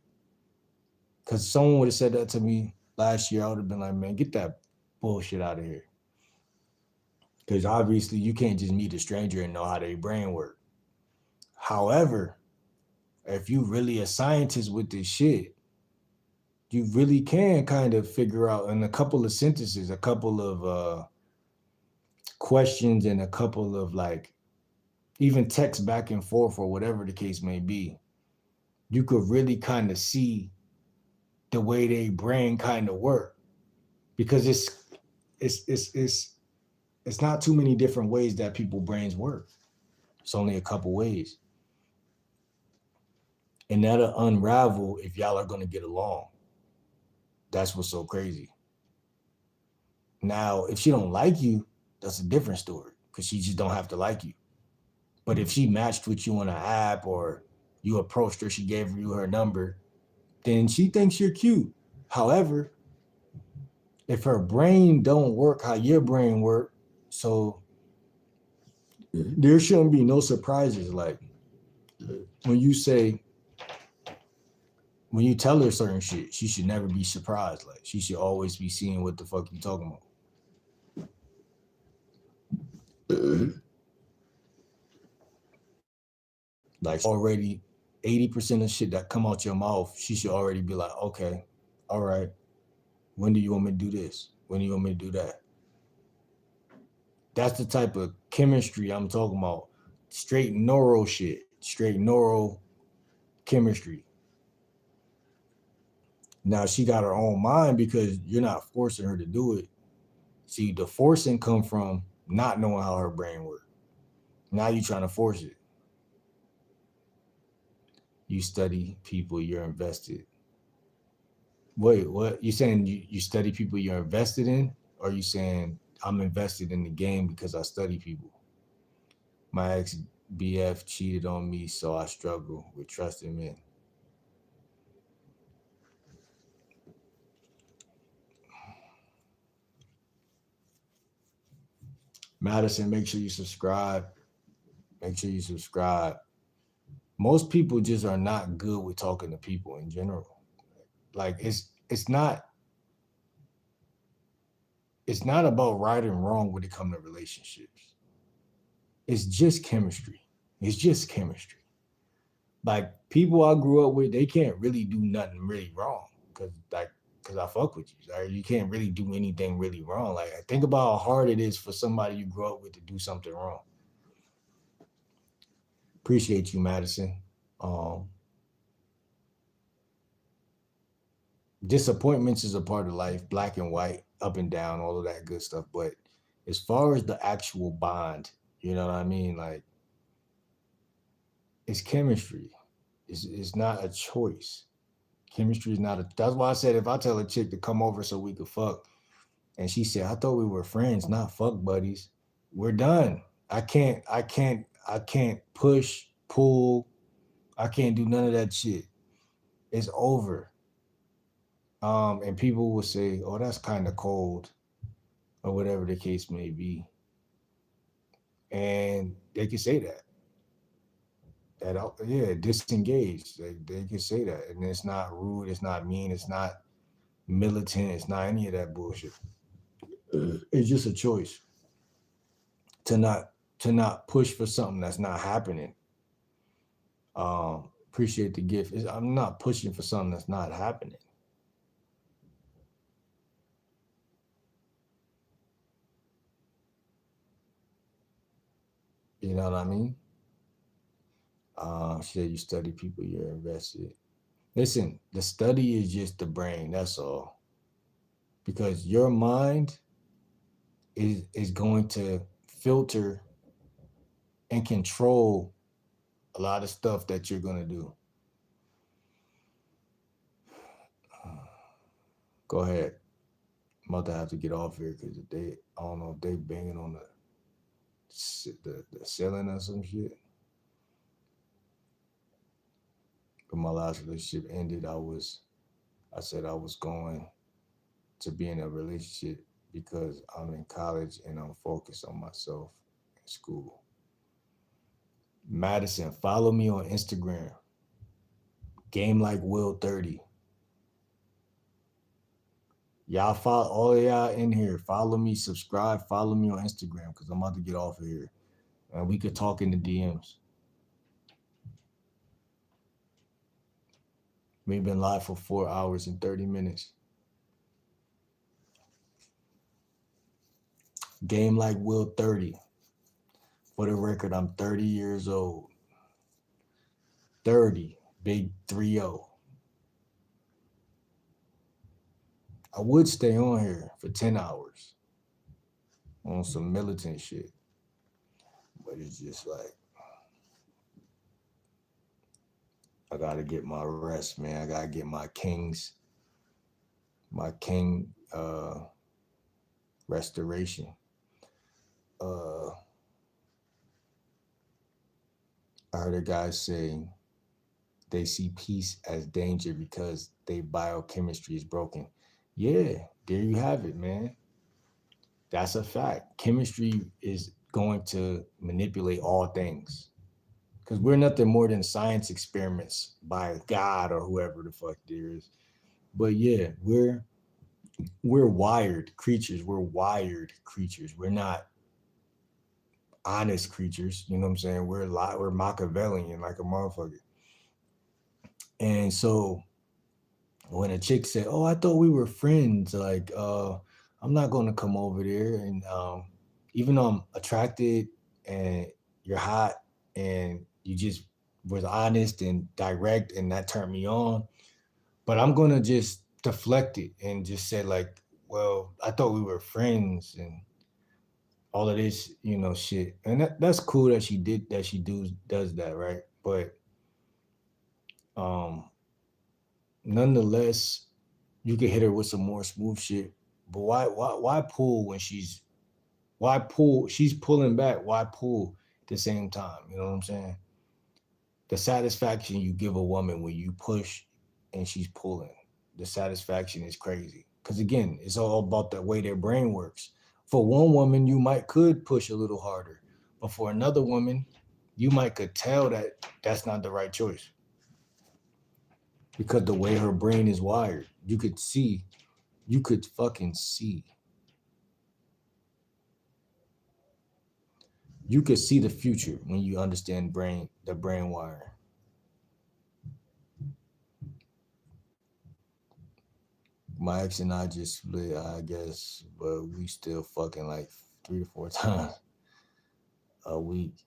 because someone would have said that to me last year, I would have been like, man, get that bullshit out of here. Because obviously you can't just meet a stranger and know how their brain work. However, if you really a scientist with this shit, you really can kind of figure out in a couple of sentences, a couple of questions, and a couple of like even text back and forth or whatever the case may be. You could really kind of see the way they brain kind of work because it's it's it's it's not too many different ways that people brains work. It's only a couple ways, and that'll unravel if y'all are going to get along. That's what's so crazy. Now, if she don't like you, that's a different story because she just don't have to like you. But if she matched with you on an app or you approached her, she gave you her number, then she thinks you're cute. However, if her brain don't work how your brain work, so there shouldn't be no surprises. Like when you say, when you tell her certain shit, she should never be surprised. Like she should always be seeing what the fuck you talking about. Like already 80% of shit that come out your mouth, she should already be like, okay, all right, when do you want me to do this? When do you want me to do that? That's the type of chemistry I'm talking about. Straight neuro shit, straight neuro chemistry. Now she got her own mind because you're not forcing her to do it. See, the forcing come from not knowing how her brain works. Now you're trying to force it. You study people you're invested. Wait, what? You saying you study people you're invested in? Or you saying I'm invested in the game because I study people? My ex BF cheated on me, so I struggle with trusting men. Madison, make sure you subscribe. Make sure you subscribe. Most people just are not good with talking to people in general. Like it's not about right and wrong when it comes to relationships. It's just chemistry. It's just chemistry. Like people I grew up with, they can't really do nothing really wrong because I fuck with you. Like, you can't really do anything really wrong. Like think about how hard it is for somebody you grew up with to do something wrong. Appreciate you, Madison. Um, Disappointments is a part of life, black and white, up and down, all of that good stuff. But as far as the actual bond, you know what I mean? Like it's chemistry. It's not a choice. Chemistry is not a. That's why I said if I tell a chick to come over so we could fuck, and she said I thought we were friends, not fuck buddies. We're done. I can't push, pull. I can't do none of that shit. It's over. And people will say, "Oh, that's kind of cold," or whatever the case may be, and they can say that. Yeah, disengaged. They can say that, and it's not rude. It's not mean. It's not militant. It's not any of that bullshit. It's just a choice to not push for something that's not happening. Appreciate the gift. I'm not pushing for something that's not happening. You know what I mean? Shit, you study people you're invested. Listen, the study is just the brain. That's all. Because your mind is going to filter and control a lot of stuff that you're gonna do. Go ahead. I'm about to have to get off here because I don't know if they banging on the ceiling or some shit. When my last relationship ended, I said I was going to be in a relationship because I'm in college and I'm focused on myself in school. Madison, follow me on Instagram. Game like Will 30. Y'all follow all of y'all in here. Follow me, subscribe, follow me on Instagram because I'm about to get off of here. And we could talk in the DMs. We've been live for 4 hours and 30 minutes. Game like Will 30. For the record, I'm 30 years old. 30. Big 3-0. I would stay on here for 10 hours on some militant shit. But it's just like, I gotta get my rest, man. I gotta get my king restoration. Uh I heard a guy saying they see peace as danger because their biochemistry is broken. Yeah, there you have it, man. That's a fact. Chemistry is going to manipulate all things because we're nothing more than science experiments by God or whoever the fuck there is. But yeah, we're wired creatures. We're wired creatures. We're not honest creatures. You know what I'm saying? We're Machiavellian like a motherfucker. And so when a chick said, "Oh, I thought we were friends," like, I'm not gonna come over there, and even though I'm attracted and you're hot and you just was honest and direct, and that turned me on, but I'm gonna just deflect it and just say like, "Well, I thought we were friends," and all of this, shit, and that's cool that she does that, right? But um, nonetheless, you can hit her with some more smooth shit. But why pull when why pull? She's pulling back. Why pull at the same time? You know what I'm saying? The satisfaction you give a woman when you push and she's pulling, the satisfaction is crazy. Because again, it's all about the way their brain works. For one woman, you might could push a little harder, but for another woman, you might could tell that that's not the right choice because the way her brain is wired, you could fucking see. You could see the future when you understand the brain wire. My ex and I just split, I guess, but we still fucking like 3 to 4 times a week.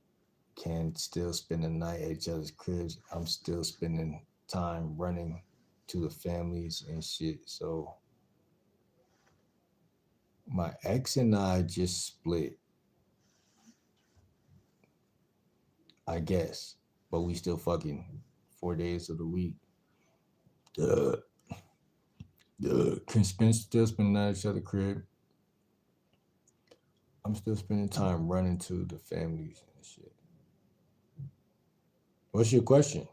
Can still spend the night at each other's cribs. I'm still spending time running to the families and shit. So my ex and I just split, I guess, but we still fucking 4 days of the week. Uh, can spend still spending at each other crib. I'm still spending time running to the families and shit. What's your question?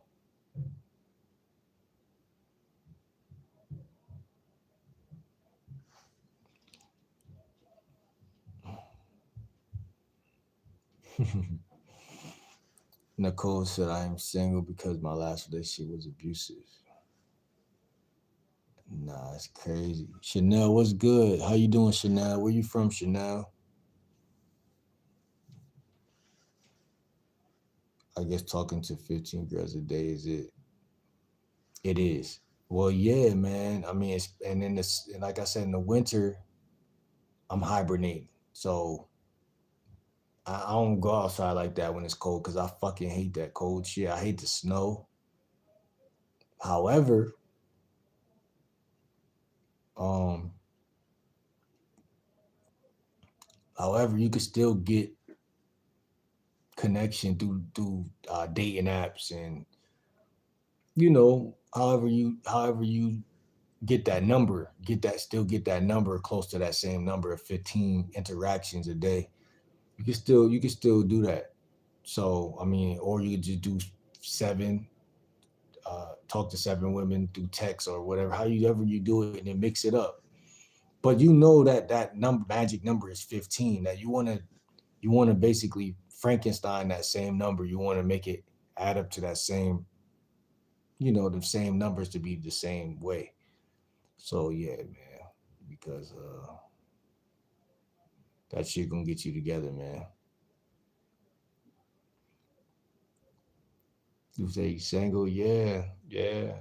Nicole said I am single because my last relationship was abusive. Nah, it's crazy. Chanel, what's good? How you doing, Chanel? Where you from, Chanel? I guess talking to 15 girls a day is it? It is. Well, yeah, man. I mean, it's and in this, and like I said, in the winter, I'm hibernating. So I don't go outside like that when it's cold because I fucking hate that cold shit. I hate the snow. However, um, you can still get connection through dating apps and however you get that number close to that same number of 15 interactions a day. You can still do that. So I mean, or you could just do seven, talk to seven women through text or whatever, however you do it, and then mix it up. But you know that number magic number is 15. That you wanna basically Frankenstein that same number. You want to make it add up to that same, the same numbers to be the same way. So yeah, man, because that shit gonna get you together, man. You say you single, yeah, yeah.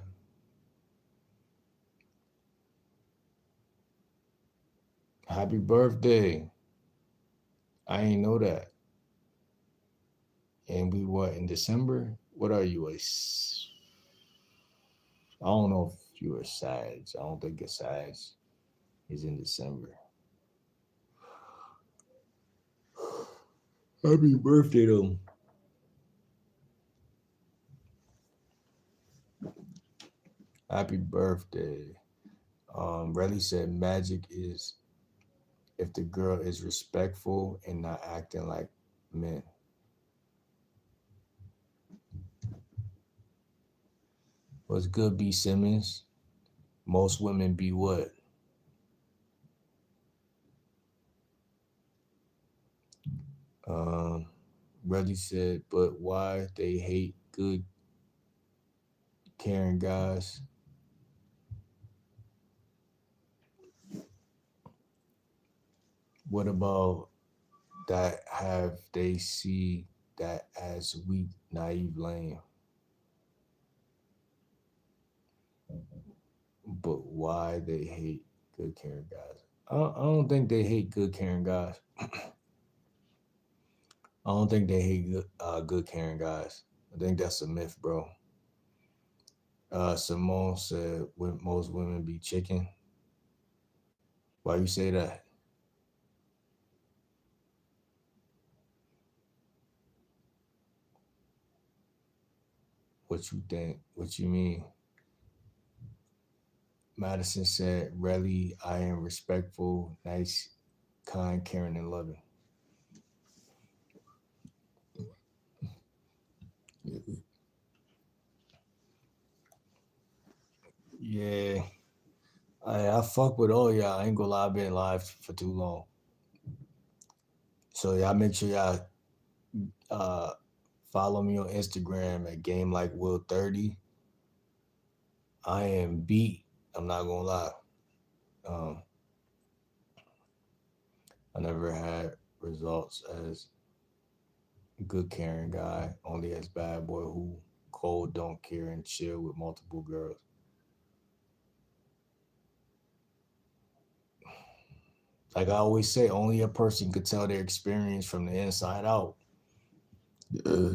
Happy birthday. I ain't know that. And we what in December? What are you I don't know if you're a Sag. I don't think a Sag is in December. Happy birthday though. Happy birthday. Relly said magic is if the girl is respectful and not acting like men. What's good, B Simmons? Most women be what? Um, Relly said, but why they hate good caring guys? What about that have they see that as weak, naive, lame? But why they hate good caring guys? I don't think they hate good caring guys. I don't think they hate good caring guys. I think that's a myth, bro. Simone said, most women be chicken." Why you say that? What you think? What you mean? Madison said, "Really, I am respectful, nice, kind, caring, and loving." Yeah, I fuck with all y'all. I ain't gonna lie, I've been live for too long. So y'all make sure y'all uh, follow me on Instagram at Game Like Will 30. I am beat. I'm not gonna lie. Um, I never had results as good caring guy, only as bad boy who cold, don't care, and chill with multiple girls. Like I always say, only a person could tell their experience from the inside out. Uh,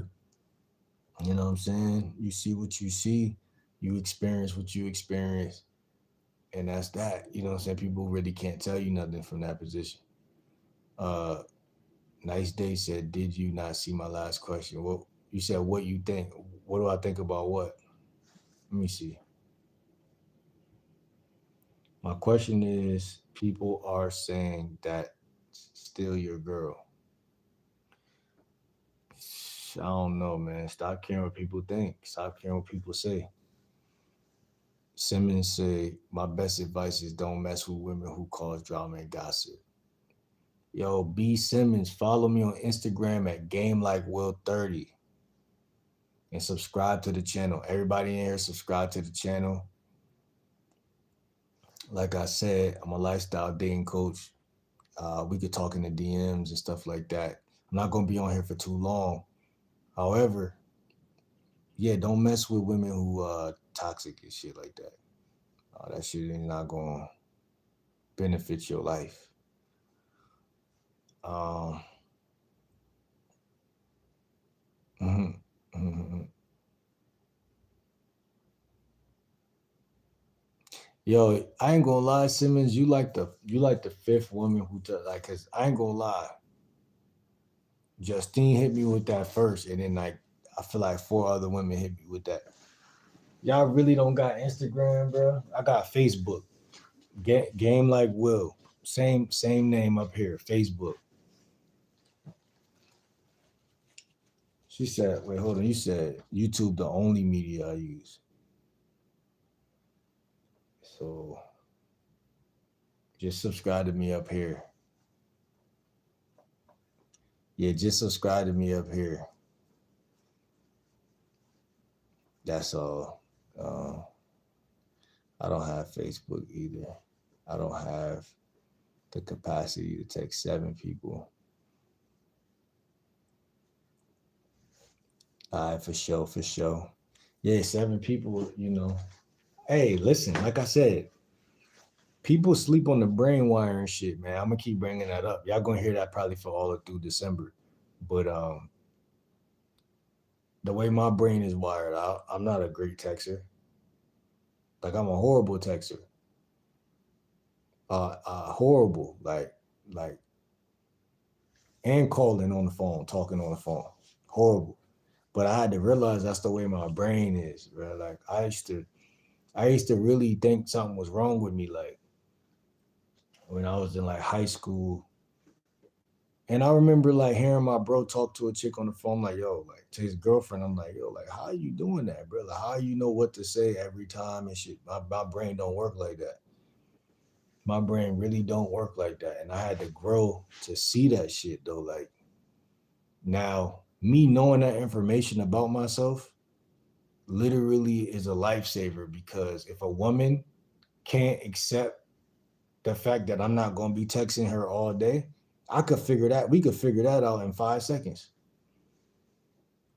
you know what I'm saying? You see what you see, you experience what you experience, and that's that. You know what I'm saying? People really can't tell you nothing from that position. Uh, Nice Day said, "Did you not see my last question?" Well, you said, "What you think?" What do I think about what? Let me see. My question is, people are saying that still your girl. I don't know, man. Stop caring what people think. Stop caring what people say. Simmons say, my best advice is don't mess with women who cause drama and gossip. Yo, B Simmons, follow me on Instagram at GameLikeWill30 and subscribe to the channel. Everybody in here, subscribe to the channel. Like I said, I'm a lifestyle dating coach. We could talk in the DMs and stuff like that. I'm not gonna be on here for too long. However, yeah, don't mess with women who toxic and shit like that. That shit is not gonna benefit your life. Um, mhm, mhm. Yo, I ain't gonna lie, Simmons. You like the fifth woman who like, cause I ain't gonna lie. Justine hit me with that first, and then like I feel like four other women hit me with that. Y'all really don't got Instagram, bro. I got Facebook. Game like Will. Same name up here. Facebook. She said, wait, hold on. You said YouTube the only media I use. So just subscribe to me up here. Yeah, just subscribe to me up here. That's all. I don't have Facebook either. I don't have the capacity to text 7 people. All right, for sure, for sure. Yeah, 7 people, Hey, listen, like I said, people sleep on the brain wire and shit, man. I'm gonna keep bringing that up. Y'all gonna hear that probably for all of through December. But the way my brain is wired, I'm not a great texter. Like I'm a horrible texter. Horrible. Like, and calling on the phone, talking on the phone, horrible. But I had to realize that's the way my brain is, bro. Like I used to really think something was wrong with me, like when I was in like high school. And I remember like hearing my bro talk to a chick on the phone, like, yo, like to his girlfriend. I'm like, yo, like, how are you doing that, bro? Like, how you know what to say every time and shit? My brain don't work like that. My brain really don't work like that. And I had to grow to see that shit though. Like now, me knowing that information about myself literally is a lifesaver because if a woman can't accept the fact that I'm not gonna be texting her all day, we could figure that out in 5 seconds.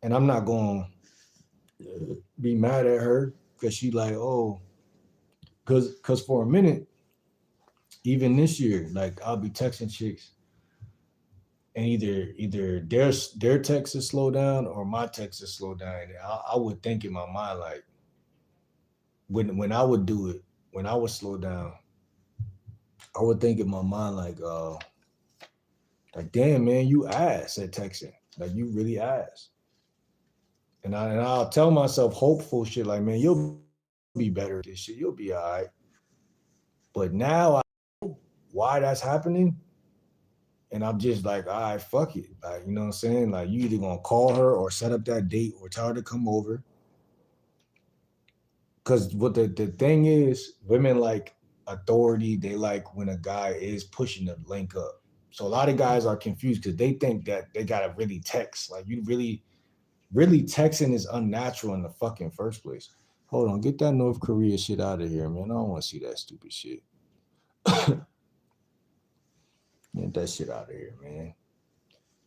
And I'm not gonna be mad at her because she like, oh, cause for a minute, even this year, like I'll be texting chicks and either their text is slow down or my text is slow down. And I would think in my mind like when I would do it, when I would slow down, I would think in my mind like damn man, you ass at texting. Like you really ass. And I'll tell myself hopeful shit like, man, you'll be better at this shit. You'll be all right. But now I why that's happening. And I'm just like, all right, fuck it. Like, you know what I'm saying? Like you either gonna call her or set up that date or tell her to come over. Cause what the thing is, women like authority, they like when a guy is pushing the link up. So a lot of guys are confused because they think that they gotta really text. Like you really texting is unnatural in the fucking first place. Hold on, get that North Korea shit out of here, man. I don't want to see that stupid shit. Get that shit out of here, man.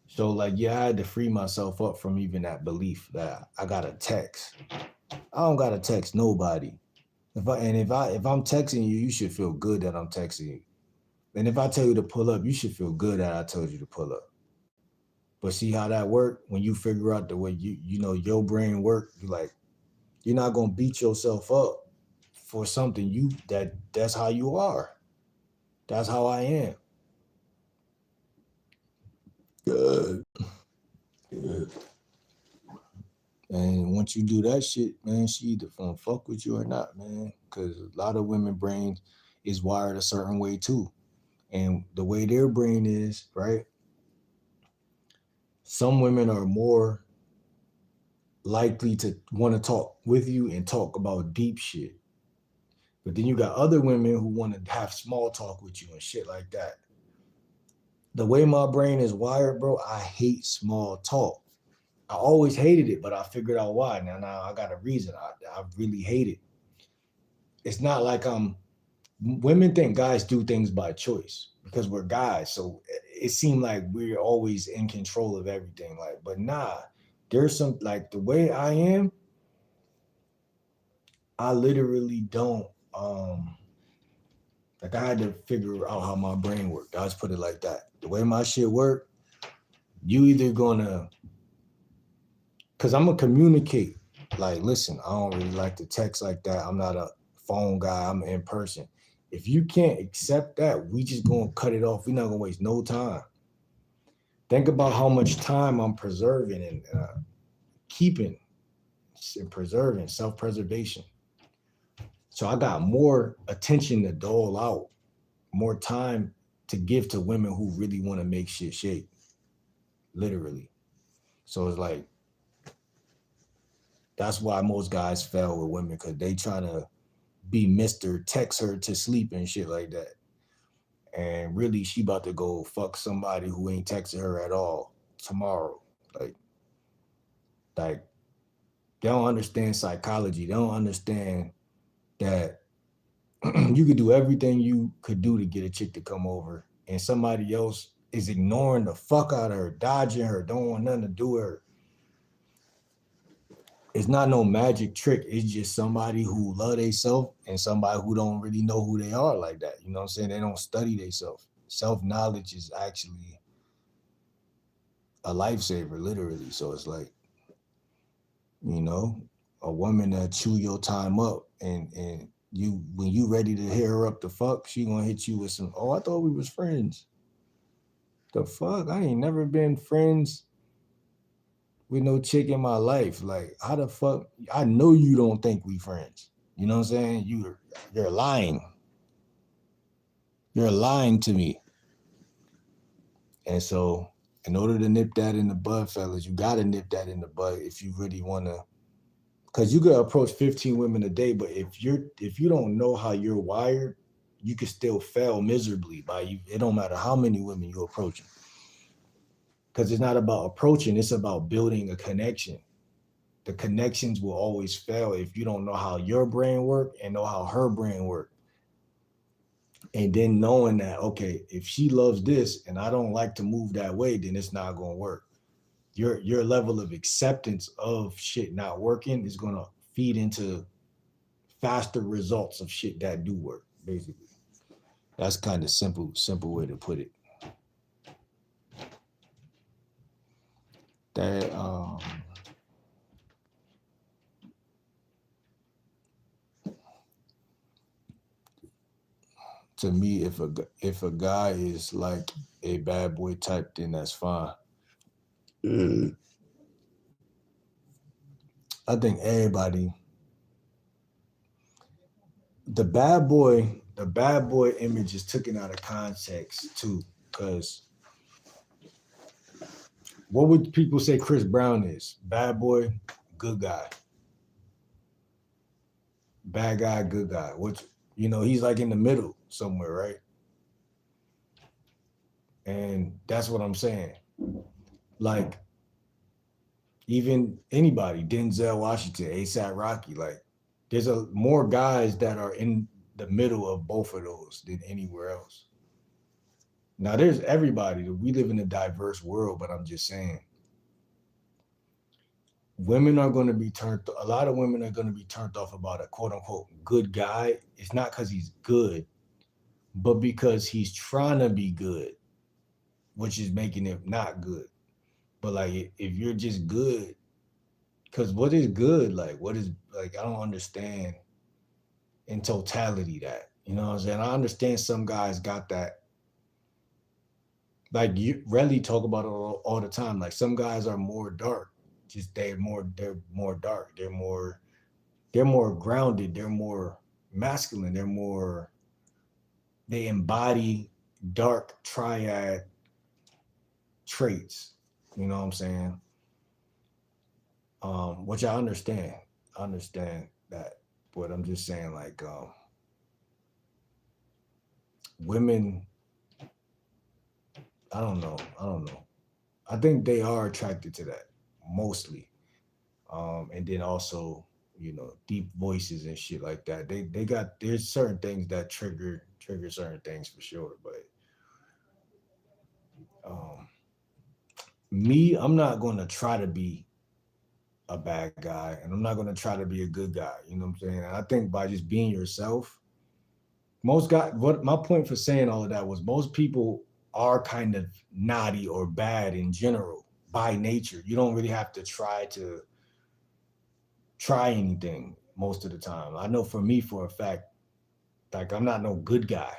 So like, yeah, I had to free myself up from even that belief that I gotta text. I don't gotta text nobody. If I'm texting you, you should feel good that I'm texting you. And if I tell you to pull up, you should feel good that I told you to pull up. But see how that work when you figure out the way your brain work. You're not gonna beat yourself up for something that's how you are. That's how I am. Good. Good. And once you do that shit, man, she either gonna fuck with you or not, man. Cause a lot of women brains, is wired a certain way too. And the way their brain is, right? Some women are more likely to want to talk with you and talk about deep shit. But then you got other women who want to have small talk with you and shit like that. The way my brain is wired, bro, I hate small talk. I always hated it, but I figured out why. Now I got a reason. I really hate it. It's not like women think guys do things by choice because we're guys. So it seemed like we're always in control of everything. Like, but nah, there's some like the way I am, I literally don't like I had to figure out how my brain worked. I just put it like that. The way my shit work, you either gonna cause I'm gonna communicate. Like, listen, I don't really like to text like that. I'm not a phone guy, I'm in person. If you can't accept that, we just gonna cut it off. We're not gonna waste no time. Think about how much time I'm preserving and keeping and preserving self-preservation. So I got more attention to dole out, more time to give to women who really want to make shit shake, literally. So it's like that's why most guys fail with women because they trying to be Mr. Text her to sleep and shit like that. And really she about to go fuck somebody who ain't texting her at all tomorrow. Like like they don't understand psychology. They don't understand that you could do everything you could do to get a chick to come over and somebody else is ignoring the fuck out of her, dodging her, don't want nothing to do with her. It's not no magic trick. It's just somebody who love themselves and somebody who don't really know who they are like that. You know what I'm saying? They don't study themselves. Self-knowledge is actually a lifesaver, literally. So it's like, you know, a woman that chew your time up and you when you ready to hear her up the fuck, she gonna hit you with some, oh, I thought we was friends. The fuck? I ain't never been friends with no chick in my life. Like, how the fuck? I know you don't think we friends. You know what I'm saying? You're lying. You're lying to me. And so, in order to nip that in the bud, fellas, you gotta nip that in the bud if you really wanna. Cause you could approach 15 women a day, but if you don't know how you're wired, you can still fail miserably by you. It don't matter how many women you approaching. Because it's not about approaching, it's about building a connection. The connections will always fail if you don't know how your brain work and know how her brain work. And then knowing that, okay, if she loves this and I don't like to move that way, then it's not gonna work. Your level of acceptance of shit not working is gonna feed into faster results of shit that do work, basically. That's kind of simple way to put it. That to me, if a guy is like a bad boy type, then that's fine. I think everybody, the bad boy image is taken out of context too, because what would people say Chris Brown is? Bad boy, good guy. Bad guy, good guy. Which, you know, he's like in the middle somewhere, right? And that's what I'm saying. Like, even anybody, Denzel Washington, ASAP Rocky, like, there's a more guys that are in the middle of both of those than anywhere else. Now, there's everybody. We live in a diverse world, but I'm just saying, women are going to be turned. A lot of women are going to be turned off about a quote unquote good guy. It's not because he's good, but because he's trying to be good, which is making it not good. But like, if you're just good, because what is good? Like, what is like? I don't understand in totality that. You know what I'm saying? I understand some guys got that. Like, you rarely talk about it all the time. Like, some guys are more dark. Just they're more dark. They're more grounded. They're more masculine. They're more they embody dark triad traits. You know what I'm saying? Which I understand. I understand that, but I'm just saying, like, women. I don't know. I don't know. I think they are attracted to that mostly, and then also, deep voices and shit like that. They got there's certain things that trigger certain things for sure, but um, me, I'm not gonna try to be a bad guy, and I'm not gonna try to be a good guy. You know what I'm saying? And I think by just being yourself, most guys. What my point for saying all of that was, most people are kind of naughty or bad in general by nature. You don't really have to try anything most of the time. I know for me, for a fact, like, I'm not no good guy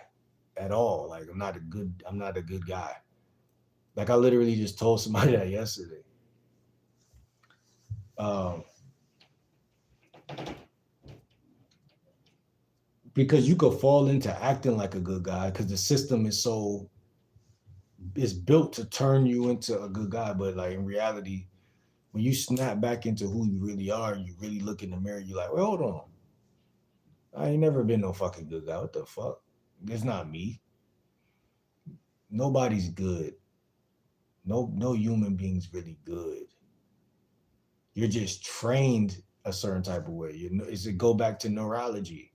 at all. Like, I'm not a good guy. Like, I literally just told somebody that yesterday. Um, because you could fall into acting like a good guy because the system is built to turn you into a good guy. But like, in reality, when you snap back into who you really are, you really look in the mirror, you're like, well, hold on. I ain't never been no fucking good guy. What the fuck? It's not me. Nobody's good. No human being's really good. You're just trained a certain type of way. It's a go back to neurology.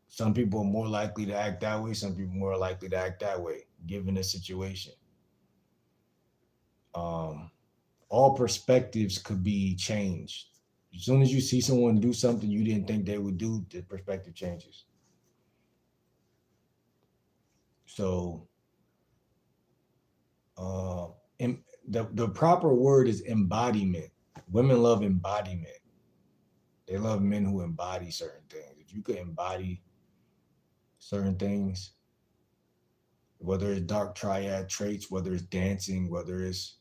Some people are more likely to act that way. Some people more likely to act that way, given the situation. Um, all perspectives could be changed. As soon as you see someone do something you didn't think they would do, the perspective changes. So, uh, the proper word is embodiment. Women love embodiment. They love men who embody certain things. If you could embody certain things, whether it's dark triad traits, whether it's dancing, whether it's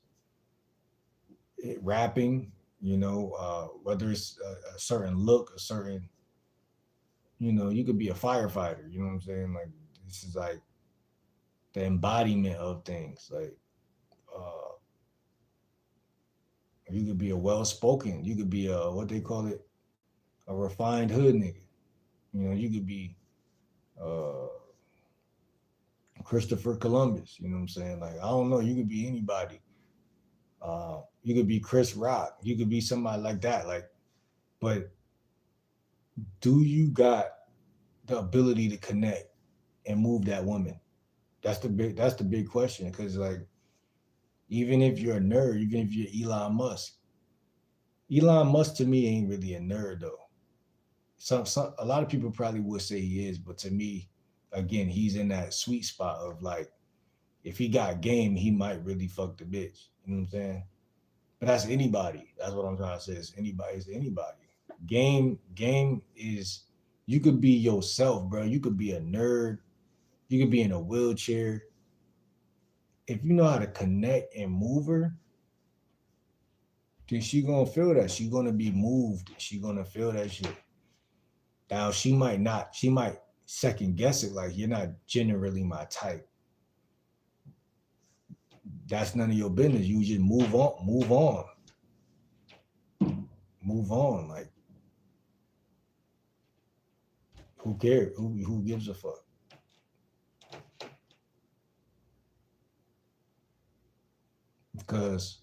rapping, whether it's a certain look, a certain, you could be a firefighter. You know what I'm saying? Like, this is like the embodiment of things. Like, uh, you could be a well-spoken. You could be a, what they call it, a refined hood nigga. You could be uh, Christopher Columbus. You know what I'm saying? Like, I don't know. You could be anybody. You could be Chris Rock. You could be somebody like that. Like, but do you got the ability to connect and move that woman? That's the big question. Because, like, even if you're a nerd, even if you're Elon Musk to me ain't really a nerd though. Some a lot of people probably would say he is, but to me, again, he's in that sweet spot of, like, if he got game, he might really fuck the bitch. You know what I'm saying? But that's anybody. That's what I'm trying to say. It's anybody. It's anybody. Game is, you could be yourself, bro. You could be a nerd. You could be in a wheelchair. If you know how to connect and move her, then she gonna feel that. She gonna be moved. She gonna feel that shit. Now she might not. She might second guess it, like, you're not generally my type. That's none of your business. You just move on. Move on. Move on. Like, who cares? Who gives a fuck? Because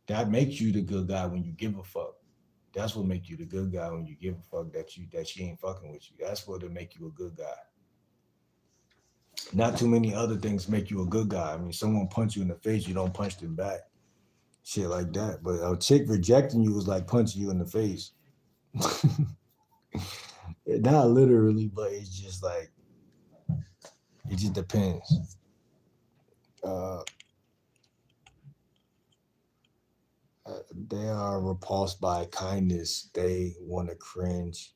that makes you the good guy when you give a fuck. That's what make you the good guy, when you give a fuck that she ain't fucking with you. That's what to make you a good guy. Not too many other things make you a good guy. I mean, someone punch you in the face, you don't punch them back. Shit like that. But a chick rejecting you is like punching you in the face. Not literally, but it's just like, it just depends. Uh, they are repulsed by kindness. They want to cringe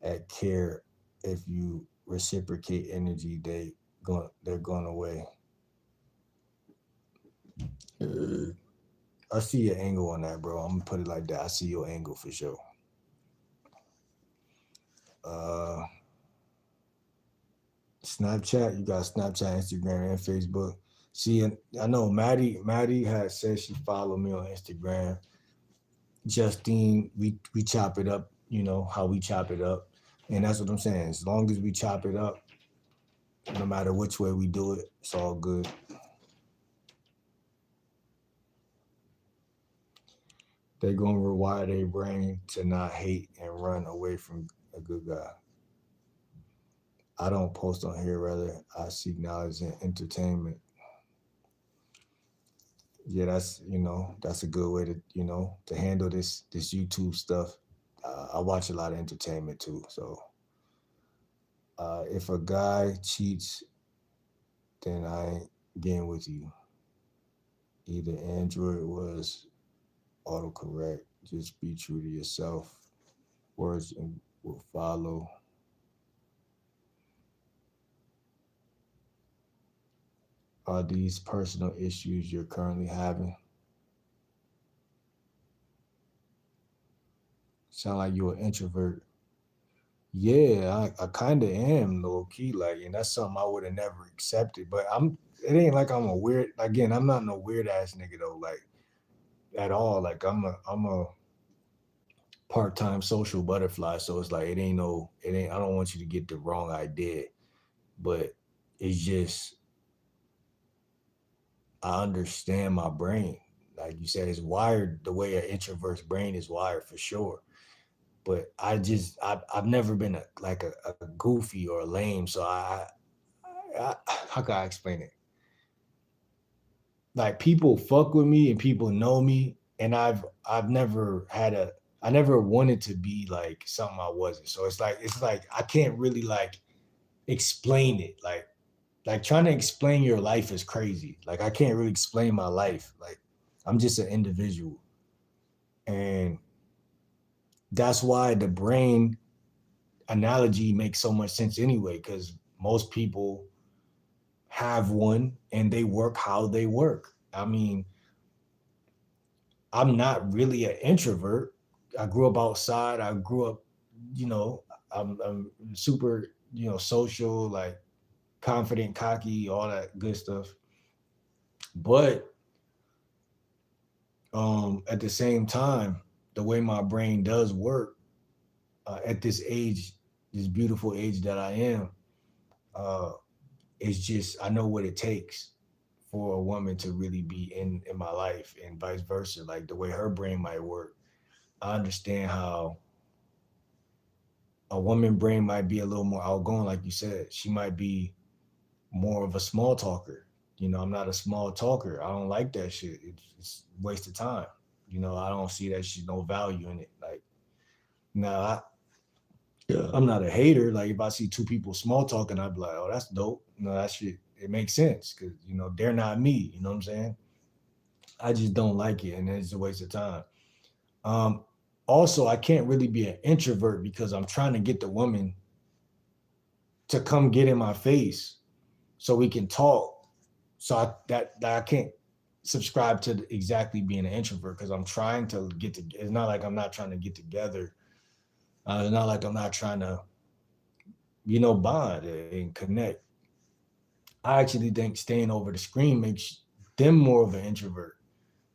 at care. If you reciprocate energy, they're going away. I see your angle on that, bro. I'm gonna put it like that. I see your angle for sure. Snapchat, you got Snapchat, Instagram, and Facebook. See, and I know Maddie had said she followed me on Instagram. Justine, we chop it up, you know, how we chop it up. And that's what I'm saying. As long as we chop it up, no matter which way we do it, it's all good. They're gonna rewire their brain to not hate and run away from a good guy. I don't post on here, rather I seek knowledge and entertainment. Yeah, that's a good way to to handle this YouTube stuff. I watch a lot of entertainment too. So if a guy cheats, then I ain't getting with you. Either Android was autocorrect. Just be true to yourself. Words will follow. Are these personal issues you're currently having? Sound like you're an introvert. Yeah, I kind of am low key, like, and that's something I would have never accepted. But it ain't like I'm a weird. Again, I'm not no weird ass nigga though, like at all. Like I'm a part time social butterfly, so it's like it ain't. I don't want you to get the wrong idea, but it's just I understand my brain. Like you said, it's wired the way an introvert's brain is wired for sure. But I've never been a goofy or a lame, so I how can I explain it? Like people fuck with me and people know me, and I've never had a I never wanted to be like something I wasn't. So it's like I can't really like explain it. Like trying to explain your life is crazy. Like I can't really explain my life. Like I'm just an individual. And that's why the brain analogy makes so much sense anyway, because most people have one and they work how they work. I mean, I'm not really an introvert. I grew up outside. I grew up, you know, I'm super, social, like confident, cocky, all that good stuff. But at the same time, the way my brain does work at this age, this beautiful age that I am, uh, it's just I know what it takes for a woman to really be in my life and vice versa. Like the way her brain might work, I understand how a woman brain might be a little more outgoing, like you said. She might be more of a small talker. I'm not a small talker. I don't like that shit. It's a waste of time. I don't see that shit, no value in it. Like, now, I'm not a hater. Like, if I see two people small talking, I'd be like, oh, that's dope. That shit, it makes sense because, they're not me. You know what I'm saying? I just don't like it, and it's a waste of time. Um, Also, I can't really be an introvert because I'm trying to get the woman to come get in my face so we can talk. So that I can't subscribe to exactly being an introvert because I'm trying to get to. It's not like I'm not trying to get together. It's not like I'm not trying to, bond and connect. I actually think staying over the screen makes them more of an introvert.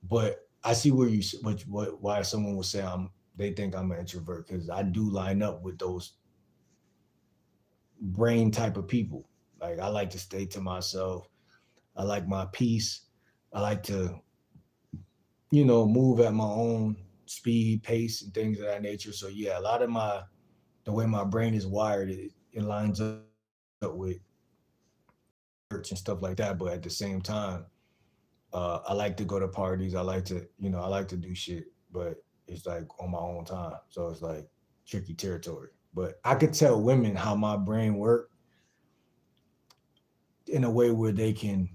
But I see where why someone would say they think I'm an introvert because I do line up with those brain type of people. Like I like to stay to myself. I like my peace. I like to, move at my own speed, pace, and things of that nature. So yeah, a lot of the way my brain is wired, it lines up with church and stuff like that. But at the same time, I like to go to parties. I like to do shit, but it's like on my own time. So it's like tricky territory. But I could tell women how my brain work in a way where they can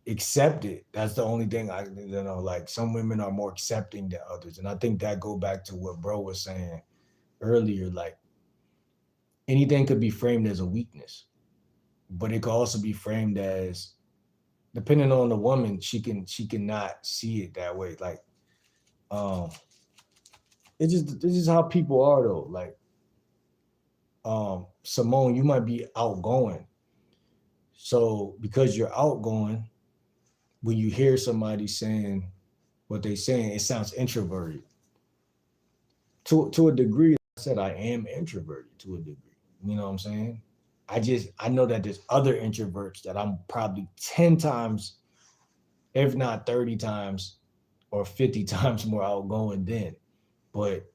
accept it. That's the only thing like some women are more accepting than others. And I think that go back to what bro was saying earlier. Like anything could be framed as a weakness, but it could also be framed as, depending on the woman, she can not see it that way. Like um it's just how people are though. Like Simone, you might be outgoing. So because you're outgoing, when you hear somebody saying what they saying, it sounds introverted. To a degree, I said I am introverted to a degree. You know what I'm saying? I know that there's other introverts that I'm probably 10 times, if not 30 times or 50 times more outgoing than. But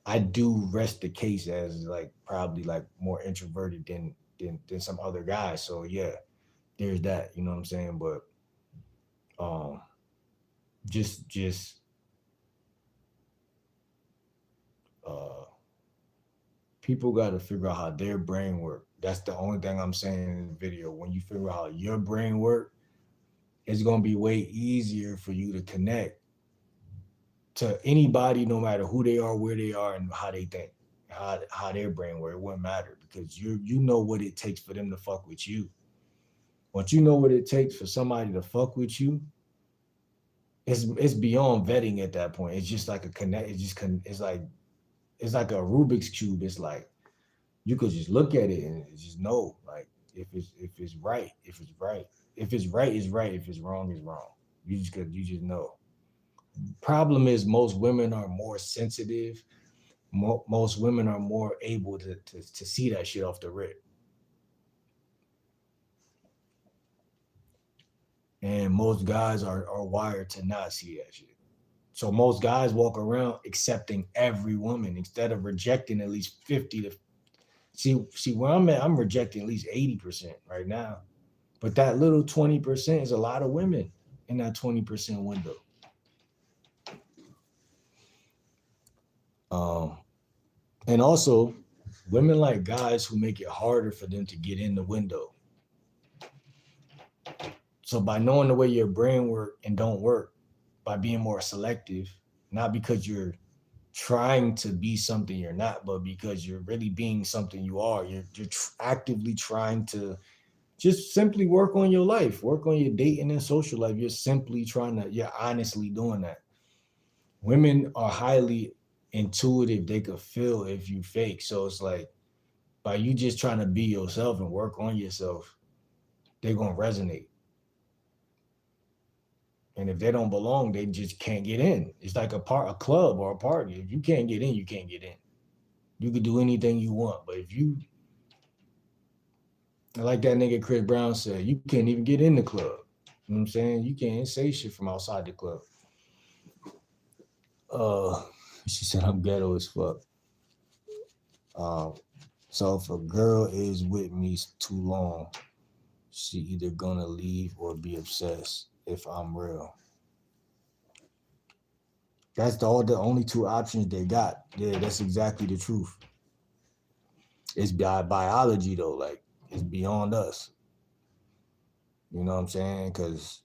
I do rest the case as like probably like more introverted than some other guys. So yeah, there's that, you know what I'm saying? But um just uh people got to figure out how their brain work. That's the only thing I'm saying in the video. When you figure out how your brain work, it's gonna be way easier for you to connect to anybody, no matter who they are, where they are, and how they think, how their brain work. It wouldn't matter because you know what it takes for them to fuck with you. Once you know what it takes for somebody to fuck with you, it's beyond vetting at that point. It's just like a connect. It's like a Rubik's cube. It's like you could just look at it and just know like if it's right, if it's right, if it's right, it's right. If it's wrong, it's wrong. You just know. Problem is most women are more sensitive. Most women are more able to see that shit off the rip, and most guys are wired to not see that shit. So most guys walk around accepting every woman instead of rejecting at least 50 to see where I'm at. I'm rejecting at least 80% right now. But that little 20% is a lot of women in that 20% window. Um, and also, women like guys who make it harder for them to get in the window. So by knowing the way your brain work and don't work, by being more selective, not because you're trying to be something you're not, but because you're really being something you are. You're actively trying to just simply work on your life, work on your dating and social life. You're simply trying to, you're honestly doing that. Women are highly intuitive. They could feel if you fake. So it's like by you just trying to be yourself and work on yourself, they're gonna resonate. And if they don't belong, they just can't get in. It's like a club or a party. If you can't get in, you can't get in. You could do anything you want, but if you like that nigga Chris Brown said, you can't even get in the club. You know what I'm saying? You can't say shit from outside the club. Uh, she said I'm ghetto as fuck. Um, so if a girl is with me too long, she either gonna leave or be obsessed if I'm real. That's the only two options they got. Yeah, that's exactly the truth. It's biology though, like it's beyond us. You know what I'm saying? Because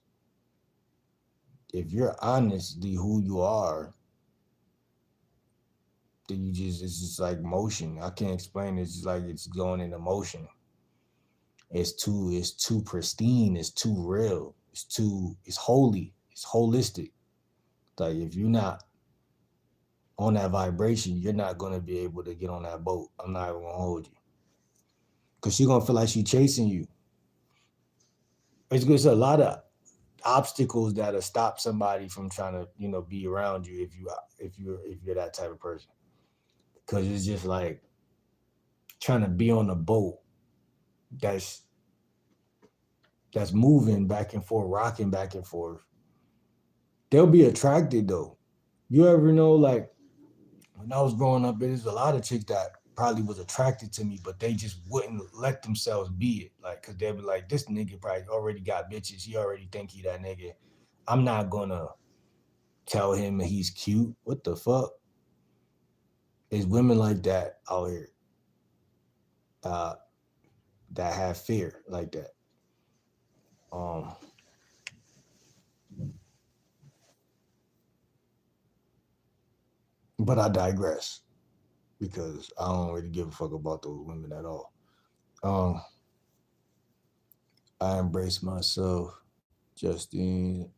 if you're honestly who you are, then it's just like motion. I can't explain it. It's just like it's going into motion. It's too pristine, it's too real, it's holy, it's holistic. Like if you're not on that vibration, you're not gonna be able to get on that boat. I'm not even gonna hold you. Cause she's gonna feel like she's chasing you. It's a lot of obstacles that'll stop somebody from trying to, be around you if you're that type of person. Cause it's just like trying to be on a boat that's that's moving back and forth, rocking back and forth. They'll be attracted though. You ever know, like when I was growing up, there's a lot of chicks that probably was attracted to me, but they just wouldn't let themselves be it. Like, cause they'd be like, this nigga probably already got bitches. He already think he that nigga. I'm not gonna tell him he's cute. What the fuck? There's women like that out here uh, that have fear like that. Um, but I digress because I don't really give a fuck about those women at all. Um, I embrace myself. Justine,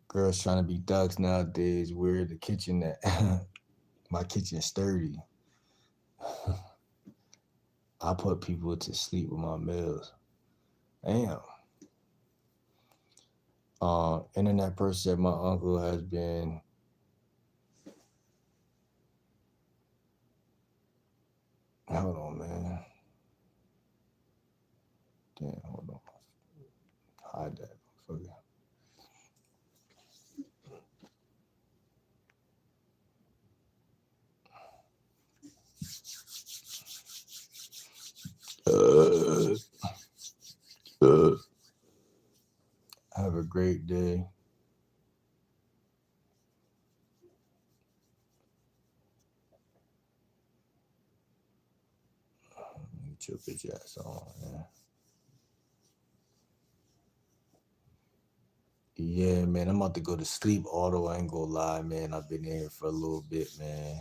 girls trying to be thugs nowadays. We're the kitchen that my kitchen's sturdy. I put people to sleep with my meals. Damn. Internet person said my uncle has been. Hold on, man. Damn, hold on. Hide that. Motherfucker. Uh, uh, have a great day. Get your bitch ass on, man. Yeah, man, I'm about to go to sleep. Although I ain't gonna lie, man, I've been here for a little bit, man.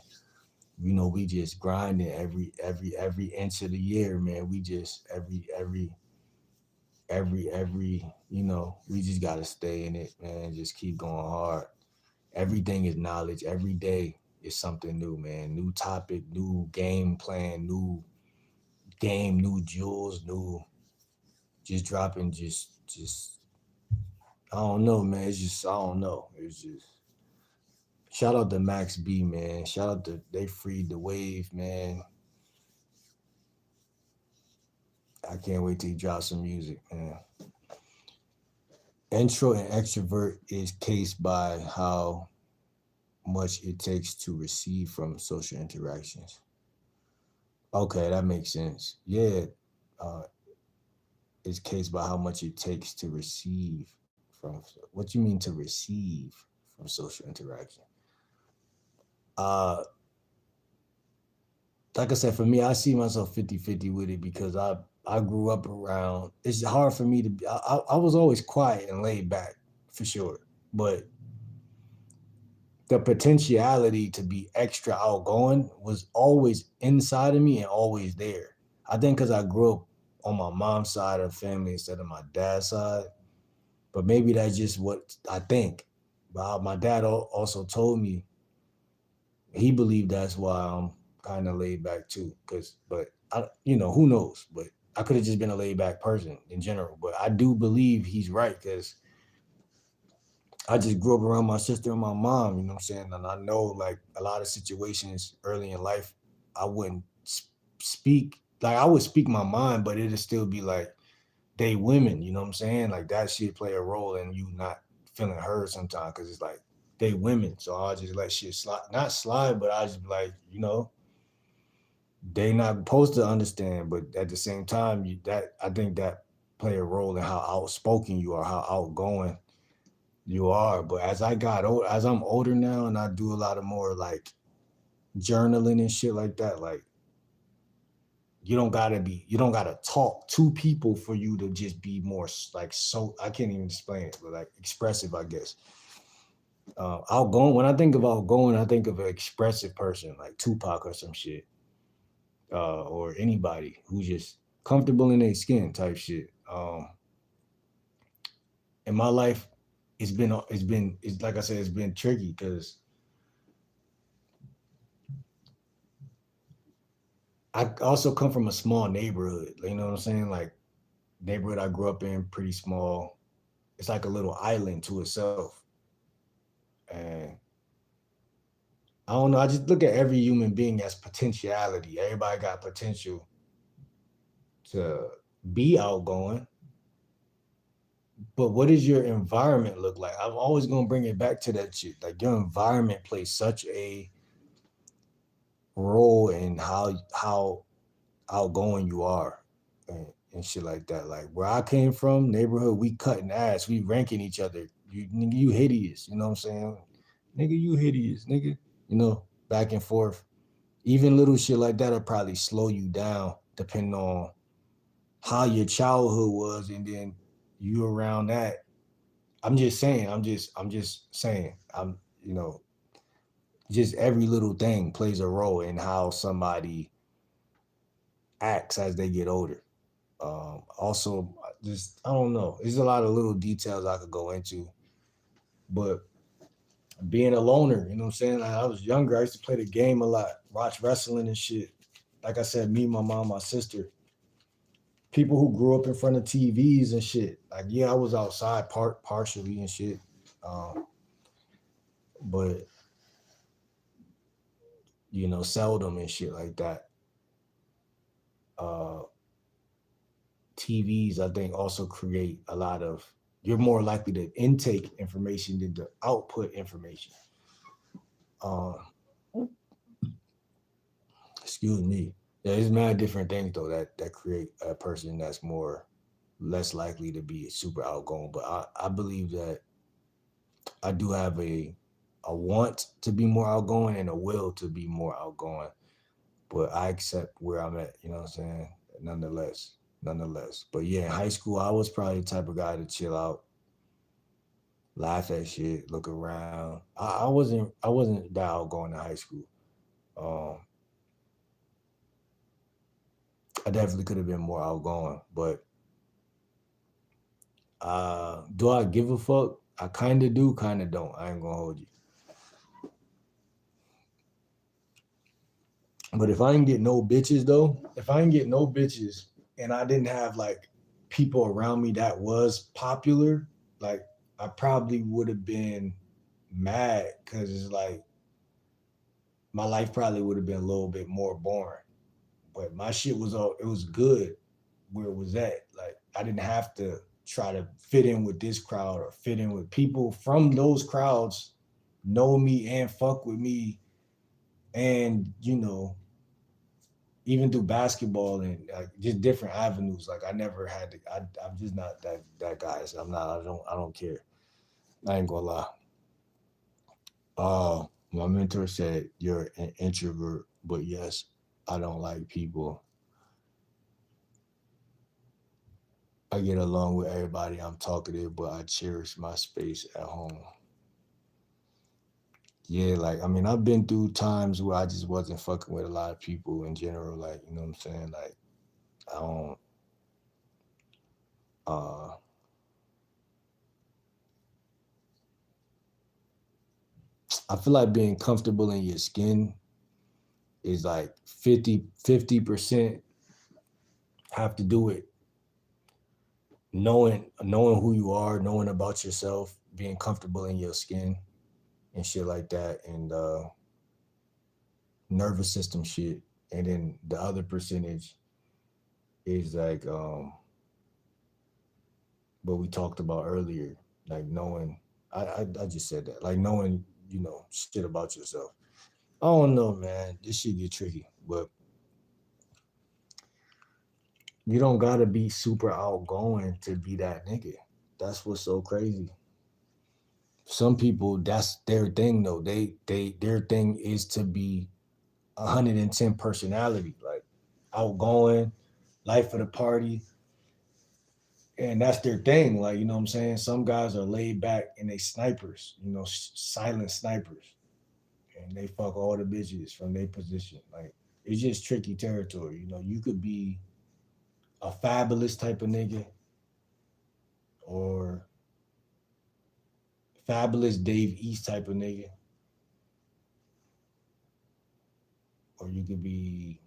You know, we just grinding every inch of the year, man. We just every we just gotta stay in it, man. Just keep going hard. Everything is knowledge. Every day is something new, man. New topic, new game plan, new game, new jewels, new just dropping just I don't know, man. It's just I don't know. It's just shout out to Max B, man. Shout out to they freed the wave, man. I can't wait till he drops some music, man. Intro and extrovert is cased by how much it takes to receive from social interactions. Okay, that makes sense. Yeah, uh, it's cased by how much it takes to receive from. What you mean to receive from social interaction? Uh, like I said, for me, I see myself 50-50 with it because I grew up around. It's hard for me to. I was always quiet and laid back for sure, but the potentiality to be extra outgoing was always inside of me and always there. I think because I grew up on my mom's side of the family instead of my dad's side, but maybe that's just what I think. But my dad also told me he believed that's why I'm kind of laid back too. But who knows? But I could have just been a laid back person in general. But I do believe he's right because I just grew up around my sister and my mom, you know what I'm saying? And I know like a lot of situations early in life, I wouldn't speak, like I would speak my mind, but it'd still be like they women, you know what I'm saying? Like that shit play a role in you not feeling heard sometimes because it's like they women. So I'll just let shit slide, not slide, but I just be like, they not supposed to understand, but at the same time, that I think that play a role in how outspoken you are, how outgoing you are. But as I'm older now and I do a lot of more like journaling and shit like that, like you don't gotta talk to people for you to just be more like, so I can't even explain it, but like expressive, I guess. Outgoing, when I think of outgoing, I think of an expressive person like Tupac or some shit, or anybody who's just comfortable in their skin type shit. In my life, it's like I said, it's been tricky because I also come from a small neighborhood. You know what I'm saying? Like neighborhood I grew up in, pretty small. It's like a little island to itself. And I don't know. I just look at every human being as potentiality. Everybody got potential to be outgoing. But what does your environment look like? I'm always gonna bring it back to that shit. Like your environment plays such a role in how outgoing you are and shit like that. Like where I came from, neighborhood, we cutting ass, we ranking each other. You nigga, you hideous. You know what I'm saying? Nigga, you hideous, nigga. You know, back and forth. Even little shit like that'll probably slow you down depending on how your childhood was, and then you around that. I'm just saying. I'm just saying. You know, just every little thing plays a role in how somebody acts as they get older. Also, just I don't know. There's a lot of little details I could go into, but being a loner, you know what I'm saying? Like, I was younger. I used to play the game a lot, watch wrestling and shit. like I said, me, my mom, my sister, people who grew up in front of TVs and shit. Like, yeah, I was outside partially and shit, but seldom and shit like that. Uh, TVs, I think, also create a lot of. You're more likely to intake information than to output information. Uh, excuse me. Yeah, there's many different things though that create a person that's more less likely to be super outgoing. But I believe that I do have a want to be more outgoing and a will to be more outgoing. But I accept where I'm at, you know what I'm saying? Nonetheless. Nonetheless. But yeah, in high school I was probably the type of guy to chill out, laugh at shit, look around. I wasn't that outgoing in high school. Um I definitely could have been more outgoing, but do I give a fuck? I kind of do, kind of don't. I ain't gonna hold you. But if I ain't get no bitches though, if I ain't get no bitches and I didn't have like people around me that was popular, like I probably would have been mad because it's like my life probably would have been a little bit more boring. But my shit was all it was good where it was at. Like I didn't have to try to fit in with this crowd or fit in with people from those crowds know me and fuck with me and even through basketball and just different avenues. Like I never had to. I'm just not that guy. So I'm not. I don't care. I ain't gonna lie. My mentor said you're an introvert, but yes, I don't like people. I get along with everybody. I'm talkative, but I cherish my space at home. Yeah, like I mean, I've been through times where I just wasn't fucking with a lot of people in general. Like you know what I'm saying? Like I don't. Uh, I feel like being comfortable in your skin is like 50% have to do with knowing who you are, knowing about yourself, being comfortable in your skin and shit like that, and nervous system shit. And then the other percentage is like what we talked about earlier, like knowing. I just said that, like knowing shit about yourself. I don't know, man. This shit get tricky, but you don't gotta be super outgoing to be that nigga. That's what's so crazy. Some people, that's their thing though. Their thing is to be 110 personality, like outgoing, life of the party, and that's their thing. Like you know what I'm saying. Some guys are laid back and they snipers, silent snipers, and they fuck all the bitches from their position. Like it's just tricky territory. You could be a fabulous type of nigga or fabulous Dave East type of nigga, or you could be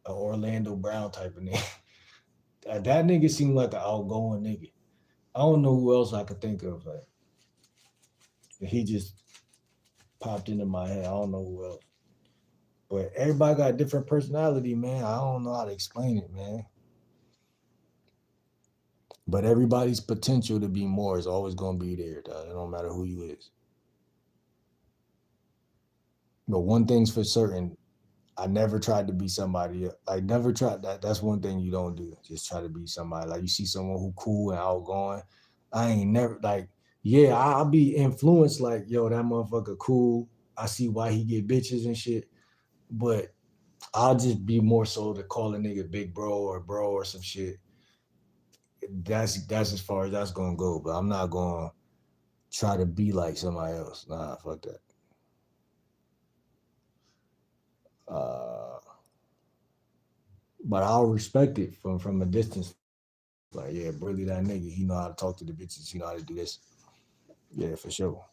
a Orlando Brown type of nigga. That nigga seemed like an outgoing nigga. I don't know who else I could think of. Like he just popped into my head. I don't know who else. But everybody got a different personality, man. I don't know how to explain it, man. But everybody's potential to be more is always gonna be there, dog. It don't matter who you is. But one thing's for certain, I never tried to be somebody. Like never tried that. That's one thing you don't do. Just try to be somebody. Like you see someone who cool and outgoing. I ain't never like. Yeah, I'll be influenced. Like yo, that motherfucker cool. I see why he get bitches and shit. But I'll just be more so to call a nigga big bro or some shit. That's as far as that's gonna go. But I'm not gonna try to be like somebody else. Nah, fuck that. Uh, but I'll respect it from a distance. Like, yeah, bro, really that nigga. He know how to talk to the bitches. He know how to do this. Yeah, for sure.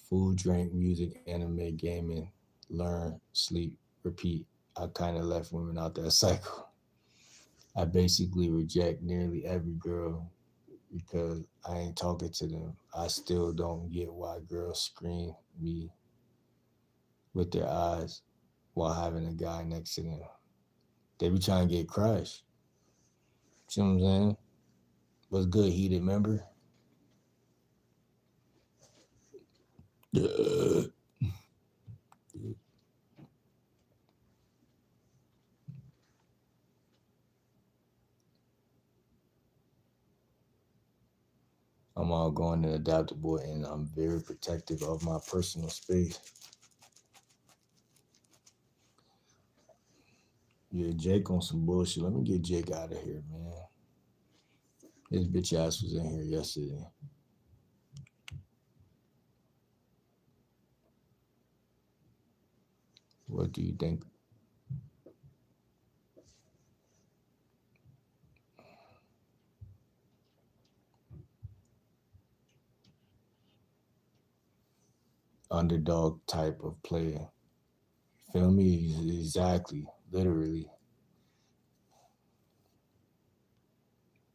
Food, drink, music, anime, gaming, learn, sleep. repeat, I kind of left women out that cycle. I basically reject nearly every girl because I ain't talking to them. I still don't get why girls screen me with their eyes while having a guy next to them. They be trying to get crushed. See what I'm saying? What's good, heated member? I'm outgoing and adaptable, and I'm very protective of my personal space. Yeah, Jake on some bullshit. Let me get Jake out of here, man. His bitch ass was in here yesterday. What do you think? Underdog type of player. Feel me? Exactly. Literally.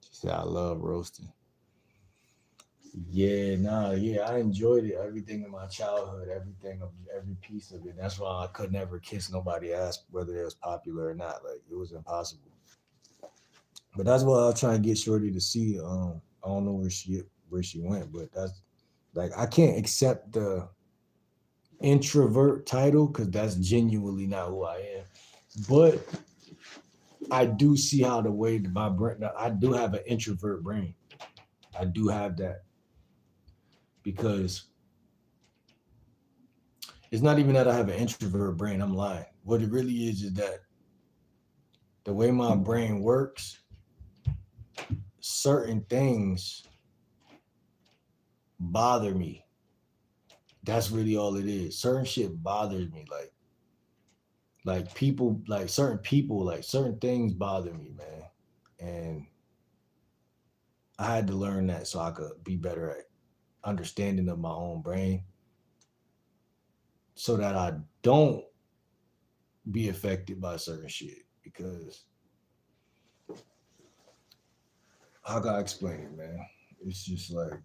She said, I love roasting. Yeah, nah, yeah, I enjoyed it. Everything in my childhood, everything of every piece of it. That's why I could never kiss nobody ask whether it was popular or not. Like it was impossible. But that's what I'll try and get Shorty to see. I don't know where she went, but that's like I can't accept the introvert title because that's genuinely not who I am. But I do see how the way my brain, I do have an introvert brain. I do have that because it's not even that I have an introvert brain. I'm lying. What it really is that the way my brain works, certain things bother me. That's really all it is. Certain shit bothers me. Like people, like certain things bother me, man. And I had to learn that so I could be better at understanding of my own brain so that I don't be affected by certain shit because how can I explain it, man? It's just like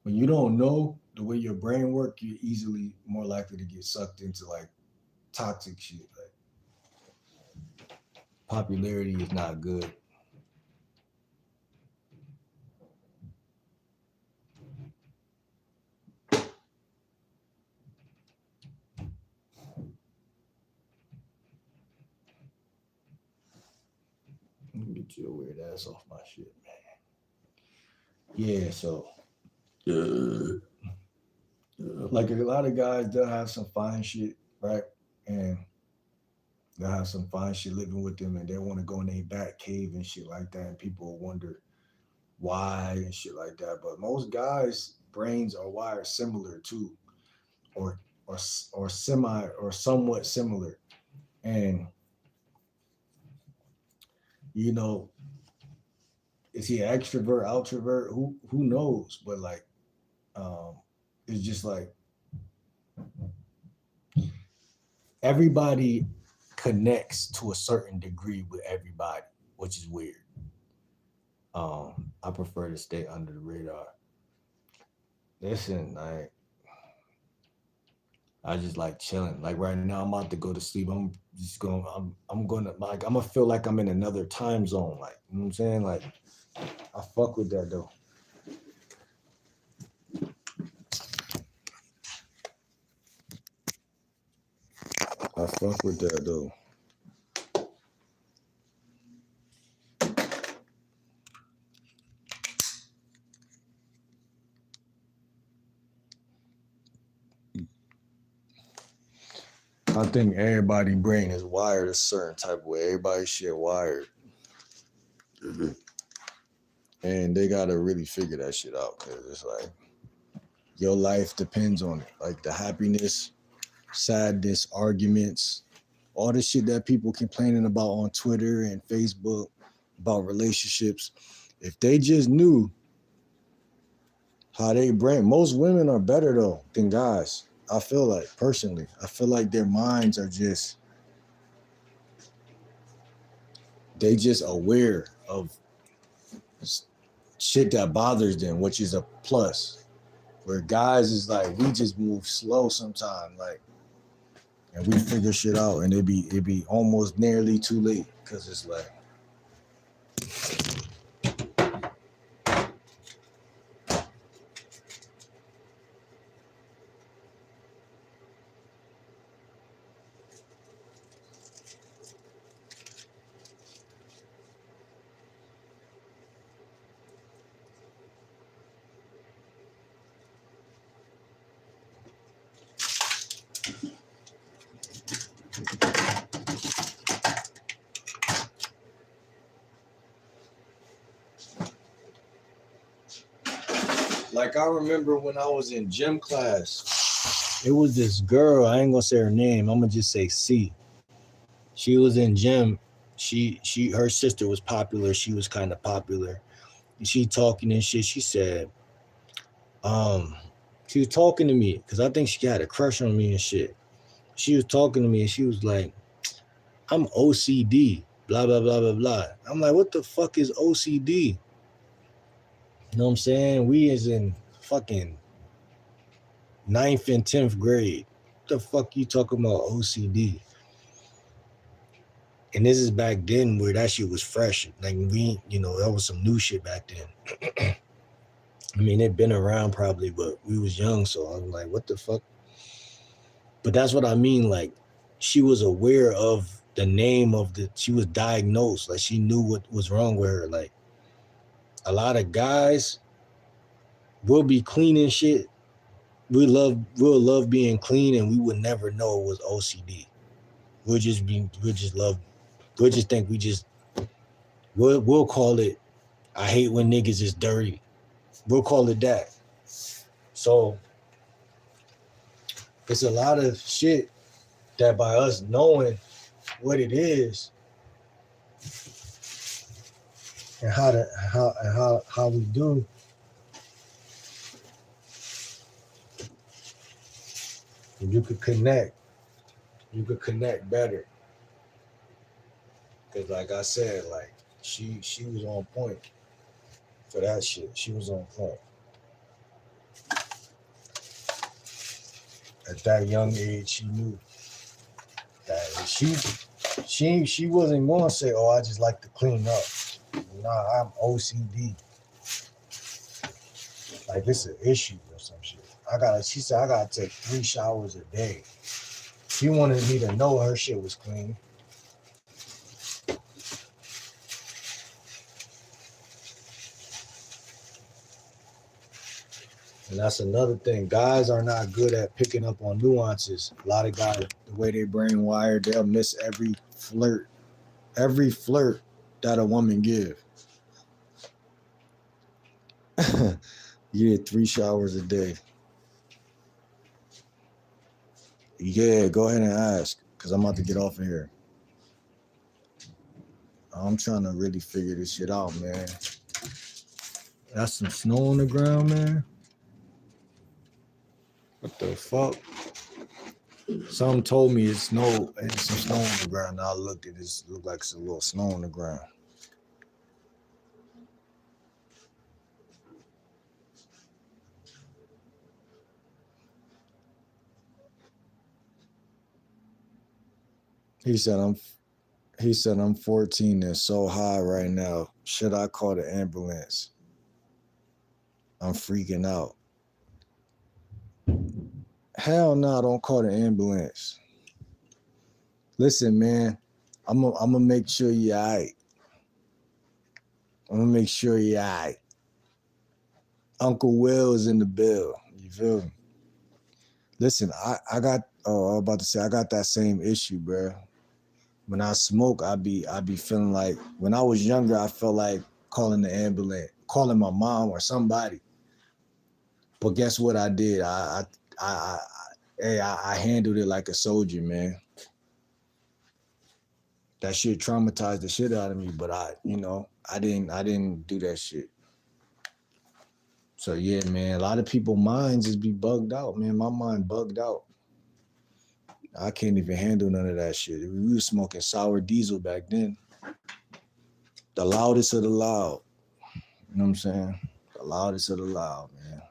when you don't know the way your brain works, you're easily more likely to get sucked into like toxic shit. Like popularity is not good. Let me get your weird ass off my shit, man. Yeah, so like a lot of guys, they'll have some fine shit, right? And they'll have some fine shit living with them, and they want to go in their back cave and shit like that, and people will wonder why and shit like that. But most guys' brains are wired similar too, or or semi or somewhat similar, and you know, is he an extrovert, introvert? Who knows? But like, um, it's just like everybody connects to a certain degree with everybody, which is weird. I prefer to stay under the radar. Listen, I just like chilling. Like right now, I'm about to go to sleep. I'm gonna like I'm gonna feel like I'm in another time zone. Like you know what I'm saying? Like I fuck with that though. I fuck with that though. I think everybody brain is wired a certain type of way. Everybody shit wired, and they gotta really figure that shit out because it's like your life depends on it. Like the happiness, sadness, arguments, all the shit that people complaining about on Twitter and Facebook about relationships. If they just knew how they brain, most women are better though than guys. I feel like personally, I feel like their minds are they just aware of shit that bothers them, which is a plus. Where guys is like, we just move slow sometimes, like, and we figure shit out, and it be almost nearly too late, cause it's like, I remember when I was in gym class, it was this girl. I ain't gonna say her name. I'm gonna just say C. She was in gym. Her sister was popular. She was kind of popular. And she talking and shit. She said, um, she was talking to me because I think she had a crush on me and shit. She was talking to me and she was like, I'm OCD, blah, blah, blah, blah, blah. I'm like, what the fuck is OCD? You know what I'm saying? We is in fucking 9th and 10th grade. What the fuck you talking about OCD? And this is back then where that shit was fresh. Like that was some new shit back then. I mean, it'd been around probably, but we was young, so I'm like, what the fuck? But that's what I mean. Like, she was aware of the name of she was diagnosed. Like, she knew what was wrong with her. Like, a lot of guys will be clean and shit. We'll love being clean, and we would never know it was OCD. We'll just think we'll call it, I hate when niggas is dirty. We'll call it that. So it's a lot of shit that by us knowing what it is and how we do, you could connect better. Cause like I said, like she was on point for that shit. She was on point. At that young age, she knew that she wasn't gonna say, "Oh, I just like to clean up." Nah, I'm OCD. Like it's an issue or some shit. She said I gotta take 3 showers a day. She wanted me to know her shit was clean. And that's another thing. Guys are not good at picking up on nuances. A lot of guys, the way they brain wired, they'll miss every flirt that a woman give. You get 3 showers a day. Yeah, go ahead and ask, because I'm about to get off of here. I'm trying to really figure this shit out, man. That's some snow on the ground, man. What the fuck? Something told me it's some snow on the ground. Now I looked at this, looked like it's a little snow on the ground. He said I'm 14 and so high right now. Should I call the ambulance? I'm freaking out. Hell no, don't call the ambulance. Listen, man, I'm gonna make sure you're all right. I'm gonna make sure you're all right. Uncle Will is in the bill. You feel me? Listen, I got I was about to say I got that same issue, bro. When I smoke, I be feeling like when I was younger, I felt like calling the ambulance, calling my mom or somebody. But guess what I did? I handled it like a soldier, man. That shit traumatized the shit out of me, but I didn't do that shit. So yeah, man, a lot of people minds just be bugged out, man. My mind bugged out. I can't even handle none of that shit. We was smoking sour diesel back then. The loudest of the loud. You know what I'm saying? The loudest of the loud, man.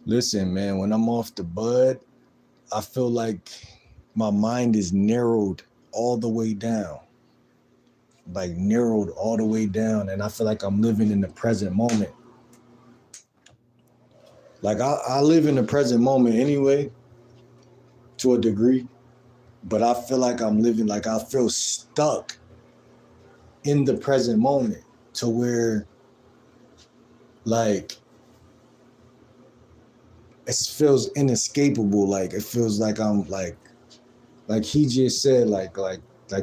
Listen, man, when I'm off the bud, I feel like my mind is narrowed all the way down. Like narrowed all the way down. And I feel like I'm living in the present moment. Like I live in the present moment anyway, to a degree. But I feel like I'm living, like I feel stuck in the present moment to where like it feels inescapable. Like it feels like I'm like he just said, like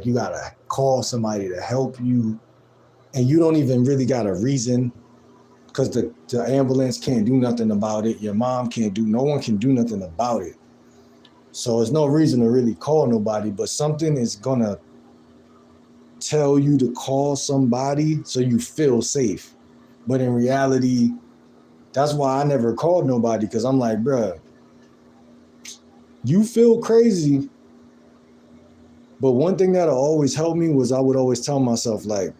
you gotta call somebody to help you, and you don't even really got a reason, because the ambulance can't do nothing about it. Your mom can't do, no one can do nothing about it. So there's no reason to really call nobody, but something is gonna tell you to call somebody so you feel safe. But in reality, that's why I never called nobody, because I'm like, bruh, you feel crazy. But one thing that'll always help me was I would always tell myself, like,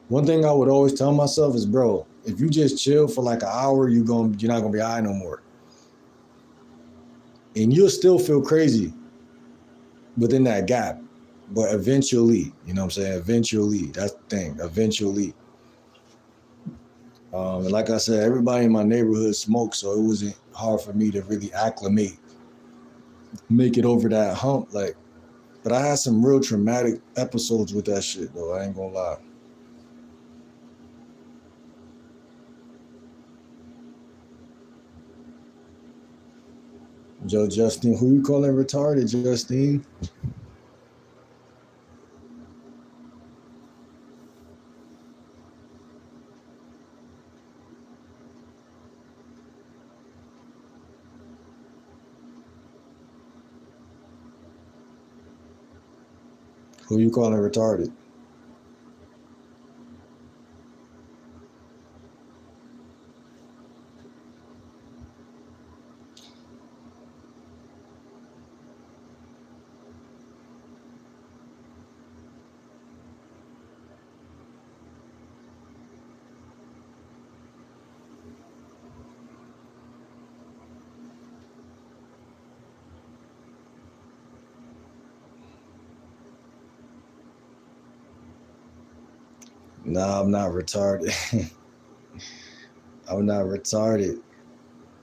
one thing I would always tell myself is, bro, if you just chill for like an hour, you're not gonna be high no more. And you'll still feel crazy within that gap. But eventually, you know what I'm saying? Eventually, that's the thing. Eventually. And like I said, everybody in my neighborhood smoked, so it wasn't hard for me to really acclimate, make it over that hump. Like, but I had some real traumatic episodes with that shit, though. I ain't gonna lie. Joe Justine, who you calling retarded, Justine? Who you calling retarded? Nah, I'm not retarded. I'm not retarded.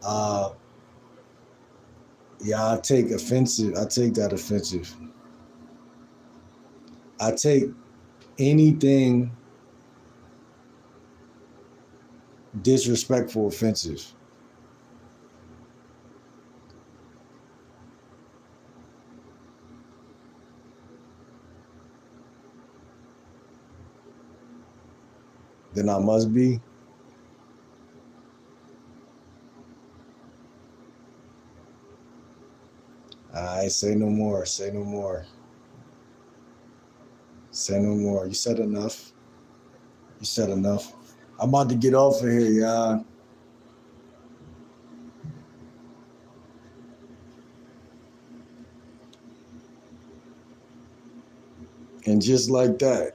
Uh, yeah, I take offensive. I take that offensive. I take anything disrespectful offensive. Then I must be. I say no more. Say no more. Say no more. You said enough. You said enough. I'm about to get off of here, y'all. And just like that,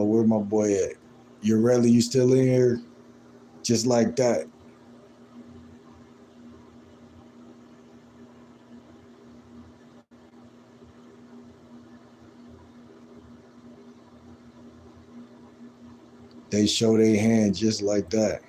where my boy at? You really, you still in here? Just like that. They show their hand just like that.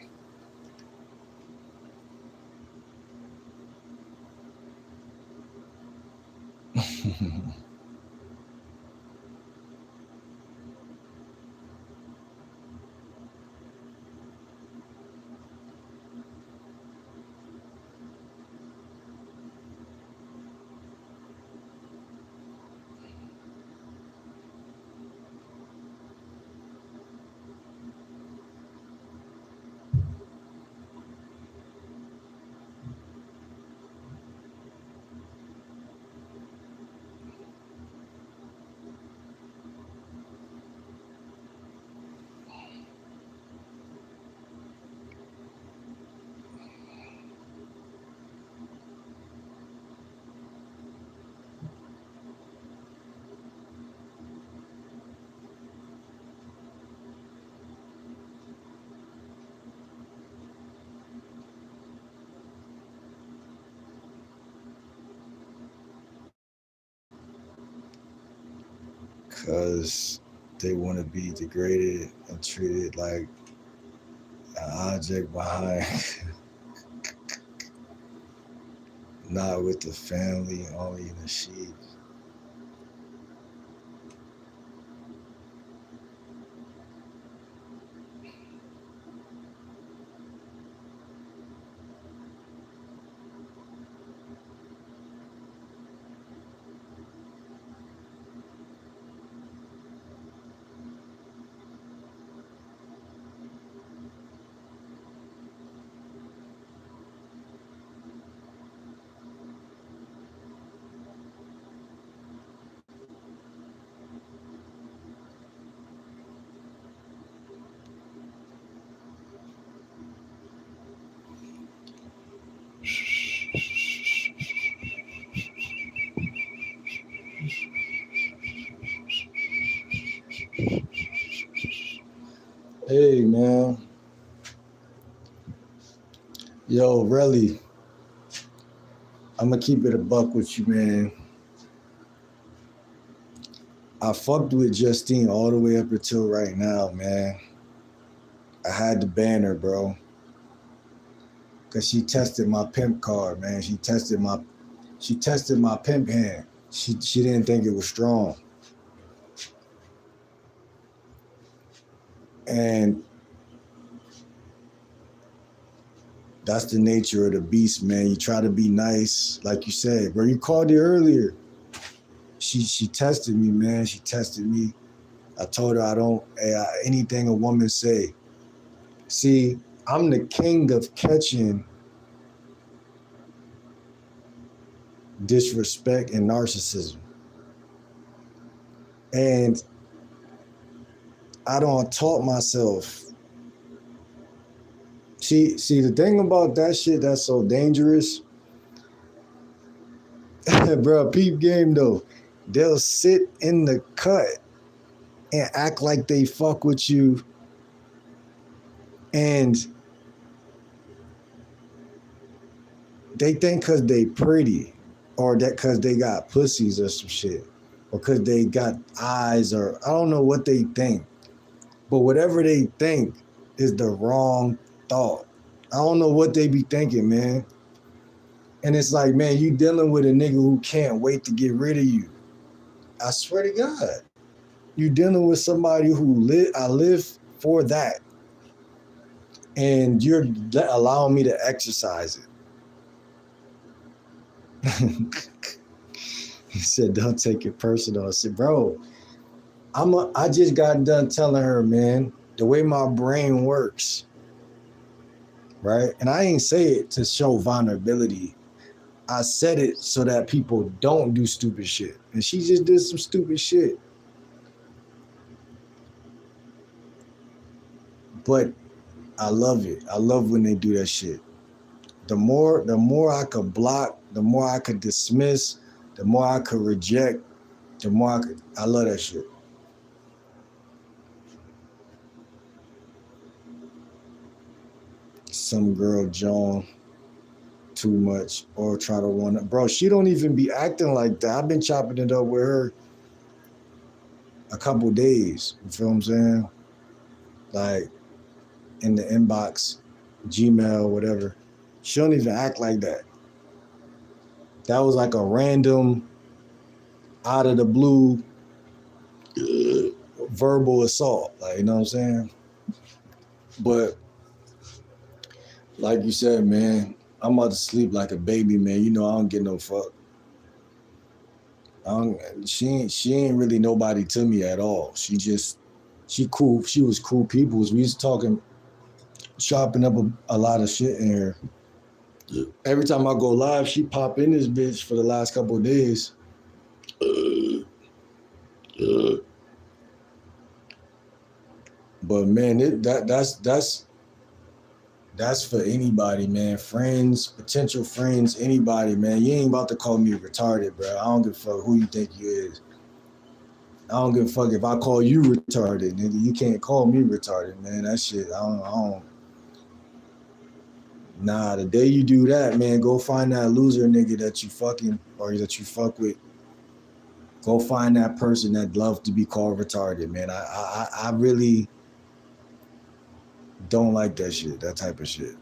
because they want to be degraded and treated like an object behind, not with the family, only in the sheets. Hey, man. Yo, really, I'm going to keep it a buck with you, man. I fucked with Justine all the way up until right now, man. I had to ban her, bro. Cause she tested my pimp card, man. She tested my pimp hand. She didn't think it was strong. And that's the nature of the beast, man. You try to be nice, like you said, bro. You called it earlier. She tested me, man. She tested me. I told her I don't anything a woman say. See, I'm the king of catching disrespect and narcissism. And I don't taught myself. See, the thing about that shit that's so dangerous, bro, peep game though. They'll sit in the cut and act like they fuck with you, and they think because they pretty, or that because they got pussies or some shit, or because they got eyes, or I don't know what they think. But whatever they think is the wrong thought. I don't know what they be thinking, man. And it's like, man, you dealing with a nigga who can't wait to get rid of you. I swear to God. You dealing with somebody who I live for that. And you're allowing me to exercise it. He said, don't take it personal. I said, bro, I just got done telling her, man, the way my brain works, right? And I ain't say it to show vulnerability. I said it so that people don't do stupid shit. And she just did some stupid shit. But I love it. I love when they do that shit. The more I could block, the more I could dismiss, the more I could reject, the more I love that shit. Some girl Joan too much or try to one up. Bro, she don't even be acting like that. I've been chopping it up with her a couple days. You feel what I'm saying? Like in the inbox, Gmail, whatever. She don't even act like that. That was like a random, out of the blue verbal assault. Like, you know what I'm saying? But like you said, man, I'm about to sleep like a baby, man. You know I don't get no fuck. She ain't really nobody to me at all. She cool. She was cool peoples. We used to talking, chopping up a lot of shit in here. Every time I go live, she pop in this bitch for the last couple of days. But man, that's for anybody, man. Friends, potential friends, anybody, man. You ain't about to call me retarded, bro. I don't give a fuck who you think you is. I don't give a fuck if I call you retarded, nigga. You can't call me retarded, man. That shit, I don't. Nah, the day you do that, man, go find that loser nigga that you fucking or that you fuck with Go find that person that loves to be called retarded, man. I really don't like that shit, that type of shit.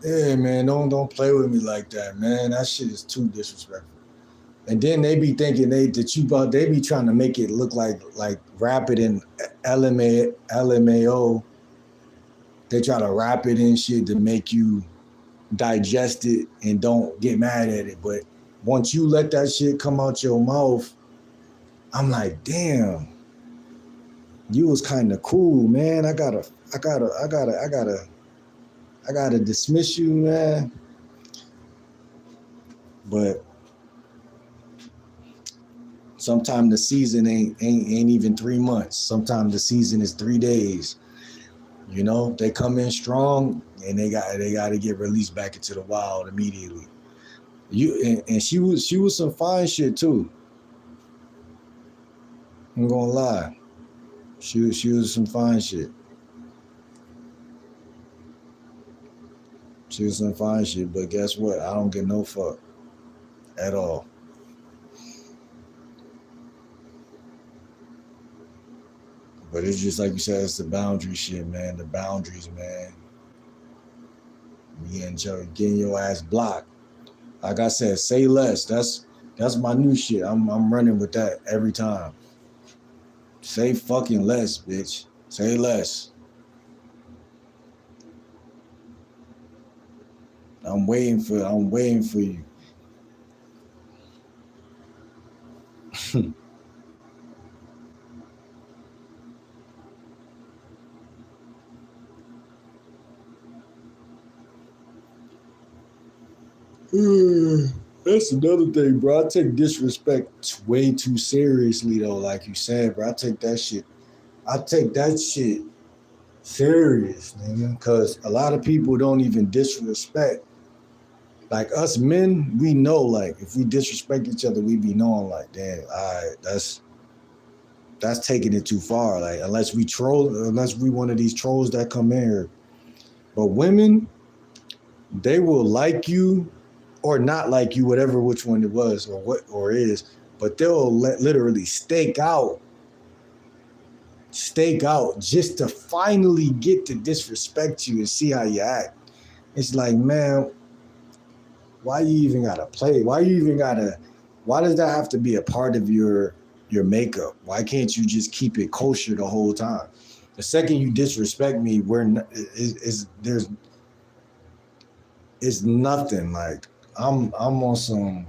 Yeah, man, don't play with me like that, man. That shit is too disrespectful. And then they be thinking they be trying to make it look like Rapid and LMAO. They try to wrap it in shit to make you digest it and don't get mad at it. But once you let that shit come out your mouth, I'm like, damn, you was kind of cool, man. I gotta dismiss you, man. But sometimes the season ain't even 3 months. Sometimes the season is 3 days. You know, they come in strong and they got to get released back into the wild immediately. And she was some fine shit too. I'm gonna lie. She was some fine shit. She was some fine shit, but guess what? I don't get no fuck at all. But it's just like you said, it's the boundary shit, man. The boundaries, man. Getting your ass blocked. Like I said, say less. That's my new shit. I'm running with that every time. Say fucking less, bitch. Say less. I'm waiting for you. That's another thing, bro. I take disrespect way too seriously, though. Like you said, bro, I take that shit serious, nigga. Because a lot of people don't even disrespect. Like us men, we know, like, if we disrespect each other, we be knowing, like, damn, all right, that's taking it too far. Like, unless we one of these trolls that come in here. But women, they will like you or not like you, whatever which one it was or is, but they'll literally stake out just to finally get to disrespect you and see how you act. It's like, man, why you even gotta play? Why does that have to be a part of your makeup? Why can't you just keep it kosher the whole time? The second you disrespect me, it's nothing. Like I'm on some.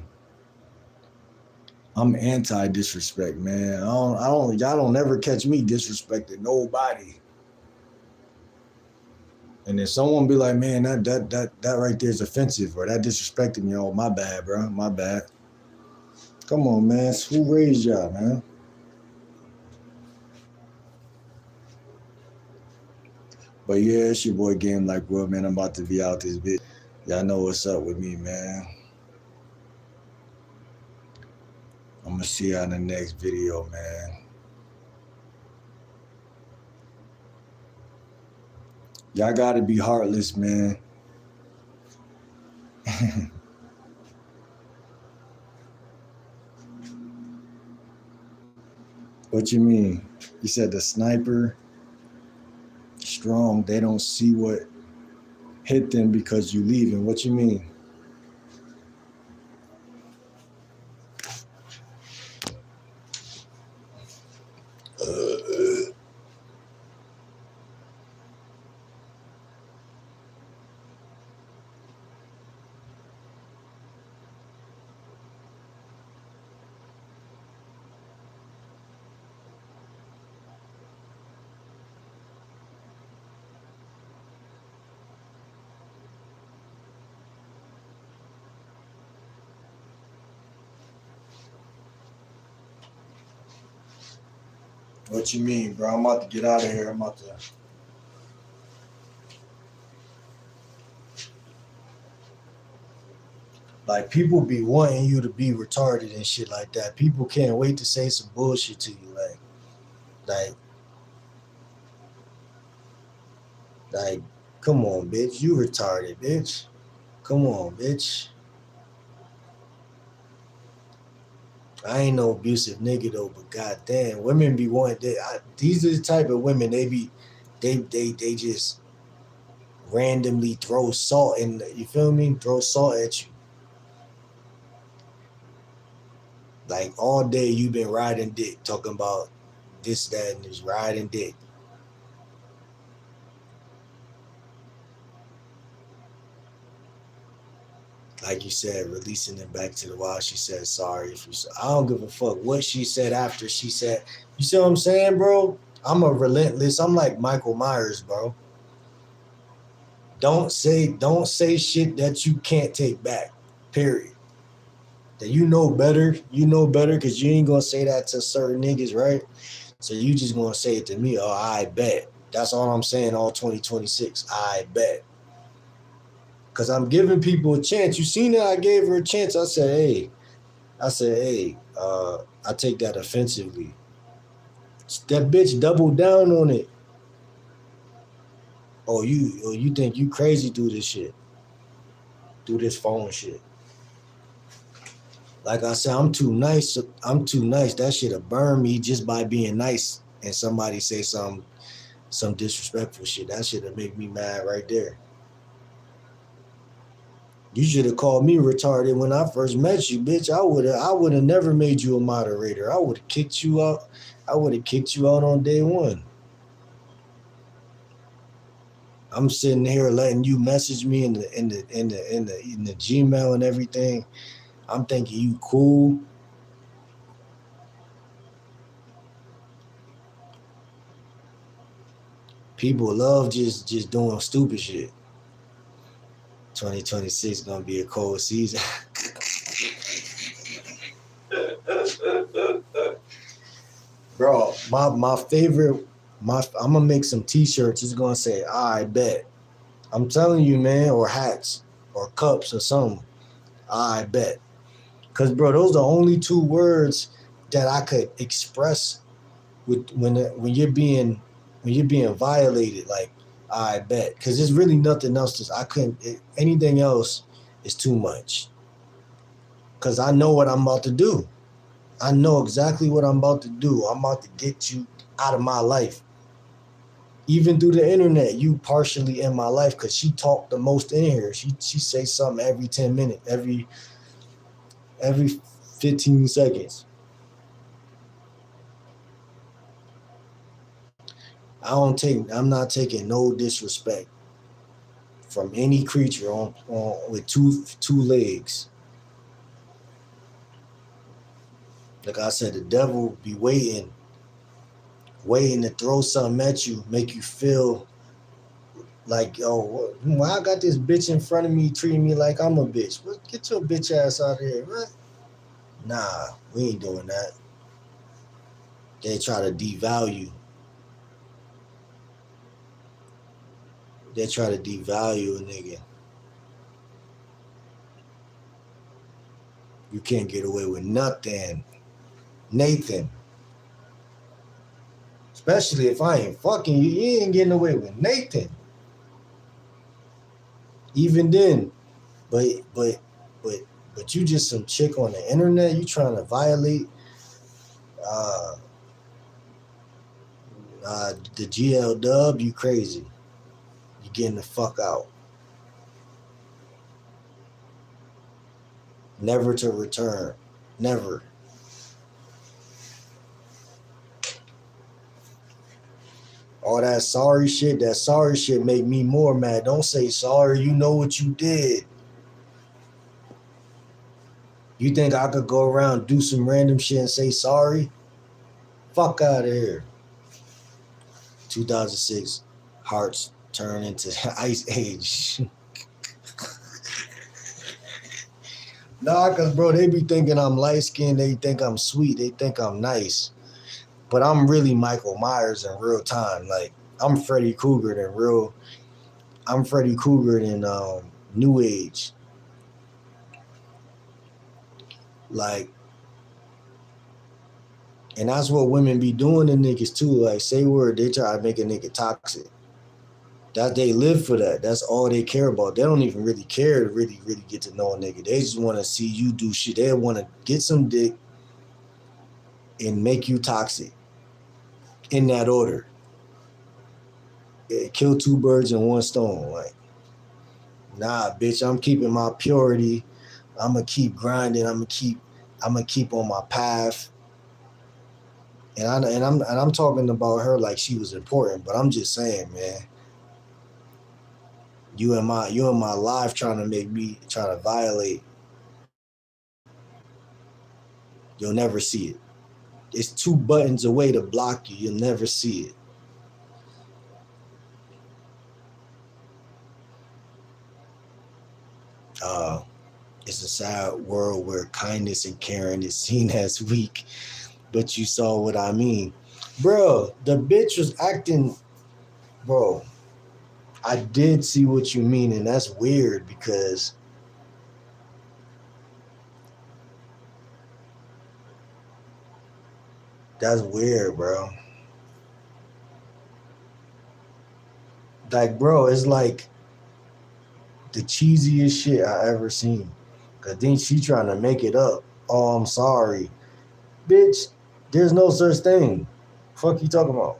I'm anti disrespect, man. Y'all don't ever catch me disrespecting nobody. And then someone be like, man, that right there is offensive, or that disrespected me. Oh, my bad, bro. My bad. Come on, man. Who raised y'all, man? But yeah, it's your boy Game Like Will, man. I'm about to be out this bitch. Y'all know what's up with me, man. I'm gonna see y'all in the next video, man. Y'all gotta be heartless, man. What you mean? You said the sniper strong. They don't see what hit them because you leaving. What you mean? What you mean, bro? I'm about to get out of here. I'm about to. Like, people be wanting you to be retarded and shit like that. People can't wait to say some bullshit to you. Like, come on, bitch. You retarded, bitch. Come on, bitch. I ain't no abusive nigga though, but goddamn, women be wanting. These are the type of women they just randomly throw salt in. You feel me? Throw salt at you. Like all day you been riding dick, talking about this, that, and this riding dick. Like you said, releasing it back to the wild. She said sorry if you. I don't give a fuck what she said after she said. You see what I'm saying, bro? I'm a relentless. I'm like Michael Myers, bro. Don't say shit that you can't take back. Period. That you know better. You know better because you ain't gonna say that to certain niggas, right? So you just gonna say it to me. Oh, I bet. That's all I'm saying. All 2026. I bet. Cause I'm giving people a chance. You seen that? I gave her a chance. I said, hey. I take that offensively. That bitch doubled down on it. Oh, you think you crazy through this shit, through this phone shit. Like I said, I'm too nice. I'm too nice. That shit'll burn me just by being nice. And somebody say some disrespectful shit. That shit'll make me mad right there. You should have called me retarded when I first met you, bitch. I would have never made you a moderator. I would have kicked you out. I would have kicked you out on day one. I'm sitting here letting you message me in the Gmail and everything. I'm thinking you cool. People love just doing stupid shit. 2026 gonna be a cold season. Bro, my favorite I'm gonna make some t-shirts. It's gonna say I bet. I'm telling you, man, or hats or cups or something. I bet. Cause bro, those are the only two words that I could express with when you're being violated. Like I bet, because there's really nothing else. I couldn't. Anything else is too much. Cause I know what I'm about to do. I know exactly what I'm about to do. I'm about to get you out of my life. Even through the internet, you partially in my life because she talked the most in here. She say something every 10 minutes, every 15 seconds. I'm not taking no disrespect from any creature on with two legs. Like I said, the devil be waiting to throw something at you, make you feel like, oh, well, I got this bitch in front of me treating me like I'm a bitch. Well, get your bitch ass out of here, right? Nah, we ain't doing that. They try to devalue. They try to devalue a nigga. You can't get away with nothing. Nathan. Especially if I ain't fucking you, you ain't getting away with Nathan. Even then, but but but but you just some chick on the internet. You trying to violate uh, the GL Dub? You crazy? You getting the fuck out? Never to return. Never. All that sorry shit make me more mad. Don't say sorry. You know what you did. You think I could go around do some random shit and say sorry? Fuck out of here. 2006, hearts turn into ice age. Nah, cause bro, they be thinking I'm light skinned. They think I'm sweet. They think I'm nice. But I'm really Michael Myers in real time. Like I'm Freddy Krueger in real. I'm Freddy Krueger in New Age. Like, and that's what women be doing to niggas too. Like, say word, they try to make a nigga toxic. That they live for that. That's all they care about. They don't even really care to really get to know a nigga. They just want to see you do shit. They want to get some dick and make you toxic in that order. Kill two birds in one stone. Like, nah, bitch, I'm keeping my purity. I'm gonna keep grinding. I'm gonna keep on my path. And I'm talking about her like she was important, but I'm just saying, man, you in my life trying to violate, you'll never see it. It's 2 buttons away to block you. You'll never see it. Uh, it's a sad world where kindness and caring is seen as weak, but you saw what I mean. Bro, the bitch was acting, bro, I did see what you mean, and that's weird because that's weird, bro. Like, bro, it's like the cheesiest shit I ever seen. Cause then she trying to make it up. Oh, I'm sorry. Bitch, there's no such thing. Fuck you talking about?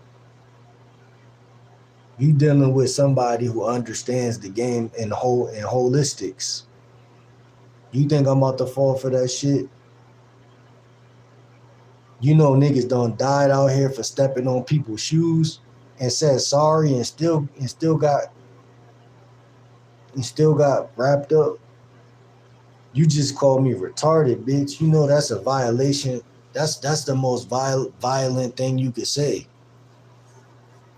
You dealing with somebody who understands the game in holistics. You think I'm about to fall for that shit? You know niggas done died out here for stepping on people's shoes and said sorry and still got wrapped up. You just called me retarded, bitch. You know that's a violation. That's the most violent thing you could say.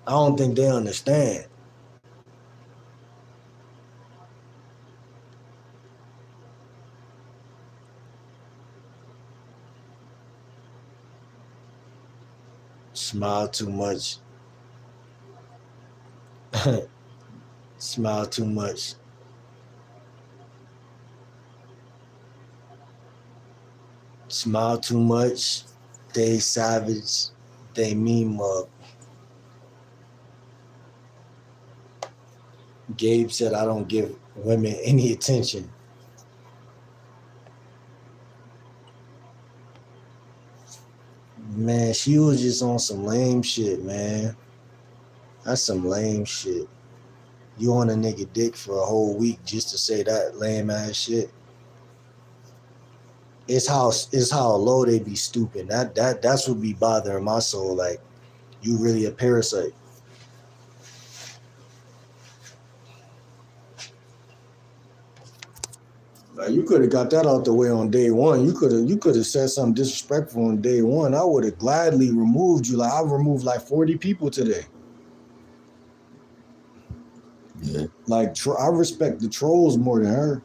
I don't think they understand. Smile too much. Smile too much. Smile too much. They savage. They mean mug. Gabe said I don't give women any attention. Man, she was just on some lame shit, man. That's some lame shit. You on a nigga dick for a whole week just to say that lame ass shit. It's how low they be stooping. That's what be bothering my soul. Like, you really a parasite. Like, you could have got that out the way on day one. You could have said something disrespectful on day one. I would have gladly removed you. Like, I removed like 40 people today. Yeah. Like, I respect the trolls more than her.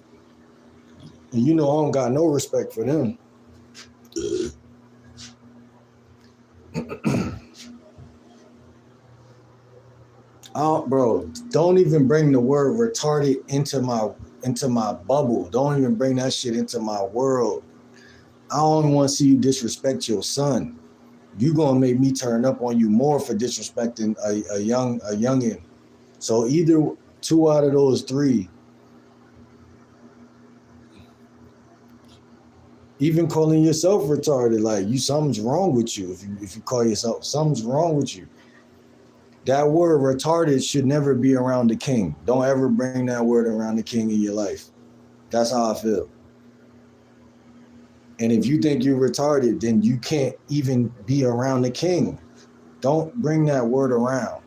And you know I don't got no respect for them. Bro, don't even bring the word retarded into my bubble. Don't even bring that shit into my world. I don't want to see you disrespect your son. You gonna make me turn up on you more for disrespecting a youngin. So either 2 out of those 3. Even calling yourself retarded, like something's wrong with you. If you call yourself, something's wrong with you. That word retarded should never be around the king. Don't ever bring that word around the king in your life. That's how I feel. And if you think you're retarded, then you can't even be around the king. Don't bring that word around.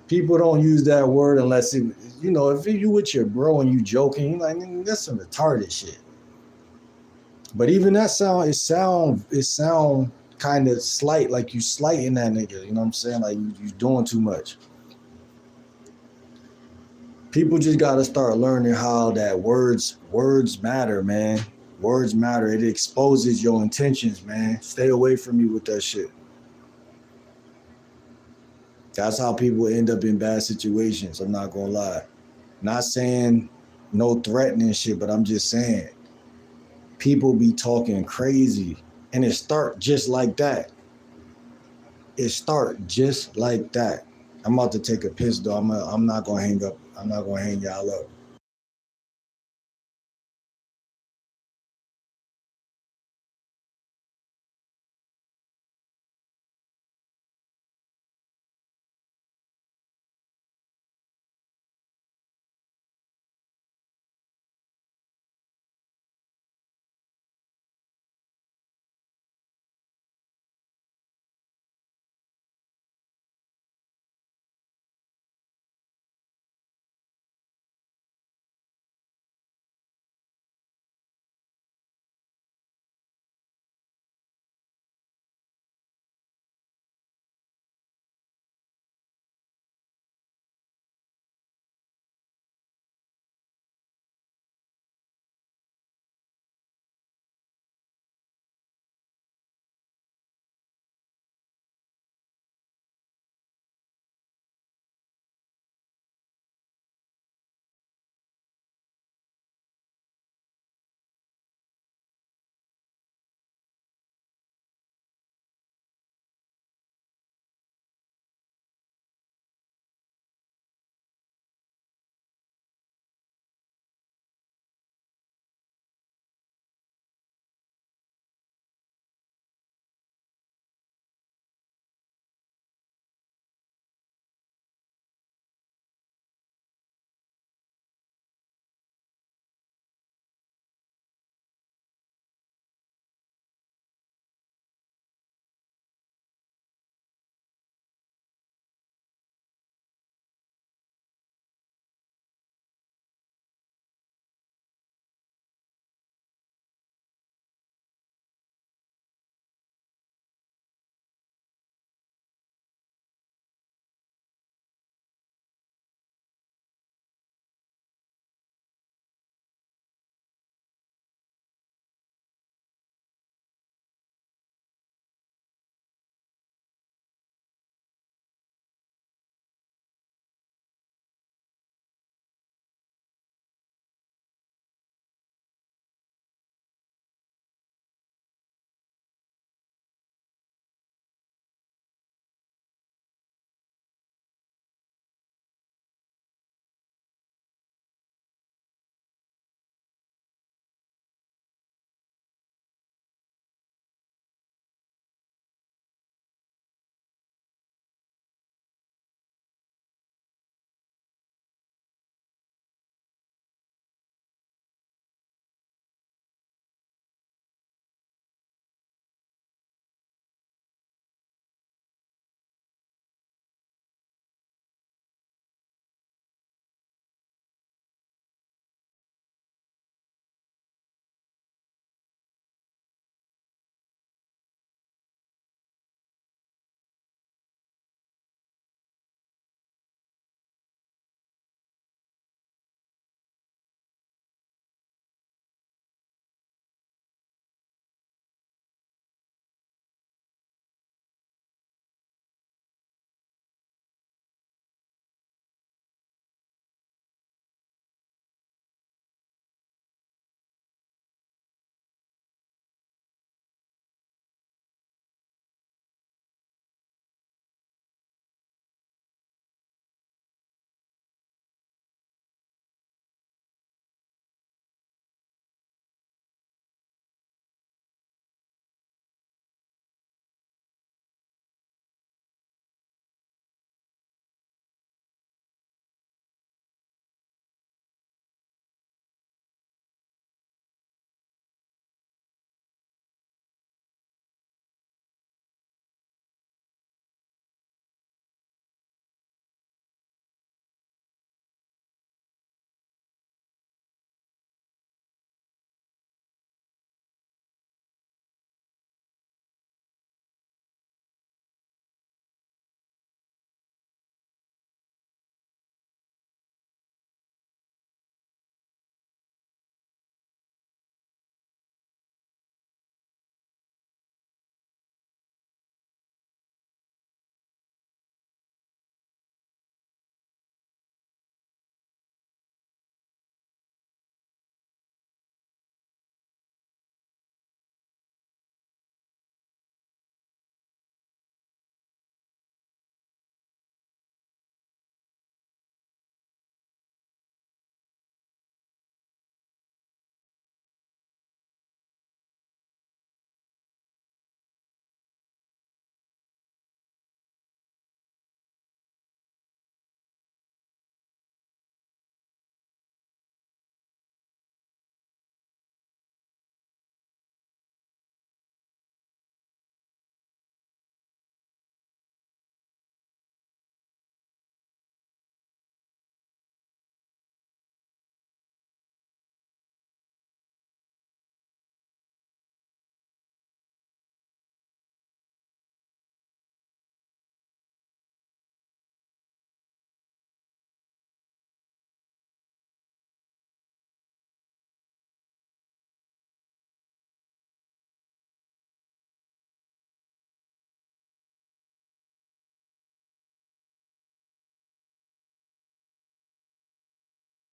People don't use that word unless if you with your bro and you joking, you're like, that's some retarded shit. But even that sound kind of slight, like you slighting that nigga. You know what I'm saying? Like you doing too much. People just gotta start learning how that words matter, man. Words matter. It exposes your intentions, man. Stay away from me with that shit. That's how people end up in bad situations. I'm not gonna lie. Not saying no threatening shit, but I'm just saying people be talking crazy, and it start just like that. It start just like that. I'm about to take a piss though. I'm not gonna hang up. I'm not gonna hang y'all up.